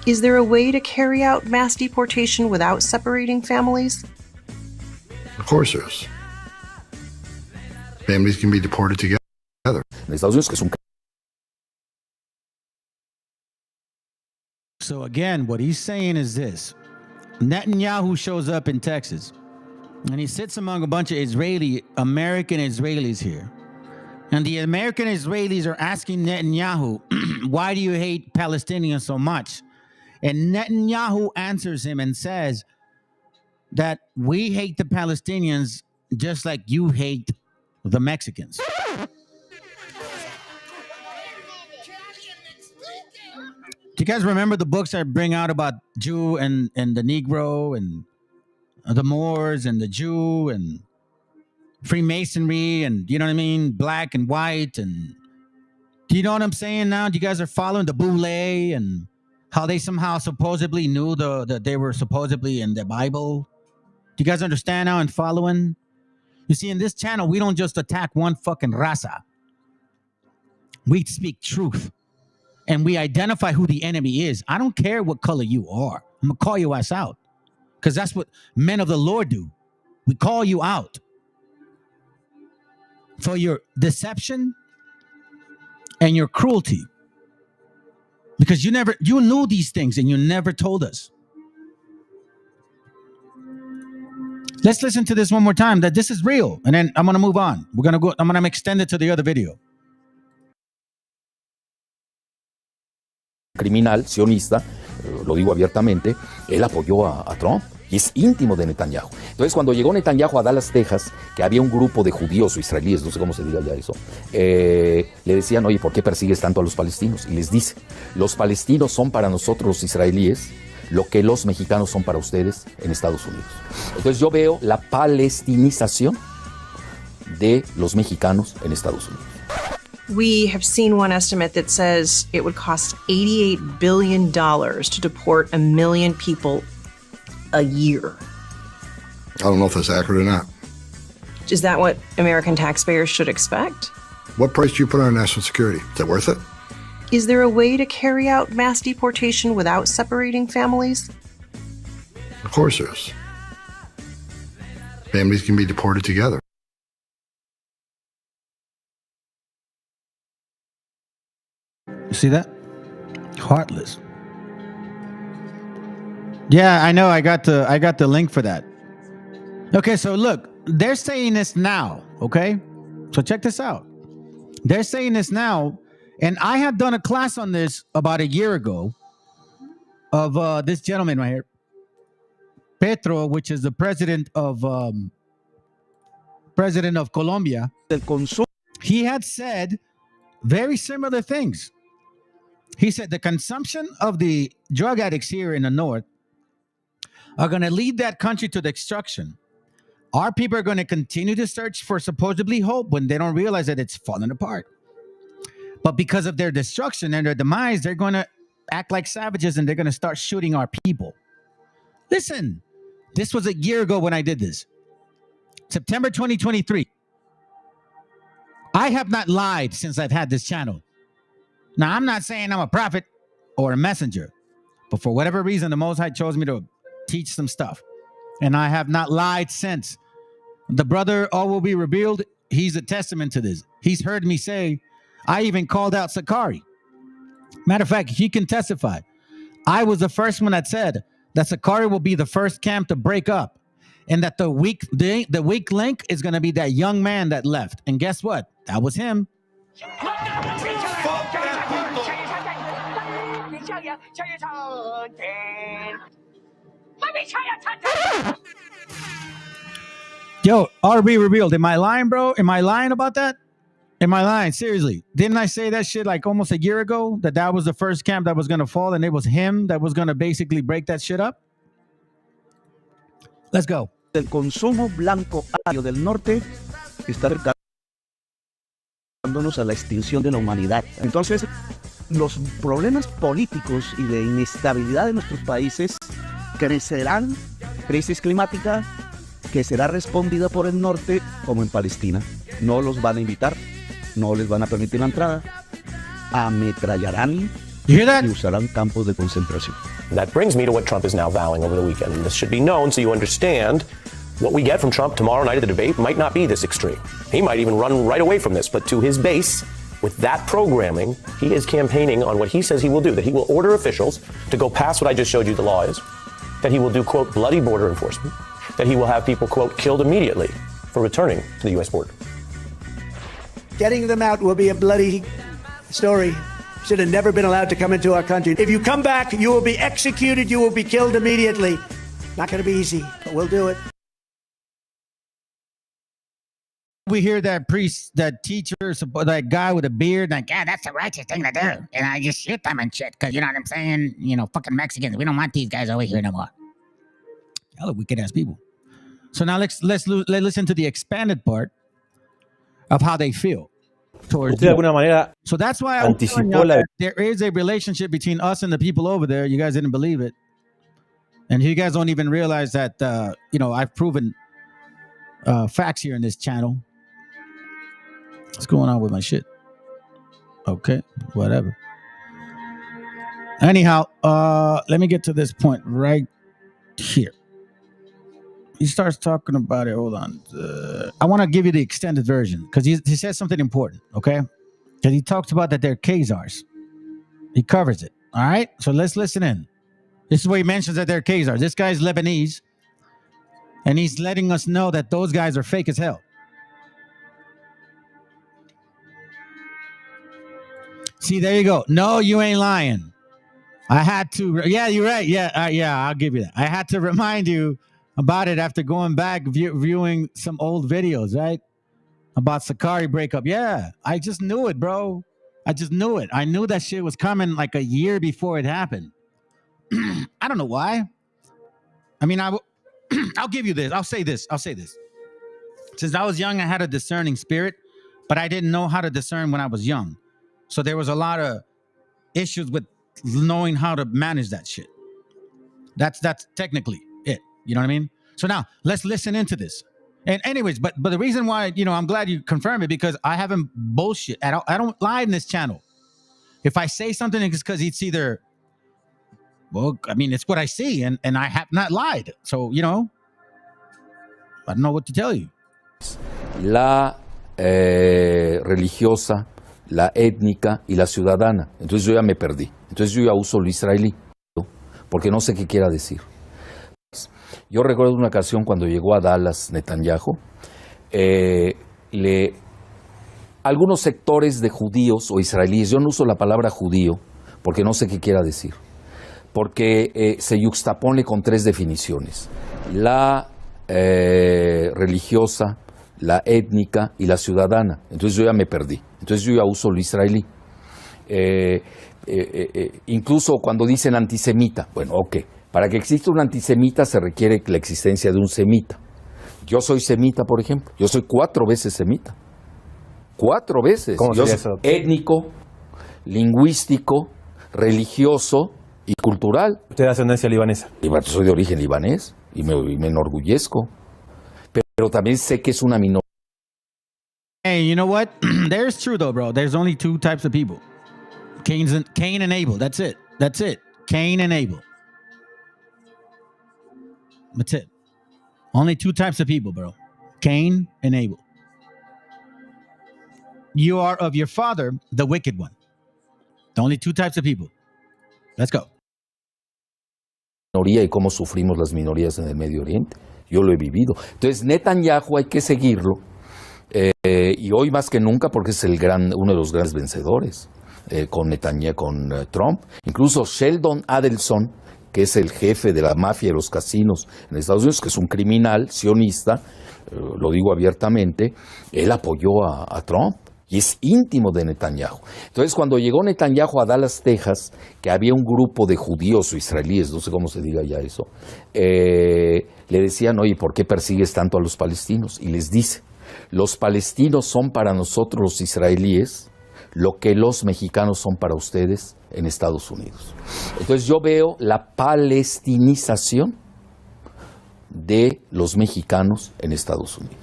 Is there a way to carry out mass deportation without separating families? Of course there is. Families can be deported together. En Estados Unidos, que es un So again, what he's saying is this. Netanyahu shows up in Texas, and he sits among a bunch of American Israelis here. And the American Israelis are asking Netanyahu, why do you hate Palestinians so much? And Netanyahu answers him and says that we hate the Palestinians just like you hate the Mexicans. Do you guys remember the books I bring out about Jew and the Negro and the Moors and the Jew and Freemasonry and, you know what I mean, black and white? And do you know what I'm saying now? Do you guys are following the Boule and how they somehow supposedly knew that they were supposedly in the Bible? Do you guys understand now and following? You see, in this channel, we don't just attack one fucking raza. We speak truth. And we identify who the enemy is. I don't care what color you are. I'm going to call your ass out. Because that's what men of the Lord do. We call you out for your deception and your cruelty. Because you knew these things and you never told us. Let's listen to this one more time, that this is real. And then I'm going to move on. I'm going to extend it to the other video. Criminal sionista, lo digo abiertamente, él apoyó a Trump y es íntimo de Netanyahu. Entonces, cuando llegó Netanyahu a Dallas, Texas, que había un grupo de judíos o israelíes, no sé cómo se diga ya eso, le decían, oye, ¿por qué persigues tanto a los palestinos? Y les dice, los palestinos son para nosotros los israelíes lo que los mexicanos son para ustedes en Estados Unidos. Entonces yo veo la palestinización de los mexicanos en Estados Unidos. We have seen one estimate that says it would cost $88 billion to deport 1 million people a year. I don't know if that's accurate or not. Is that what American taxpayers should expect? What price do you put on national security? Is that worth it? Is there a way to carry out mass deportation without separating families? Of course there is. Families can be deported together. See that? Heartless. Yeah, I know. I got the link for that. Okay, so look, they're saying this now, okay? So check this out. They're saying this now, And I had done a class on this about a year ago of this gentleman right here, Petro, which is the president of Colombia. He had said very similar things. He said the consumption of the drug addicts here in the north are going to lead that country to destruction. Our people are going to continue to search for supposedly hope when they don't realize that it's falling apart. But because of their destruction and their demise, they're going to act like savages and they're going to start shooting our people. Listen, this was a year ago when I did this. September 2023. I have not lied since I've had this channel. Now, I'm not saying I'm a prophet or a messenger, but for whatever reason, the Most High chose me to teach some stuff. And I have not lied since. The brother, all will be revealed, he's a testament to this. He's heard me say, I even called out Sakari. Matter of fact, he can testify. I was the first one that said that Sakari will be the first camp to break up, and that the weak link is going to be that young man that left. And guess what? That was him. Yo, RB revealed. Am I lying, bro? Am I lying about that? Am I lying? Seriously. Didn't I say that shit like almost a year ago? That was the first camp that was going to fall, and it was him that was going to basically break that shit up? Let's go. El consumo blanco ario del norte está acercándonos a la extinción de la humanidad. Entonces, los problemas políticos y de inestabilidad de nuestros países crecerán. Crisis climática que será respondida por el norte como en Palestina. No los van a invitar, no les van a permitir la entrada, ametrallarán y usarán campos de concentración. That brings me to what Trump is now vowing over the weekend. And this should be known so you understand what we get from Trump tomorrow night at the debate might not be this extreme. He might even run right away from this. But to his base, with that programming, he is campaigning on what he says he will do, that he will order officials to go past what I just showed you the law is, that he will do, quote, bloody border enforcement, that he will have people, quote, killed immediately for returning to the U.S. border. Getting them out will be a bloody story. Should have never been allowed to come into our country. If you come back, you will be executed. You will be killed immediately. Not going to be easy, but we'll do it. We hear that priest, that teacher, that guy with a beard, like, yeah, that's the righteous thing to do. And I just shoot them and shit, because you know what I'm saying? You know, fucking Mexicans, we don't want these guys over here no more. Hella wicked ass people. So now let's listen to the expanded part of how they feel towards de alguna manera so that's why I'm telling you that there is a relationship between us and the people over there. You guys didn't believe it, and you guys don't even realize that you know, I've proven facts here in this channel. What's going on with my shit? Okay, whatever. Anyhow, let me get to this point right here. He starts talking about it. Hold on. I want to give you the extended version because he says something important, okay? Because he talks about that they're Khazars. He covers it, all right? So let's listen in. This is where he mentions that they're Khazars. This guy's Lebanese, and he's letting us know that those guys are fake as hell. See, there you go. No, you ain't lying. I had to. Yeah, you're right. Yeah, I'll give you that. I had to remind you about it after going back viewing some old videos, right? About Sakari breakup. Yeah, I just knew it, bro. I just knew it. I knew that shit was coming like a year before it happened. I don't know why. I mean, I'll give you this. I'll say this. Since I was young, I had a discerning spirit, but I didn't know how to discern when I was young. So there was a lot of issues with knowing how to manage that shit. That's technically it. You know what I mean? So now let's listen into this. And anyways, but the reason why, you know, I'm glad you confirmed it because I haven't bullshit. I don't lie in this channel. If I say something, it's because it's either, well, I mean, it's what I see, and I have not lied. So, you know, I don't know what to tell you. La religiosa, la étnica y la ciudadana. Entonces yo ya me perdí. Entonces yo ya uso lo israelí, porque no sé qué quiera decir. Yo recuerdo una ocasión cuando llegó a Dallas Netanyahu, le algunos sectores de judíos o israelíes, yo no uso la palabra judío porque no sé qué quiera decir, porque se yuxtapone con tres definiciones: la religiosa, la étnica y la ciudadana. Entonces yo ya me perdí, entonces yo ya uso lo israelí. Incluso cuando dicen antisemita, bueno, ok, para que exista un antisemita se requiere la existencia de un semita. Yo soy semita, por ejemplo, yo soy 4 veces semita. 4 veces. ¿Cómo Yo sería soy eso? étnico, lingüístico, religioso y cultural. Usted es de ascendencia libanesa. Soy de origen libanés y me enorgullezco. Pero también sé que es una minoría. Hey, you know what? There's true though, bro. There's only 2 types of people. Cain and Abel. That's it. That's it. Cain and Abel. That's it. Only 2 types of people, bro. Cain and Abel. You are of your father, the wicked one. The only 2 types of people. Let's go. Y cómo sufrimos las minorías en el Medio Oriente. Yo lo he vivido. Entonces, Netanyahu hay que seguirlo. Y hoy más que nunca porque es uno de los grandes vencedores con Netanyahu, con Trump. Incluso Sheldon Adelson, que es el jefe de la mafia de los casinos en Estados Unidos, que es un criminal sionista, lo digo abiertamente, él apoyó a Trump y es íntimo de Netanyahu. Entonces, cuando llegó Netanyahu a Dallas, Texas, que había un grupo de judíos o israelíes, no sé cómo se diga ya eso, le decían, oye, ¿por qué persigues tanto a los palestinos? Y les dice, los palestinos son para nosotros los israelíes lo que los mexicanos son para ustedes en Estados Unidos. Entonces yo veo la palestinización de los mexicanos en Estados Unidos.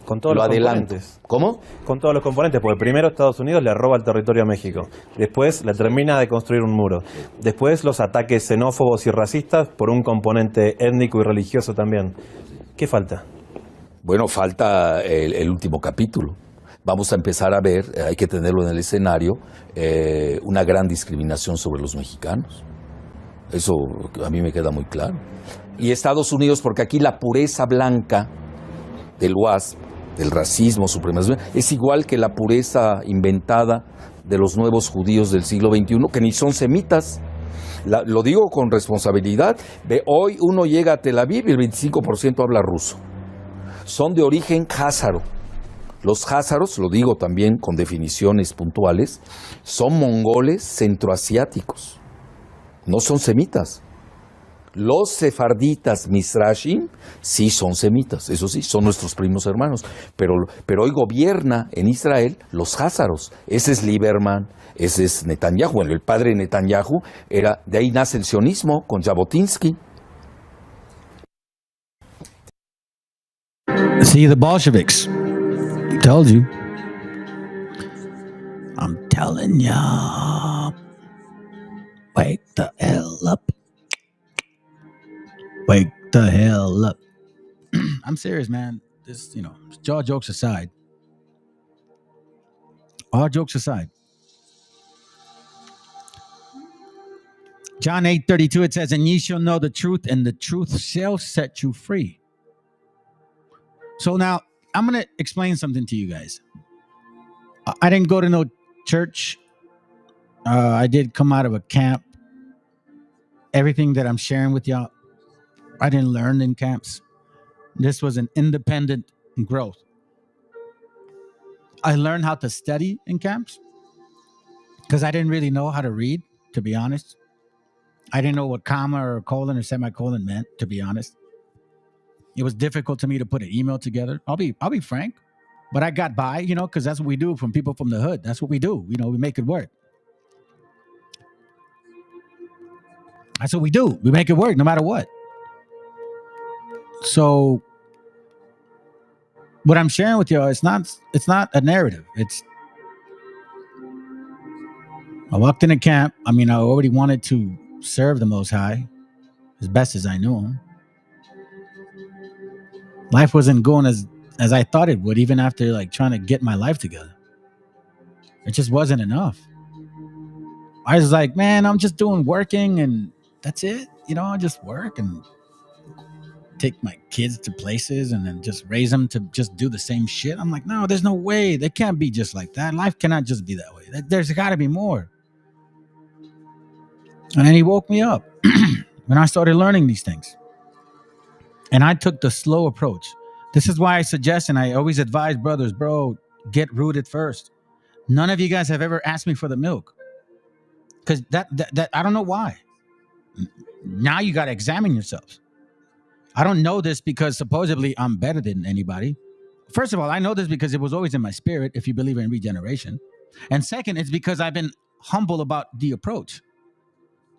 Con todos los componentes. ¿Cómo? Con todos los componentes, porque primero Estados Unidos le roba el territorio a México, después le termina de construir un muro, después los ataques xenófobos y racistas por un componente étnico y religioso también. ¿Qué falta? Bueno, falta el último capítulo. Vamos a empezar a ver, hay que tenerlo en el escenario, una gran discriminación sobre los mexicanos. Eso a mí me queda muy claro. Y Estados Unidos, porque aquí la pureza blanca del WASP, del racismo, supremacismo, es igual que la pureza inventada de los nuevos judíos del siglo XXI, que ni son semitas. Lo digo con responsabilidad. Hoy uno llega a Tel Aviv y el 25% habla ruso. Son de origen házaro. Los házaros, lo digo también con definiciones puntuales, son mongoles centroasiáticos, no son semitas. Los sefarditas mizrashim sí son semitas, eso sí, son nuestros primos hermanos, pero hoy gobierna en Israel los házaros. Ese es Lieberman, ese es Netanyahu. Bueno, el padre de Netanyahu de ahí nace el sionismo con Jabotinsky. See, the Bolsheviks. Told you. I'm telling ya. Wake the hell up. Wake the hell up. I'm serious, man. This, all jokes aside. All jokes aside. John 8:32, it says, and ye shall know the truth, and the truth shall set you free. So now, I'm going to explain something to you guys. I didn't go to no church. I did come out of a camp. Everything that I'm sharing with y'all, I didn't learn in camps. This was an independent growth. I learned how to study in camps because I didn't really know how to read, to be honest. I didn't know what comma or colon or semicolon meant, to be honest. It was difficult to me to put an email together. I'll be frank, but I got by, because that's what we do from people from the hood. That's what we do. We make it work. That's what we do. We make it work no matter what. So what I'm sharing with y'all, it's not a narrative. I walked in a camp. I already wanted to serve the Most High as best as I knew him. Life wasn't going as I thought it would, even after trying to get my life together. It just wasn't enough. I was like, man, I'm just working and that's it. I just work and take my kids to places and then just raise them to just do the same shit. I'm like, no, there's no way. They can't be just like that. Life cannot just be that way. There's got to be more. And then he woke me up when I started learning these things. And I took the slow approach. This is why I suggest and I always advise brothers, bro, get rooted first. None of you guys have ever asked me for the milk. Because that I don't know why. Now you got to examine yourselves. I don't know this because supposedly I'm better than anybody. First of all, I know this because it was always in my spirit, if you believe in regeneration. And second, it's because I've been humble about the approach.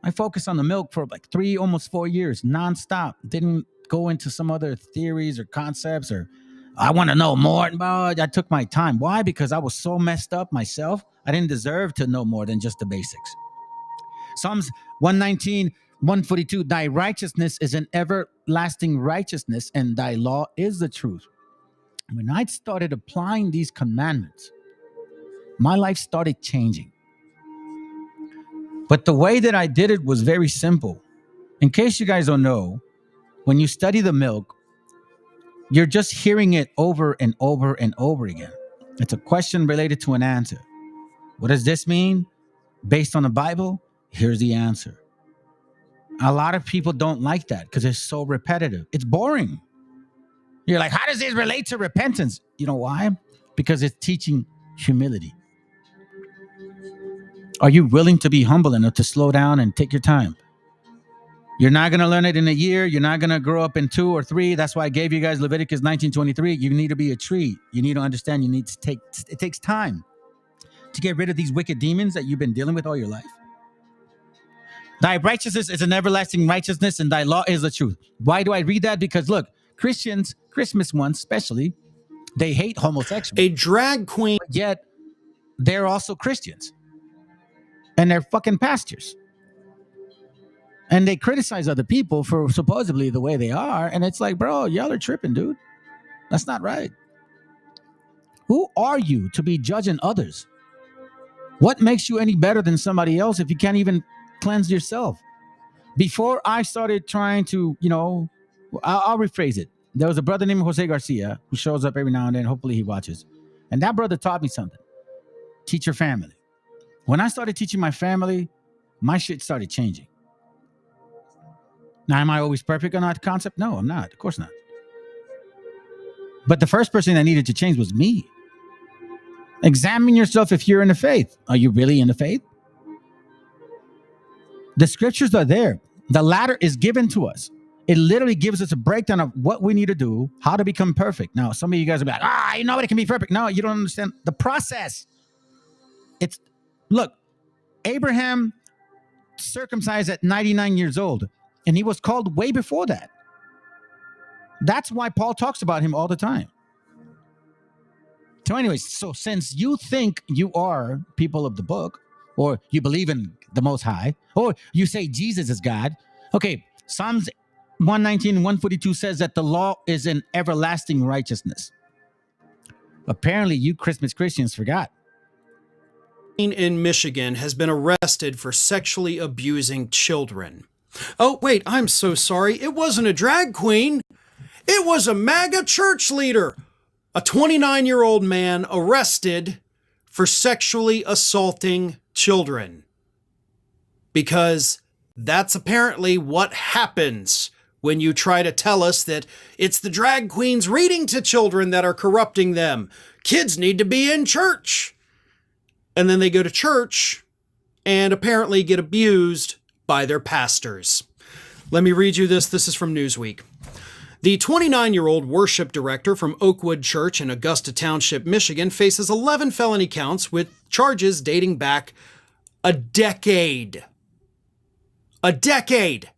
I focused on the milk for like 3, almost 4 years, nonstop. Didn't go into some other theories or concepts or I want to know more. I took my time. Why? Because I was so messed up myself. I didn't deserve to know more than just the basics. Psalms 119, 142, thy righteousness is an everlasting righteousness, and thy law is the truth. When I started applying these commandments, my life started changing. But the way that I did it was very simple. In case you guys don't know, when you study the milk, you're just hearing it over and over and over again. It's a question related to an answer. What does this mean? Based on the Bible, here's the answer. A lot of people don't like that because it's so repetitive. It's boring. You're like, how does this relate to repentance? You know why? Because it's teaching humility. Are you willing to be humble enough to slow down and take your time? You're not going to learn it in a year. You're not going to grow up in 2 or 3. That's why I gave you guys Leviticus 19:23. You need to be a tree. You need to understand it takes time to get rid of these wicked demons that you've been dealing with all your life. Thy righteousness is an everlasting righteousness, and thy law is the truth. Why do I read that? Because look, Christians, Christmas ones especially, they hate homosexuals. A drag queen. Yet they're also Christians. And they're fucking pastors. And they criticize other people for supposedly the way they are. And it's like, bro, y'all are tripping, dude. That's not right. Who are you to be judging others? What makes you any better than somebody else if you can't even cleanse yourself? Before I started trying to, I'll rephrase it. There was a brother named Jose Garcia who shows up every now and then. Hopefully he watches. And that brother taught me something. Teach your family. When I started teaching my family, my shit started changing. Now, am I always perfect on that concept? No, I'm not. Of course not. But the first person that needed to change was me. Examine yourself if you're in the faith. Are you really in the faith? The scriptures are there. The ladder is given to us. It literally gives us a breakdown of what we need to do, how to become perfect. Now, some of you guys will be like, nobody can be perfect. No, you don't understand the process. Look, Abraham circumcised at 99 years old, and he was called way before that. That's why Paul talks about him all the time. So anyways, since you think you are people of the book, or you believe in the Most High, or you say Jesus is God, okay, Psalms 119 and 142 says that the law is an everlasting righteousness. Apparently, you Christmas Christians forgot. In Michigan has been arrested for sexually abusing children. Oh, wait, I'm so sorry. It wasn't a drag queen. It was a MAGA church leader. A 29-year-old man arrested for sexually assaulting children. Because that's apparently what happens when you try to tell us that it's the drag queens reading to children that are corrupting them. Kids need to be in church. And then they go to church and apparently get abused by their pastors. Let me read you this. This is from Newsweek. The 29-year-old worship director from Oakwood Church in Augusta Township, Michigan, faces 11 felony counts with charges dating back a decade. A decade!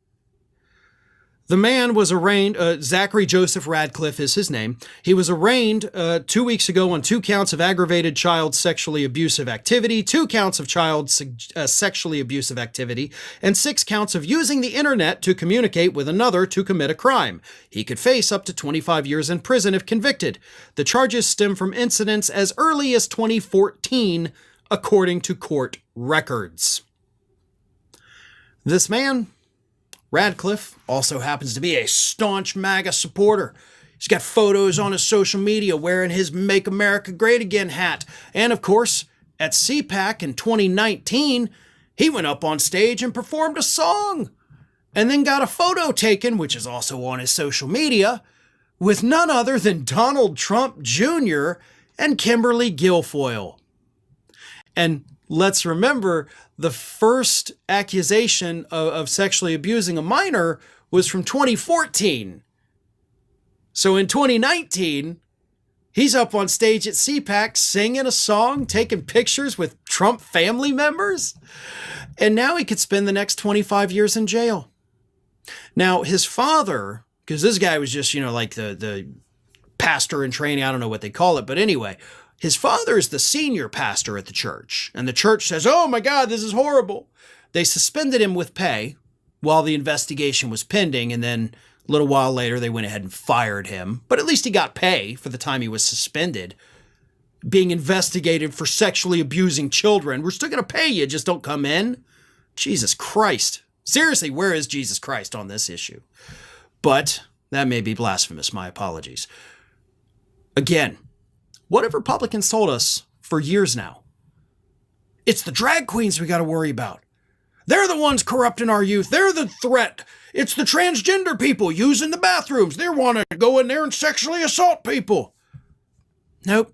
The man was arraigned, Zachary Joseph Radcliffe is his name. He was arraigned 2 weeks ago on 2 counts of aggravated child sexually abusive activity, 2 counts of child sexually abusive activity, and 6 counts of using the internet to communicate with another to commit a crime. He could face up to 25 years in prison if convicted. The charges stem from incidents as early as 2014, according to court records. This man, Radcliffe also happens to be a staunch MAGA supporter. He's got photos on his social media wearing his Make America Great Again hat. And of course, at CPAC in 2019, he went up on stage and performed a song. And then got a photo taken, which is also on his social media, with none other than Donald Trump Jr. and Kimberly Guilfoyle. And let's remember, the first accusation of sexually abusing a minor was from 2014. So in 2019, he's up on stage at CPAC singing a song, taking pictures with Trump family members. And now he could spend the next 25 years in jail. Now, his father, because this guy was just, like the pastor in training, I don't know what they call it, but anyway, his father is the senior pastor at the church. And the church says, oh my God, this is horrible. They suspended him with pay while the investigation was pending. And then a little while later, they went ahead and fired him. But at least he got pay for the time he was suspended. Being investigated for sexually abusing children. We're still going to pay you, just don't come in. Jesus Christ. Seriously, where is Jesus Christ on this issue? But that may be blasphemous. My apologies. Again, what have Republicans told us for years now? It's the drag queens we got to worry about. They're the ones corrupting our youth. They're the threat. It's the transgender people using the bathrooms. They want to go in there and sexually assault people. Nope.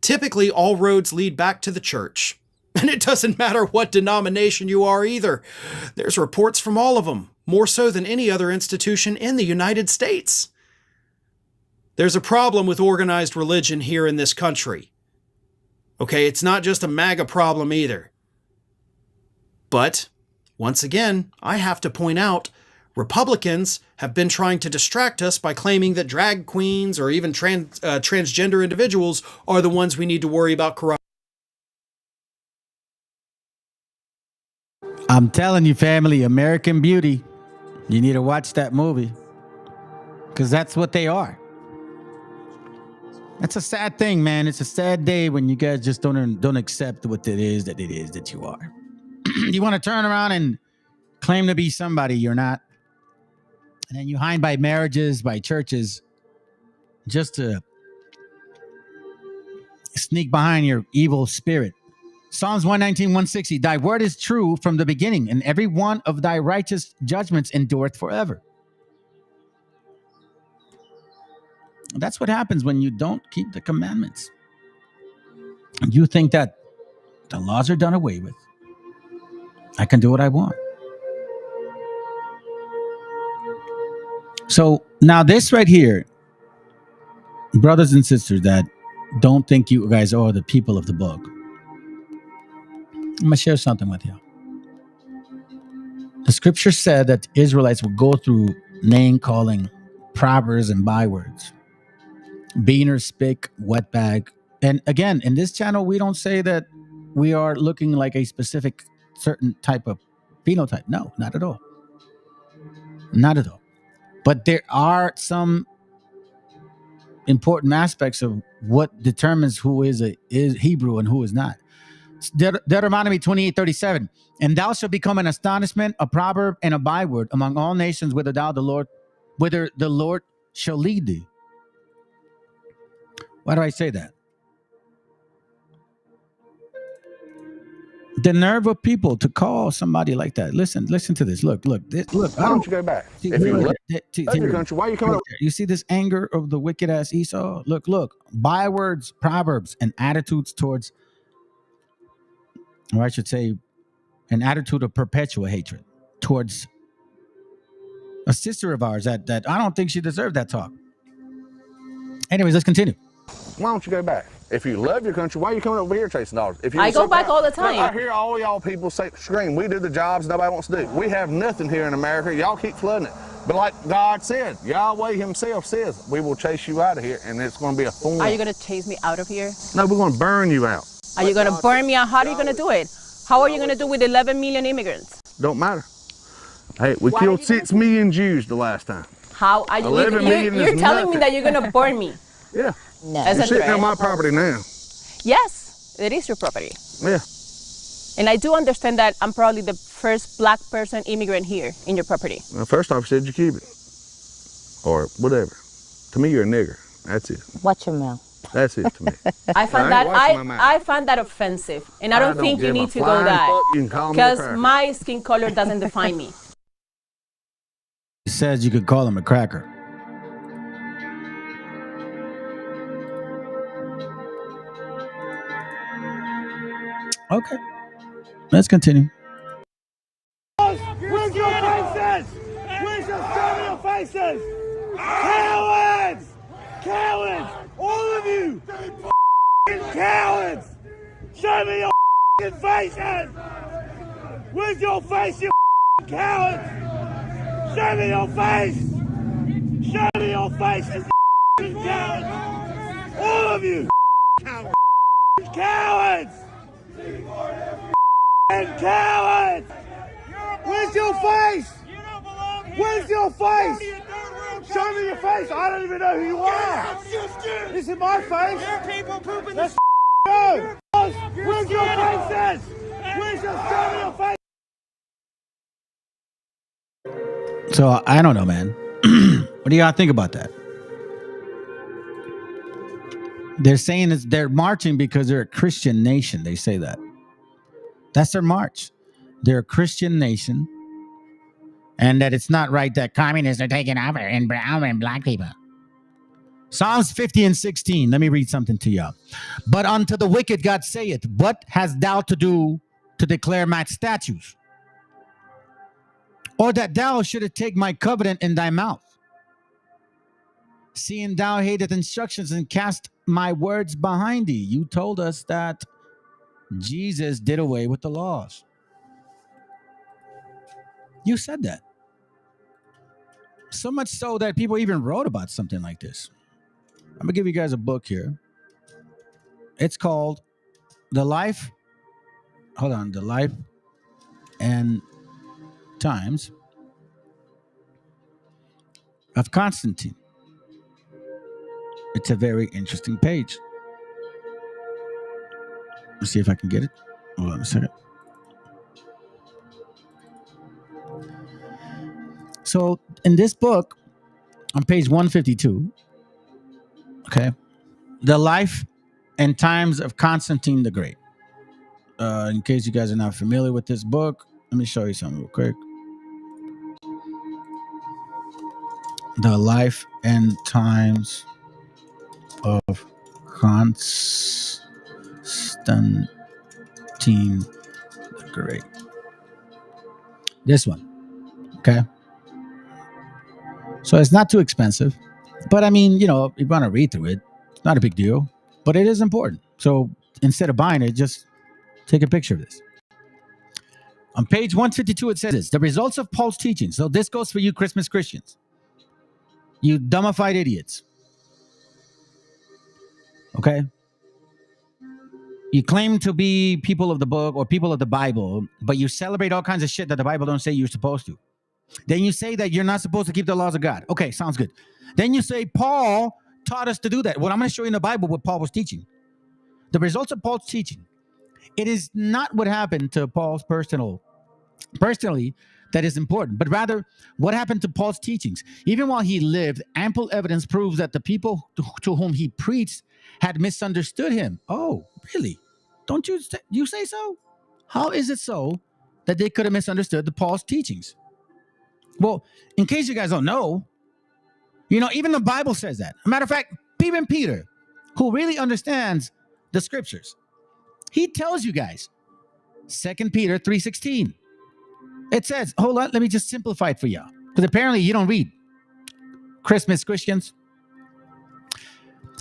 Typically, all roads lead back to the church. And it doesn't matter what denomination you are either. There's reports from all of them, more so than any other institution in the United States. There's a problem with organized religion here in this country. Okay, it's not just a MAGA problem either. But, once again, I have to point out, Republicans have been trying to distract us by claiming that drag queens or even transgender individuals are the ones we need to worry about corrupting. I'm telling you, family, American Beauty, you need to watch that movie. Because that's what they are. That's a sad thing, man. It's a sad day when you guys just don't accept what it is that you are. You want to turn around and claim to be somebody you're not. And then you hide by marriages, by churches, just to sneak behind your evil spirit. Psalms 119, 160, thy word is true from the beginning, and every one of thy righteous judgments endureth forever. That's what happens when you don't keep the commandments. You think that the laws are done away with. I can do what I want. So now this right here, brothers and sisters that don't think you guys are the people of the book, I'm going to share something with you. The scripture said that Israelites would go through name calling, proverbs, and bywords. Beaner, spick, wetbag. And again, in this channel, we don't say that we are looking like a specific certain type of phenotype. No, not at all. Not at all. But there are some important aspects of what determines who is Hebrew and who is not. Deuteronomy 28:37. And thou shalt become an astonishment, a proverb, and a byword among all nations, whither the Lord shall lead thee. Why do I say that? The nerve of people to call somebody like that. Listen to this. Look. Why don't you go back? If you love your country, why are you coming over? You see this anger of the wicked ass Esau? Look. Bywords, proverbs, and attitudes towards, or I should say, an attitude of perpetual hatred towards a sister of ours that I don't think she deserved that talk. Anyways, let's continue. Why don't you go back? If you love your country, why are you coming over here chasing dollars? If you I go back all the time. I hear all y'all people scream, we do the jobs nobody wants to do. We have nothing here in America. Y'all keep flooding it. But like God said, Yahweh himself says, we will chase you out of here, and it's going to be a thorn. Are you going to chase me out of here? No, we're going to burn you out. Are you going to burn me out? How are you going to do it? How are you going to do with 11 million immigrants? Don't matter. Hey, we killed 6 million Jews the last time. How are you? 11 million is You're telling me nothing. that you're going to burn me. Yeah. No. You're sitting on my property now. Yes, it is your property. Yeah. And I do understand that I'm probably the first black person immigrant here in your property? Well, first off, said you Cuban. Or whatever. To me, you're a nigger. That's it. Watch your mouth. That's it to me. I find I find that offensive, and I don't think you need to go that, because my skin color doesn't define me. He says you could call him a cracker. Okay, let's continue. Where's your faces? Where's your terminal faces? Cowards! Cowards! All of you! Cowards! Show me your faces! Where's your face, you cowards? Show me your face! Show me your faces, cowards! All of you! Cowards! Cowards! Where's your face? Where's your face? Show me your face. I don't even know who you are. This is my face. There are people pooping. Let's go. Where's your faces? Where's your show me your face? So I don't know, man. What do y'all think about that? They're saying they're marching because they're a Christian nation. They say that. That's their march. They're a Christian nation. And that it's not right that communists are taking over and brown and black people. Psalms 50 and 16. Let me read something to y'all. But unto the wicked God saith, what hast thou to do to declare my statutes? Or that thou shouldest take my covenant in thy mouth? Seeing thou hateth instructions and cast my words behind thee. You told us that Jesus did away with the laws. You said that. So much so that people even wrote about something like this. I'm going to give you guys a book here. It's called The Life and Times of Constantine. It's a very interesting page. Let's see if I can get it. Hold on a second. So in this book, on page 152, okay, The Life and Times of Constantine the Great. In case you guys are not familiar with this book, let me show you something real quick. The Life and Times of Constantine the Great. This one, okay? So it's not too expensive, but I mean, you know, you want to read through it. It's not a big deal, but it is important. So instead of buying it, just take a picture of this. On page 152, it says this, the results of Paul's teaching. So this goes for you Christmas Christians, you dumbified idiots. Okay? You claim to be people of the book or people of the Bible, but you celebrate all kinds of shit that the Bible don't say you're supposed to. Then you say that you're not supposed to keep the laws of God. Okay, sounds good. Then you say Paul taught us to do that. Well, I'm going to show you in the Bible what Paul was teaching. The results of Paul's teaching. It is not what happened to Paul's personally that is important, but rather what happened to Paul's teachings. Even while he lived, ample evidence proves that the people to whom he preached had misunderstood him. Oh, really? Don't you say so? How is it so that they could have misunderstood the Paul's teachings? Well, in case you guys don't know, you know, even the Bible says that. As a matter of fact, even Peter, who really understands the scriptures, he tells you guys, 2 Peter 3:16. It says, hold on, let me just simplify it for y'all, because apparently you don't read. Christmas Christians.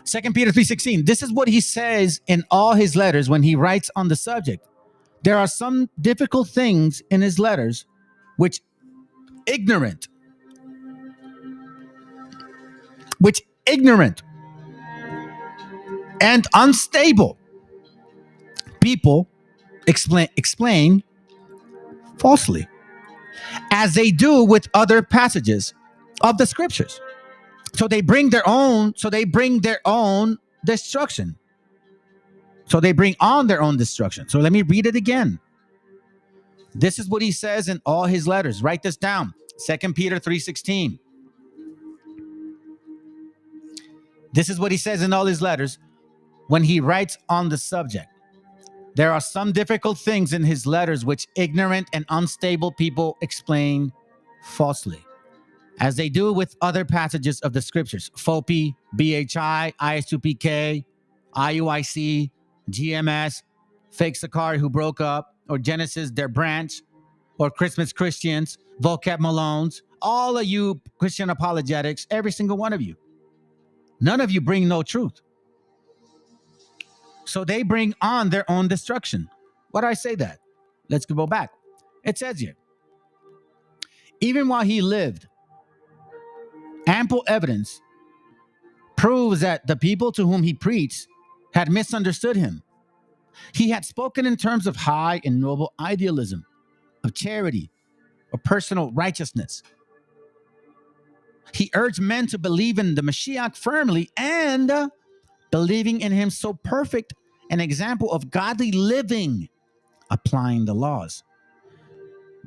2 Peter 3:16. This is what he says in all his letters when he writes on the subject. There are some difficult things in his letters which ignorant and unstable people explain falsely, as they do with other passages of the scriptures. So they bring their own destruction. So they bring on their own destruction. So let me read it again. This is what he says in all his letters. Write this down. 2 Peter 3:16. This is what he says in all his letters when he writes on the subject. There are some difficult things in his letters which ignorant and unstable people explain falsely, as they do with other passages of the scriptures. FOPI, BHI, IS2PK, IUIC, GMS, fake Sakari who broke up, or Genesis, their branch, or Christmas Christians, vocab Malones, all of you Christian apologetics, every single one of you. None of you bring no truth. So they bring on their own destruction. Why do I say that? Let's go back. It says here, even while he lived, ample evidence proves that the people to whom he preached had misunderstood him. He had spoken in terms of high and noble idealism, of charity, or personal righteousness. He urged men to believe in the Meshiach firmly, and believing in him so perfect an example of godly living, applying the laws,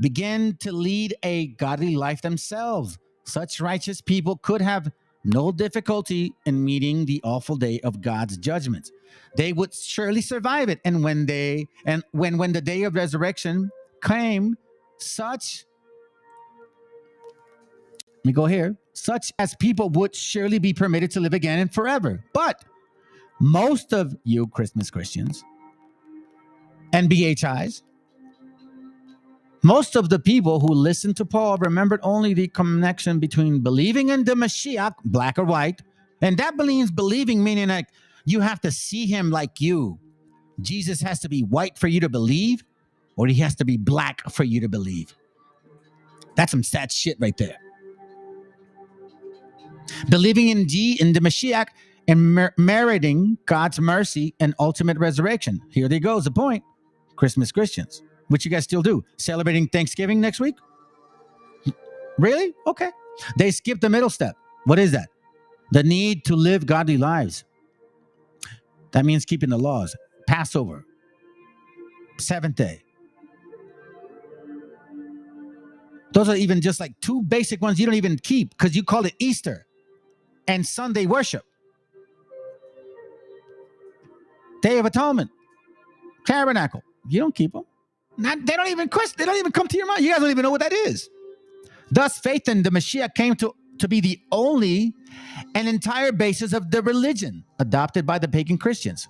begin to lead a godly life themselves. Such righteous people could have no difficulty in meeting the awful day of God's judgment. They would surely survive it. And when the day of resurrection came, such as people would surely be permitted to live again and forever. But most of you Christmas Christians and BHIs, most of the people who listened to Paul remembered only the connection between believing in the Mashiach, black or white, and that means believing, meaning like you have to see him like you. Jesus has to be white for you to believe, or he has to be black for you to believe. That's some sad shit right there. Believing in the Mashiach and meriting God's mercy and ultimate resurrection. Here they goes, the point. Christmas Christians, which you guys still do. Celebrating Thanksgiving next week? Really? Okay. They skip the middle step. What is that? The need to live godly lives. That means keeping the laws. Passover. Seventh day. Those are even just like two basic ones you don't even keep because you call it Easter and Sunday worship. Day of Atonement. Tabernacle. You don't keep them. They don't even come to your mind. You guys don't even know what that is. Thus, faith in the Mashiach came to be the only and entire basis of the religion adopted by the pagan Christians.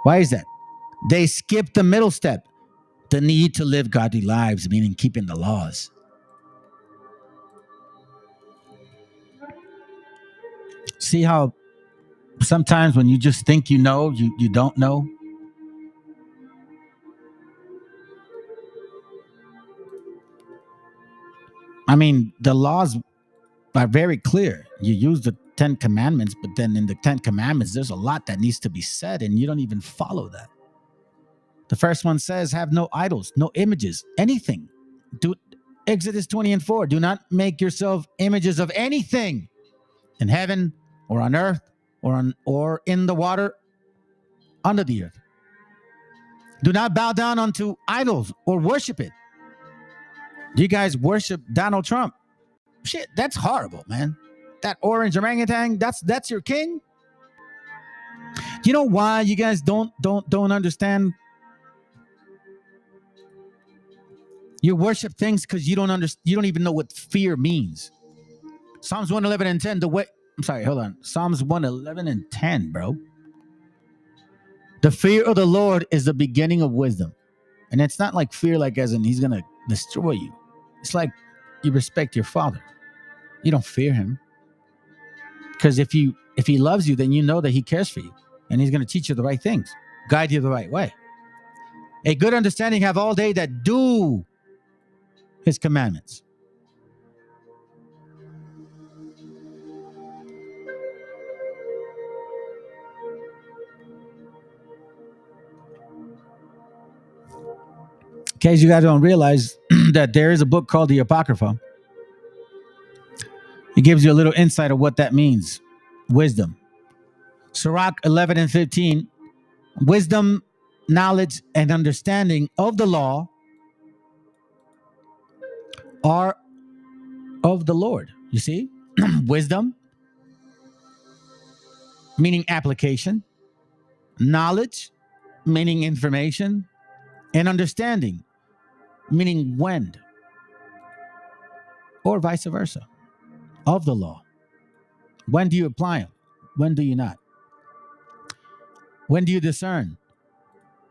Why is that? They skipped the middle step. The need to live godly lives, meaning keeping the laws. See how sometimes when you just think you know, you don't know? I mean, the laws are very clear. You use the 10 commandments, but then in the 10 commandments, there's a lot that needs to be said, and you don't even follow that. The first one says, have no idols, no images, anything. Exodus 20:4, do not make yourself images of anything in heaven or on earth or in the water under the earth. Do not bow down unto idols or worship it. Do you guys worship Donald Trump? Shit, that's horrible, man. That orange orangutan, that's your king? You know why you guys don't understand? You worship things because you don't even know what fear means. Psalms 111 and 10, Psalms 111 and 10, bro. The fear of the Lord is the beginning of wisdom. And it's not like fear like as in he's going to destroy you. It's like you respect your father. You don't fear him. Because if he loves you, then you know that he cares for you. And he's going to teach you the right things. Guide you the right way. A good understanding have all they that do his commandments. In case you guys don't realize that there is a book called the Apocrypha. It gives you a little insight of what that means. Wisdom. Sirach 11 and 15. Wisdom knowledge, and understanding of the law are of the Lord. You see? Wisdom, meaning application, knowledge, meaning information, and understanding, meaning wind, or vice versa, of the law. When do you apply them? When do you not? When do you discern?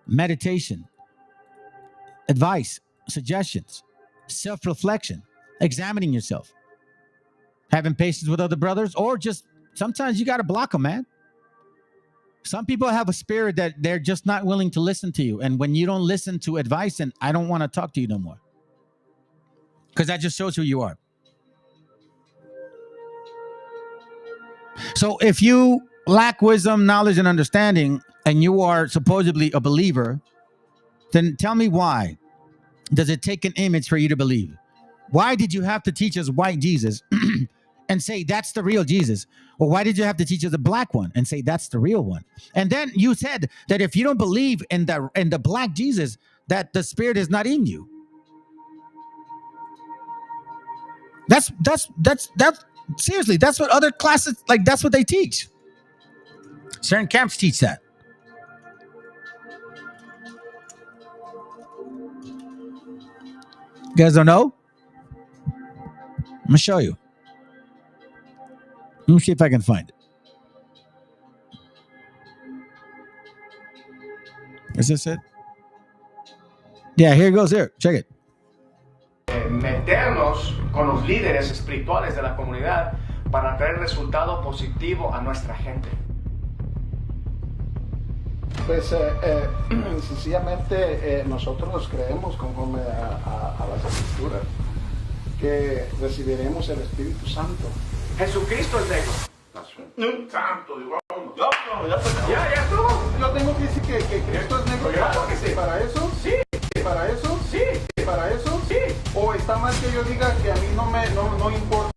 Meditation, advice, suggestions, self-reflection, examining yourself, having patience with other brothers, or just sometimes you got to block them, man. Some people have a spirit that they're just not willing to listen to you. And when you don't listen to advice, then I don't want to talk to you no more. Because that just shows who you are. So if you lack wisdom, knowledge, and understanding, and you are supposedly a believer, then tell me why does it take an image for you to believe? Why did you have to teach us white Jesus and say that's the real Jesus? Or why did you have to teach us a black one and say that's the real one? And then you said that if you don't believe in the black Jesus, that the spirit is not in you. That's seriously, that's what other classes, like, that's what they teach. Certain camps teach that. You guys don't know? I'm gonna show you. Let me see if I can find it. Is this it? Yeah, here it goes. Here, check it. Meternos con los líderes espirituales de la comunidad para traer resultado positivo a nuestra gente. Pues sencillamente nosotros creemos conforme a las escrituras que recibiremos el Espíritu Santo. Jesucristo es negro. Santo, digo, ya estuvo. Yo tengo que decir que Cristo es negro. Claro que sí. ¿Para eso? Sí. ¿Para eso? Sí. ¿Para eso? Sí. ¿O está mal que yo diga que a mí no importa?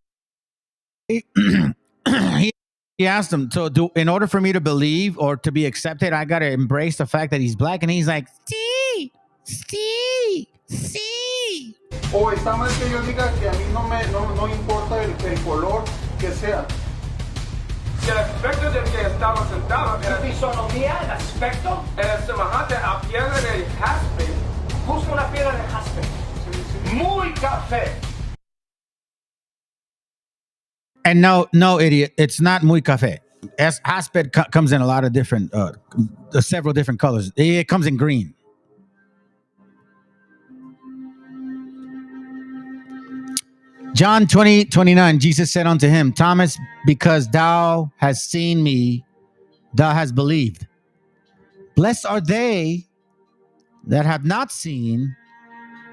He asked him, so in order for me to believe or to be accepted, I got to embrace the fact that he's black. And he's like, sí. ¿O está mal que yo diga que a mí no importa el color que sea? El aspecto del que estaba sentado era fisonomía, el aspecto era semejante a piedra de jaspe. Justo una piedra de jaspe. Muy café. And no, idiot, it's not muy café. Jaspe comes in a lot of different, several different colors. It comes in green. John 20:29, Jesus said unto him, Thomas, because thou hast seen me, thou hast believed. Blessed are they that have not seen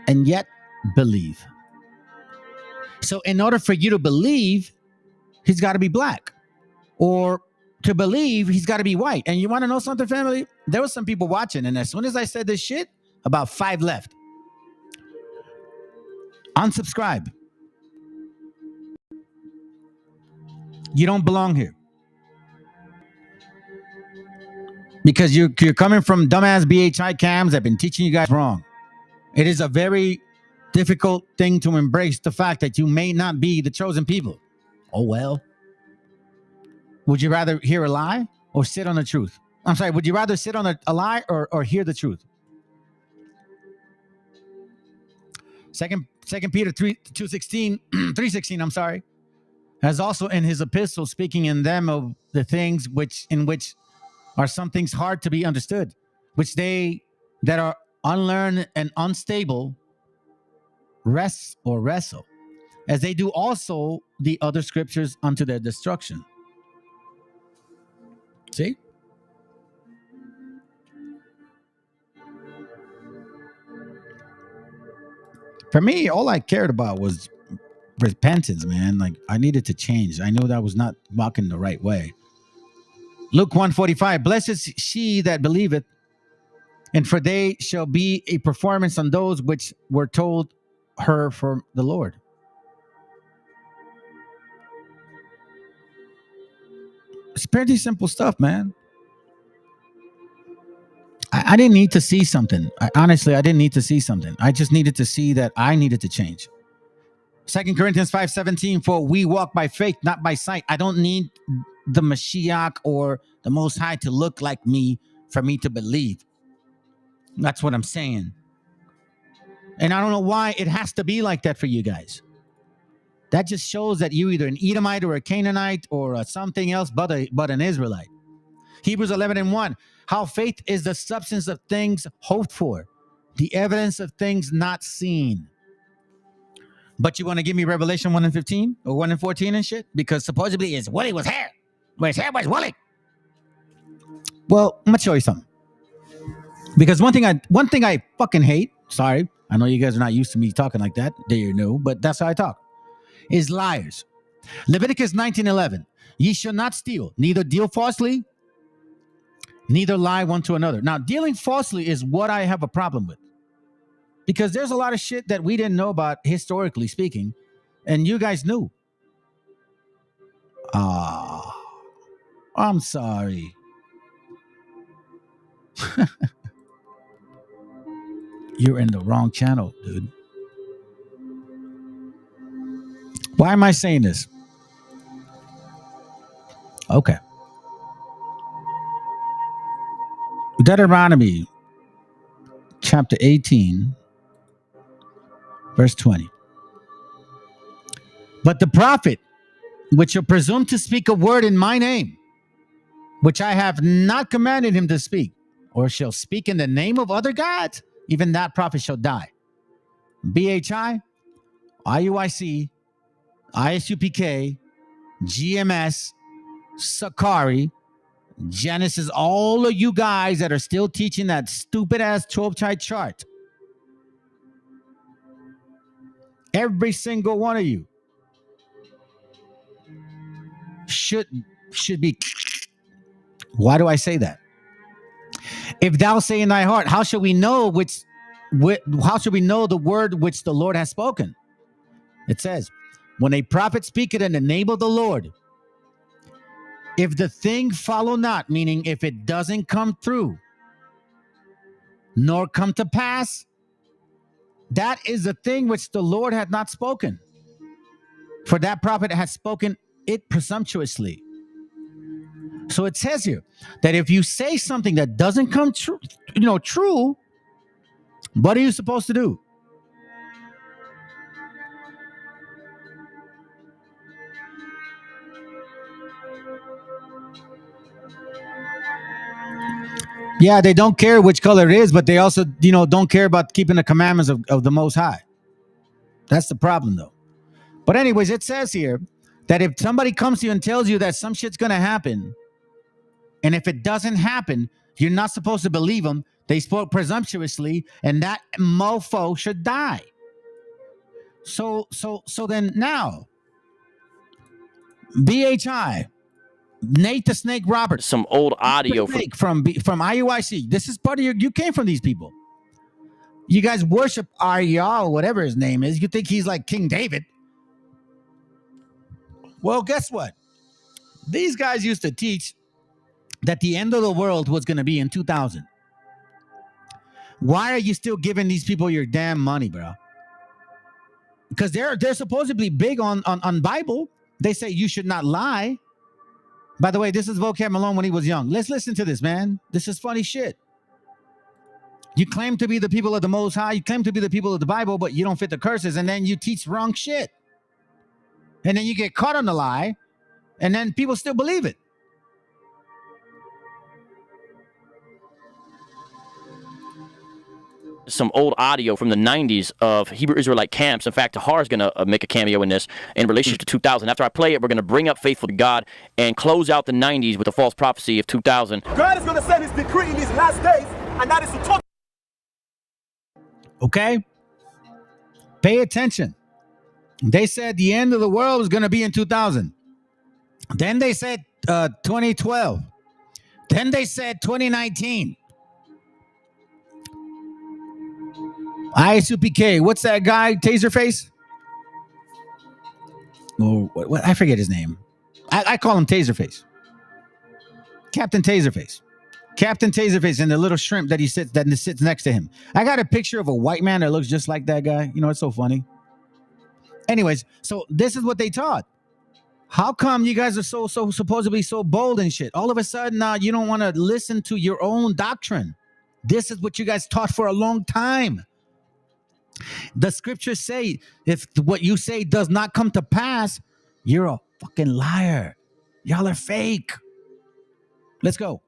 and yet believe. So in order for you to believe, he's got to be black. Or to believe, he's got to be white. And you want to know something, family? There was some people watching, and as soon as I said this shit, about 5 left. Unsubscribe. You don't belong here. Because you're coming from dumbass BHI cams that have been teaching you guys wrong. It is a very difficult thing to embrace the fact that you may not be the chosen people. Oh, well. Would you rather hear a lie or sit on the truth? I'm sorry, would you rather sit on a lie or hear the truth? Second Peter 3:16, I'm sorry, as also in his epistle, speaking in them of the things which are some things hard to be understood, which they that are unlearned and unstable wrestle, as they do also the other scriptures unto their destruction. See? For me, all I cared about was repentance, man. Like, I needed to change. I knew that I was not walking the right way. Luke 1:45, blessed is she that believeth, and for they shall be a performance on those which were told her from the Lord. It's pretty simple stuff, man. I didn't need to see something. Honestly, I didn't need to see something. I just needed to see that I needed to change. 2 Corinthians 5:17, for we walk by faith, not by sight. I don't need the Meshiach or the Most High to look like me for me to believe. That's what I'm saying. And I don't know why it has to be like that for you guys. That just shows that you're either an Edomite or a Canaanite or something else but an Israelite. Hebrews 11:1, how faith is the substance of things hoped for, the evidence of things not seen. But you want to give me Revelation 1:15 or 1:14 and shit? Because supposedly it's Willie was hair. Where his hair was Willie. Well, I'm going to show you something. Because one thing I fucking hate, sorry, I know you guys are not used to me talking like that. They know, but that's how I talk, is liars. Leviticus 19:11, ye shall not steal, neither deal falsely, neither lie one to another. Now, dealing falsely is what I have a problem with. Because there's a lot of shit that we didn't know about, historically speaking, and you guys knew. I'm sorry. You're in the wrong channel, dude. Why am I saying this? Okay. Deuteronomy chapter 18, verse 20. But the prophet, which shall presume to speak a word in my name, which I have not commanded him to speak, or shall speak in the name of other gods, even that prophet shall die. BHI, IUIC, ISUPK, GMS, Sakari, Genesis, all of you guys that are still teaching that stupid ass 12-chart chart. Every single one of you should be. Why do I say that? If thou say in thy heart, how shall we know how shall we know the word which the Lord has spoken? It says, when a prophet speaketh in the name of the Lord, if the thing follow not, meaning if it doesn't come through, nor come to pass, that is the thing which the Lord hath not spoken. For that prophet has spoken it presumptuously. So it says here that if you say something that doesn't come true, true, what are you supposed to do? Yeah, they don't care which color it is, but they also, don't care about keeping the commandments of the Most High. That's the problem, though. But anyways, it says here that if somebody comes to you and tells you that some shit's going to happen, and if it doesn't happen, you're not supposed to believe them. They spoke presumptuously, and that mofo should die. So then now, BHI, Nate the Snake Roberts, some old audio from IUIC. This is part of you came from these people. You guys worship Arya, whatever his name is. You think he's like King David. Well, guess what? These guys used to teach that the end of the world was going to be in 2000. Why are you still giving these people your damn money, bro? Because they're supposedly big on Bible. They say you should not lie. By the way, this is Vocab Malone when he was young. Let's listen to this, man. This is funny shit. You claim to be the people of the Most High. You claim to be the people of the Bible, but you don't fit the curses, and then you teach wrong shit. And then you get caught on the lie, and then people still believe it. Some old audio from the 90s of Hebrew Israelite camps. In fact, Tahar is going to make a cameo in this in relation to 2000. After I play it, we're going to bring up Faithful to God and close out the 90s with a false prophecy of 2000. God is going to send his decree in these last days, and that is to talk. Okay? Pay attention. They said the end of the world was going to be in 2000. Then they said 2012. Then they said 2019. ISUPK, what's that guy, Taserface? Oh, what? I forget his name. I call him Taserface. Captain Taserface. Captain Taserface and the little shrimp that sits next to him. I got a picture of a white man that looks just like that guy. You know, it's so funny. Anyways, so this is what they taught. How come you guys are so supposedly so bold and shit? All of a sudden, you don't want to listen to your own doctrine. This is what you guys taught for a long time. The scriptures say, if what you say does not come to pass, you're a fucking liar. Y'all are fake. Let's go.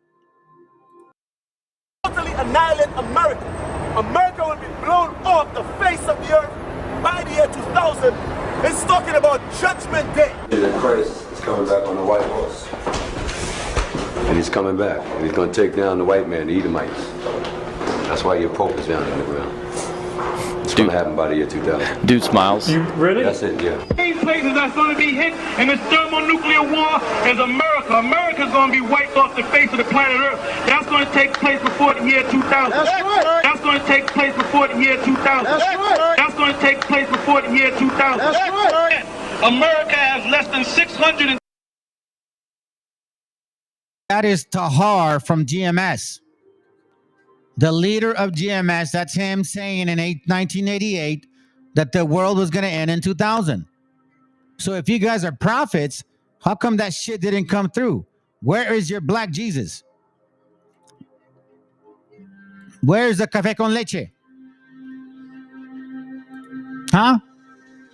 Totally annihilate America. America will be blown off the face of the earth by the year 2000. It's talking about Judgment Day. And Christ is coming back on the white horse. And he's coming back. And he's going to take down the white man, the Edomites. That's why your Pope is down in the ground. It's going to happen by the year 2000. Dude smiles. You really? That's it, yeah. Main places that's going to be hit in this thermonuclear war is America. America's going to be wiped off the face of the planet Earth. That's going to take place before the year 2000. That's right. That's going to take place before the year 2000. That's right. That's going to take place before the year 2000. That's right. America has less than 600. That is Tahar from GMS. The leader of GMS, that's him saying in 1988 that the world was going to end in 2000. So if you guys are prophets, how come that shit didn't come through? Where is your black Jesus? Where is the café con leche? Huh?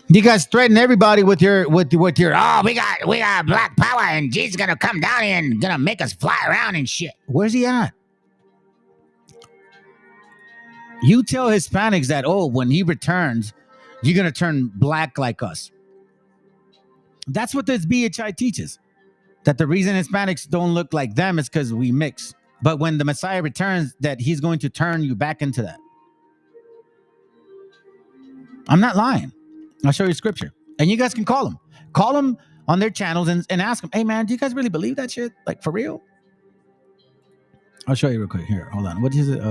You guys threaten everybody with your we got black power and Jesus is gonna come down here and gonna make us fly around and shit. Where's he at? You tell Hispanics that, when he returns, you're going to turn black like us. That's what this BHI teaches. That the reason Hispanics don't look like them is because we mix. But when the Messiah returns, that he's going to turn you back into that. I'm not lying. I'll show you scripture. And you guys can call them. Call them on their channels and ask them, hey, man, do you guys really believe that shit? Like, for real? I'll show you real quick. Here, hold on. What is it?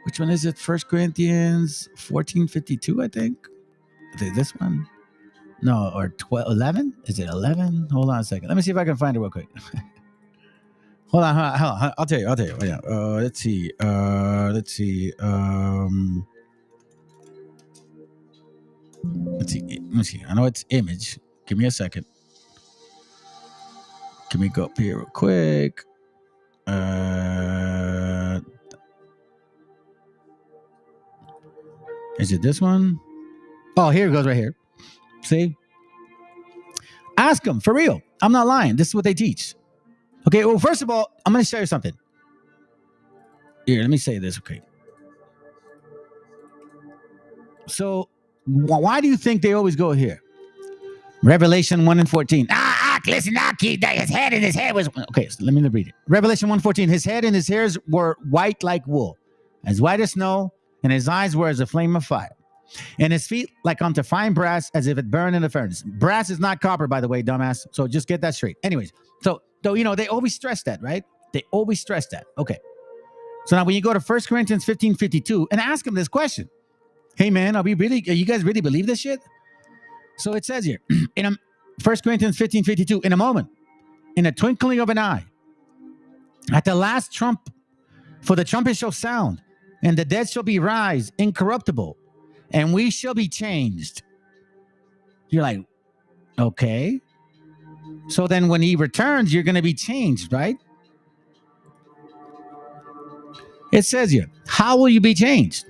Which one is it? 1 Corinthians 14:52, I think. Is it this one? No, or 11? Is it 11? Hold on a second. Let me see if I can find it real quick. Hold on. I'll tell you. Yeah. Let's see. Let's see. Let me see. I know it's image. Give me a second. Can we go up here real quick? Is it this one? Oh, here it goes right here. See? Ask them, for real. I'm not lying. This is what they teach. Okay, well, first of all, I'm going to show you something. Here, let me say this, okay. So, why do you think they always go here? Revelation 1:14. Listen, his head and his hair was... Okay, so let me read it. Revelation 1:14. His head and his hairs were white like wool, as white as snow, and his eyes were as a flame of fire, and his feet like unto fine brass, as if it burned in a furnace. Brass is not copper, by the way, dumbass. So just get that straight. Anyways, so you know, they always stress that, right? They always stress that. Okay. So now when you go to 1 Corinthians 15:52 and ask them this question, hey man, are you guys really believe this shit? So it says here in 1 Corinthians 15:52, in a moment, in a twinkling of an eye, at the last trump, for the trumpet shall sound, and the dead shall be raised incorruptible, and we shall be changed. You're like, okay. So then when he returns, you're going to be changed, right? It says here, how will you be changed?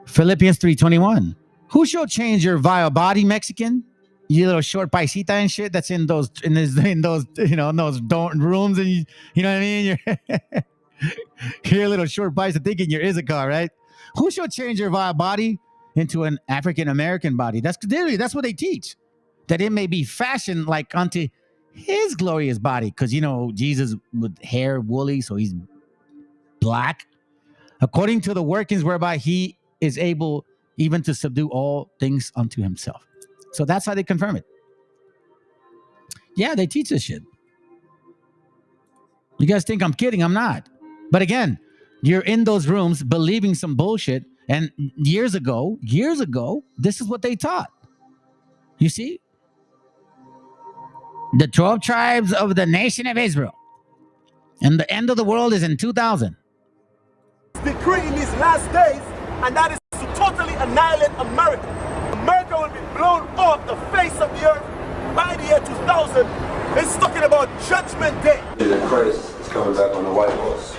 Philippians 3:21. Who shall change your vile body, Mexican? You little short paisita and shit that's in those rooms, and you know what I mean? You're a little short paisa thinking you're Issachar, right? Who shall change your vile body into an African American body? That's what they teach. That it may be fashioned like unto his glorious body, because Jesus with hair woolly, so he's black, according to the workings whereby he is able even to subdue all things unto himself. So that's how they confirm it. Yeah, they teach this shit. You guys think I'm kidding? I'm not. But again, you're in those rooms believing some bullshit, and years ago, this is what they taught. You see? The 12 tribes of the nation of Israel. And the end of the world is in 2000. Decree in these last days, and that is to totally annihilate America. America will be blown off the face of the earth by the year 2000. It's talking about Judgment Day. Christ is coming back on the white horse.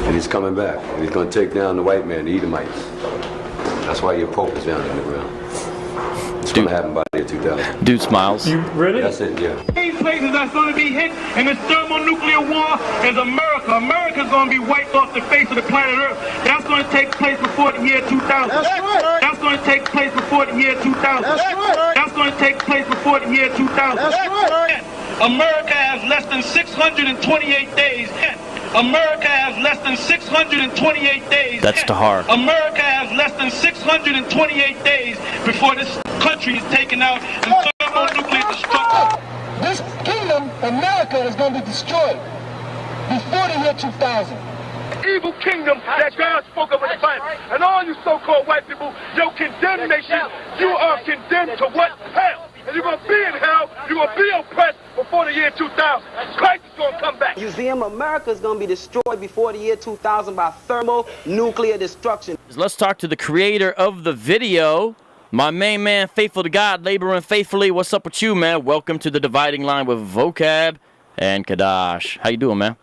And he's coming back. And he's going to take down the white man, the Edomites. That's why your Pope is down in the ground. It's going to happen by the year 2000. Dude smiles. You really? That's it, yeah. These places that's going to be hit in this thermonuclear war is America. America's going to be wiped off the face of the planet Earth. That's going to take place before the year 2000. That's right. That's going to take place before the year 2000. That's right. That's going to take place before the year 2000. That's right. America has less than 628 days. America has less than 628 days. That's Tahar. America has less than 628 days before this country is taken out in thermonuclear destruction. This kingdom, America, is going to be destroyed before the year 2000. Evil kingdom that God spoke of in the Bible. And all you so-called white people, your condemnation, you are condemned to what? Hell. And you're going to be in hell, you're going to be oppressed before the year 2000. Christ is going to come back. Museum America is going to be destroyed before the year 2000 by thermonuclear destruction. Let's talk to the creator of the video, my main man, faithful to God, laboring faithfully. What's up with you, man? Welcome to the Dividing Line with Vocab and Kadash. How you doing, man?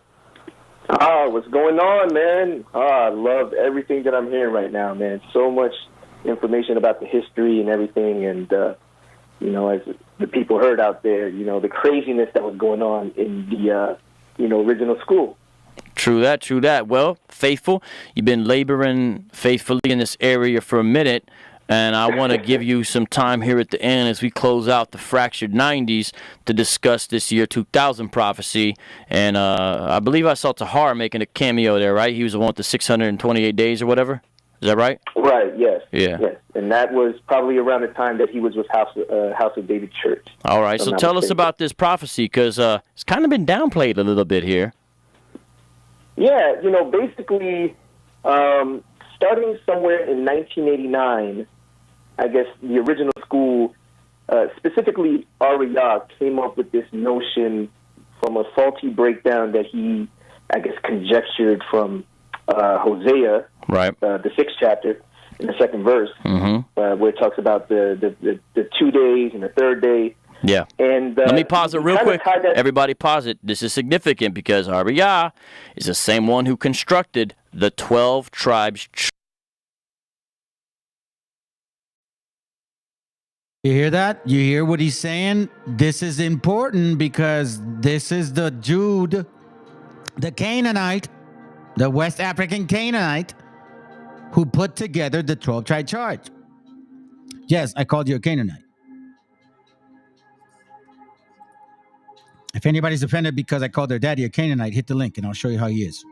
What's going on, man? I love everything that I'm hearing right now, man. So much information about the history and everything, and you know, as the people heard out there, you know, the craziness that was going on in the, you know, original school. True that, true that. Well, faithful, you've been laboring faithfully in this area for a minute, and I want to give you some time here at the end as we close out the fractured 90s to discuss this year 2000 prophecy. And I believe I saw Tahar making a cameo there, right? He was the one with the 628 days or whatever. Is that right? Right, yes. Yeah. Yes. And that was probably around the time that he was with House of David Church. All right, so tell us about this prophecy, because it's kind of been downplayed a little bit here. Yeah, you know, basically, starting somewhere in 1989, I guess the original school, specifically Ariyah, came up with this notion from a faulty breakdown that he, I guess, conjectured from Hosea, right? The 6th chapter, in the 2nd verse, where it talks about the 2 days and the 3rd day. Yeah. And let me pause it real quick. Everybody pause it. This is significant because Ariyah is the same one who constructed the 12 tribes. You hear that? You hear what he's saying? This is important because this is the Jude, the Canaanite, the West African Canaanite, who put together the 12-tribe chart. Yes, I called you a Canaanite. If anybody's offended because I called their daddy a Canaanite, hit the link and I'll show you how he is.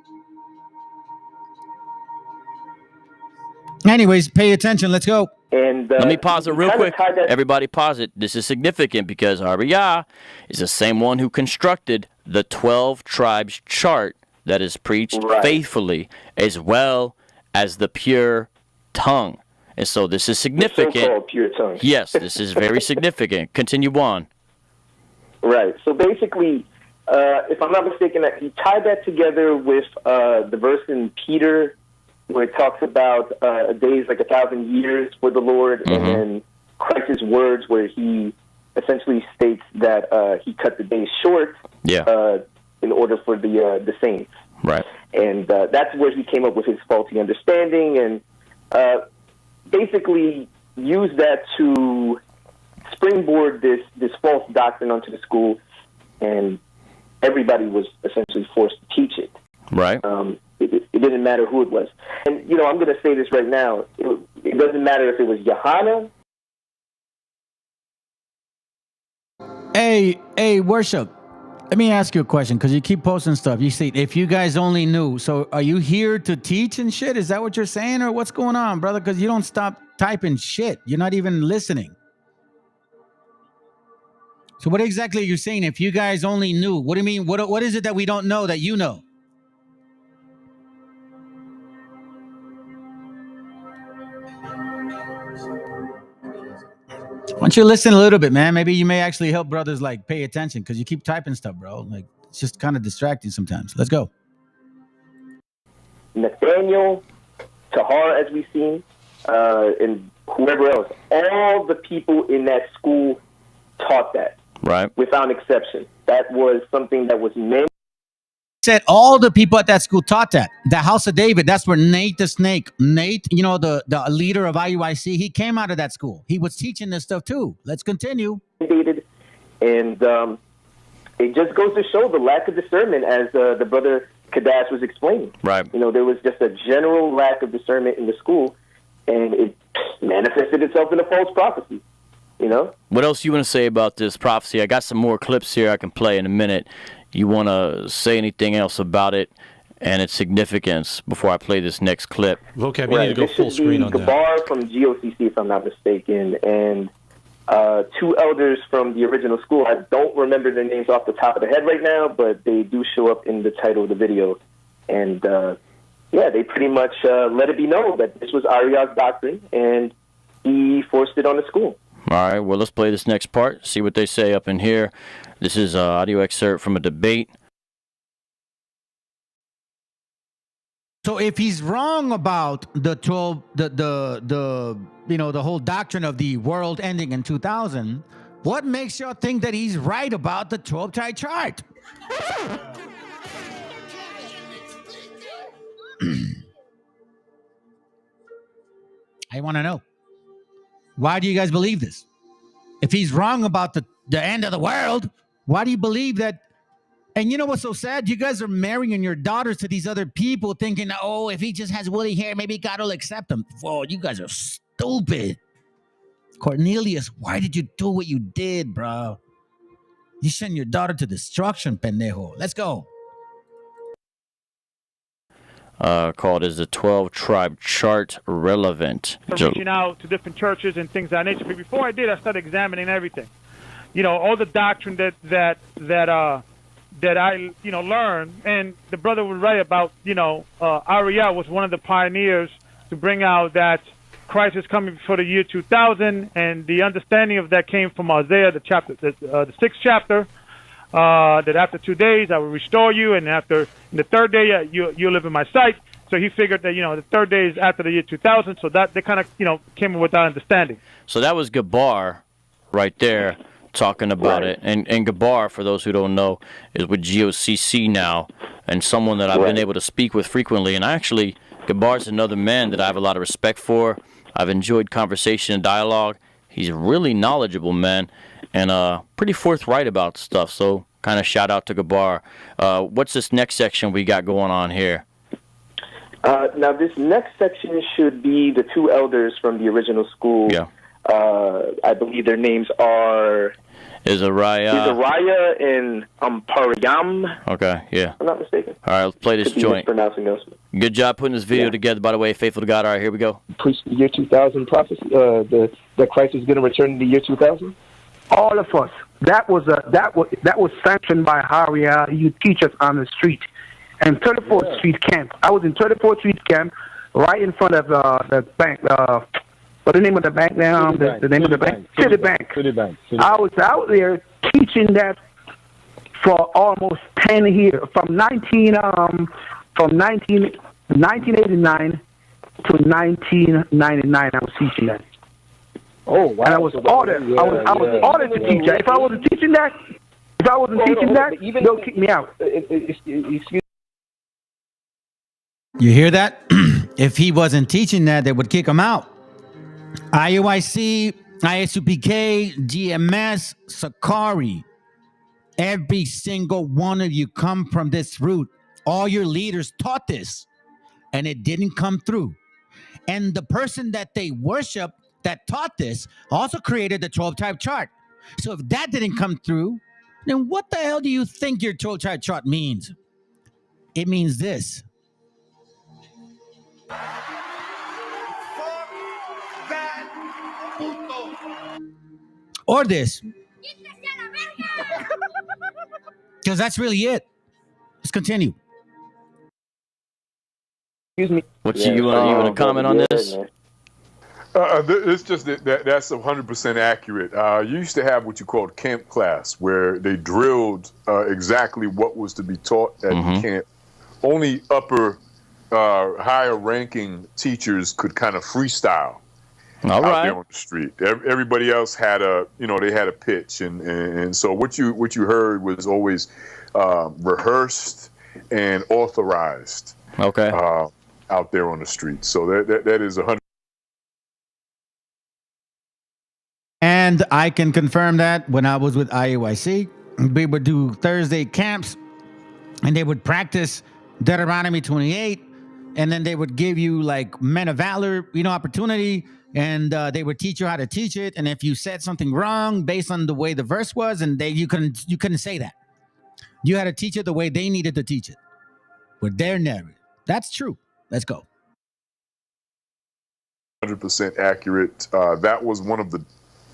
Anyways, pay attention. Let's go. And let me pause it real quick. Everybody pause it. This is significant because Ariyah is the same one who constructed the 12 tribes chart that is preached faithfully, as well as the pure tongue. And so this is significant. The so-called pure tongue. Yes, this is very significant. Continue on. Right. So basically, if I'm not mistaken, he tied that together with the verse in Peter where it talks about a day is like 1,000 years for the Lord, and then Christ's words where he essentially states that he cut the day short in order for the saints. Right. And that's where he came up with his faulty understanding and basically used that to springboard this false doctrine onto the school, and everybody was essentially forced to teach it. Right. It didn't matter who it was. And, you know, I'm going to say this right now. It doesn't matter if it was Johanna. Hey, worship. Let me ask you a question, because you keep posting stuff. You say, if you guys only knew. So are you here to teach and shit? Is that what you're saying? Or what's going on, brother? Because you don't stop typing shit. You're not even listening. So what exactly are you saying? If you guys only knew. What do you mean? What is it that we don't know that you know? Why don't you listen a little bit, man? Maybe you may actually help brothers like pay attention, because you keep typing stuff, bro. Like, It's just kind of distracting sometimes. Let's go. Nathaniel, Tahar, as we've seen, and whoever else, all the people in that school taught that. Right. Without exception. That was something that was meant. Said all the people at that school taught that. The House of David, that's where Nate the Snake, Nate, the leader of IUIC, he came out of that school. He was teaching this stuff too. Let's continue. And it just goes to show the lack of discernment, as the brother Kadash was explaining. Right. There was just a general lack of discernment in the school, and it manifested itself in a false prophecy. What else you want to say about this prophecy? I got some more clips here I can play in a minute. You want to say anything else about it and its significance before I play this next clip? Vocab, you need to go full screen on that. Gabar from GOCC, if I'm not mistaken, and two elders from the original school. I don't remember their names off the top of the head right now, but they do show up in the title of the video. And, they pretty much let it be known that this was Ariak's doctrine, and he forced it on the school. All right, well, let's play this next part, see what they say up in here. This is an audio excerpt from a debate. So if he's wrong about the 12, the whole doctrine of the world ending in 2000, what makes y'all think that he's right about the 12-tribe chart? I want to know. Why do you guys believe this? If he's wrong about the end of the world, why do you believe that? And you know what's so sad? You guys are marrying your daughters to these other people thinking, oh, if he just has woolly hair, maybe God will accept him. Whoa, you guys are stupid. Cornelius, why did you do what you did, bro? You sent your daughter to destruction, pendejo. Let's go. Called as the 12-tribe chart relevant. Reaching out to different churches and things of that nature. But before I did, I started examining everything. All the doctrine that I learned, and the brother was right about Ariel was one of the pioneers to bring out that Christ is coming before the year 2000, and the understanding of that came from Isaiah, the 6th chapter. That after 2 days I will restore you, and after the third day you'll live in my sight. So he figured that the third day is after the year 2000. So that they kind of came with that understanding. So that was Gabar right there talking about it, and Gabar, for those who don't know, is with GOCC now, and someone that I've been able to speak with frequently. And actually, Gabar's another man that I have a lot of respect for. I've enjoyed conversation and dialogue. He's really knowledgeable, man, and pretty forthright about stuff. So kind of shout out to Gabar. What's this next section we got going on here? Now, this next section should be the two elders from the original school. Yeah. I believe their names are Izariah and Parayam. Okay, yeah. If I'm not mistaken. All right, let's play this joint. Mispronouncing those. Good job putting this video together, by the way. Faithful to God. All right, here we go. Preach the year 2000 prophecy, that Christ is going to return in the year 2000? All of us. That was sanctioned by Haria. You teach us on the street. And 34th Street camp. I was in 34th Street camp, right in front of the bank. What's the name of the bank now? The name of the bank? Citibank. I was out there teaching that for almost 10 years, from 1989 to 1999. I was teaching that. Oh wow! And I was ordered. I was ordered to teach that. If I wasn't teaching that, they'll kick me out. You hear that? If he wasn't teaching that, they would kick him out. IUIC, ISUPK, GMS, Sakari. Every single one of you come from this root. All your leaders taught this, and it didn't come through. And the person that they worship that taught this also created the 12-tribe chart. So if that didn't come through, then what the hell do you think your 12-tribe chart means? It means this. Or this. Because that's really it. Let's continue. Excuse me. You want to comment on this? It's just that's 100% accurate. You used to have what you called camp class, where they drilled exactly what was to be taught at the camp. Only upper, higher ranking teachers could kind of freestyle out there on the street. Everybody else had they had a pitch, and so what you heard was always rehearsed and authorized. Okay. Out there on the street. So that is 100%. And I can confirm that when I was with IUIC, we would do Thursday camps, and they would practice Deuteronomy 28, and then they would give you like men of valor, opportunity, and they would teach you how to teach it. And if you said something wrong based on the way the verse was, and you couldn't say that. You had to teach it the way they needed to teach it, with their narrative. That's true. Let's go. 100% accurate. That was one of the,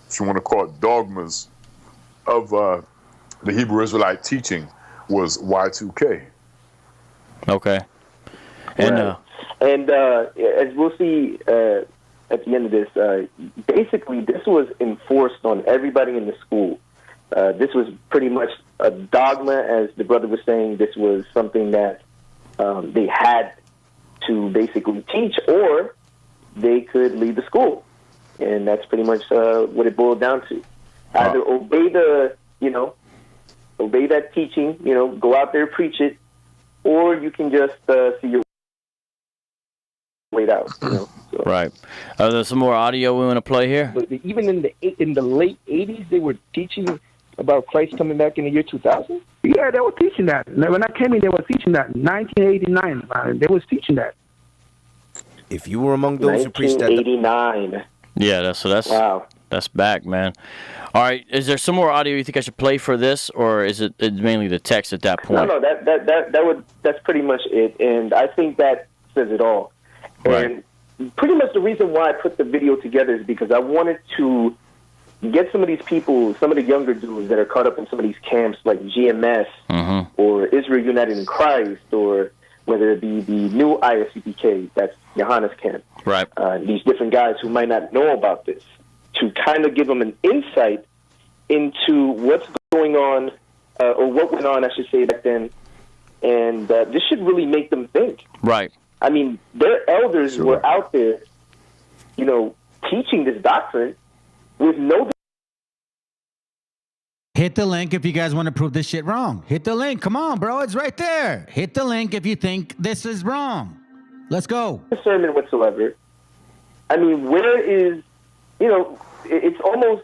if you want to call it, dogmas of the Hebrew Israelite teaching, was Y2K. Okay. And as we'll see at the end of this, basically this was enforced on everybody in the school. This was pretty much a dogma, as the brother was saying. This was something that they had to basically teach, or they could leave the school. And that's pretty much what it boiled down to. Either obey obey that teaching, go out there, preach it, or you can just see your way out. So. Right. There's some more audio we want to play here. But even in the late 80s, they were teaching about Christ coming back in the year 2000? Yeah, they were teaching that. When I came in, they were teaching that. In 1989, they was teaching that. If you were among those who preached that... 1989. Yeah, that's wow. That's back, man. All right, is there some more audio you think I should play for this, or is it mainly the text at that point? No, that's pretty much it, and I think that says it all. Right. And pretty much the reason why I put the video together is because I wanted to get some of these people, some of the younger dudes that are caught up in some of these camps like GMS or Israel United in Christ, or whether it be the new ISCPK, that's Johannes camp. Right. These different guys who might not know about this, to kind of give them an insight into what's going on, or what went on, I should say, back then. And this should really make them think. Right. I mean, their elders were out there, teaching this doctrine with no... Hit the link if you guys want to prove this shit wrong. Hit the link. Come on, bro. It's right there. Hit the link if you think this is wrong. Let's go. Discernment whatsoever. I mean, where is, it's almost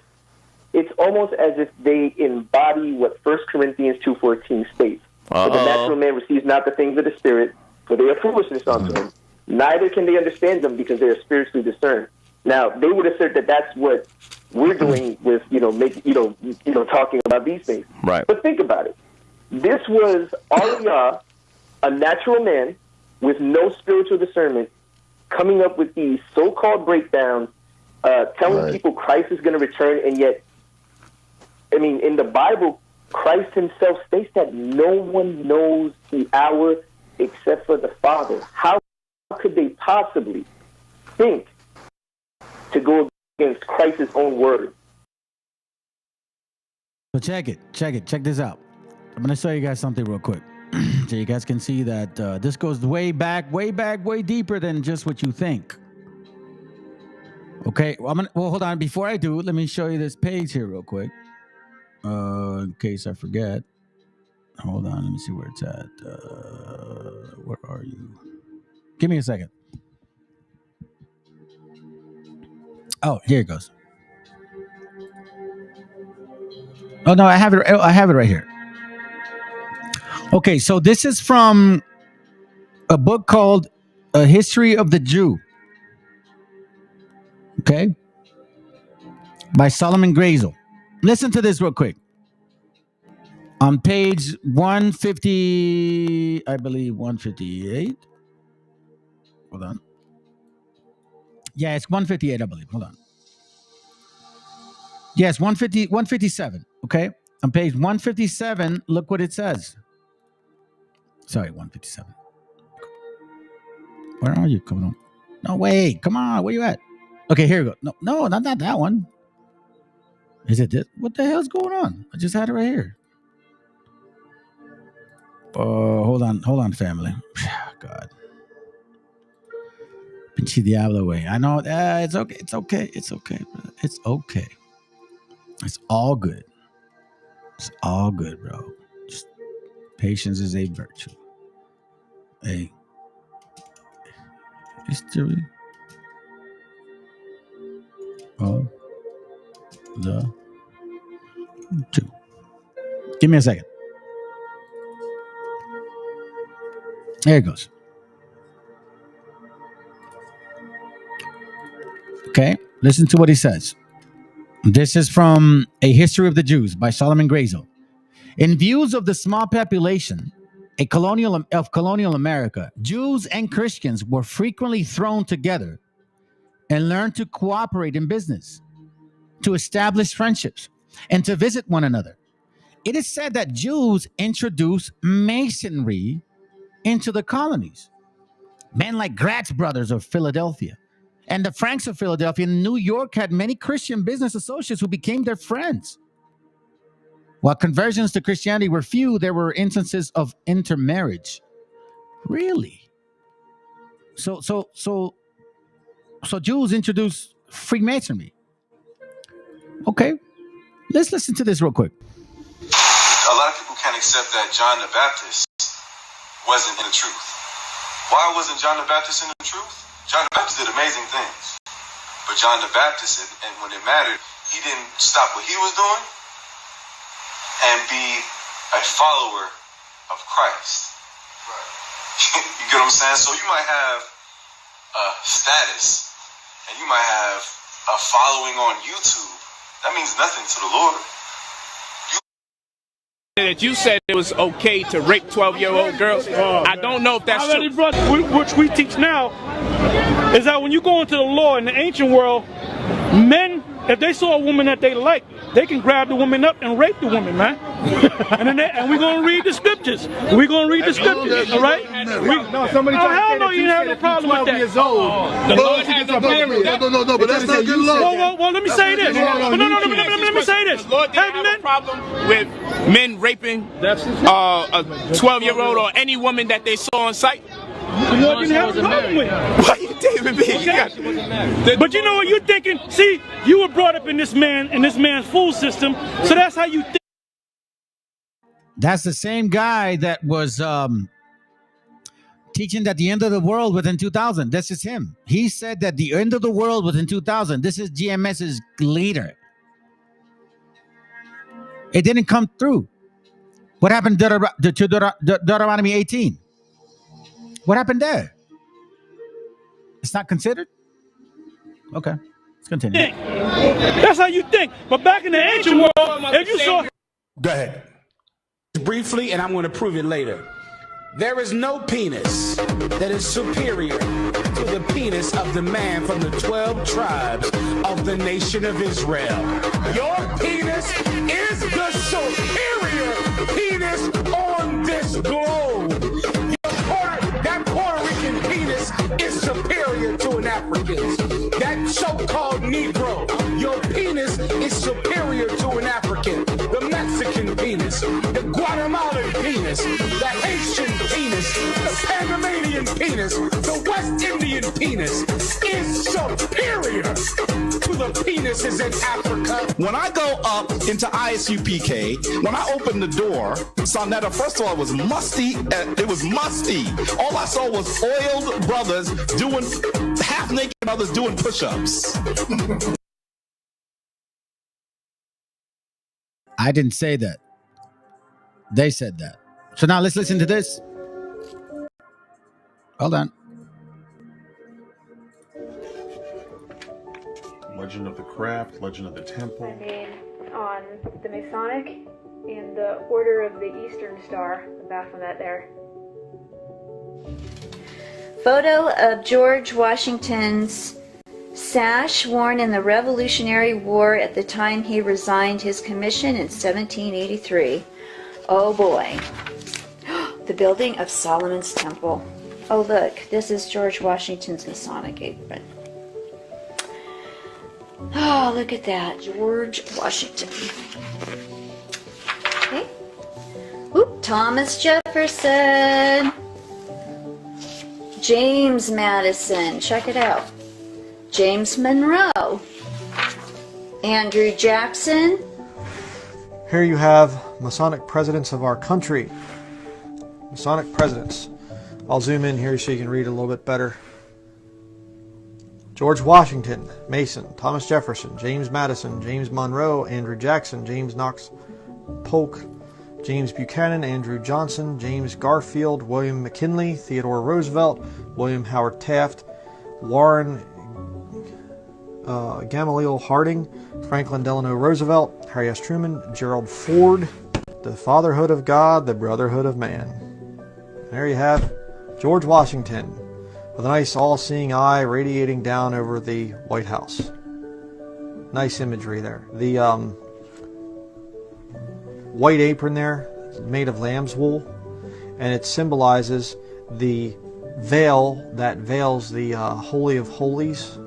as if they embody what 1 Corinthians 2:14 states. For the natural man receives not the things of the Spirit, for they are foolishness unto him. Neither can they understand them, because they are spiritually discerned. Now, they would assert that that's what we're doing with, talking about these things. Right. But think about it. This was Ariyah, a natural man with no spiritual discernment, coming up with these so-called breakdowns, telling people Christ is going to return, and yet, I mean, in the Bible, Christ himself states that no one knows the hour except for the Father. How could they possibly think to go against Christ's own word? So check it. Check this out. I'm going to show you guys something real quick. So you guys can see that this goes way back, way deeper than just what you think. Okay, well, hold on. Before I do, let me show you this page here real quick. In case I forget. Hold on, let me see where it's at. Where are you? Give me a second. Oh, here it goes. Oh no, I have it right here. Okay, so this is from a book called A History of the Jew. Okay? By Solomon Grazel. Listen to this real quick. On page 150, I believe 158. Hold on. Yeah, it's 158, I believe. Hold on. Yes, 157. Okay? On page 157, look what it says. Sorry, 157. Where are you? Come on. No, wait. Come on. Where you at? Okay, here we go. No, not that one. Is it this? What the hell's going on? I just had it right here. Hold on, family. God. Pinche Diablo way. I know. It's okay. It's okay. It's okay. Bro. It's okay. It's all good. It's all good, bro. Just patience is a virtue. Hey. History of the two. Give me a second. There it goes. Okay, listen to what he says. This is from A History of the Jews by Solomon Grazel. In views of the small population of colonial America, Jews and Christians were frequently thrown together and learned to cooperate in business, to establish friendships, and to visit one another. It is said that Jews introduced masonry into the colonies. Men like Gratz brothers of Philadelphia and the Franks of Philadelphia and New York had many Christian business associates who became their friends. While conversions to Christianity were few, there were instances of intermarriage. Really? So Jews introduced Freemasonry. Okay, let's listen to this real quick. A lot of people can't accept that John the Baptist wasn't in the truth. Why wasn't John the Baptist in the truth? John the Baptist did amazing things. But John the Baptist, and when it mattered, he didn't stop what he was doing and be a follower of Christ. Right. You get what I'm saying? So you might have a status and you might have a following on YouTube. That means nothing to the Lord. That you said it was okay to rape 12-year-old girls. I don't know if that's true. Which we teach now is that when you go into the law in the ancient world, men, if they saw a woman that they like, they can grab the woman up and rape the woman, man. and we're going to read the scriptures. We're going to read the scriptures, all right? Somebody hell no, you didn't have no problem with that. Years old. The Lord has no problem with that. No, but that's not good law. Well, let me say this. Let me say this. The Lord didn't have a problem with men raping a 12-year-old or any woman that they saw on sight. The Lord didn't have a problem with it. Why you David B? But you know what you're thinking? See, you were brought up in this man's fool system, so that's how you think. That's the same guy that was teaching that the end of the world within 2000. This is him. He said that the end of the world within 2000. This is GMS's leader. It didn't come through. What happened to Deuteronomy 18? What happened there? It's not considered? Okay, let's continue. That's how you think. But back in the ancient world, if you saw... Go ahead. Briefly, and I'm going to prove it later. There is no penis that is superior to the penis of the man from the 12 tribes of the nation of Israel. Your penis is the superior penis on this globe. That Puerto Rican penis is superior to an African's. That so-called Negro, your penis is superior to an African. The Mexican penis, the Guatemalan penis, the Haitian penis, the Panamanian penis, the West Indian penis is superior to the penises in Africa. When I go up into ISUPK, when I opened the door, Sonetta, first of all, it was musty. It was musty. All I saw was oiled brothers doing, half-naked brothers doing push-ups. I didn't say that. They said that. So now let's listen to this. Hold on. Legend of the Craft, Legend of the Temple. My name on the Masonic and the Order of the Eastern Star, the Baphomet there. Photo of George Washington's sash worn in the Revolutionary War at the time he resigned his commission in 1783. Oh boy. The building of Solomon's Temple. Oh look, this is George Washington's Masonic apron. Oh, look at that. George Washington. Okay. Oop, Thomas Jefferson. James Madison. Check it out. James Monroe. Andrew Jackson. Here you have Masonic presidents of our country. Masonic presidents. I'll zoom in here so you can read a little bit better. George Washington, Mason. Thomas Jefferson, James Madison, James Monroe, Andrew Jackson, James Knox Polk, James Buchanan, Andrew Johnson, James Garfield, William McKinley, Theodore Roosevelt, William Howard Taft, Warren Gamaliel Harding, Franklin Delano Roosevelt, Harry S. Truman, Gerald Ford, the fatherhood of God, the brotherhood of man. There you have George Washington with a nice all-seeing eye radiating down over the White House. Nice imagery there. The white apron there is made of lamb's wool, and it symbolizes the veil that veils the Holy of Holies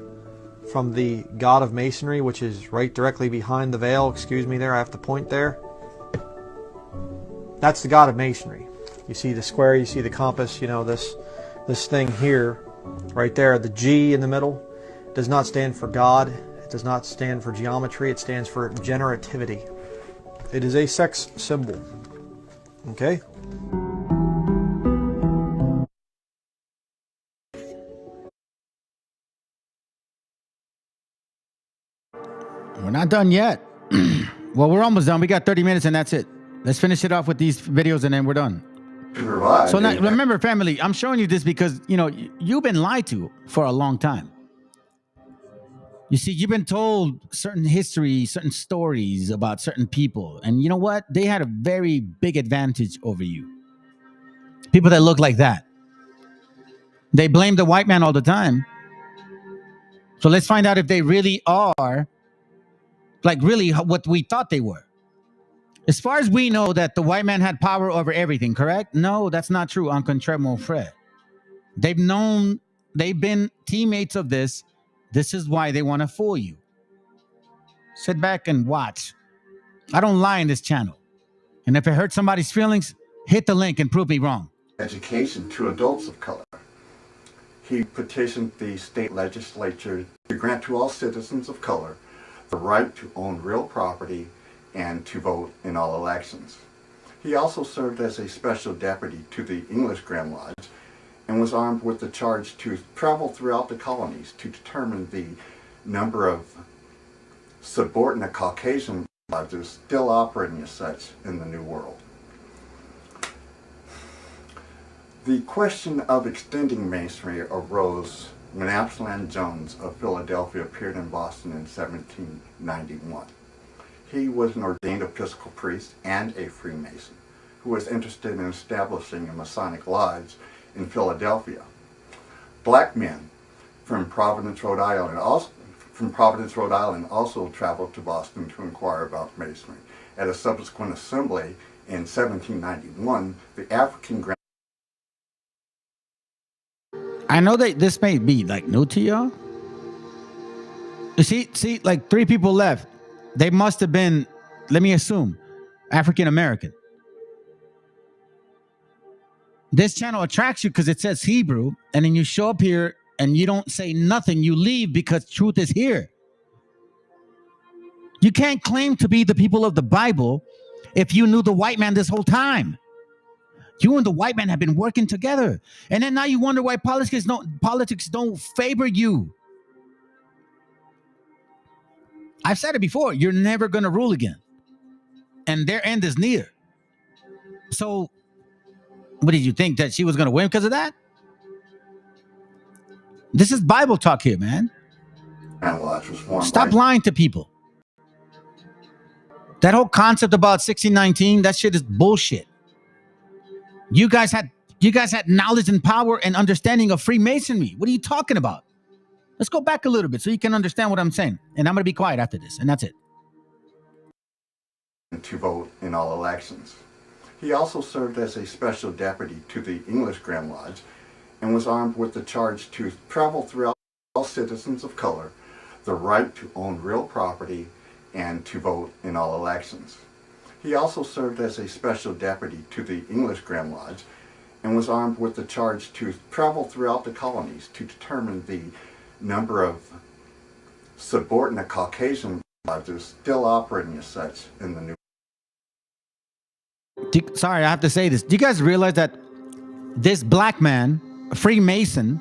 from the God of Masonry, which is right directly behind the veil. Excuse me there, I have to point there. That's the God of Masonry. You see the square, you see the compass, you know, this thing here, right there, the G in the middle, does not stand for God. It does not stand for geometry. It stands for generativity. It is a sex symbol. Okay? We're not done yet. Well, we're almost done. We got 30 minutes and that's it. Let's finish it off with these videos and then we're done. So now, remember, family, I'm showing you this because, you know, you've been lied to for a long time. You see, you've been told certain history, certain stories about certain people. And you know what? They had a very big advantage over you. People that look like that. They blame the white man all the time. So let's find out if they really are, like really what we thought they were. As far as we know that the white man had power over everything, correct? No, that's not true. En contraire, mon frère. They've been teammates of this. This is why they want to fool you. Sit back and watch. I don't lie in this channel. And if it hurts somebody's feelings, hit the link and prove me wrong. Education to adults of color. He petitioned the state legislature to grant to all citizens of color the right to own real property and to vote in all elections. He also served as a special deputy to the English Grand Lodge and was armed with the charge to travel throughout the colonies to determine the number of subordinate Caucasian lodges still operating as such in the New World. The question of extending Masonry arose when Absalom Jones of Philadelphia appeared in Boston in 1791. He was an ordained Episcopal priest and a Freemason who was interested in establishing a Masonic lodge in Philadelphia. Black men from Providence, Rhode Island also traveled to Boston to inquire about Masonry. At a subsequent assembly in 1791, the African Grand I know that this may be like new to y'all. You see, like 3 people left. They must have been, let me assume, African American. This channel attracts you because it says Hebrew, and then you show up here and you don't say nothing. You leave because truth is here. You can't claim to be the people of the Bible if you knew the white man this whole time. You and the white man have been working together. And then now you wonder why politics don't favor you. I've said it before, you're never going to rule again. And their end is near. So, what did you think, that she was going to win because of that? This is Bible talk here, man. Stop lying to people. That whole concept about 1619, that shit is bullshit. You guys had knowledge and power and understanding of Freemasonry. What are you talking about? Let's go back a little bit so you can understand what I'm saying. And I'm going to be quiet after this, and that's it. To vote in all elections. He also served as a special deputy to the English Grand Lodge and was armed with the charge to travel throughout all citizens of color the right to own real property, and to vote in all elections. He also served as a special deputy to the English Grand Lodge and was armed with the charge to travel throughout the colonies to determine the number of subordinate Caucasian lodges still operating as such in the new. Sorry, I have to say this. Do you guys realize that this black man, a Freemason,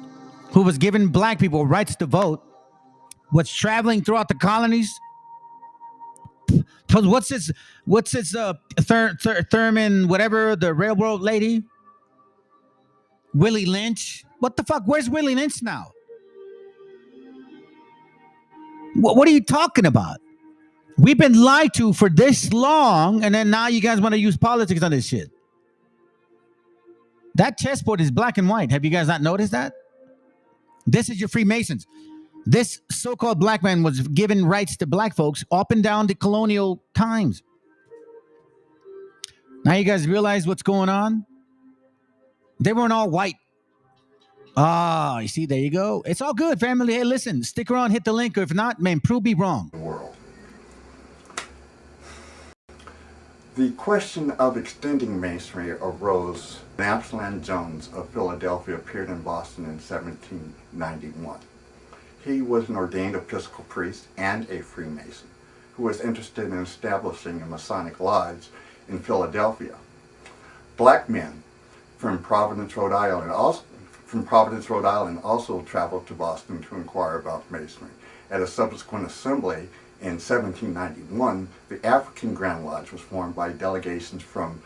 who was giving black people rights to vote, was traveling throughout the colonies? What's his Thurman, whatever, the railroad lady? Willie Lynch? What the fuck? Where's Willie Lynch now? What are you talking about? We've been lied to for this long, and then now you guys want to use politics on this shit. That chessboard is black and white. Have you guys not noticed that? This is your Freemasons. This so-called black man was given rights to black folks up and down the colonial times. Now you guys realize what's going on? They weren't all white. Ah, you see, there you go. It's all good, family. Hey, listen, stick around, hit the link, or if not, man, prove me wrong. World. The question of extending Masonry arose when Absalom Jones of Philadelphia appeared in Boston in 1791. He was an ordained Episcopal priest and a Freemason who was interested in establishing a Masonic lodge in Philadelphia. Black men from Providence, Rhode Island also traveled to Boston to inquire about Masonry. At a subsequent assembly in 1791, the African Grand Lodge was formed by delegations from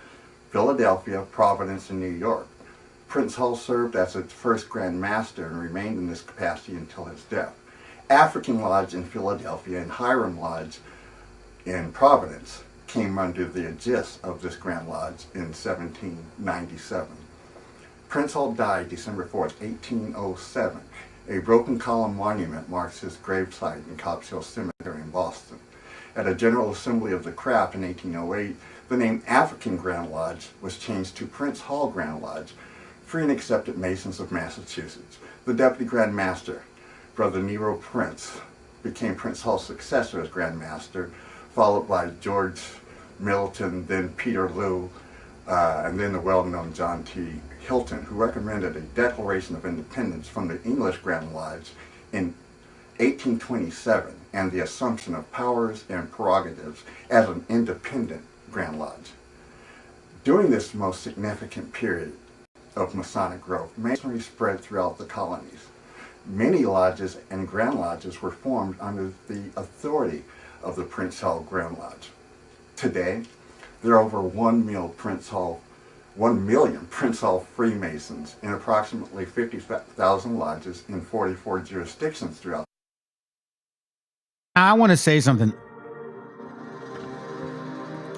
Philadelphia, Providence, and New York. Prince Hall served as its first Grand Master and remained in this capacity until his death. African Lodge in Philadelphia and Hiram Lodge in Providence came under the aegis of this Grand Lodge in 1797. Prince Hall died December 4th, 1807. A broken column monument marks his gravesite in Copp's Hill Cemetery in Boston. At a General Assembly of the Craft in 1808, the name African Grand Lodge was changed to Prince Hall Grand Lodge, free and accepted Masons of Massachusetts. The Deputy Grand Master, Brother Nero Prince, became Prince Hall's successor as Grand Master, followed by George Middleton, then Peter Lew, and then the well-known John T. Hilton, who recommended a Declaration of Independence from the English Grand Lodge in 1827 and the assumption of powers and prerogatives as an independent Grand Lodge. During this most significant period of Masonic growth, Masonry spread throughout the colonies. Many lodges and Grand Lodges were formed under the authority of the Prince Hall Grand Lodge. Today, there are over 1 million Prince Hall Freemasons in approximately 50,000 lodges in 44 jurisdictions throughout. I want to say something.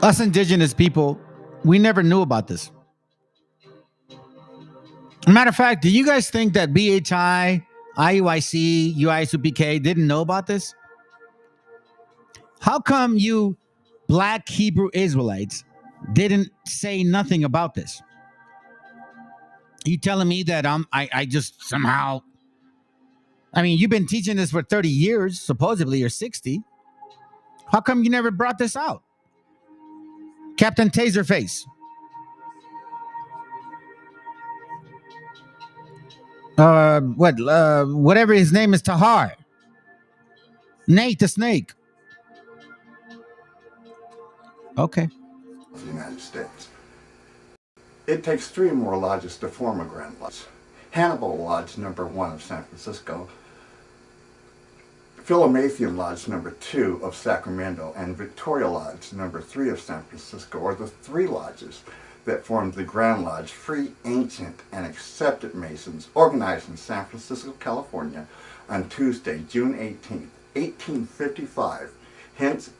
Us indigenous people, we never knew about this. Matter of fact, do you guys think that BHI, IUIC, UISUPK didn't know about this? How come you black Hebrew Israelites didn't say nothing about this? You telling me that I just somehow, I mean, you've been teaching this for 30 years, supposedly, or 60. How come you never brought this out? Captain Taserface. Whatever his name is, Tahar. Nate the Snake. Okay. The United States. It takes 3 or more lodges to form a Grand Lodge. Hannibal Lodge number 1 of San Francisco, Philomathian Lodge number 2 of Sacramento, and Victoria Lodge number 3 of San Francisco are the 3 lodges that formed the Grand Lodge, free, ancient, and accepted Masons, organized in San Francisco, California, on Tuesday, June 18, 1855. Hence,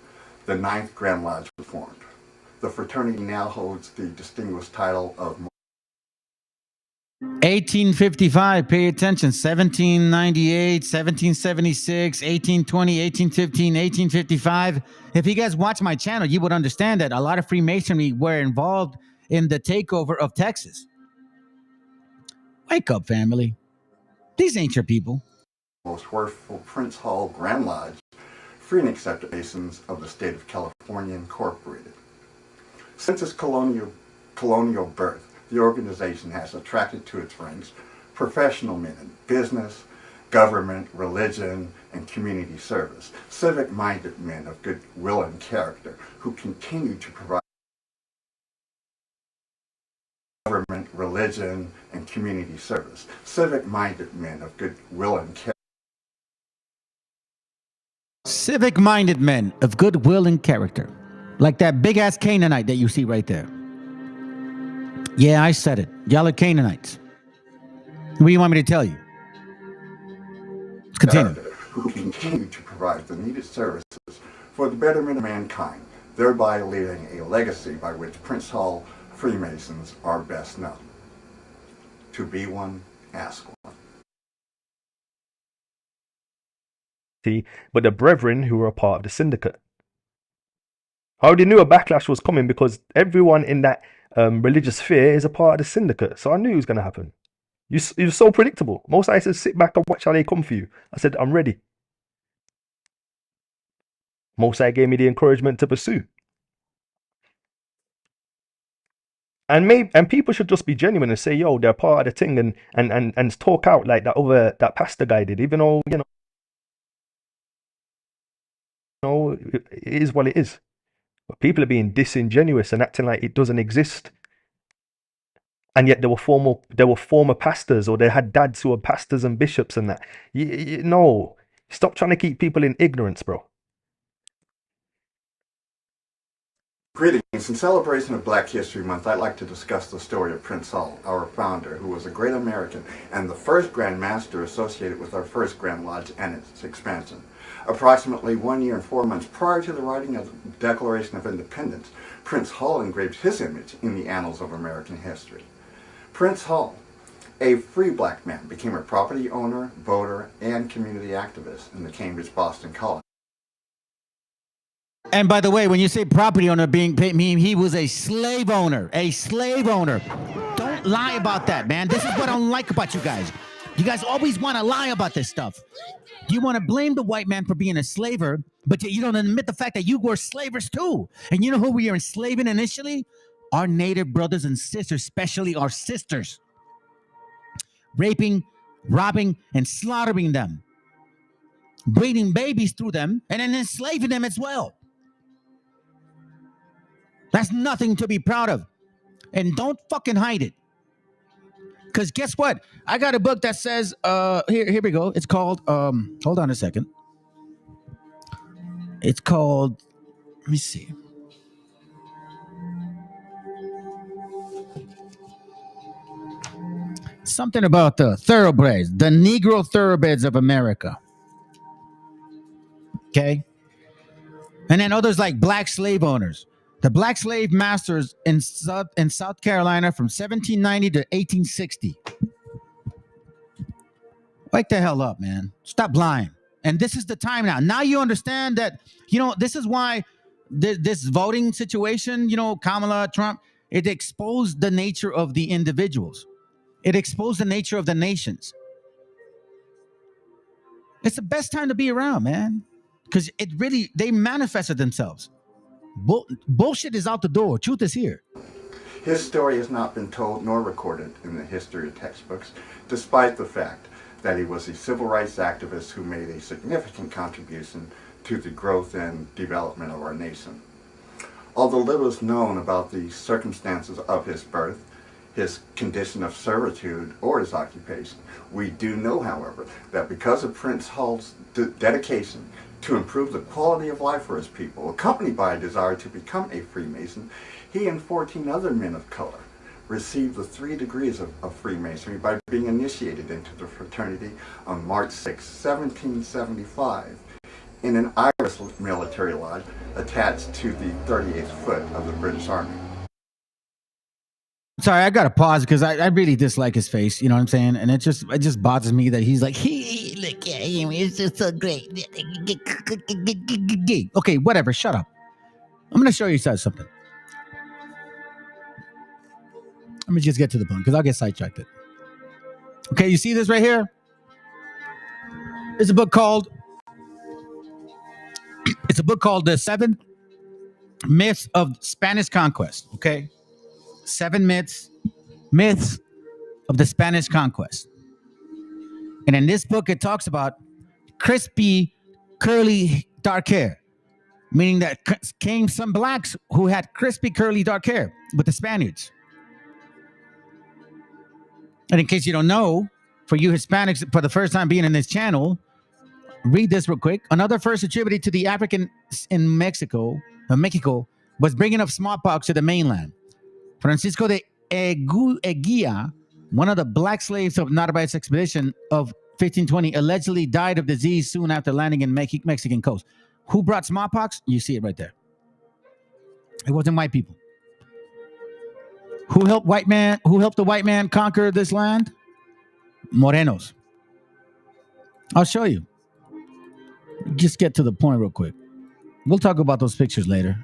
the 9th Grand Lodge was formed. The fraternity now holds the distinguished title of 1855, pay attention, 1798, 1776, 1820, 1815, 1855. If you guys watch my channel, you would understand that a lot of Freemasonry were involved in the takeover of Texas. Wake up, family. These ain't your people. most worshipful Prince Hall Grand Lodge, free and accepted Masons of the state of California Incorporated. Since its colonial birth, the organization has attracted to its ranks professional men in business, government, religion, and community service, civic-minded men of good will and character who continue to provide government, religion, and community service, civic-minded men of good will and character. Civic-minded men of good will and character. Like that big-ass Canaanite that you see right there. Yeah, I said it. Y'all are Canaanites. What do you want me to tell you? Let's continue. Who continue to provide the needed services for the betterment of mankind, thereby leaving a legacy by which Prince Hall Freemasons are best known. To be one, ask one. But the brethren who were a part of the syndicate. I already knew a backlash was coming because everyone in that religious sphere is a part of the syndicate. So I knew it was going to happen. You're so predictable. Most I said, sit back and watch how they come for you. I said, I'm ready. Most I gave me the encouragement to pursue. And people should just be genuine and say, yo, they're part of the thing and talk out like that pastor guy did, even though, it is what it is. But people are being disingenuous and acting like it doesn't exist. And yet there were former pastors, or they had dads who were pastors and bishops and that. No, stop trying to keep people in ignorance, bro. Greetings. In celebration of Black History Month, I'd like to discuss the story of Prince Hall, our founder, who was a great American and the first Grand Master associated with our first Grand Lodge and its expansion. Approximately 1 year and 4 months prior to the writing of the Declaration of Independence, Prince Hall engraved his image in the annals of American history. Prince Hall, a free black man, became a property owner, voter, and community activist in the Cambridge-Boston colony. And by the way, when you say property owner being paid, he was a slave owner. A slave owner. Don't lie about that, man. This is what I don't like about you guys. You guys always want to lie about this stuff. You want to blame the white man for being a slaver, but you don't admit the fact that you were slavers too. And you know who we are enslaving initially? Our native brothers and sisters, especially our sisters. Raping, robbing, and slaughtering them. Breeding babies through them, and then enslaving them as well. That's nothing to be proud of. And don't fucking hide it. Because guess what? I got a book that says, here we go. It's called, hold on a second. It's called, let me see. Something about the thoroughbreds, the Negro thoroughbreds of America. Okay? And then others like black slave owners. The black slave masters in South Carolina from 1790 to 1860. Wake the hell up, man. Stop lying. And this is the time now. Now you understand that, this is why this voting situation, Kamala, Trump, it exposed the nature of the individuals. It exposed the nature of the nations. It's the best time to be around, man. Because they manifested themselves. Bullshit is out the door. Truth is here. His story has not been told nor recorded in the history textbooks, despite the fact that he was a civil rights activist who made a significant contribution to the growth and development of our nation. Although little is known about the circumstances of his birth, his condition of servitude, or his occupation, we do know, however, that because of Prince Hall's dedication to improve the quality of life for his people, accompanied by a desire to become a Freemason, he and 14 other men of color received the 3 degrees of Freemasonry by being initiated into the fraternity on March 6, 1775, in an Irish military lodge attached to the 38th foot of the British Army. Sorry, I gotta pause because I really dislike his face. You know what I'm saying? And it just bothers me that he's like, look at him, it's just so great. Okay, whatever, shut up. I'm gonna show you something. Let me just get to the point because I'll get sidetracked. Okay, you see this right here? It's a book called The Seven Myths of Spanish Conquest. Okay, 7 myths of the Spanish Conquest. And in this book, it talks about crispy, curly, dark hair, meaning that came some blacks who had crispy, curly, dark hair with the Spaniards. And in case you don't know, for you Hispanics, for the first time being in this channel, read this real quick. Another first attributed to the Africans in Mexico, was bringing up smallpox to the mainland. Francisco de Eguía, one of the black slaves of Narvaez's expedition of 1520, allegedly died of disease soon after landing in Mexican coast. Who brought smallpox? You see it right there. It wasn't white people. Who helped the white man conquer this land? Morenos. I'll show you. Just get to the point real quick. We'll talk about those pictures later.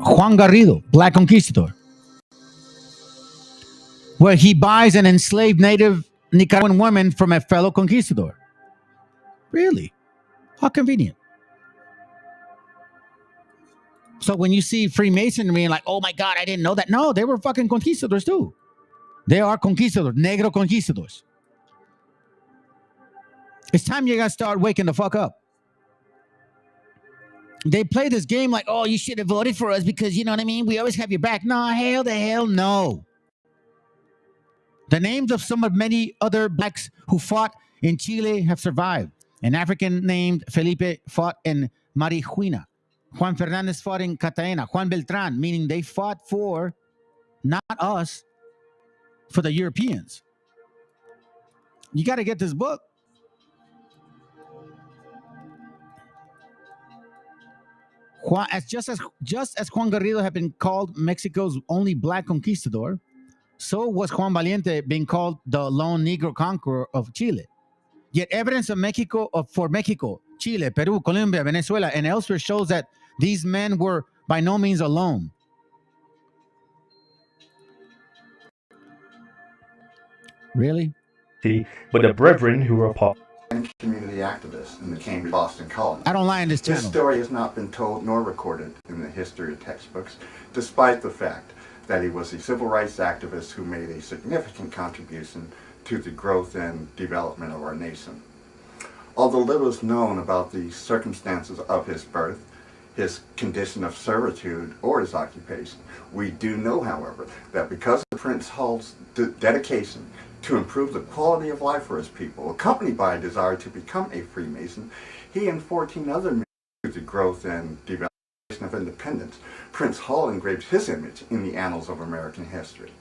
Juan Garrido, Black Conquistador, where he buys an enslaved native Nicaraguan woman from a fellow conquistador. Really? How convenient. So when you see Freemasonry and like, oh my God, I didn't know that. No, they were fucking conquistadors too. They are conquistadors, negro conquistadors. It's time you guys start waking the fuck up. They play this game like, oh, you should have voted for us because, you know what I mean? We always have your back. No, hell the hell no. The names of some of many other blacks who fought in Chile have survived. An African named Felipe fought in Marihuana. Juan Fernandez fought in Cartagena. Juan Beltran, meaning they fought for, not us, for the Europeans. You got to get this book. Just as Juan Garrido had been called Mexico's only black conquistador, so was Juan Valiente being called the lone Negro conqueror of Chile. Yet evidence of for Mexico, Chile, Peru, Colombia, Venezuela, and elsewhere shows that these men were by no means alone. Really? See, but the brethren who were apart. Community activists in the Cambridge Boston colony. I don't lie in this channel. This story has not been told nor recorded in the history textbooks, despite the fact that he was a civil rights activist who made a significant contribution to the growth and development of our nation. Although little is known about the circumstances of his birth, his condition of servitude, or his occupation, we do know, however, that because of Prince Hall's dedication to improve the quality of life for his people, accompanied by a desire to become a Freemason, he and 14 other men to the growth and development of independence, Prince Hall engraved his image in the annals of American history.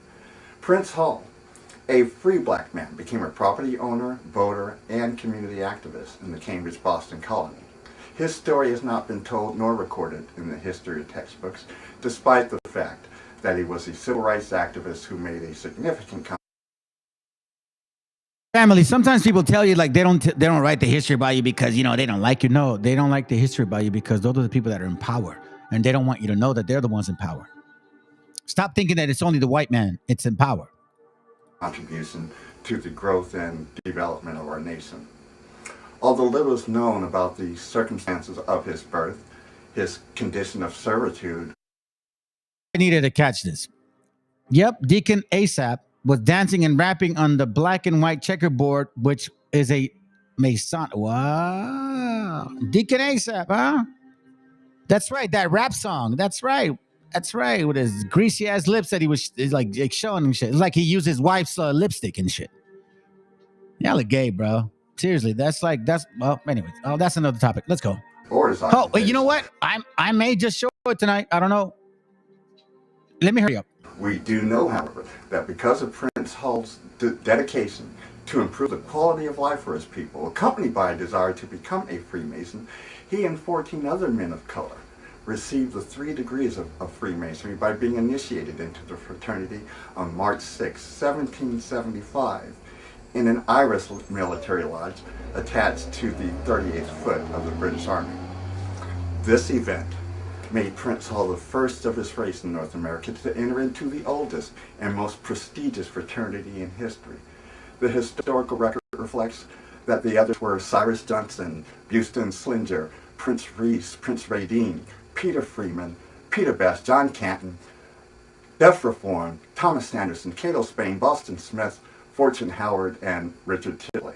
Prince Hall, a free black man, became a property owner, voter, and community activist in the Cambridge Boston colony. His story has not been told nor recorded in the history textbooks, despite the fact that he was a civil rights activist who made a significant Family, sometimes people tell you like they don't write the history about you because, you know, they don't like you. No, they don't like the history about you because those are the people that are in power and they don't want you to know that they're the ones in power. Stop thinking that it's only the white man. It's in power. Contribution to the growth and development of our nation. Although little is known about the circumstances of his birth, his condition of servitude. I needed to catch this. Yep, Deacon ASAP was dancing and rapping on the black and white checkerboard, which is a Mason. Wow. Deacon ASAP, huh? That's right, that rap song. That's right. With his greasy ass lips that he was like showing and shit. It's like he used his wife's lipstick and shit. Y'all are gay, bro. Seriously, well, anyways. Oh, that's another topic. Let's go. Oh, wait, you know what? I may just show it tonight. I don't know. Let me hurry up. We do know, however, that because of Prince Hall's dedication to improve the quality of life for his people, accompanied by a desire to become a Freemason, he and 14 other men of color received the 3 degrees of Freemasonry by being initiated into the fraternity on March 6, 1775, in an Irish military lodge attached to the 38th Foot of the British Army. This event made Prince Hall the first of his race in North America to enter into the oldest and most prestigious fraternity in history. The historical record reflects that the others were Cyrus Johnson, Buston Slinger, Prince Reese, Prince Radine, Peter Freeman, Peter Best, John Canton, Beth Reform, Thomas Sanderson, Cato Spain, Boston Smith, Fortune Howard, and Richard Tilley.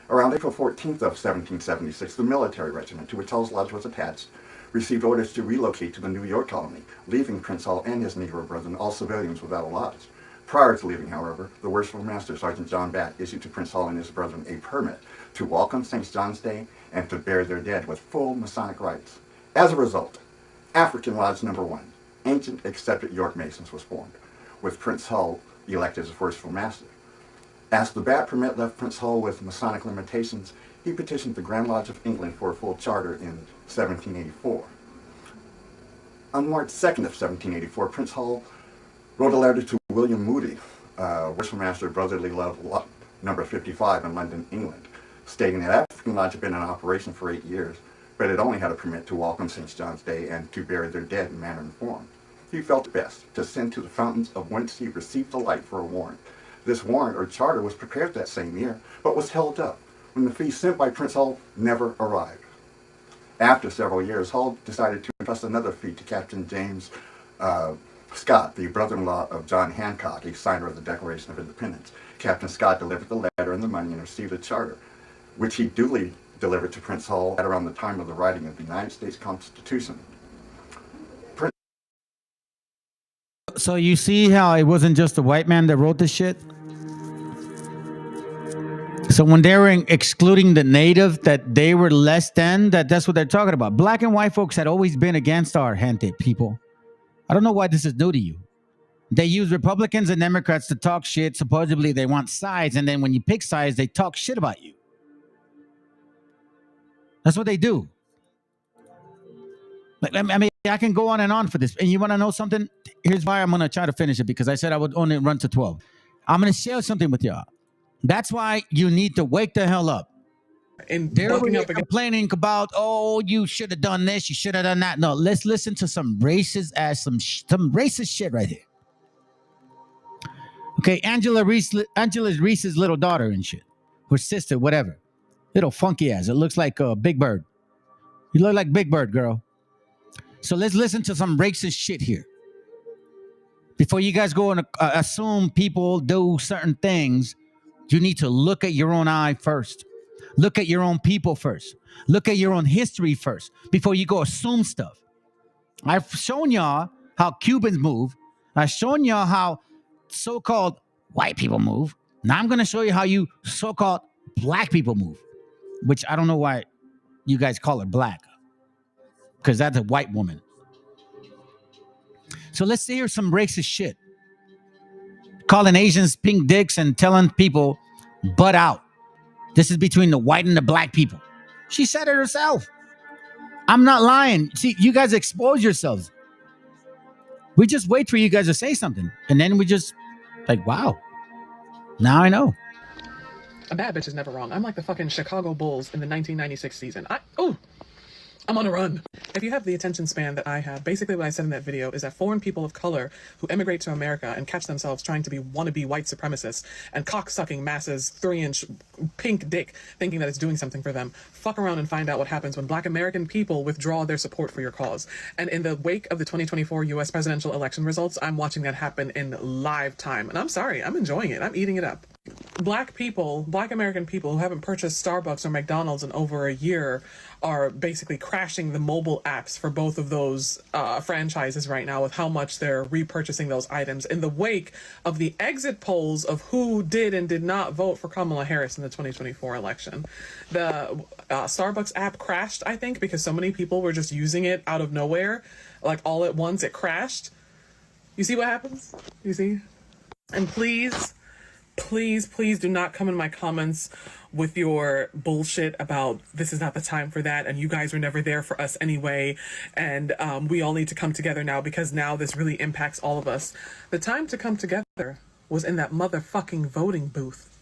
Around April 14th of 1776, the military regiment to which Hall's Lodge was attached received orders to relocate to the New York colony, leaving Prince Hall and his Negro brethren, all civilians, without a lodge. Prior to leaving, however, the worshipful master, Sergeant John Batt, issued to Prince Hall and his brethren a permit to walk on St. John's Day and to bury their dead with full Masonic rites. As a result, African Lodge No. 1, Ancient Accepted York Masons, was formed, with Prince Hall elected as worshipful master. As the Batt permit left Prince Hall with Masonic limitations, he petitioned the Grand Lodge of England for a full charter in 1784. On March 2nd of 1784, Prince Hall wrote a letter to William Moody, worshipful master of Brotherly Love No. 55 in London, England, stating that African Lodge had been in operation for 8 years, but it only had a permit to walk on St. John's Day and to bury their dead in manner and form. He felt it best to send to the fountains of whence he received the light for a warrant. This warrant or charter was prepared that same year, but was held up when the fee sent by Prince Hall never arrived. After several years, Hall decided to entrust another fee to Captain James Scott, the brother-in-law of John Hancock, a signer of the Declaration of Independence. Captain Scott delivered the letter and the money and received a charter, which he duly delivered to Prince Hall at around the time of the writing of the United States Constitution. So you see how it wasn't just the white man that wrote this shit? So when they were excluding the native, that they were less than, that's what they're talking about. Black and white folks had always been against our gente people. I don't know why this is new to you. They use Republicans and Democrats to talk shit. Supposedly they want sides, and then when you pick sides, they talk shit about you. That's what they do. Like, I mean, I can go on and on for this. And you want to know something? Here's why I'm going to try to finish it, because I said I would only run to 12. I'm going to share something with y'all. That's why you need to wake the hell up. And they're complaining about, oh, you should have done this, you should have done that. No, let's listen to some racist some racist shit right here. Okay, Angela Reese's little daughter and shit, her sister, whatever, little funky ass. It looks like Big Bird. You look like Big Bird, girl. So let's listen to some racist shit here. Before you guys go and assume people do certain things, you need to look at your own eye first. Look at your own people first. Look at your own history first before you go assume stuff. I've shown y'all how Cubans move. I've shown y'all how so-called white people move. Now I'm going to show you how you so-called black people move, which I don't know why you guys call her black, because that's a white woman. So let's hear some racist shit. Calling Asians pink dicks and telling people, butt out. This is between the white and the black people. She said it herself. I'm not lying. See, you guys expose yourselves. We just wait for you guys to say something. And then we just, like, wow. Now I know. A bad bitch is never wrong. I'm like the fucking Chicago Bulls in the 1996 season. I'm on a run. If you have the attention span that I have, basically what I said in that video is that foreign people of color who immigrate to America and catch themselves trying to be wannabe white supremacists and cock-sucking masses 3-inch pink dick thinking that it's doing something for them, fuck around and find out what happens when black American people withdraw their support for your cause. And in the wake of the 2024 US presidential election results, I'm watching that happen in live time. And I'm sorry, I'm enjoying it. I'm eating it up. Black American people who haven't purchased Starbucks or McDonald's in over a year are basically crashing the mobile apps for both of those franchises right now with how much they're repurchasing those items in the wake of the exit polls of who did and did not vote for Kamala Harris in the 2024 election. The Starbucks app crashed, I think, because so many people were just using it out of nowhere, like all at once it crashed. You see what happens? You see? And please do not come in my comments with your bullshit about this is not the time for that and you guys were never there for us anyway and we all need to come together now because now this really impacts all of us. The time to come together was in that motherfucking voting booth,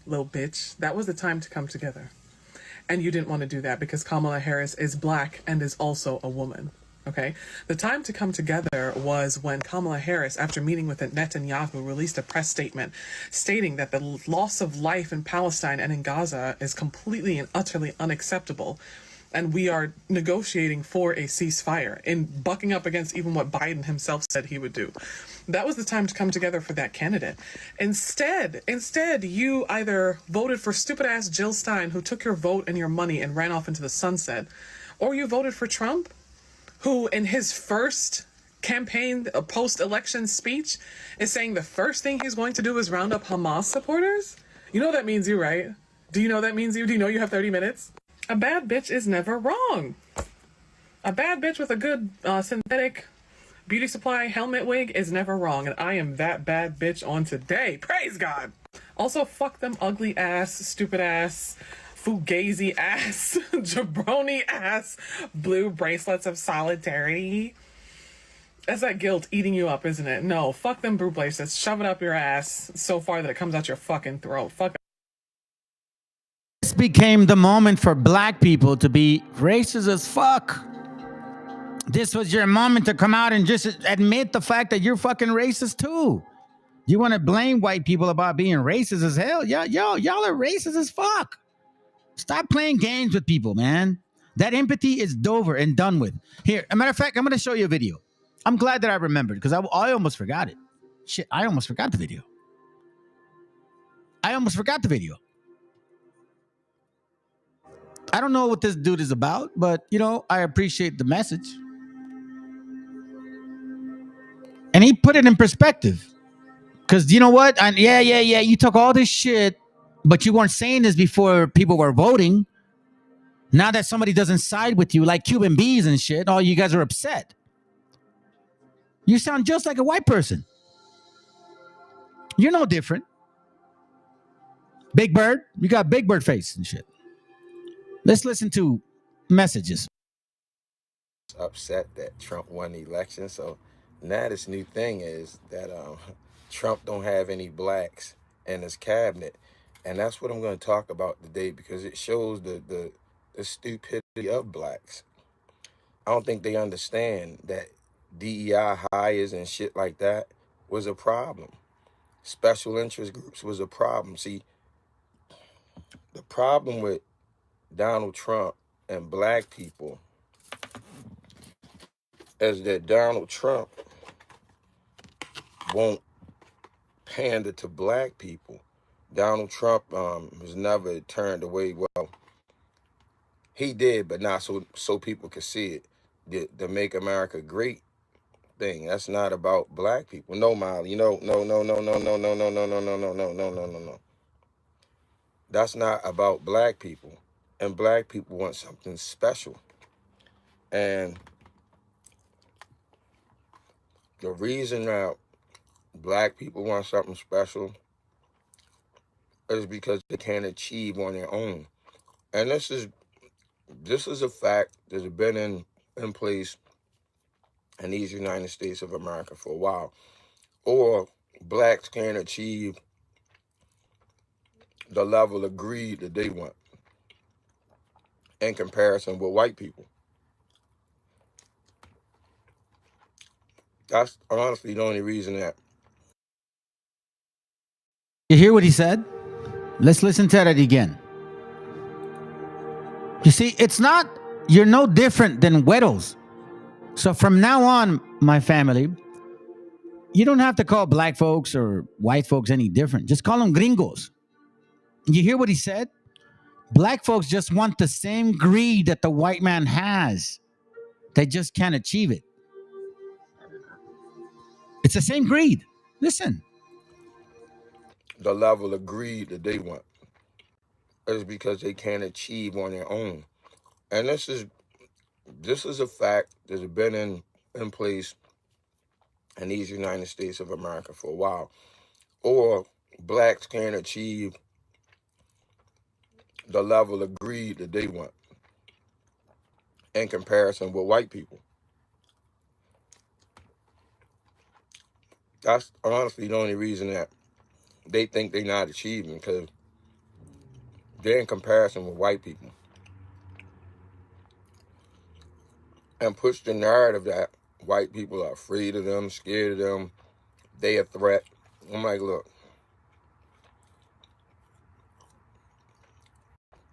little bitch. That was the time to come together. And you didn't want to do that because Kamala Harris is black and is also a woman. Okay, the time to come together was when Kamala Harris, after meeting with Netanyahu, released a press statement stating that the loss of life in Palestine and in Gaza is completely and utterly unacceptable, and we are negotiating for a ceasefire, and bucking up against even what Biden himself said he would do. That was the time to come together for that candidate. Instead, you either voted for stupid ass Jill Stein, who took your vote and your money and ran off into the sunset, or you voted for Trump, who in his first campaign, post-election speech, is saying the first thing he's going to do is round up Hamas supporters? You know that means you, right? Do you know that means you? Do you know you have 30 minutes? A bad bitch is never wrong. A bad bitch with a good synthetic beauty supply helmet wig is never wrong, and I am that bad bitch on today. Praise God! Also, fuck them ugly ass, stupid ass, fugazi ass, jabroni ass, blue bracelets of solidarity. That's that guilt eating you up, isn't it? No, fuck them blue bracelets. Shove it up your ass so far that it comes out your fucking throat. Fuck. This became the moment for black people to be racist as fuck. This was your moment to come out and just admit the fact that you're fucking racist too. You want to blame white people about being racist as hell? Y'all are racist as fuck. Stop playing games with people, man. That empathy is over and done with. Here, a matter of fact, I'm going to show you a video. I'm glad that I remembered because I almost forgot it. Shit, I almost forgot the video. I don't know what this dude is about, but, I appreciate the message. And he put it in perspective. Because you know what? You took all this shit, but you weren't saying this before people were voting. Now that somebody doesn't side with you, like Cuban bees and shit, all you guys are upset. You sound just like a white person. You're no different. Big Bird, you got Big Bird face and shit. Let's listen to messages. Upset that Trump won the election. So now this new thing is that Trump don't have any blacks in his cabinet. And that's what I'm going to talk about today because it shows the stupidity of blacks. I don't think they understand that DEI hires and shit like that was a problem. Special interest groups was a problem. See, the problem with Donald Trump and black people is that Donald Trump won't pander to black people. Donald Trump was never turned away. Well, he did, but not so people could see it. The Make America Great thing. That's not about black people. No, Molly. No. That's not about black people. And black people want something special. And the reason that black people want something special is because they can't achieve on their own. And this is a fact that has been in place in these United States of America for a while. Or blacks can't achieve the level of greed that they want in comparison with white people. That's honestly the only reason that. You hear what he said? Let's listen to that again. You see, you're no different than widows. So from now on, my family, you don't have to call black folks or white folks any different. Just call them gringos. You hear what he said? Black folks just want the same greed that the white man has. They just can't achieve it. It's the same greed. Listen. The level of greed that they want is because they can't achieve on their own. And this is a fact that has been in place in these United States of America for a while. Or blacks can't achieve the level of greed that they want in comparison with white people. That's honestly the only reason that they think they're not achieving, because they're in comparison with white people. and push the narrative that white people are afraid of them, scared of them, they a threat. I'm like, look,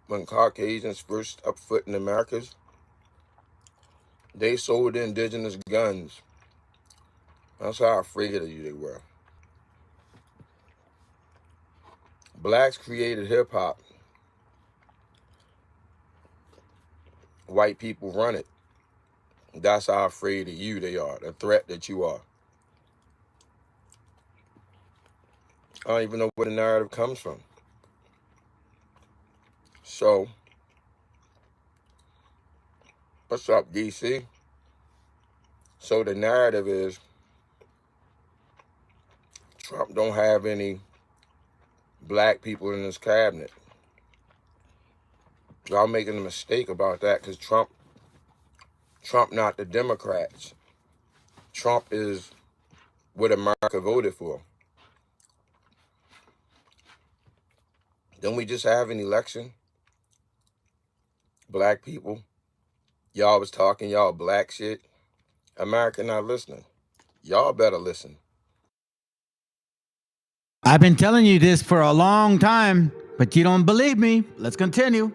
when Caucasians first stepped foot in Americas, they sold the indigenous guns. That's how afraid of you they were. Blacks created hip-hop. White people run it. That's how afraid of you they are, the threat that you are. I don't even know where the narrative comes from. So, what's up, DC? So the narrative is Trump don't have any black people in his cabinet. Y'all making a mistake about that because Trump not the Democrats. Trump is what America voted for. Don't we just have an election? Black people. Y'all was talking y'all black shit. America not listening. Y'all better listen. I've been telling you this for a long time, but you don't believe me. Let's continue.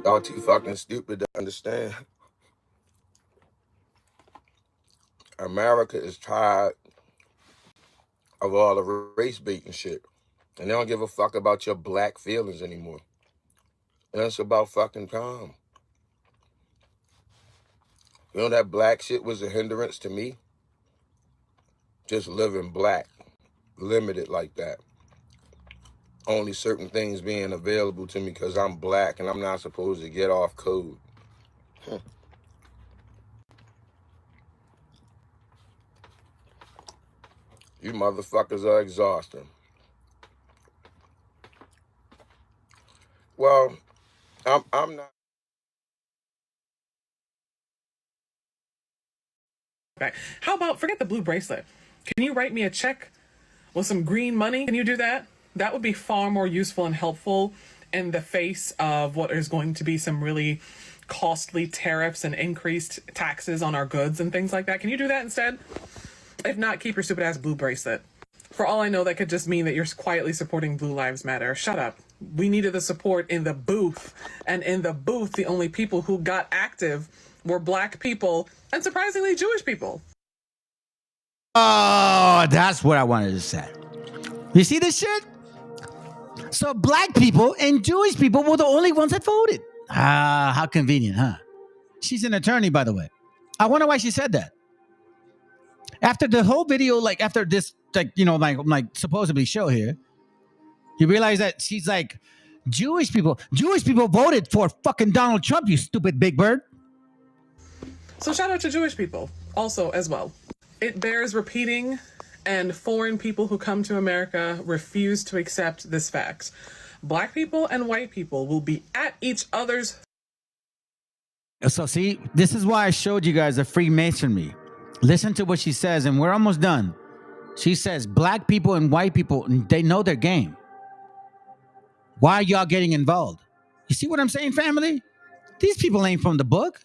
Y'all too fucking stupid to understand. America is tired of all the race baiting shit. And they don't give a fuck about your black feelings anymore. And it's about fucking time. You know that black shit was a hindrance to me? Just living black. Limited like that. Only certain things being available to me because I'm black and I'm not supposed to get off code. You motherfuckers are exhausting. Well, I'm not. Okay. How about forget the blue bracelet? Can you write me a check with some green money? Can you do that? That would be far more useful and helpful in the face of what is going to be some really costly tariffs and increased taxes on our goods and things like that. Can you do that instead? If not, keep your stupid ass blue bracelet. For all I know, that could just mean that you're quietly supporting Blue Lives Matter. Shut up. We needed the support in the booth. And in the booth, the only people who got active were black people and surprisingly Jewish people. Oh, that's what I wanted to say. You see this shit? So black people and Jewish people were the only ones that voted. Ah, how convenient, huh? She's an attorney, by the way. I wonder why she said that. After the whole video, like after this, like, you know, like supposedly show here, you realize that she's like, Jewish people voted for fucking Donald Trump, you stupid big bird. So shout out to Jewish people also as well. It bears repeating, and foreign people who come to America refuse to accept this fact. Black people and white people will be at each other's. So see, this is why I showed you guys the Freemasonry. Listen to what she says, and we're almost done. She says black people and white people, they know their game. Why are y'all getting involved? You see what I'm saying, family? These people ain't from the book.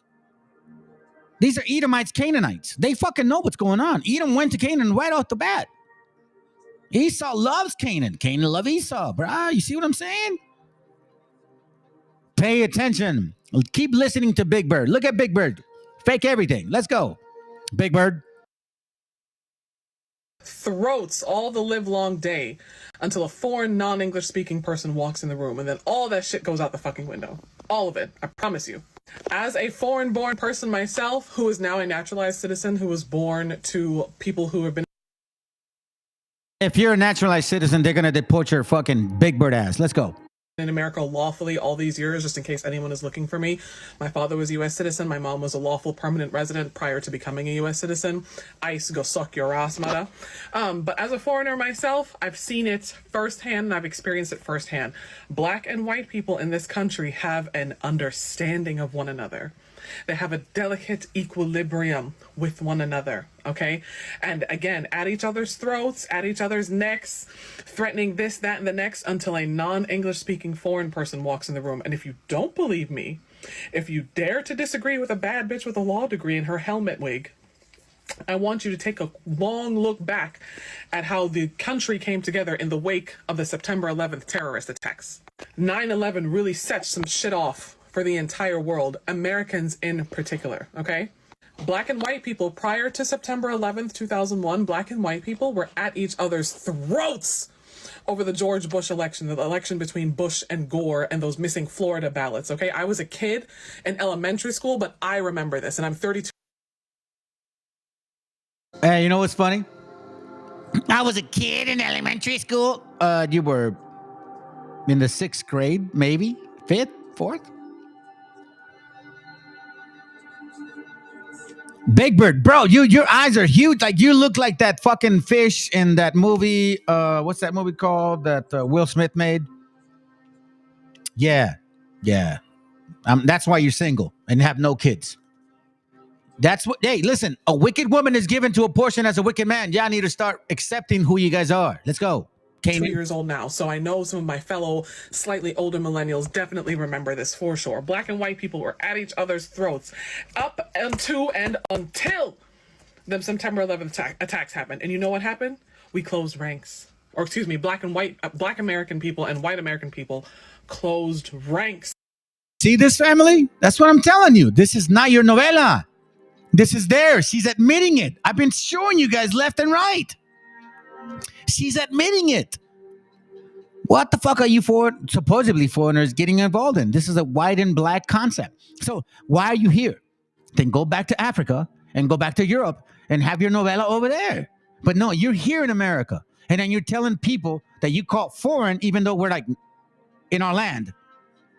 These are Edomites, Canaanites. They fucking know what's going on. Edom went to Canaan right off the bat. Esau loves Canaan. Canaan loves Esau, bruh. You see what I'm saying? Pay attention. Keep listening to Big Bird. Look at Big Bird. Fake everything. Let's go. Big Bird. Throats all the live long day until a foreign non-English speaking person walks in the room, and then all that shit goes out the fucking window. All of it. I promise you. As a foreign born person myself, who is now a naturalized citizen, who was born to people who have been. If you're a naturalized citizen, they're going to deport your fucking Big Bird ass. Let's go. In America lawfully all these years, just in case anyone is looking for me. My father was a U.S. citizen. My mom was a lawful permanent resident prior to becoming a U.S. citizen. I used to go suck your ass, mother. But as a foreigner myself, I've seen it firsthand and I've experienced it firsthand. Black and white people in this country have an understanding of one another. They have a delicate equilibrium with one another, okay? And again, at each other's throats, at each other's necks, threatening this, that, and the next until a non-English speaking foreign person walks in the room. And if you don't believe me, If you dare to disagree with a bad bitch with a law degree in her helmet wig, I want you to take a long look back at how the country came together in the wake of the September 11th terrorist attacks. 9/11 really set some shit off for the entire world, Americans in particular, okay? Black and white people, prior to September 11th, 2001, black and white people were at each other's throats over the George Bush election, the election between Bush and Gore and those missing Florida ballots, okay? I was a kid in elementary school, but I remember this, and I'm 32. Hey, you know what's funny? I was a kid in elementary school. You were in the 6th grade, maybe? 5th? 4th? Big Bird, bro, your eyes are huge. Like, you look like that fucking fish in that movie. What's that movie called that Will Smith made? Yeah. That's why you're single and have no kids. That's what. Hey, listen, a wicked woman is given to a portion as a wicked man. Y'all need to start accepting who you guys are. Let's go. 2 years old now, so I know some of my fellow slightly older millennials definitely remember this for sure. Black and white people were at each other's throats up until the September 11th attacks happened. And you know what happened? We closed ranks. Or excuse me, black American people and white American people closed ranks. See this, family? That's what I'm telling you. This is not your novela. This is theirs. She's admitting it. I've been showing you guys left and right. She's admitting it. What the fuck are you supposedly foreigners getting involved in? This is a white and black concept. So why are you here? Then go back to Africa and go back to Europe and have your novella over there. But no, you're here in America. And then you're telling people that you call foreign, even though we're like in our land,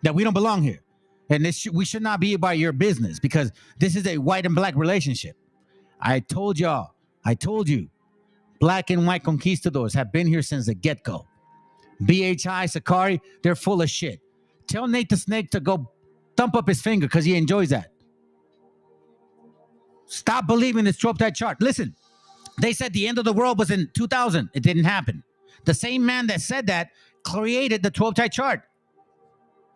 that we don't belong here. And we should not be about your business because this is a white and black relationship. I told you, black and white conquistadors have been here since the get-go. BHI, Sakari, they're full of shit. Tell Nate the Snake to go thump up his finger because he enjoys that. Stop believing this 12-type chart. Listen, they said the end of the world was in 2000. It didn't happen. The same man that said that created the 12-type chart.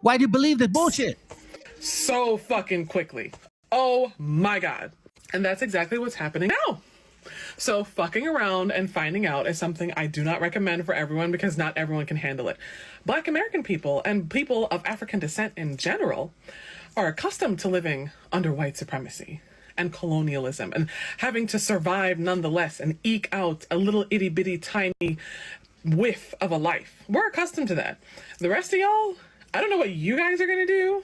Why do you believe this bullshit? So fucking quickly. Oh my God. And that's exactly what's happening now. So fucking around and finding out is something I do not recommend for everyone because not everyone can handle it. Black American people and people of African descent in general are accustomed to living under white supremacy and colonialism and having to survive nonetheless and eke out a little itty bitty tiny whiff of a life. We're accustomed to that. The rest of y'all, I don't know what you guys are gonna do,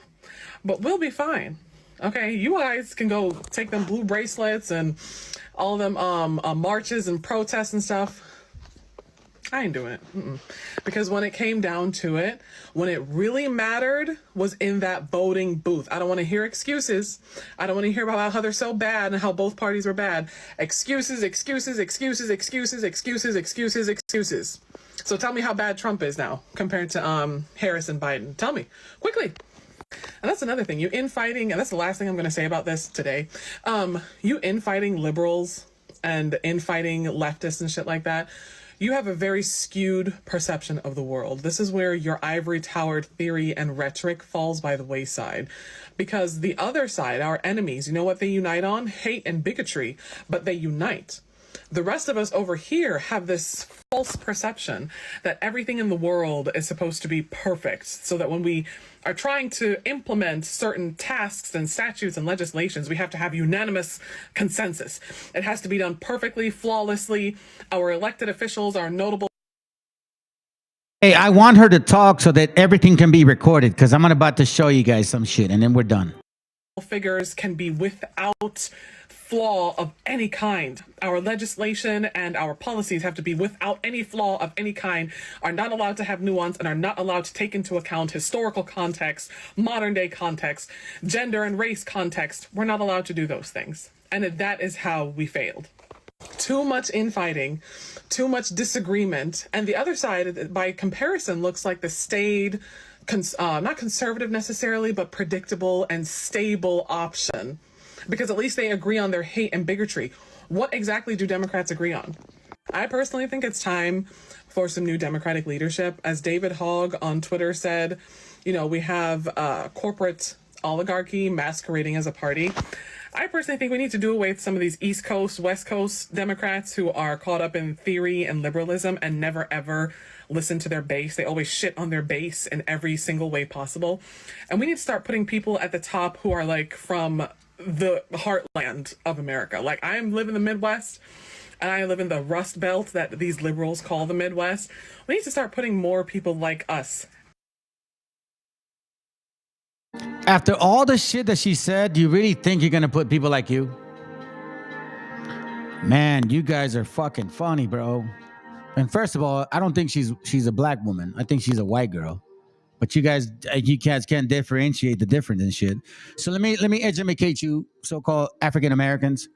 but we'll be fine. Okay, you guys can go take them blue bracelets and all them marches and protests and stuff. I ain't doing it. Because when it came down to it, when it really mattered was in that voting booth. I don't want to hear excuses. I don't want to hear about how they're so bad and how both parties were bad. Excuses. So tell me how bad Trump is now compared to Harris and Biden. Tell me quickly. And that's another thing. You infighting, and that's the last thing I'm going to say about this today. You infighting liberals and infighting leftists and shit like that. You have a very skewed perception of the world. This is where your ivory towered theory and rhetoric falls by the wayside. Because the other side, our enemies, you know what they unite on? Hate and bigotry, but they unite. The rest of us over here have this false perception that everything in the world is supposed to be perfect, so that when we are trying to implement certain tasks and statutes and legislations, we have to have unanimous consensus. It has to be done perfectly, flawlessly. Our elected officials are notable. Hey, I want her to talk so that everything can be recorded because I'm about to show you guys some shit and then we're done. Figures can be without flaw of any kind. Our legislation and our policies have to be without any flaw of any kind, are not allowed to have nuance, and are not allowed to take into account historical context, modern day context, gender and race context. We're not allowed to do those things. And that is how we failed. Too much infighting, too much disagreement, and the other side, by comparison, looks like the staid, not conservative necessarily, but predictable and stable option. Because at least they agree on their hate and bigotry. What exactly do Democrats agree on? I personally think it's time for some new Democratic leadership. As David Hogg on Twitter said, you know, we have corporate oligarchy masquerading as a party. I personally think we need to do away with some of these East Coast, West Coast Democrats who are caught up in theory and liberalism and never ever listen to their base. They always shit on their base in every single way possible. And we need to start putting people at the top who are like from the heartland of America. Like, I live in the Midwest and I live in the Rust Belt that these liberals call the Midwest. We need to start putting more people like us. After all the shit that she said, do you really think you're gonna put people like you? Man, you guys are fucking funny, bro. And first of all, I don't think she's a black woman. I think she's a white girl. But you guys can't differentiate the difference and shit. So let me educate you, so-called African Americans.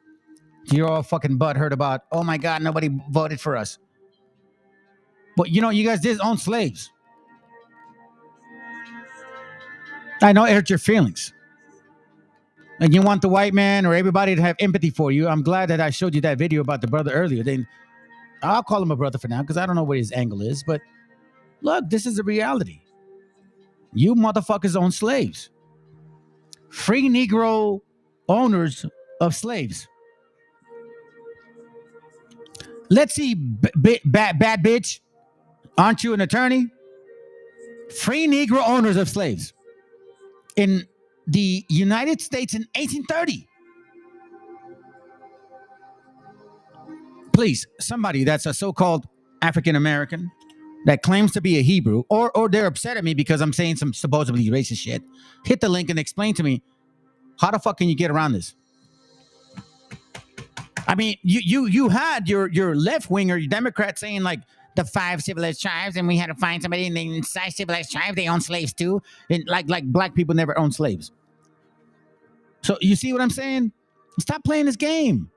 You're all fucking butthurt about, oh my God, nobody voted for us. But you know, you guys did own slaves. I know it hurt your feelings. And you want the white man or everybody to have empathy for you. I'm glad that I showed you that video about the brother earlier. Then I'll call him a brother for now because I don't know what his angle is. But look, this is the reality. You motherfuckers own slaves. Free Negro owners of slaves. Let's see, bad bitch. Aren't you an attorney? Free Negro owners of slaves in the United States in 1830. Please, somebody that's a so-called African American that claims to be a Hebrew, or they're upset at me because I'm saying some supposedly racist shit, hit the link and explain to me how the fuck can you get around this? I mean, you had your left winger, your Democrat saying like the 5 civilized tribes, and we had to find somebody in the 5 civilized tribes. They own slaves too, and like black people never own slaves. So you see what I'm saying? Stop playing this game.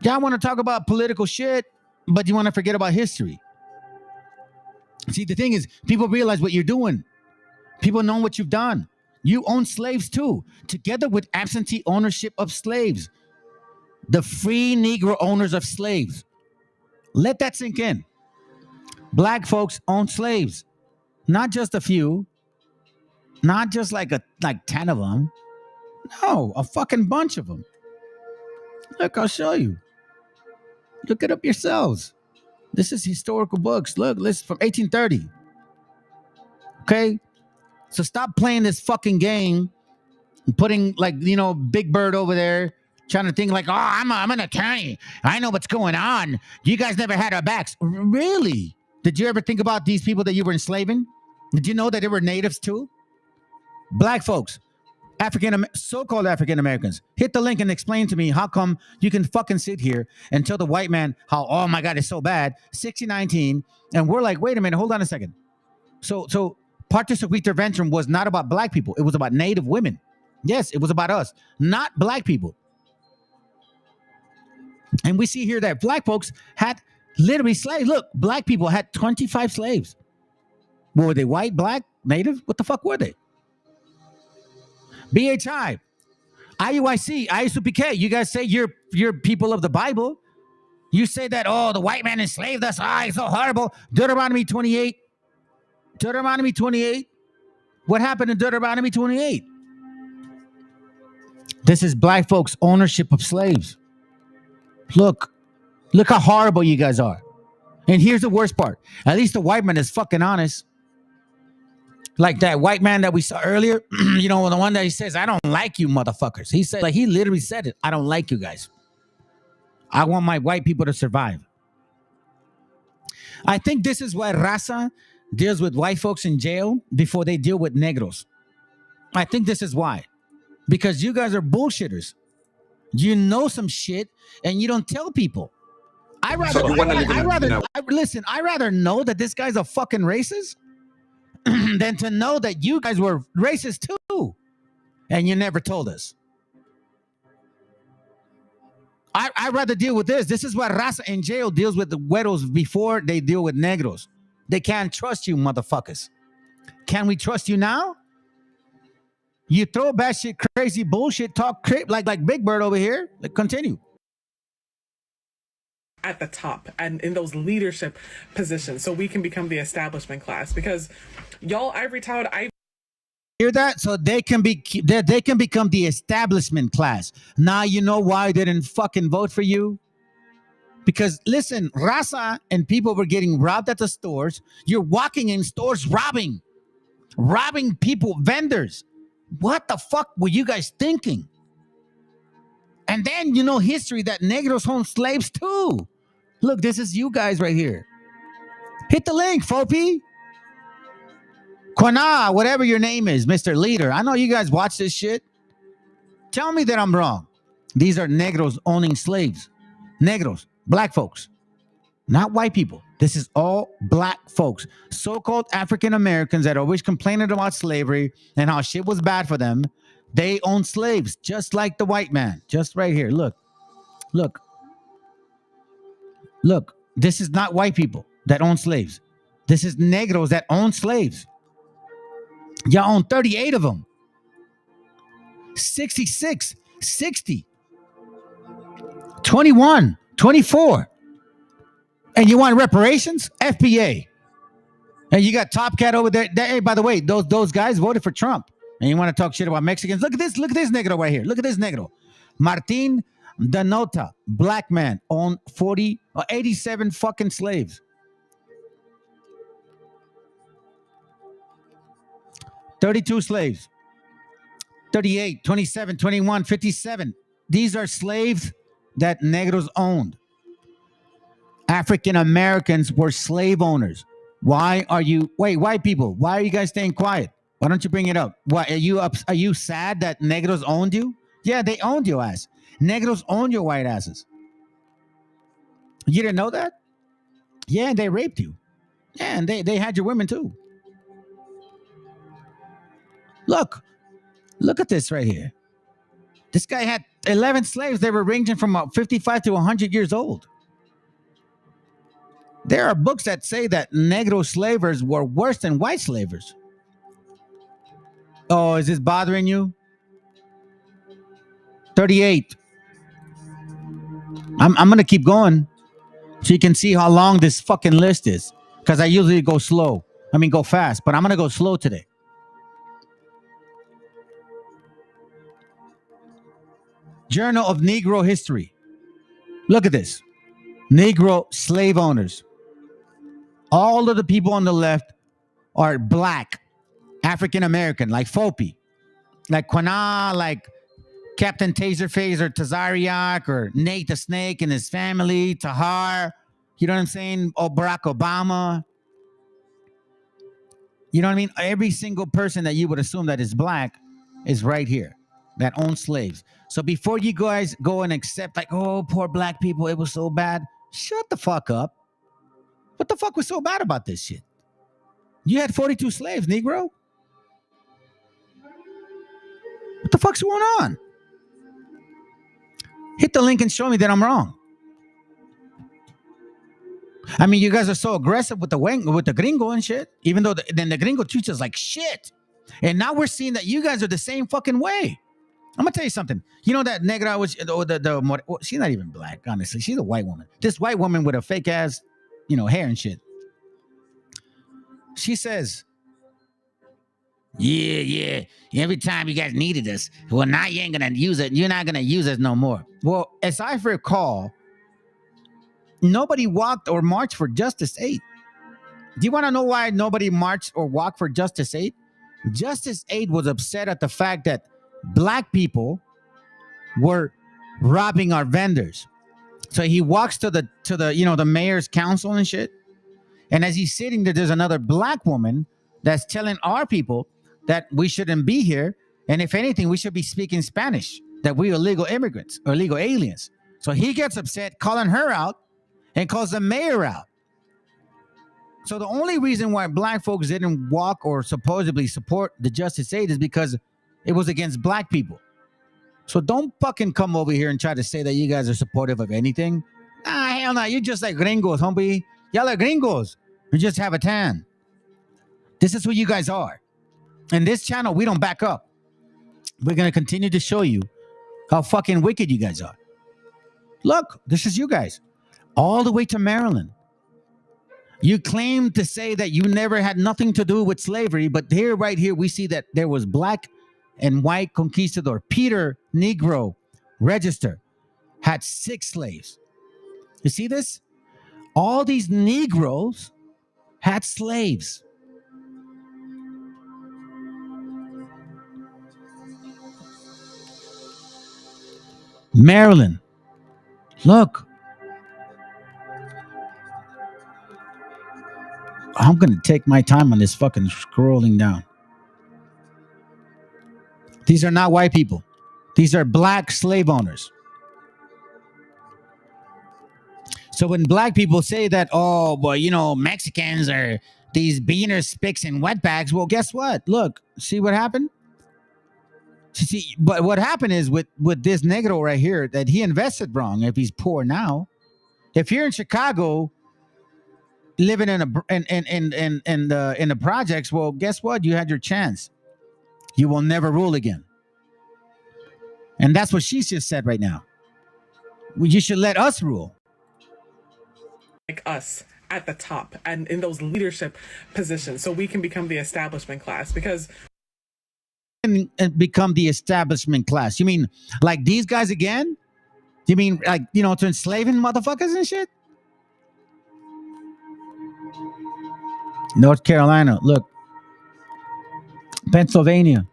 Y'all want to talk about political shit, but you want to forget about history. See, the thing is, people realize what you're doing. People know what you've done. You own slaves too, together with absentee ownership of slaves. The free Negro owners of slaves. Let that sink in. Black folks own slaves. Not just a few. Not just like 10 of them. No, a fucking bunch of them. Look, I'll show you. Look it up yourselves. This is historical books. Look, this is from 1830. Okay? So stop playing this fucking game and putting Big Bird over there trying to think like, oh, I'm an attorney. I know what's going on. You guys never had our backs. Really? Did you ever think about these people that you were enslaving? Did you know that they were natives too? Black folks, so-called African Americans, hit the link and explain to me how come you can fucking sit here and tell the white man how, oh my God, it's so bad, 1619, and we're like, wait a minute, hold on a second. So Partis Equiter Ventrum was not about black people. It was about native women. Yes, it was about us, not black people. And we see here that black folks had literally slaves. Look, black people had 25 slaves. Were they white, black, native? What the fuck were they? BHI, IUIC, ISUPK, you guys say you're people of the Bible. You say that, oh, the white man enslaved us. It's so horrible. Deuteronomy 28. What happened in Deuteronomy 28? This is black folks' ownership of slaves. Look how horrible you guys are. And here's the worst part. At least the white man is fucking honest. Like that white man that we saw earlier, the one that he says, I don't like you motherfuckers. He said, he literally said it. I don't like you guys. I want my white people to survive. I think this is why Raza deals with white folks in jail before they deal with negros. I think this is why. Because you guys are bullshitters. You know some shit and you don't tell people. I'd rather know that this guy's a fucking racist than to know that you guys were racist too, and you never told us. I'd rather deal with this. This is what Raza in jail deals with the güeros before they deal with negros. They can't trust you, motherfuckers. Can we trust you now? You throw batshit crazy bullshit, talk like Big Bird over here. Continue. At the top and in those leadership positions so we can become the establishment class, because y'all ivory towered Hear that? So they can become the establishment class. Now you know why they didn't fucking vote for you? Because listen, Raza and people were getting robbed at the stores. You're walking in stores robbing people, vendors. What the fuck were you guys thinking? And then you know history that Negros owned slaves too. Look, this is you guys right here. Hit the link, Fopi. Quana, whatever your name is, Mr. Leader. I know you guys watch this shit. Tell me that I'm wrong. These are Negros owning slaves. Negros, black folks, not white people. This is all black folks. So-called African Americans that always complaining about slavery and how shit was bad for them. They own slaves, just like the white man. Just right here. Look. This is not white people that own slaves. This is Negros that own slaves. Y'all own 38 of them. 66, 60, 21, 24. And you want reparations? FBA. And you got Top Cat over there. Hey, by the way, those guys voted for Trump. And you want to talk shit about Mexicans? Look at this Negro right here. Look at this Negro. Martin Danota, black man, owned 87 fucking slaves. 32 slaves. 38, 27, 21, 57. These are slaves that Negros owned. African Americans were slave owners. Wait, white people, why are you guys staying quiet? Why don't you bring it up? Why are you sad that Negros owned you? Yeah, they owned your ass. Negros owned your white asses. You didn't know that? Yeah, they raped you. Yeah, and they had your women too. Look at this right here. This guy had 11 slaves. They were ranging from 55 to 100 years old. There are books that say that Negro slavers were worse than white slavers. Oh, is this bothering you? 38. I'm going to keep going so you can see how long this fucking list is. Because I usually go fast, but I'm going to go slow today. Journal of Negro History. Look at this. Negro slave owners. All of the people on the left are black, African American, like Fopi, like Quana, like Captain Taserface or Tazariak or Nate the Snake and his family, Tahar, you know what I'm saying? Oh, Barack Obama. You know what I mean? Every single person that you would assume that is black is right here, that owns slaves. So before you guys go and accept like, oh, poor black people, it was so bad, shut the fuck up. What the fuck was so bad about this shit? You had 42 slaves, Negro. What the fuck's going on? Hit the link and show me that I'm wrong. I mean, you guys are so aggressive with the gringo and shit, even though then the gringo treats us like shit. And now we're seeing that you guys are the same fucking way. I'm gonna tell you something. You know that negra was she's not even black, honestly. She's a white woman. This white woman with a fake ass, hair and shit. She says, yeah. Every time you guys needed us, well, now you ain't gonna use it. You're not gonna use us no more. Well, as I recall, nobody walked or marched for Justice 8. Do you want to know why nobody marched or walked for Justice 8? Justice 8 was upset at the fact that black people were robbing our vendors. So he walks to the mayor's council and shit. And as he's sitting there, there's another black woman that's telling our people that we shouldn't be here. And if anything, we should be speaking Spanish, that we are illegal immigrants or illegal aliens. So he gets upset, calling her out and calls the mayor out. So the only reason why black folks didn't walk or supposedly support the Justice 8 is because it was against black people. So don't fucking come over here and try to say that you guys are supportive of anything. Hell no. You're just like gringos, homie. Y'all are gringos. You just have a tan. This is who you guys are. And this channel, we don't back up. We're going to continue to show you how fucking wicked you guys are. Look, this is you guys. All the way to Maryland. You claim to say that you never had nothing to do with slavery, but here, right here, we see that there was black and white conquistador. Peter Negro Register had 6 slaves. You see this? All these Negroes had slaves. Maryland, look. I'm going to take my time on this fucking scrolling down. These are not white people. These are black slave owners. So when black people say that, oh, well, you know, Mexicans are these beaners, spicks, and wetbacks, well, guess what? Look, see what happened? See, but what happened is with this Negro right here, that he invested wrong if he's poor now. If you're in Chicago living in the projects, well, guess what? You had your chance. You will never rule again. And that's what she just said right now. Well, you should let us rule. Like us at the top and in those leadership positions so we can become the establishment class, because and become the establishment class. You mean like these guys again? You mean like, you know, to enslaving motherfuckers and shit? North Carolina, look. Pennsylvania.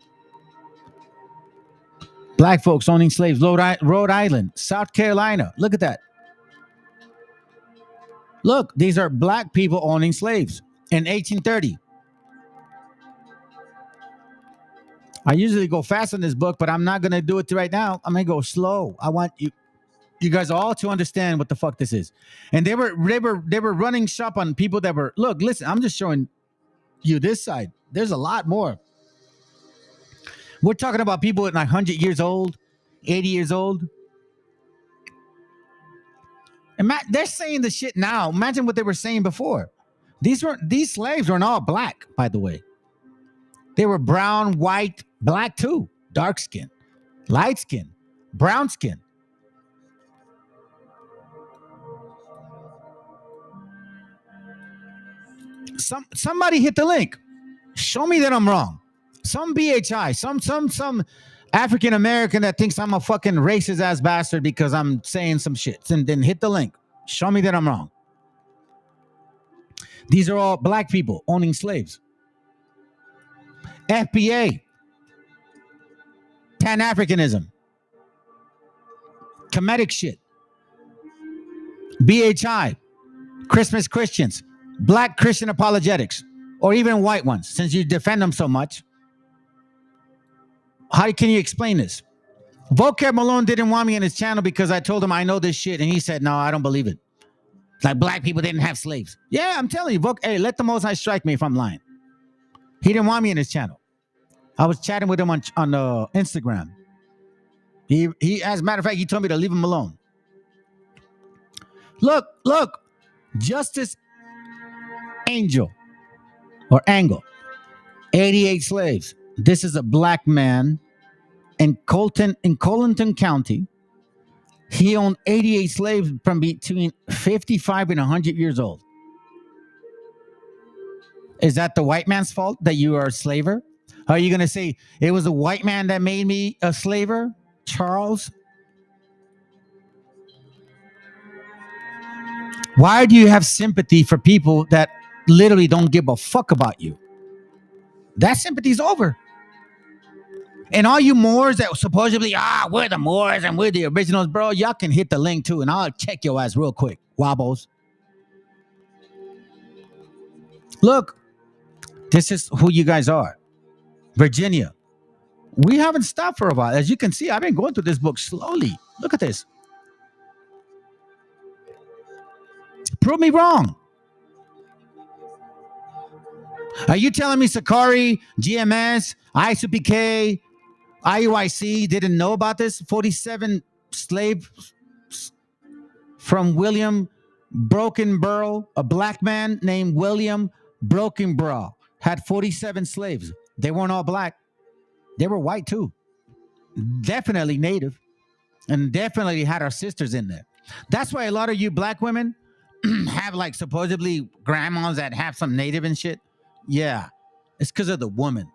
Black folks owning slaves. Rhode Island. South Carolina. Look at that. Look, these are black people owning slaves in 1830. I usually go fast in this book, but I'm not going to do it right now. I'm going to go slow. I want you guys all to understand what the fuck this is. And they were running shop on people that were, look, listen, I'm just showing you this side. There's a lot more. We're talking about people at like 100 years old, 80 years old. And they're saying the shit now. Imagine what they were saying before. These slaves weren't all black, by the way. They were brown, white, black too, dark skin, light skin, brown skin. Somebody hit the link. Show me that I'm wrong. Some BHI, some African American that thinks I'm a fucking racist ass bastard because I'm saying some shit. And then hit the link. Show me that I'm wrong. These are all black people owning slaves. FBA, Pan-Africanism, Kemetic shit. BHI, Christmas Christians, black Christian apologetics, or even white ones, since you defend them so much. How can you explain this? Vocab Malone didn't want me on his channel because I told him I know this shit, and he said, no, I don't believe it. Like black people didn't have slaves. Yeah, I'm telling you, hey, let the Most High strike me if I'm lying. He didn't want me in his channel. I was chatting with him on Instagram. He, as a matter of fact, he told me to leave him alone. Look, Justice Angel or Angle, 88 slaves. This is a black man in Colleton County. He owned 88 slaves from between 55 and 100 years old. Is that the white man's fault that you are a slaver? Are you going to say it was a white man that made me a slaver, Charles? Why do you have sympathy for people that literally don't give a fuck about you? That sympathy's over. And all you Moors that supposedly, we're the Moors and we're the originals, bro, y'all can hit the link too, and I'll check your ass real quick. Wobbles. Look, this is who you guys are. Virginia. We haven't stopped for a while. As you can see, I've been going through this book slowly. Look at this. Prove me wrong. Are you telling me Sakari, GMS, ISUPK, IUIC didn't know about this? 47 slaves from William Brokenborough, a black man named William Brokenborough, had 47 slaves. They weren't all black. They were white too. Definitely native. And definitely had our sisters in there. That's why a lot of you black women have like supposedly grandmas that have some native and shit? Yeah, it's because of the woman.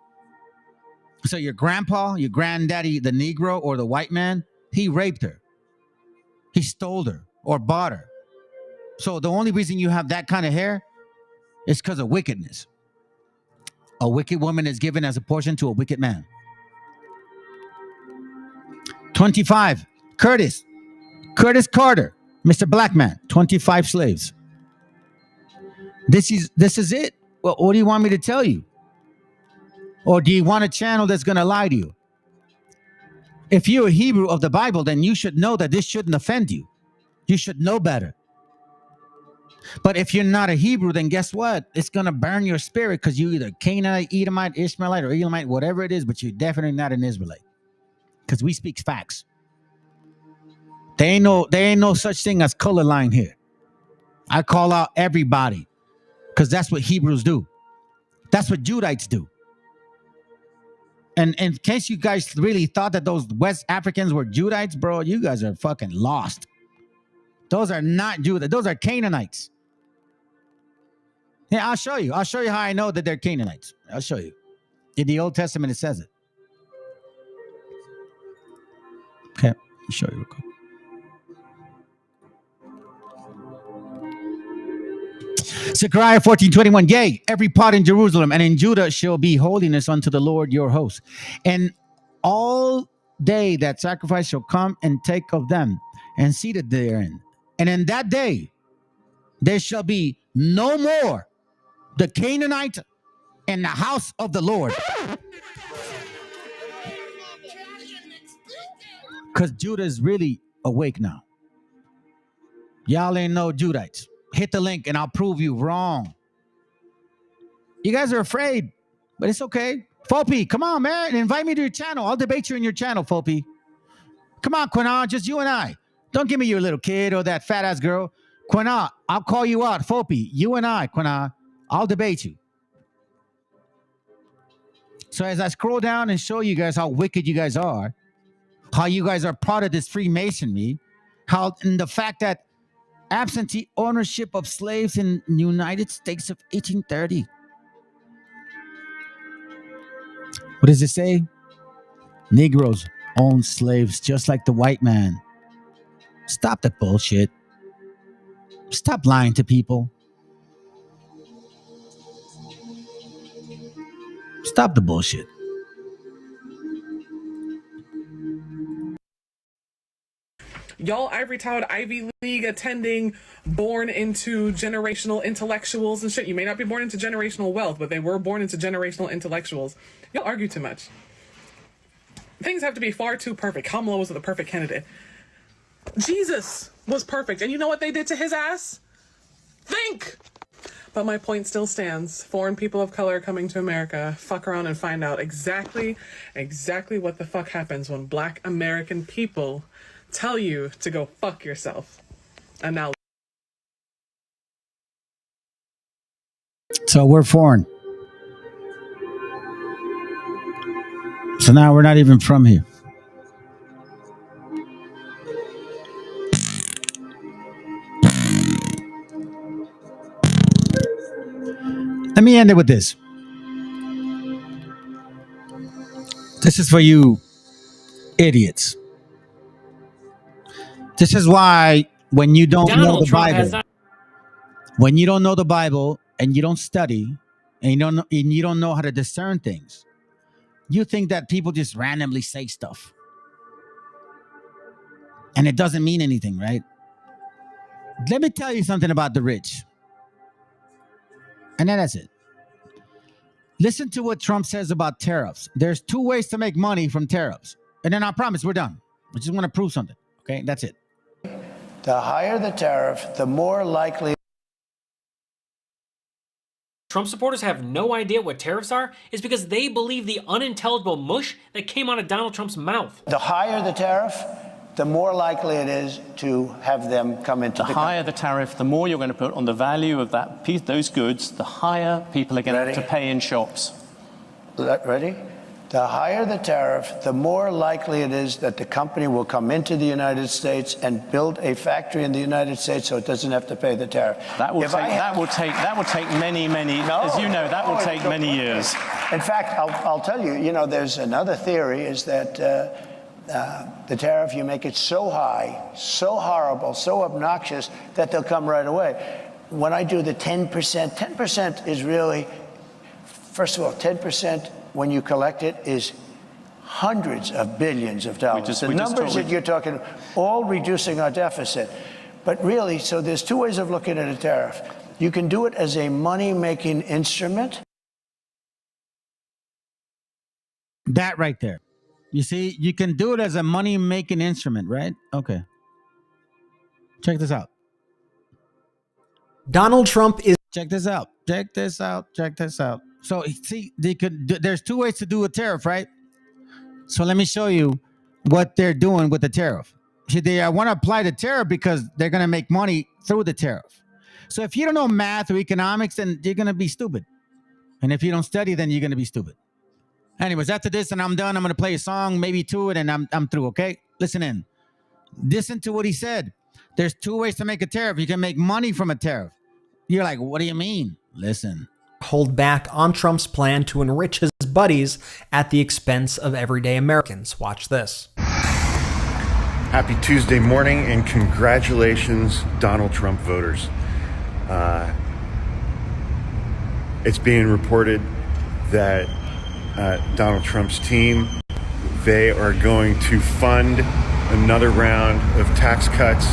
So your grandpa, your granddaddy, the Negro or the white man, he raped her. He stole her or bought her. So the only reason you have that kind of hair is because of wickedness. A wicked woman is given as a portion to a wicked man. 25. Curtis Carter, Mr. Black Man, 25 slaves. This is it. Well, what do you want me to tell you? Or do you want a channel that's going to lie to you? If you're a Hebrew of the Bible, then you should know that this shouldn't offend you. You should know better. But if you're not a Hebrew, then guess what? It's going to burn your spirit because you're either Canaanite, Edomite, Ishmaelite, or Elamite, whatever it is, but you're definitely not an Israelite because we speak facts. There ain't no such thing as color line here. I call out everybody because that's what Hebrews do. That's what Judites do. And in case you guys really thought that those West Africans were Judites, bro, you guys are fucking lost. Those are not Judites. Those are Canaanites. Yeah, I'll show you. I'll show you how I know that they're Canaanites. I'll show you. In the Old Testament, it says it. Okay, I'll show you real quick. Zechariah 14:21. Yea, every pot in Jerusalem and in Judah shall be holiness unto the Lord your host. And all day that sacrifice shall come and take of them and seated therein. And in that day there shall be no more the Canaanite in the house of the Lord. Because Judah is really awake now. Y'all ain't no Judites. Hit the link and I'll prove you wrong. You guys are afraid, but it's okay. Fopi, come on, man. Invite me to your channel. I'll debate you in your channel, Fopi. Come on, Quina, just you and I. Don't give me your little kid or that fat ass girl. Quina, I'll call you out. Fopi, you and I, Quina, I'll debate you. So as I scroll down and show you guys how wicked you guys are, how you guys are part of this Freemasonry, how in the fact that absentee ownership of slaves in the United States of 1830. What does it say? Negroes own slaves just like the white man. Stop the bullshit. Stop lying to people. Stop the bullshit. Y'all ivory-towered Ivy League attending, born into generational intellectuals and shit. You may not be born into generational wealth, but they were born into generational intellectuals. Y'all argue too much. Things have to be far too perfect. Kamala was the perfect candidate. Jesus was perfect. And you know what they did to his ass? Think! But my point still stands. Foreign people of color coming to America, fuck around and find out exactly what the fuck happens when Black American people tell you to go fuck yourself. And now. So we're foreign. So now we're not even from here. Let me end it with this. This is for you idiots. This is why when you don't know the Bible, when you don't know the Bible and you don't study and you don't know how to discern things, you think that people just randomly say stuff. And it doesn't mean anything, right? Let me tell you something about the rich. And then that's it. Listen to what Trump says about tariffs. There's 2 ways to make money from tariffs. And then I promise we're done. I just want to prove something. Okay, that's it. The higher the tariff, the more likely. Trump supporters have no idea what tariffs are is because they believe the unintelligible mush that came out of Donald Trump's mouth. The higher the tariff, the more likely it is to have them come into the higher the tariff, the more you're going to put on the value of that piece, those goods, the higher people are going to pay in shops. Ready? The higher the tariff, the more likely it is that the company will come into the United States and build a factory in the United States so it doesn't have to pay the tariff. That will take many, as you know, that will take many years. In fact, I'll tell you, you know, there's another theory is that the tariff, you make it so high, so horrible, so obnoxious that they'll come right away. When I do the 10%, 10% is really, first of all, 10% when you collect it is hundreds of billions of dollars. The numbers that you're talking, all reducing our deficit. But really, so there's two ways of looking at a tariff. You can do it as a money-making instrument. That right there. You see, you can do it as a money-making instrument, right? Okay. Check this out. Donald Trump is... Check this out. Check this out. Check this out. So, see, there's two ways to do a tariff, right? So let me show you what they're doing with the tariff. See, they want to apply the tariff because they're going to make money through the tariff. So if you don't know math or economics, then you're going to be stupid. And if you don't study, then you're going to be stupid. Anyways, after this, and I'm done, I'm going to play a song, maybe two, and then I'm through, okay? Listen in. Listen to what he said. There's two ways to make a tariff. You can make money from a tariff. You're like, what do you mean? Listen. Hold back on Trump's plan to enrich his buddies at the expense of everyday Americans. Watch this. Happy Tuesday morning and congratulations, Donald Trump voters. It's being reported that Donald Trump's team, they are going to fund another round of tax cuts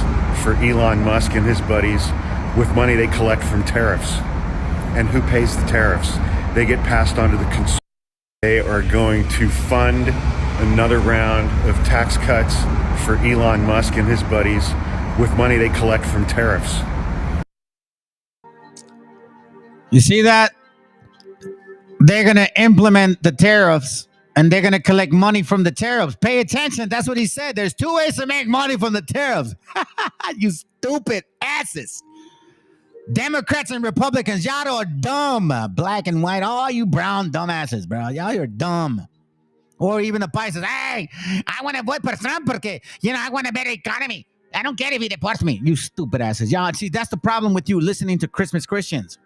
for Elon Musk and his buddies with money they collect from tariffs. And who pays the tariffs? They get passed on to the consumer. They are going to fund another round of tax cuts for Elon Musk and his buddies with money they collect from tariffs. You see that? They're going to implement the tariffs and they're going to collect money from the tariffs. Pay attention. That's what he said. There's two ways to make money from the tariffs. You stupid asses. Democrats and Republicans, y'all are dumb. Black and white, all you brown dumbasses, bro. Y'all are dumb. Or even the Pisces. Hey, I want to vote for Trump because, you know, I want a better economy. I don't care if he deports me. You stupid asses. Y'all, see, that's the problem with you listening to Christmas Christians.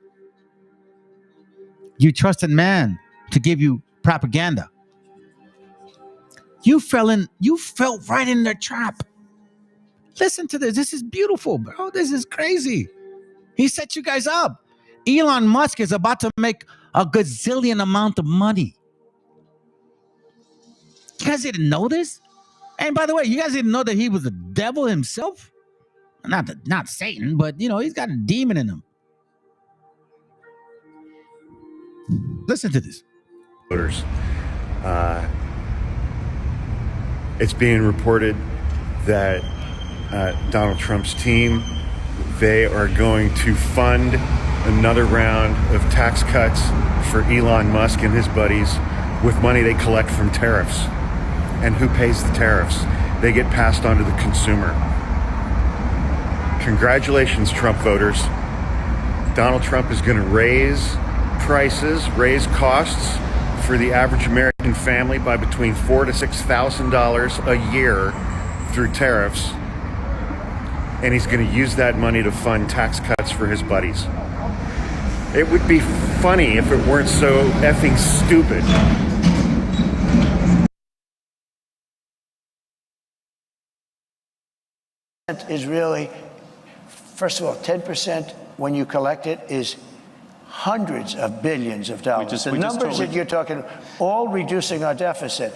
You trusted man to give you propaganda. You fell right in their trap. Listen to this. This is beautiful, bro. This is crazy. He set you guys up. Elon Musk is about to make a gazillion amount of money. You guys didn't know this? And by the way, you guys didn't know that he was the devil himself? Not Satan, but, you know, he's got a demon in him. Listen to this. Voters. It's being reported that Donald Trump's team, they are going to fund another round of tax cuts for Elon Musk and his buddies with money they collect from tariffs. And who pays the tariffs? They get passed on to the consumer. Congratulations, Trump voters. Donald Trump is going to raise prices, raise costs for the average American family by between $4,000 to $6,000 a year through tariffs. And he's going to use that money to fund tax cuts for his buddies. It would be funny if it weren't so effing stupid. Is really, first of all, 10% when you collect it is hundreds of billions of dollars. The numbers that you're talking, all reducing our deficit.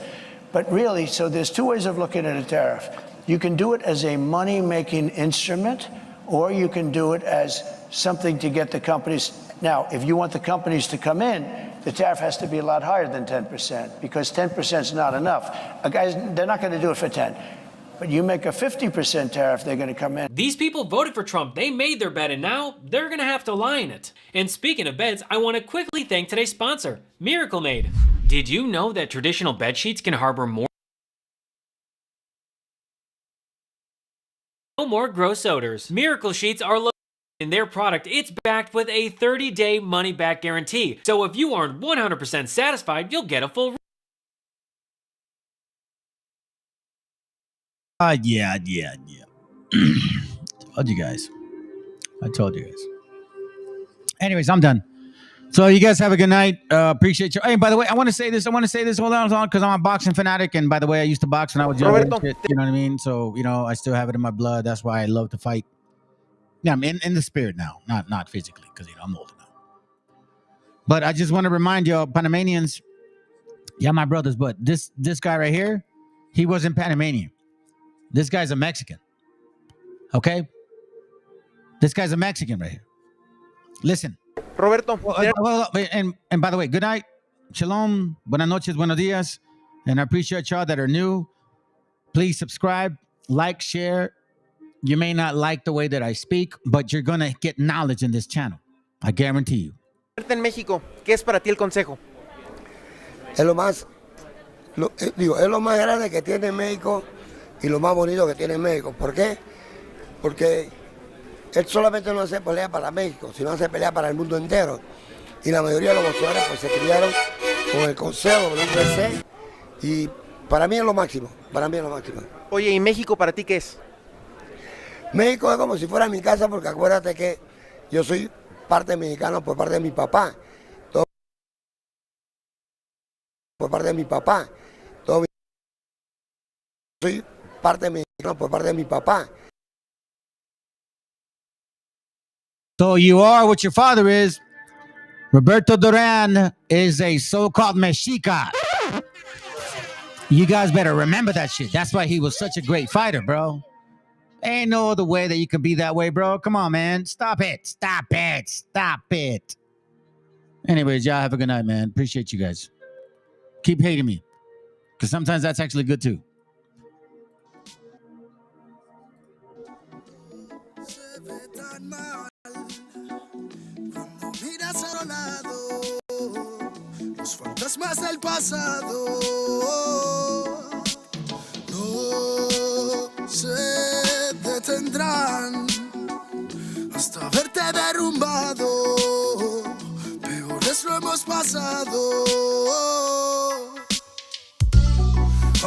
But really, so there's two ways of looking at a tariff. You can do it as a money-making instrument, or you can do it as something to get the companies. Now, if you want the companies to come in, the tariff has to be a lot higher than 10%, because 10% is not enough. Guys, they're not going to do it for 10. But you make a 50% tariff, they're going to come in. These people voted for Trump. They made their bed, and now they're going to have to lie in it. And speaking of beds, I want to quickly thank today's sponsor, Miracle Made. Did you know that traditional bed sheets can harbor no more gross odors? Miracle Sheets are located in their product. It's backed with a 30-day money-back guarantee. So if you aren't 100% satisfied, you'll get a full Yeah. Told you guys. I told you guys. Anyways, I'm done. So you guys have a good night. Appreciate you. Hey, by the way, I want to say this. Hold on, because I'm a boxing fanatic. And by the way, I used to box when I was younger. You know what I mean? So, I still have it in my blood. That's why I love to fight. Yeah, I'm in the spirit now, not physically, because, I'm older now. But I just want to remind y'all, Panamanians, yeah, my brothers, but this guy right here, he wasn't Panamanian. This guy's a Mexican. Okay? This guy's a Mexican right here. Listen. Roberto. And by the way, good night. Shalom. Buenas noches. Buenos dias. And I appreciate y'all that are new. Please subscribe, like, share. You may not like the way that I speak, but you're going to get knowledge in this channel. I guarantee you. En México, ¿qué es para ti el consejo? Es lo más grande que tiene México y lo más bonito que tiene México. ¿Por qué? Porque él solamente no hace pelea para México, sino hace pelea para el mundo entero. Y la mayoría de los boxeadores pues se criaron con el consejo del UFC y para mí es lo máximo, Oye, ¿y México para ti qué es? México es como si fuera mi casa porque acuérdate que yo soy parte mexicano por parte de mi papá. Por parte de mi papá. Soy parte mexicano por parte de mi papá. So you are what your father is. Roberto Duran is a so-called Meshiacha. You guys better remember that shit. That's why he was such a great fighter, bro. Ain't no other way that you can be that way, bro. Come on, man. Stop it. Anyways, y'all have a good night, man. Appreciate you guys. Keep hating me. Because sometimes that's actually good, too. Los fantasmas del pasado no se detendrán hasta verte derrumbado. Peores lo hemos pasado.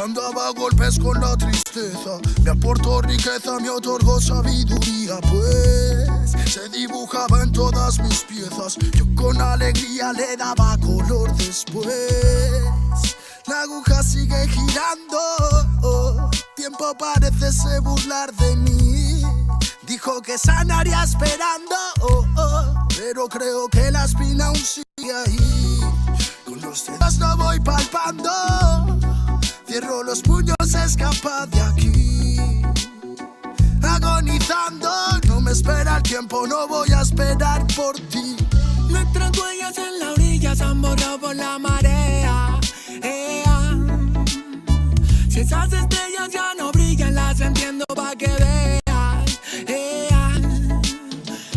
Andaba a golpes con la tristeza, me aportó riqueza, me otorgó sabiduría, pues se dibujaba en todas mis piezas. Yo con alegría le daba color después. La aguja sigue girando, tiempo parece se burlar de mí. Dijo que sanaría esperando, pero creo que la espina aún sigue ahí. Con los dedos no voy palpando. Cierro los puños, escapa de aquí. Agonizando, no me espera el tiempo, no voy a esperar por ti. Nuestras huellas en la orilla se han borrado por la marea. Si esas estrellas ya no brillan, las entiendo pa' que veas.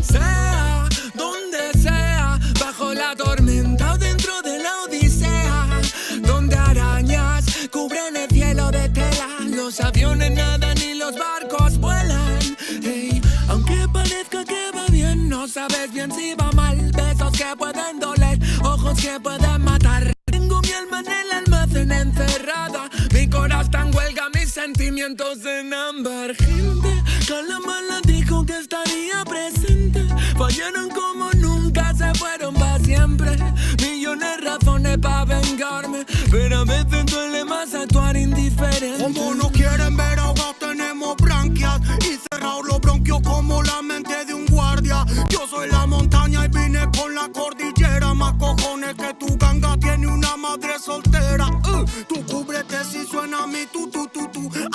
Sea donde sea, bajo la tormenta o dentro de la odisea, donde arañas cubren el cielo de tela, los aviones nadan y los barcos vuelan. Hey, aunque parezca que va bien, no sabes bien si va mal. Besos que pueden doler, ojos que pueden matar. Tengo mi alma en el almacén encerrada, mi corazón está en huelga, mis sentimientos en ámbar. Gente, Calamala dijo que estaría presente. Fallaron como nunca, se fueron para siempre. Millones de razones para vengarme, pero a veces duele más actuar indiferente. Como no quieren ver ahogados, tenemos branquias y cerrados los bronquios como la mente de un guardia. Yo soy la montaña y vine con la cordillera. Más cojones que tu ganga tiene una madre soltera. Tú cúbrete si suena mi tu.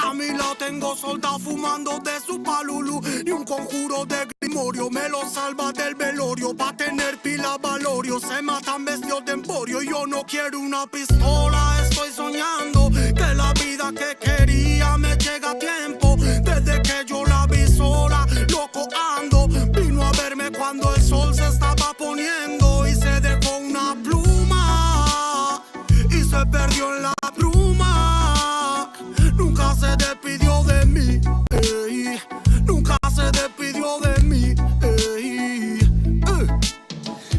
A mí la tengo soldado fumando de su palulu. Ni un conjuro de grimorio me lo salva del velorio. Pa' tener pila valorio se matan vestidos de emporio. Yo no quiero una pistola, estoy soñando que la vida que quería me llega a tiempo. Desde que yo la vi sola, loco ando. Vino a verme cuando el sol se estaba poniendo y se dejó una pluma y se perdió en la bruma. Nunca se despidió de mí, ey. Nunca se despidió de mí, ey.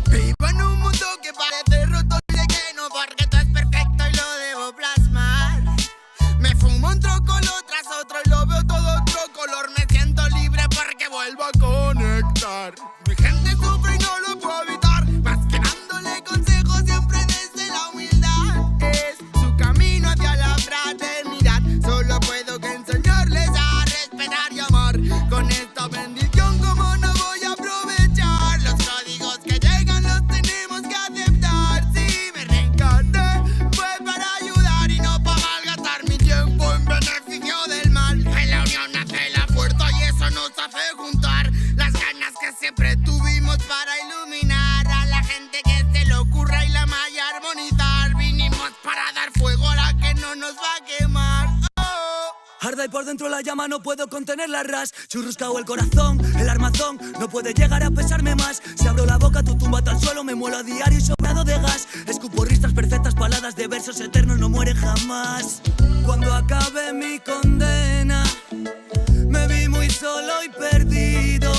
Vivo en un mundo que parece roto y lleno, porque todo es perfecto y lo debo plasmar. Me fumo un troco lo tras otro y lo veo Arda y por dentro la llama, no puedo contener la ras. Churruscao el corazón, el armazón no puede llegar a pesarme más. Si abro la boca, tu tumba al suelo, me muelo a diario y sobrado de gas. Escupo ristas perfectas, paladas de versos eternos, no mueren jamás. Cuando acabe mi condena, me vi muy solo y perdido.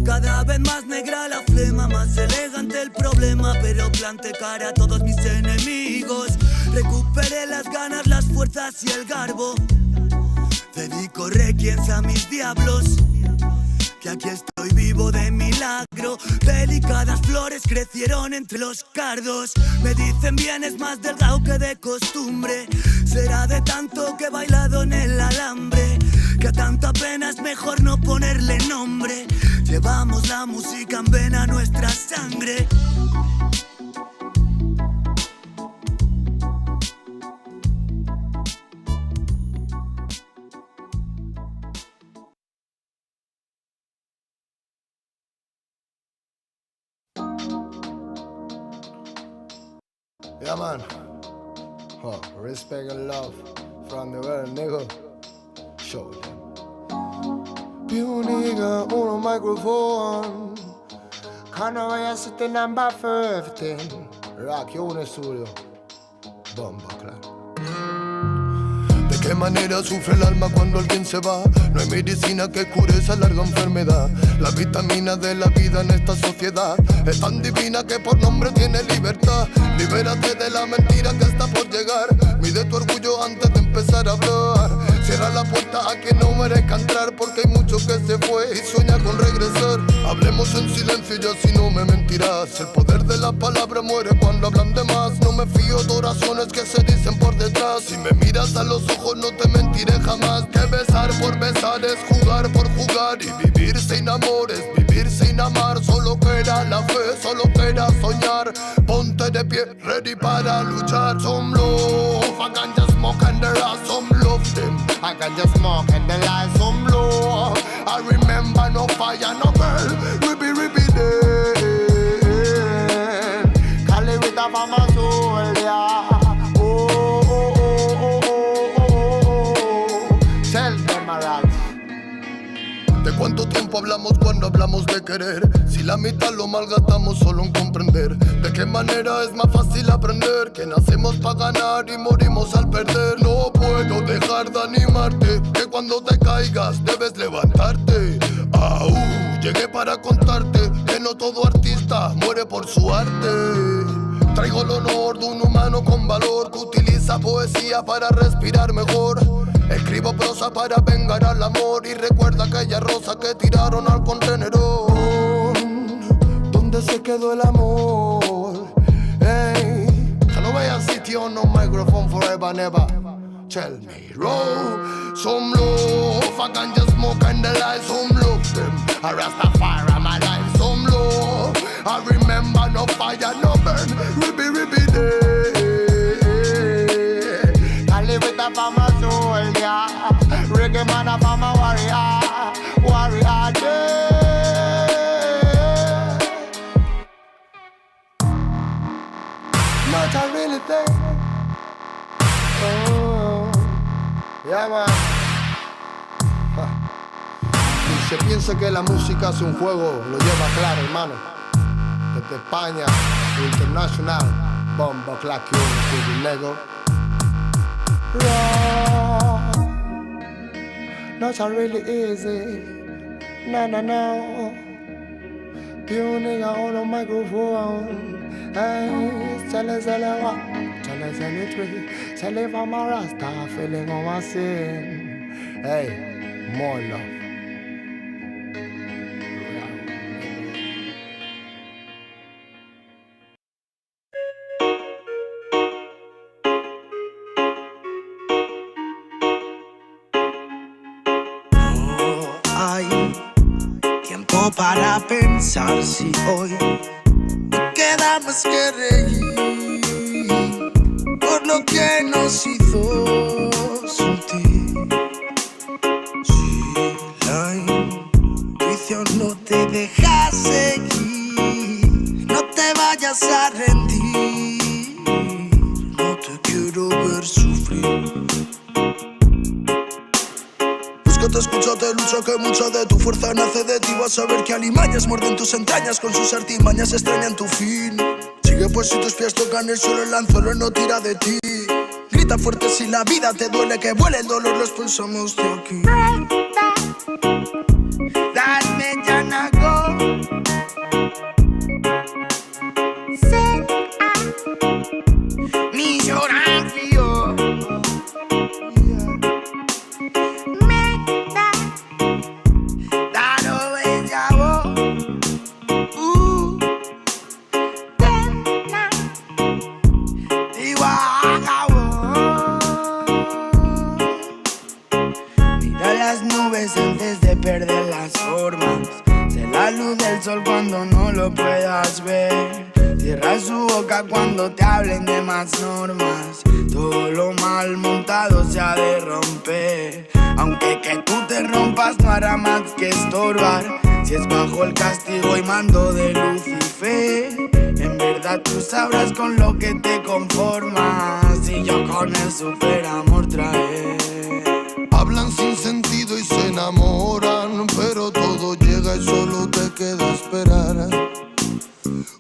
Cada vez más negra la flema, más elegante el problema, pero planté cara a todos mis enemigos. Recuperé las ganas, las fuerzas y el garbo. Dedico requiems a mis diablos, que aquí estoy vivo de milagro. Delicadas flores crecieron entre los cardos. Me dicen bien, es más delgado que de costumbre. Será de tanto que he bailado en el alambre, que a tanta pena es mejor no ponerle nombre. Llevamos la música en vena, nuestra sangre. Yeah, man. Oh, respect and love from the world, nigga. Show them. You nigga on a microphone. Can't wait to the number 15. Rock you on the studio. Bomba, claro. ¿De qué manera sufre el alma cuando alguien se va? No hay medicina que cure esa larga enfermedad. La vitamina de la vida en esta sociedad es tan divina que por nombre tiene libertad. Libérate de la mentira que está por llegar. Mide tu orgullo antes de empezar a hablar. Cierra la puerta a quien no merezca entrar, porque hay mucho que se fue y sueña con regresar. Hablemos en silencio y así no me mentirás. El poder de la palabra muere cuando hablan de más. No me fío de oraciones que se dicen por detrás. Si me miras a los ojos no te mentiré jamás. Que besar por besar es jugar por jugar. Y vivir sin amor es vivir sin amar. Solo queda la fe, solo queda soñar. Ponte de pie, ready para luchar. Some love, I can just smoke and there are some love them. I can just smoke and there are some love. I remember no fire, no girl. Ribby dead. Cali with a mama soul, yeah. ¿De cuánto tiempo hablamos cuando hablamos de querer? Si la mitad lo malgastamos solo en comprender. ¿De qué manera es más fácil aprender? Que nacemos para ganar y morimos al perder. No puedo dejar de animarte, que cuando te caigas debes levantarte. Llegué para contarte que no todo artista muere por su arte. Traigo el honor de un humano con valor que utiliza poesía para respirar mejor. Escribo prosa para vengar al amor y recuerda aquella rosa que tiraron al contenedor. ¿Dónde se quedó el amor? Hey, I no voy a sitio no microphone forever never. Tell me, roll some love. I can just smoke and the light some love them. I Rastafari my life some love. I remember no fire no burn. Ribby day. I live with a farmer soul, yeah. Reggae man a farmer warrior day. Not a really thing. Oh, yeah man. Y se piensa que la música es un juego, lo lleva claro, hermano. Desde España, internacional, bomba, clack, you, Lego. Not so really easy. No. You nigga on a microphone. Hey, tell us what? Tell us anything. Tell if I'm a Rasta feeling on my sin. Hey, more love. Para pensar si hoy me queda más que reír por lo que nos hizo sentir. Si la intuición no te deja seguir, no te vayas a rendir. No te quiero ver sufrir. de lucha, que mucha de tu fuerza nace de ti. Vas a ver que alimañas muerden tus entrañas, con sus artimañas extrañan tu fin. Sigue pues si tus pies tocan el suelo, el anzuelo no tira de ti. Grita fuerte si la vida te duele, que vuele el dolor, lo expulsamos de aquí. Dame ya no go. Mi llorar frío. Antes de perder las formas, sé la luz del sol cuando no lo puedas ver. Cierra su boca cuando te hablen de más normas. Todo lo mal montado se ha de romper. Aunque que tú te rompas no hará más que estorbar. Si es bajo el castigo y mando de Lucifer, en verdad tú sabrás con lo que te conformas. Y yo con el super amor traer. Hablan sin sentido y se enamoran, pero todo llega y solo te queda esperar.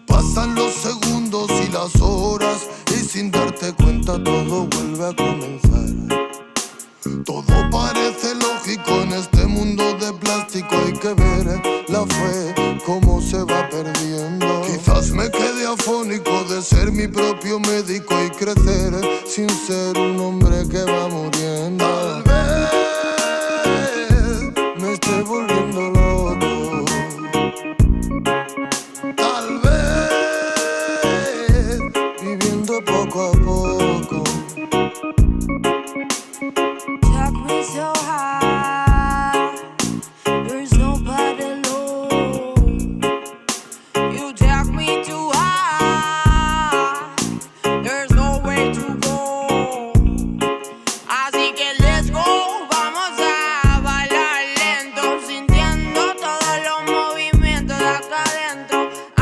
Pasan los segundos y las horas y sin darte cuenta todo vuelve a comenzar. Todo parece lógico en este mundo de plástico, hay que ver la fe cómo se va perdiendo. Quizás me quede afónico de ser mi propio médico y crecer sin ser un hombre que va muriendo. Tal vez me esté volviendo loco. Tal vez viviendo poco a poco. Took me so high, there's nobody low. You take me too high, there's no way to go. Así que let's go, vamos a bailar lento, sintiendo todos los movimientos de acá adentro. I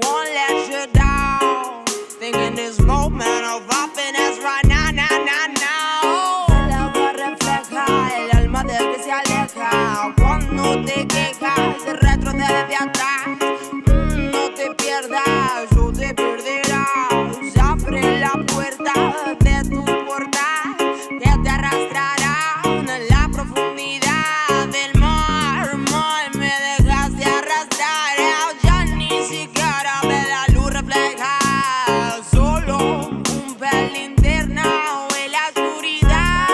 won't let you down, thinking this moment of happiness right now, now, now, now. El agua refleja el alma del que se aleja. Cuando te quejas, se retrocede de atrás. No te pierdas, o te perderás. Abre la puerta de tu portal, que te arrastrará a la profundidad del mar. Mar, me dejaste arrastrar, ya ni siquiera ve la luz refleja. Solo un pelín internado en la oscuridad.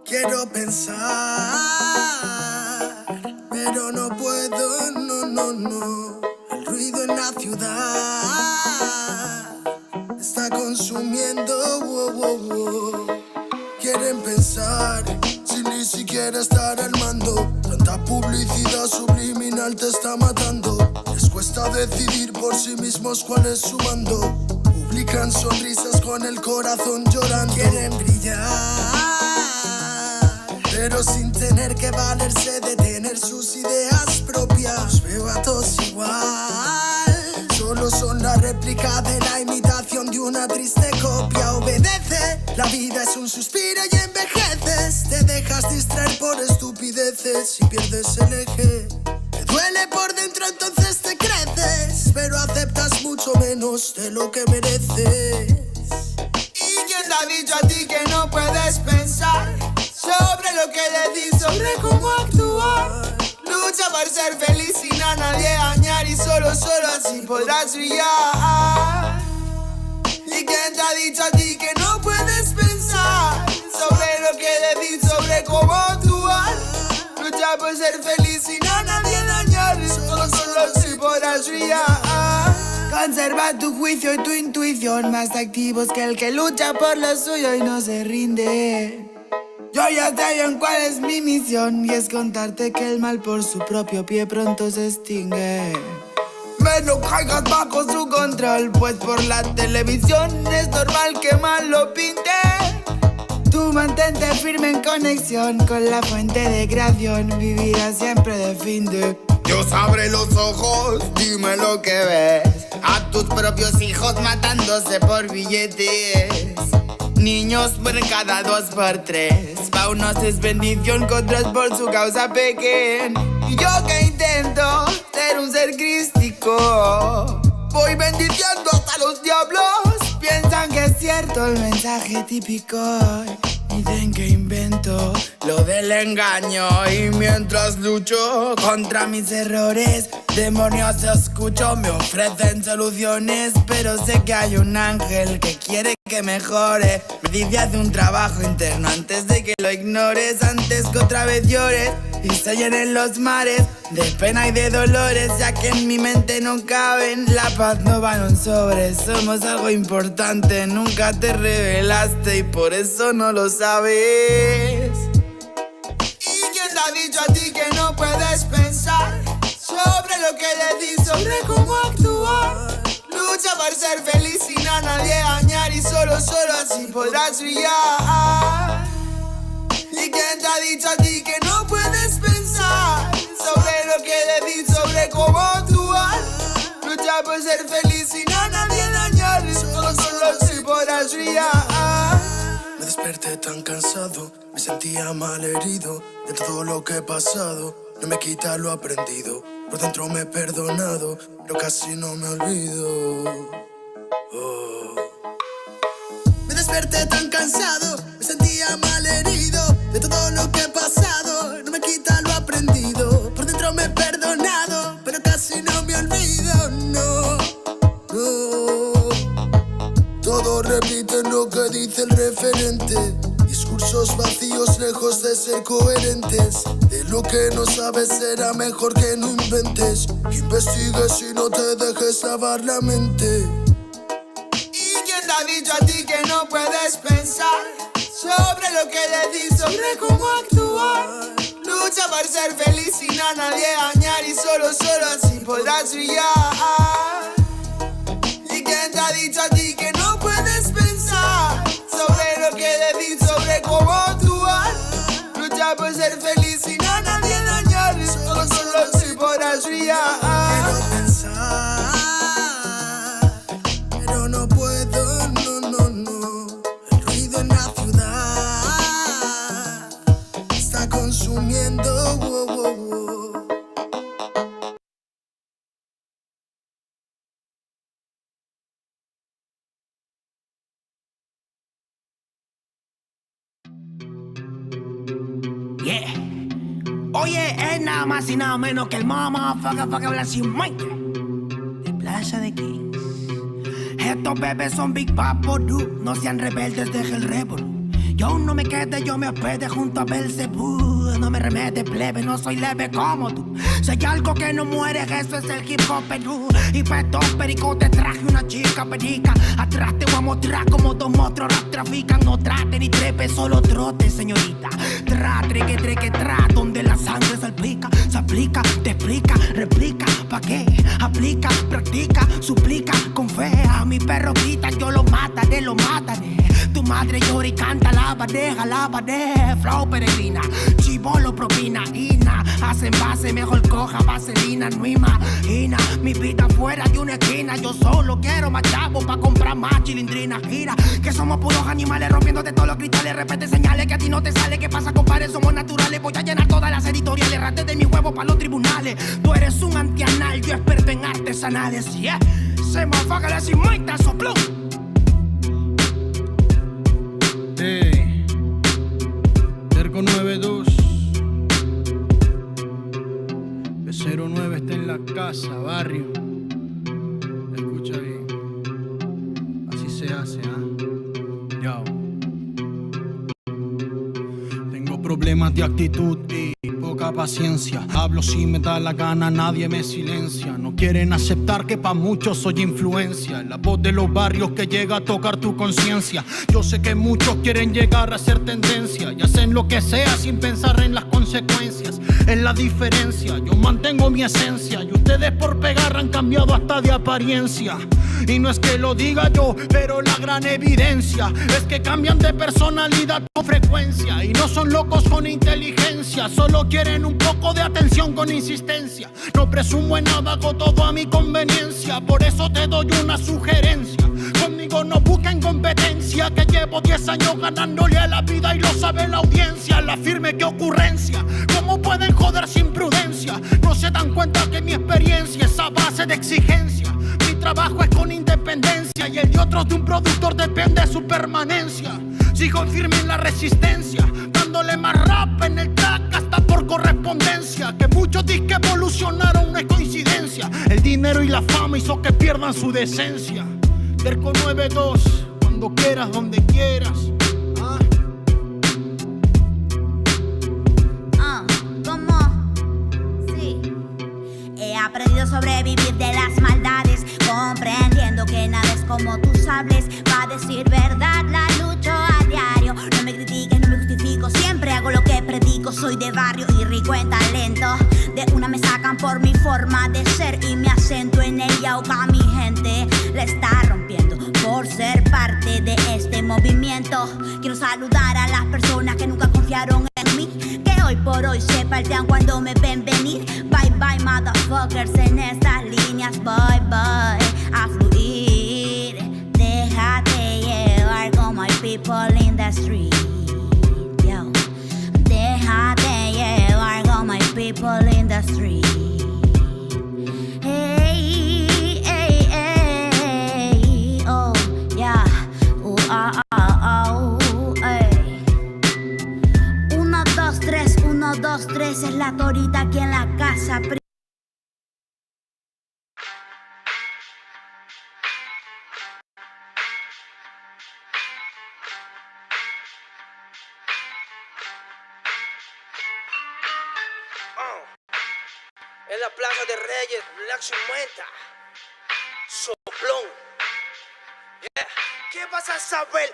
Quiero pensar, pero no puedo, no, no, no. El ruido en la ciudad está consumiendo, wow, wow, wow. Quieren pensar, sin ni siquiera estar al mando. Tanta publicidad subliminal te está matando. Les cuesta decidir por sí mismos cuál es su mando. Publican sonrisas con el corazón llorando. Quieren brillar, pero sin tener que valerse de tener sus ideas propias. Los veo a todos igual, solo son la réplica de la imitación de una triste copia. Obedece, la vida es un suspiro y envejeces. Te dejas distraer por estupideces y pierdes el eje. Te duele por dentro, entonces te creces, pero aceptas mucho menos de lo que mereces. ¿Y quién te ha dicho a ti que no puedes pensar sobre lo que decís, sobre cómo actuar? Lucha por ser feliz sin a nadie dañar, y solo así podrás brillar. ¿Y quién te ha dicho a ti que no puedes pensar sobre lo que decís, sobre cómo actuar? Lucha por ser feliz sin a nadie dañar, y así podrás brillar. Conserva tu juicio y tu intuición, más activos que el que lucha por lo suyo y no se rinde. Yo ya sé bien cuál es mi misión, y es contarte que el mal por su propio pie pronto se extingue. No caigas bajo su control, pues por la televisión es normal que mal lo pinten. Tú mantente firme en conexión con la fuente de creación, vivirás siempre de fin de. Dios abre los ojos, dime lo que ves. A tus propios hijos matándose por billetes. Niños mueren cada 2 por 3. Pa' unos es bendición, con otros por su causa pequen. Y yo que intento ser un ser crístico, voy bendiciendo hasta los diablos. Piensan que es cierto el mensaje típico. Dicen que invento lo del engaño. Y mientras lucho contra mis errores, demonios escucho, me ofrecen soluciones. Pero sé que hay un ángel que quiere que mejore. Me dice haz un trabajo interno antes de que lo ignores, antes que otra vez llores y se llenen los mares de pena y de dolores, ya que en mi mente no caben. La paz no va en un sobre, somos algo importante. Nunca te revelaste y por eso no lo sabes. ¿Y quién te ha dicho a ti que no puedes pensar sobre lo que decís, sobre cómo actuar? Lucha por ser feliz sin a nadie dañar, y solo así podrás brillar. ¿Y quién te ha dicho a ti que no puedes pensar sobre lo que decís, sobre cómo actuar? Lucha por ser feliz sin a nadie dañar, y solo así podrás brillar. Me desperté tan cansado, me sentía mal herido de todo lo que he pasado. No me quita lo aprendido, por dentro me he perdonado, pero casi no me olvido. Me desperté tan cansado, me sentía mal herido de todo lo que he pasado. No me quita lo aprendido, por dentro me he perdonado, pero casi no me olvido, no. Todos repiten lo que dice el referente. Discursos vacíos lejos de ser coherentes. De lo que no sabes será mejor que no inventes. Que investigues y no te dejes lavar la mente. ¿Y quién te ha dicho a ti que no puedes pensar sobre lo que decís, sobre cómo actuar? Lucha por ser feliz sin a nadie dañar, y solo así podrás brillar. ¿Y quién te ha dicho a ti que no puedes pensar sobre lo que decís, sobre cómo actuar? Lucha por ser feliz sin a nadie dañar, y solo así podrás brillar. Quiero pensar, pero no puedo, no. El ruido en la ciudad está consumiendo, Yeah. Oye, es nada más y nada menos que el motherfucker Blasphemite de Plaza de Kings. Estos bebés son Big Papo, no sean rebeldes, deje el revolú. Yo no me quede, yo me hospede junto a Belzebú. No me remete, plebe, no soy leve como tú. Si hay algo que no muere, eso es el hip hop Perú. Y para estos pericos te traje una chica perica. Atrás te voy a mostrar como 2 monstruos rap trafican. No trate ni trepe, solo trote, señorita. Que tra, donde la sangre salpica. Se aplica, te explica, replica. ¿Pa' qué? Aplica, practica, suplica. Con fe a mi perro quita, yo lo mataré. Tu madre llora y canta la bandeja, flow peregrina, chivolo propina, ina, hacen base, mejor coja vaselina, no imagina mi vida fuera de una esquina. Yo solo quiero más chavos pa' comprar más chilindrina. Gira, que somos puros animales rompiéndote todos los cristales. Repete señales que a ti no te sale. ¿Qué pasa, compadre? Somos naturales. Voy a llenar todas las editoriales, rate de mi huevo pa' los tribunales. Tú eres un antianal, yo experto en artesanales. Yeah, se me afaga la cimaita, sopló. Terco 92 B09 está en la casa, barrio. Escucha bien. Así se hace, Yo. Tengo problemas de actitud y poca paciencia. Hablo si me da la gana, nadie me silencia. No quieren aceptar que pa' muchos soy influencia. La voz de los barrios que llega a tocar tu conciencia. Yo sé que muchos quieren llegar a ser tendencia y hacen lo que sea sin pensar en las consecuencias. Es la diferencia, yo mantengo mi esencia y ustedes por pegar han cambiado hasta de apariencia. Y no es que lo diga yo, pero la gran evidencia es que cambian de personalidad con frecuencia. Y no son locos con inteligencia, solo quieren un poco de atención con insistencia. No presumo en nada, hago todo a mi conveniencia. Por eso te doy una sugerencia: conmigo no busquen competencia, que llevo 10 años ganándole a la vida y lo sabe la audiencia. La firme que ocurrencia, ¿cómo pueden joder sin prudencia? No se dan cuenta que mi experiencia es a base de exigencia. Mi trabajo es con independencia y el de otros de un productor depende de su permanencia. Sigo firme en la resistencia, dándole más rap en el track hasta por correspondencia. Que muchos disques evolucionaron, no es coincidencia. El dinero y la fama hizo que pierdan su decencia. Terco 92, cuando quieras, donde quieras. He aprendido a sobrevivir de las maldades, comprendiendo que nada es como tú sabes. Va a decir verdad, la lucho a diario. No me critiques, no me justifico, siempre hago lo que predico. Soy de barrio y rico en talento. De una me sacan por mi forma de ser y mi acento en el yauca. Mi gente la está rompiendo por ser parte de este movimiento. Quiero saludar a las personas que nunca confiaron en mí, que hoy por hoy se partean cuando me ven venir. Bye bye motherfuckers, en estas líneas voy a fluir. Déjate llevar como hay people in the street. Yo. Déjate llevar como hay people in the street. Hey, hey, hey, oh, yeah. Hey. 1, 2, 3, 1, 2, 3 es la torita aquí en la casa. En la Plaza de Reyes, Black 50, Soplón. Yeah. ¿Qué vas a saber?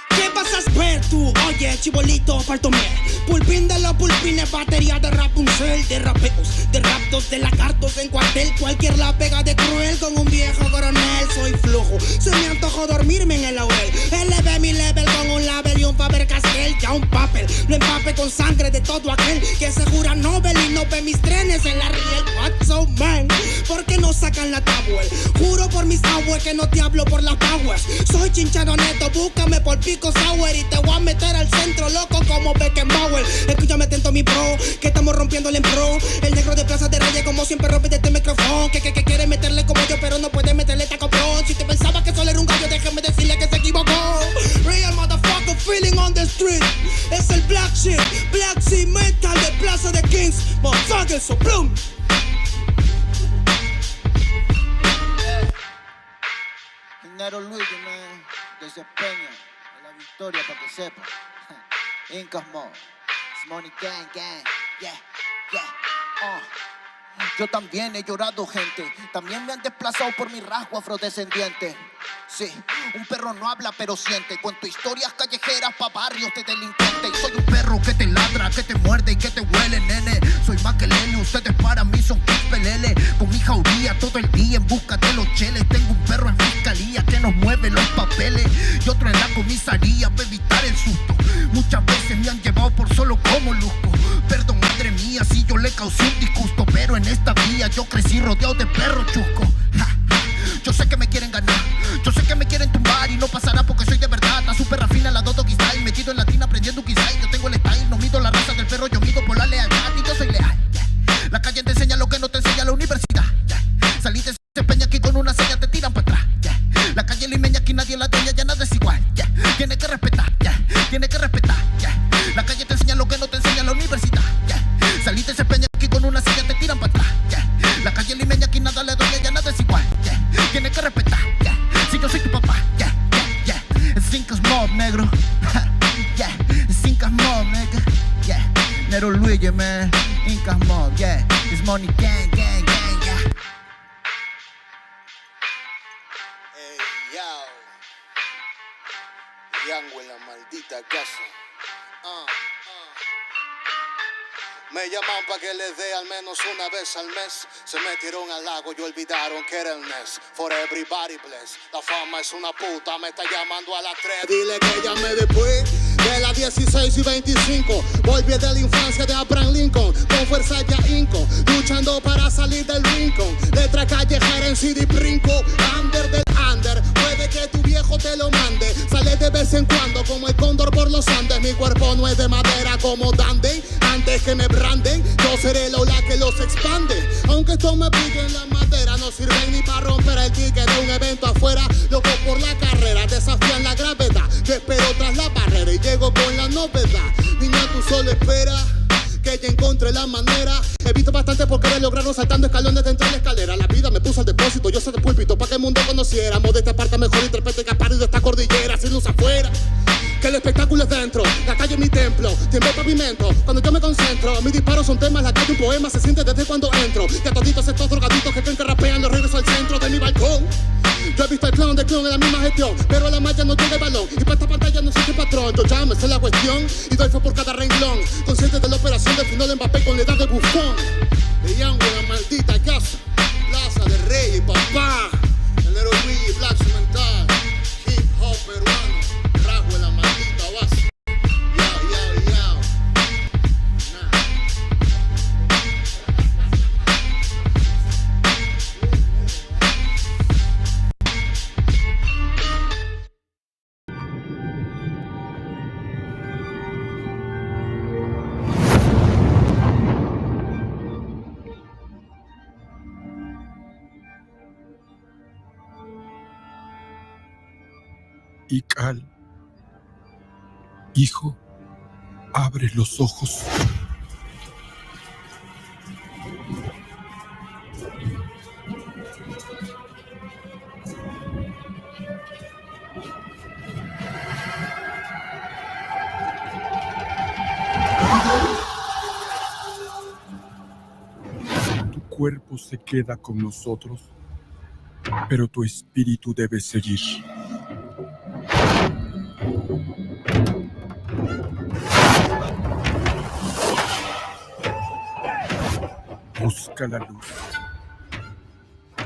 ¿Qué vas a saber tú? Oye, chibolito, faltóme. Pulpín de los pulpines, batería de Rapunzel, de rapeos, de raptos, de lagartos en cuartel. Cualquier la pega de cruel con un viejo coronel. Soy flojo, se me antojó dormirme en el laurel. Elevé mi level con un label y un Faber-Castell. Ya un papel, lo empape con sangre de todo aquel que se jura Nobel y no ve mis trenes en la riel. What's so man? ¿Por qué no sacan la tablet? Juro por mis aguas que no te hablo por las powers. Soy chinchado neto, búscame por Pico Sour y te voy a meter al centro loco como Beckenbauer. Escúchame atento mi bro, que estamos rompiéndole en pro. El negro de Plaza de Reyes como siempre rompe de este micrófono. Que quiere meterle como yo pero no puede meterle tacoplón. Si te pensaba que solo era un gallo, déjame decirle que se equivocó. Real motherfucker feeling on the street. Es el Black Sheep Metal de Plaza de Kings. Motherfucker, soplón. Dinero Luigi, man, desempeño en la victoria para que sepa. Incas Mo, it's money gang, gang, yeah, yeah, Yo también he llorado, gente. También me han desplazado por mi rasgo afrodescendiente. Sí, un perro no habla pero siente. Cuento historias callejeras pa' barrios de delincuentes. Y soy un perro que te ladra, que te muerde y que te huele, nene. Soy más que Lele, ustedes para mí son pelele. Con mi jauría todo el día en busca de los cheles. Tengo un perro en fiscalía que nos mueve los papeles y otro en la comisaría para evitar el susto. Muchas veces me han llevado por solo como luzco. Perdón, madre mía, si yo le causé un disgusto, pero en esta vía yo crecí rodeado de perros chuscos. Yo sé que me quieren ganar, yo sé que me quieren tumbar y no pasará porque soy de verdad. Está súper rafina la Dodo Style, metido en latina aprendiendo un quizá. Yo tengo el style, no mido la raza del perro, yo mido por la lealtad y yo soy leal. La calle te enseña lo que no te enseña la universidad. Saliste se peña aquí con una seña, te tiran para atrás. La calle limeña aquí nadie la tenía, ya nada es igual. Tiene que respetar, tiene que respetar. La calle te enseña lo que no te enseña la universidad. Saliste se peña aquí con una seña, te tiran para atrás. La calle limeña aquí nada le duele, ya nada es igual. Tiene que respetar, si yo soy tu papá. Nero Luigi, man. Incas Mob, yeah. It's money gang, gang, gang, yeah. Hey, yo. Yango en la maldita casa. Me llaman pa' que les dé al menos una vez al mes. Se metieron al lago y olvidaron que era el Ness. For everybody bless. La fama es una puta, me está llamando a las 3. Dile que llame después de las 16 y 25. Volví de la infancia de Abraham Lincoln. Con fuerza ya inco, luchando para salir del rincón. Letra callejera en CD brinco. Under del under, puede que tu viejo te lo mande. Sale de vez en cuando como el cóndor por los Andes. Mi cuerpo no es de madera como Dandy. Antes que me branden, yo seré la ola que los expande. Aunque esto me pique en la madera, no sirven ni para romper el ticket de un evento afuera. Loco por la carrera, desafían la gravedad. Te espero tras la barrera y llego con la novedad. Niña, tú solo espera que ya encontré la manera. He visto bastante por querer lograrlo saltando escalones dentro de la escalera. La vida me puso al depósito, yo soy de púlpito pa' que el mundo conociéramos. De esta parte mejor interprete que parido de esta cordillera. Sin luz afuera, que el espectáculo es dentro. La calle es mi templo, tiembla el pavimento. Cuando yo me concentro, mis disparos son temas. La calle un poema, se siente desde cuando entro. Y a toditos estos drogaditos que creen que rapean, los regreso al centro de mi balcón. Yo he visto el clon de clon en la misma gestión, pero la malla no llega el balón. Y para esta pantalla no existe patrón. Yo ya me sé la cuestión y doy fe por cada renglón. Consciente de la operación del final de Mbappé con la edad de bufón. De Yango en la maldita casa, Plaza de Rey y papá. El Nero Luigi, Black Cemental, hip hop peruano, rasgo en la maldita base. Ical, hijo, abre los ojos. Tu cuerpo se queda con nosotros, pero tu espíritu debe seguir. Busca la luz.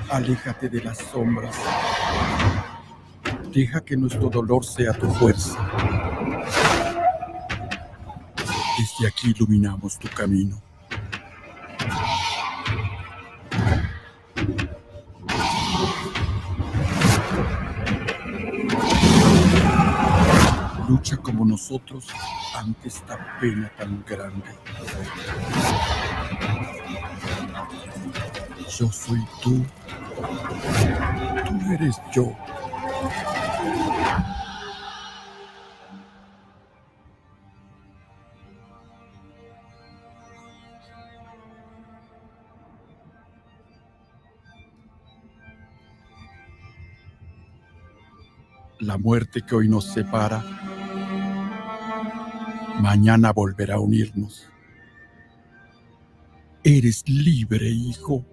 Aléjate de las sombras. Deja que nuestro dolor sea tu fuerza. Desde aquí iluminamos tu camino. Lucha como nosotros ante esta pena tan grande. Yo soy tú. Tú eres yo. La muerte que hoy nos separa, mañana volverá a unirnos. Eres libre, hijo.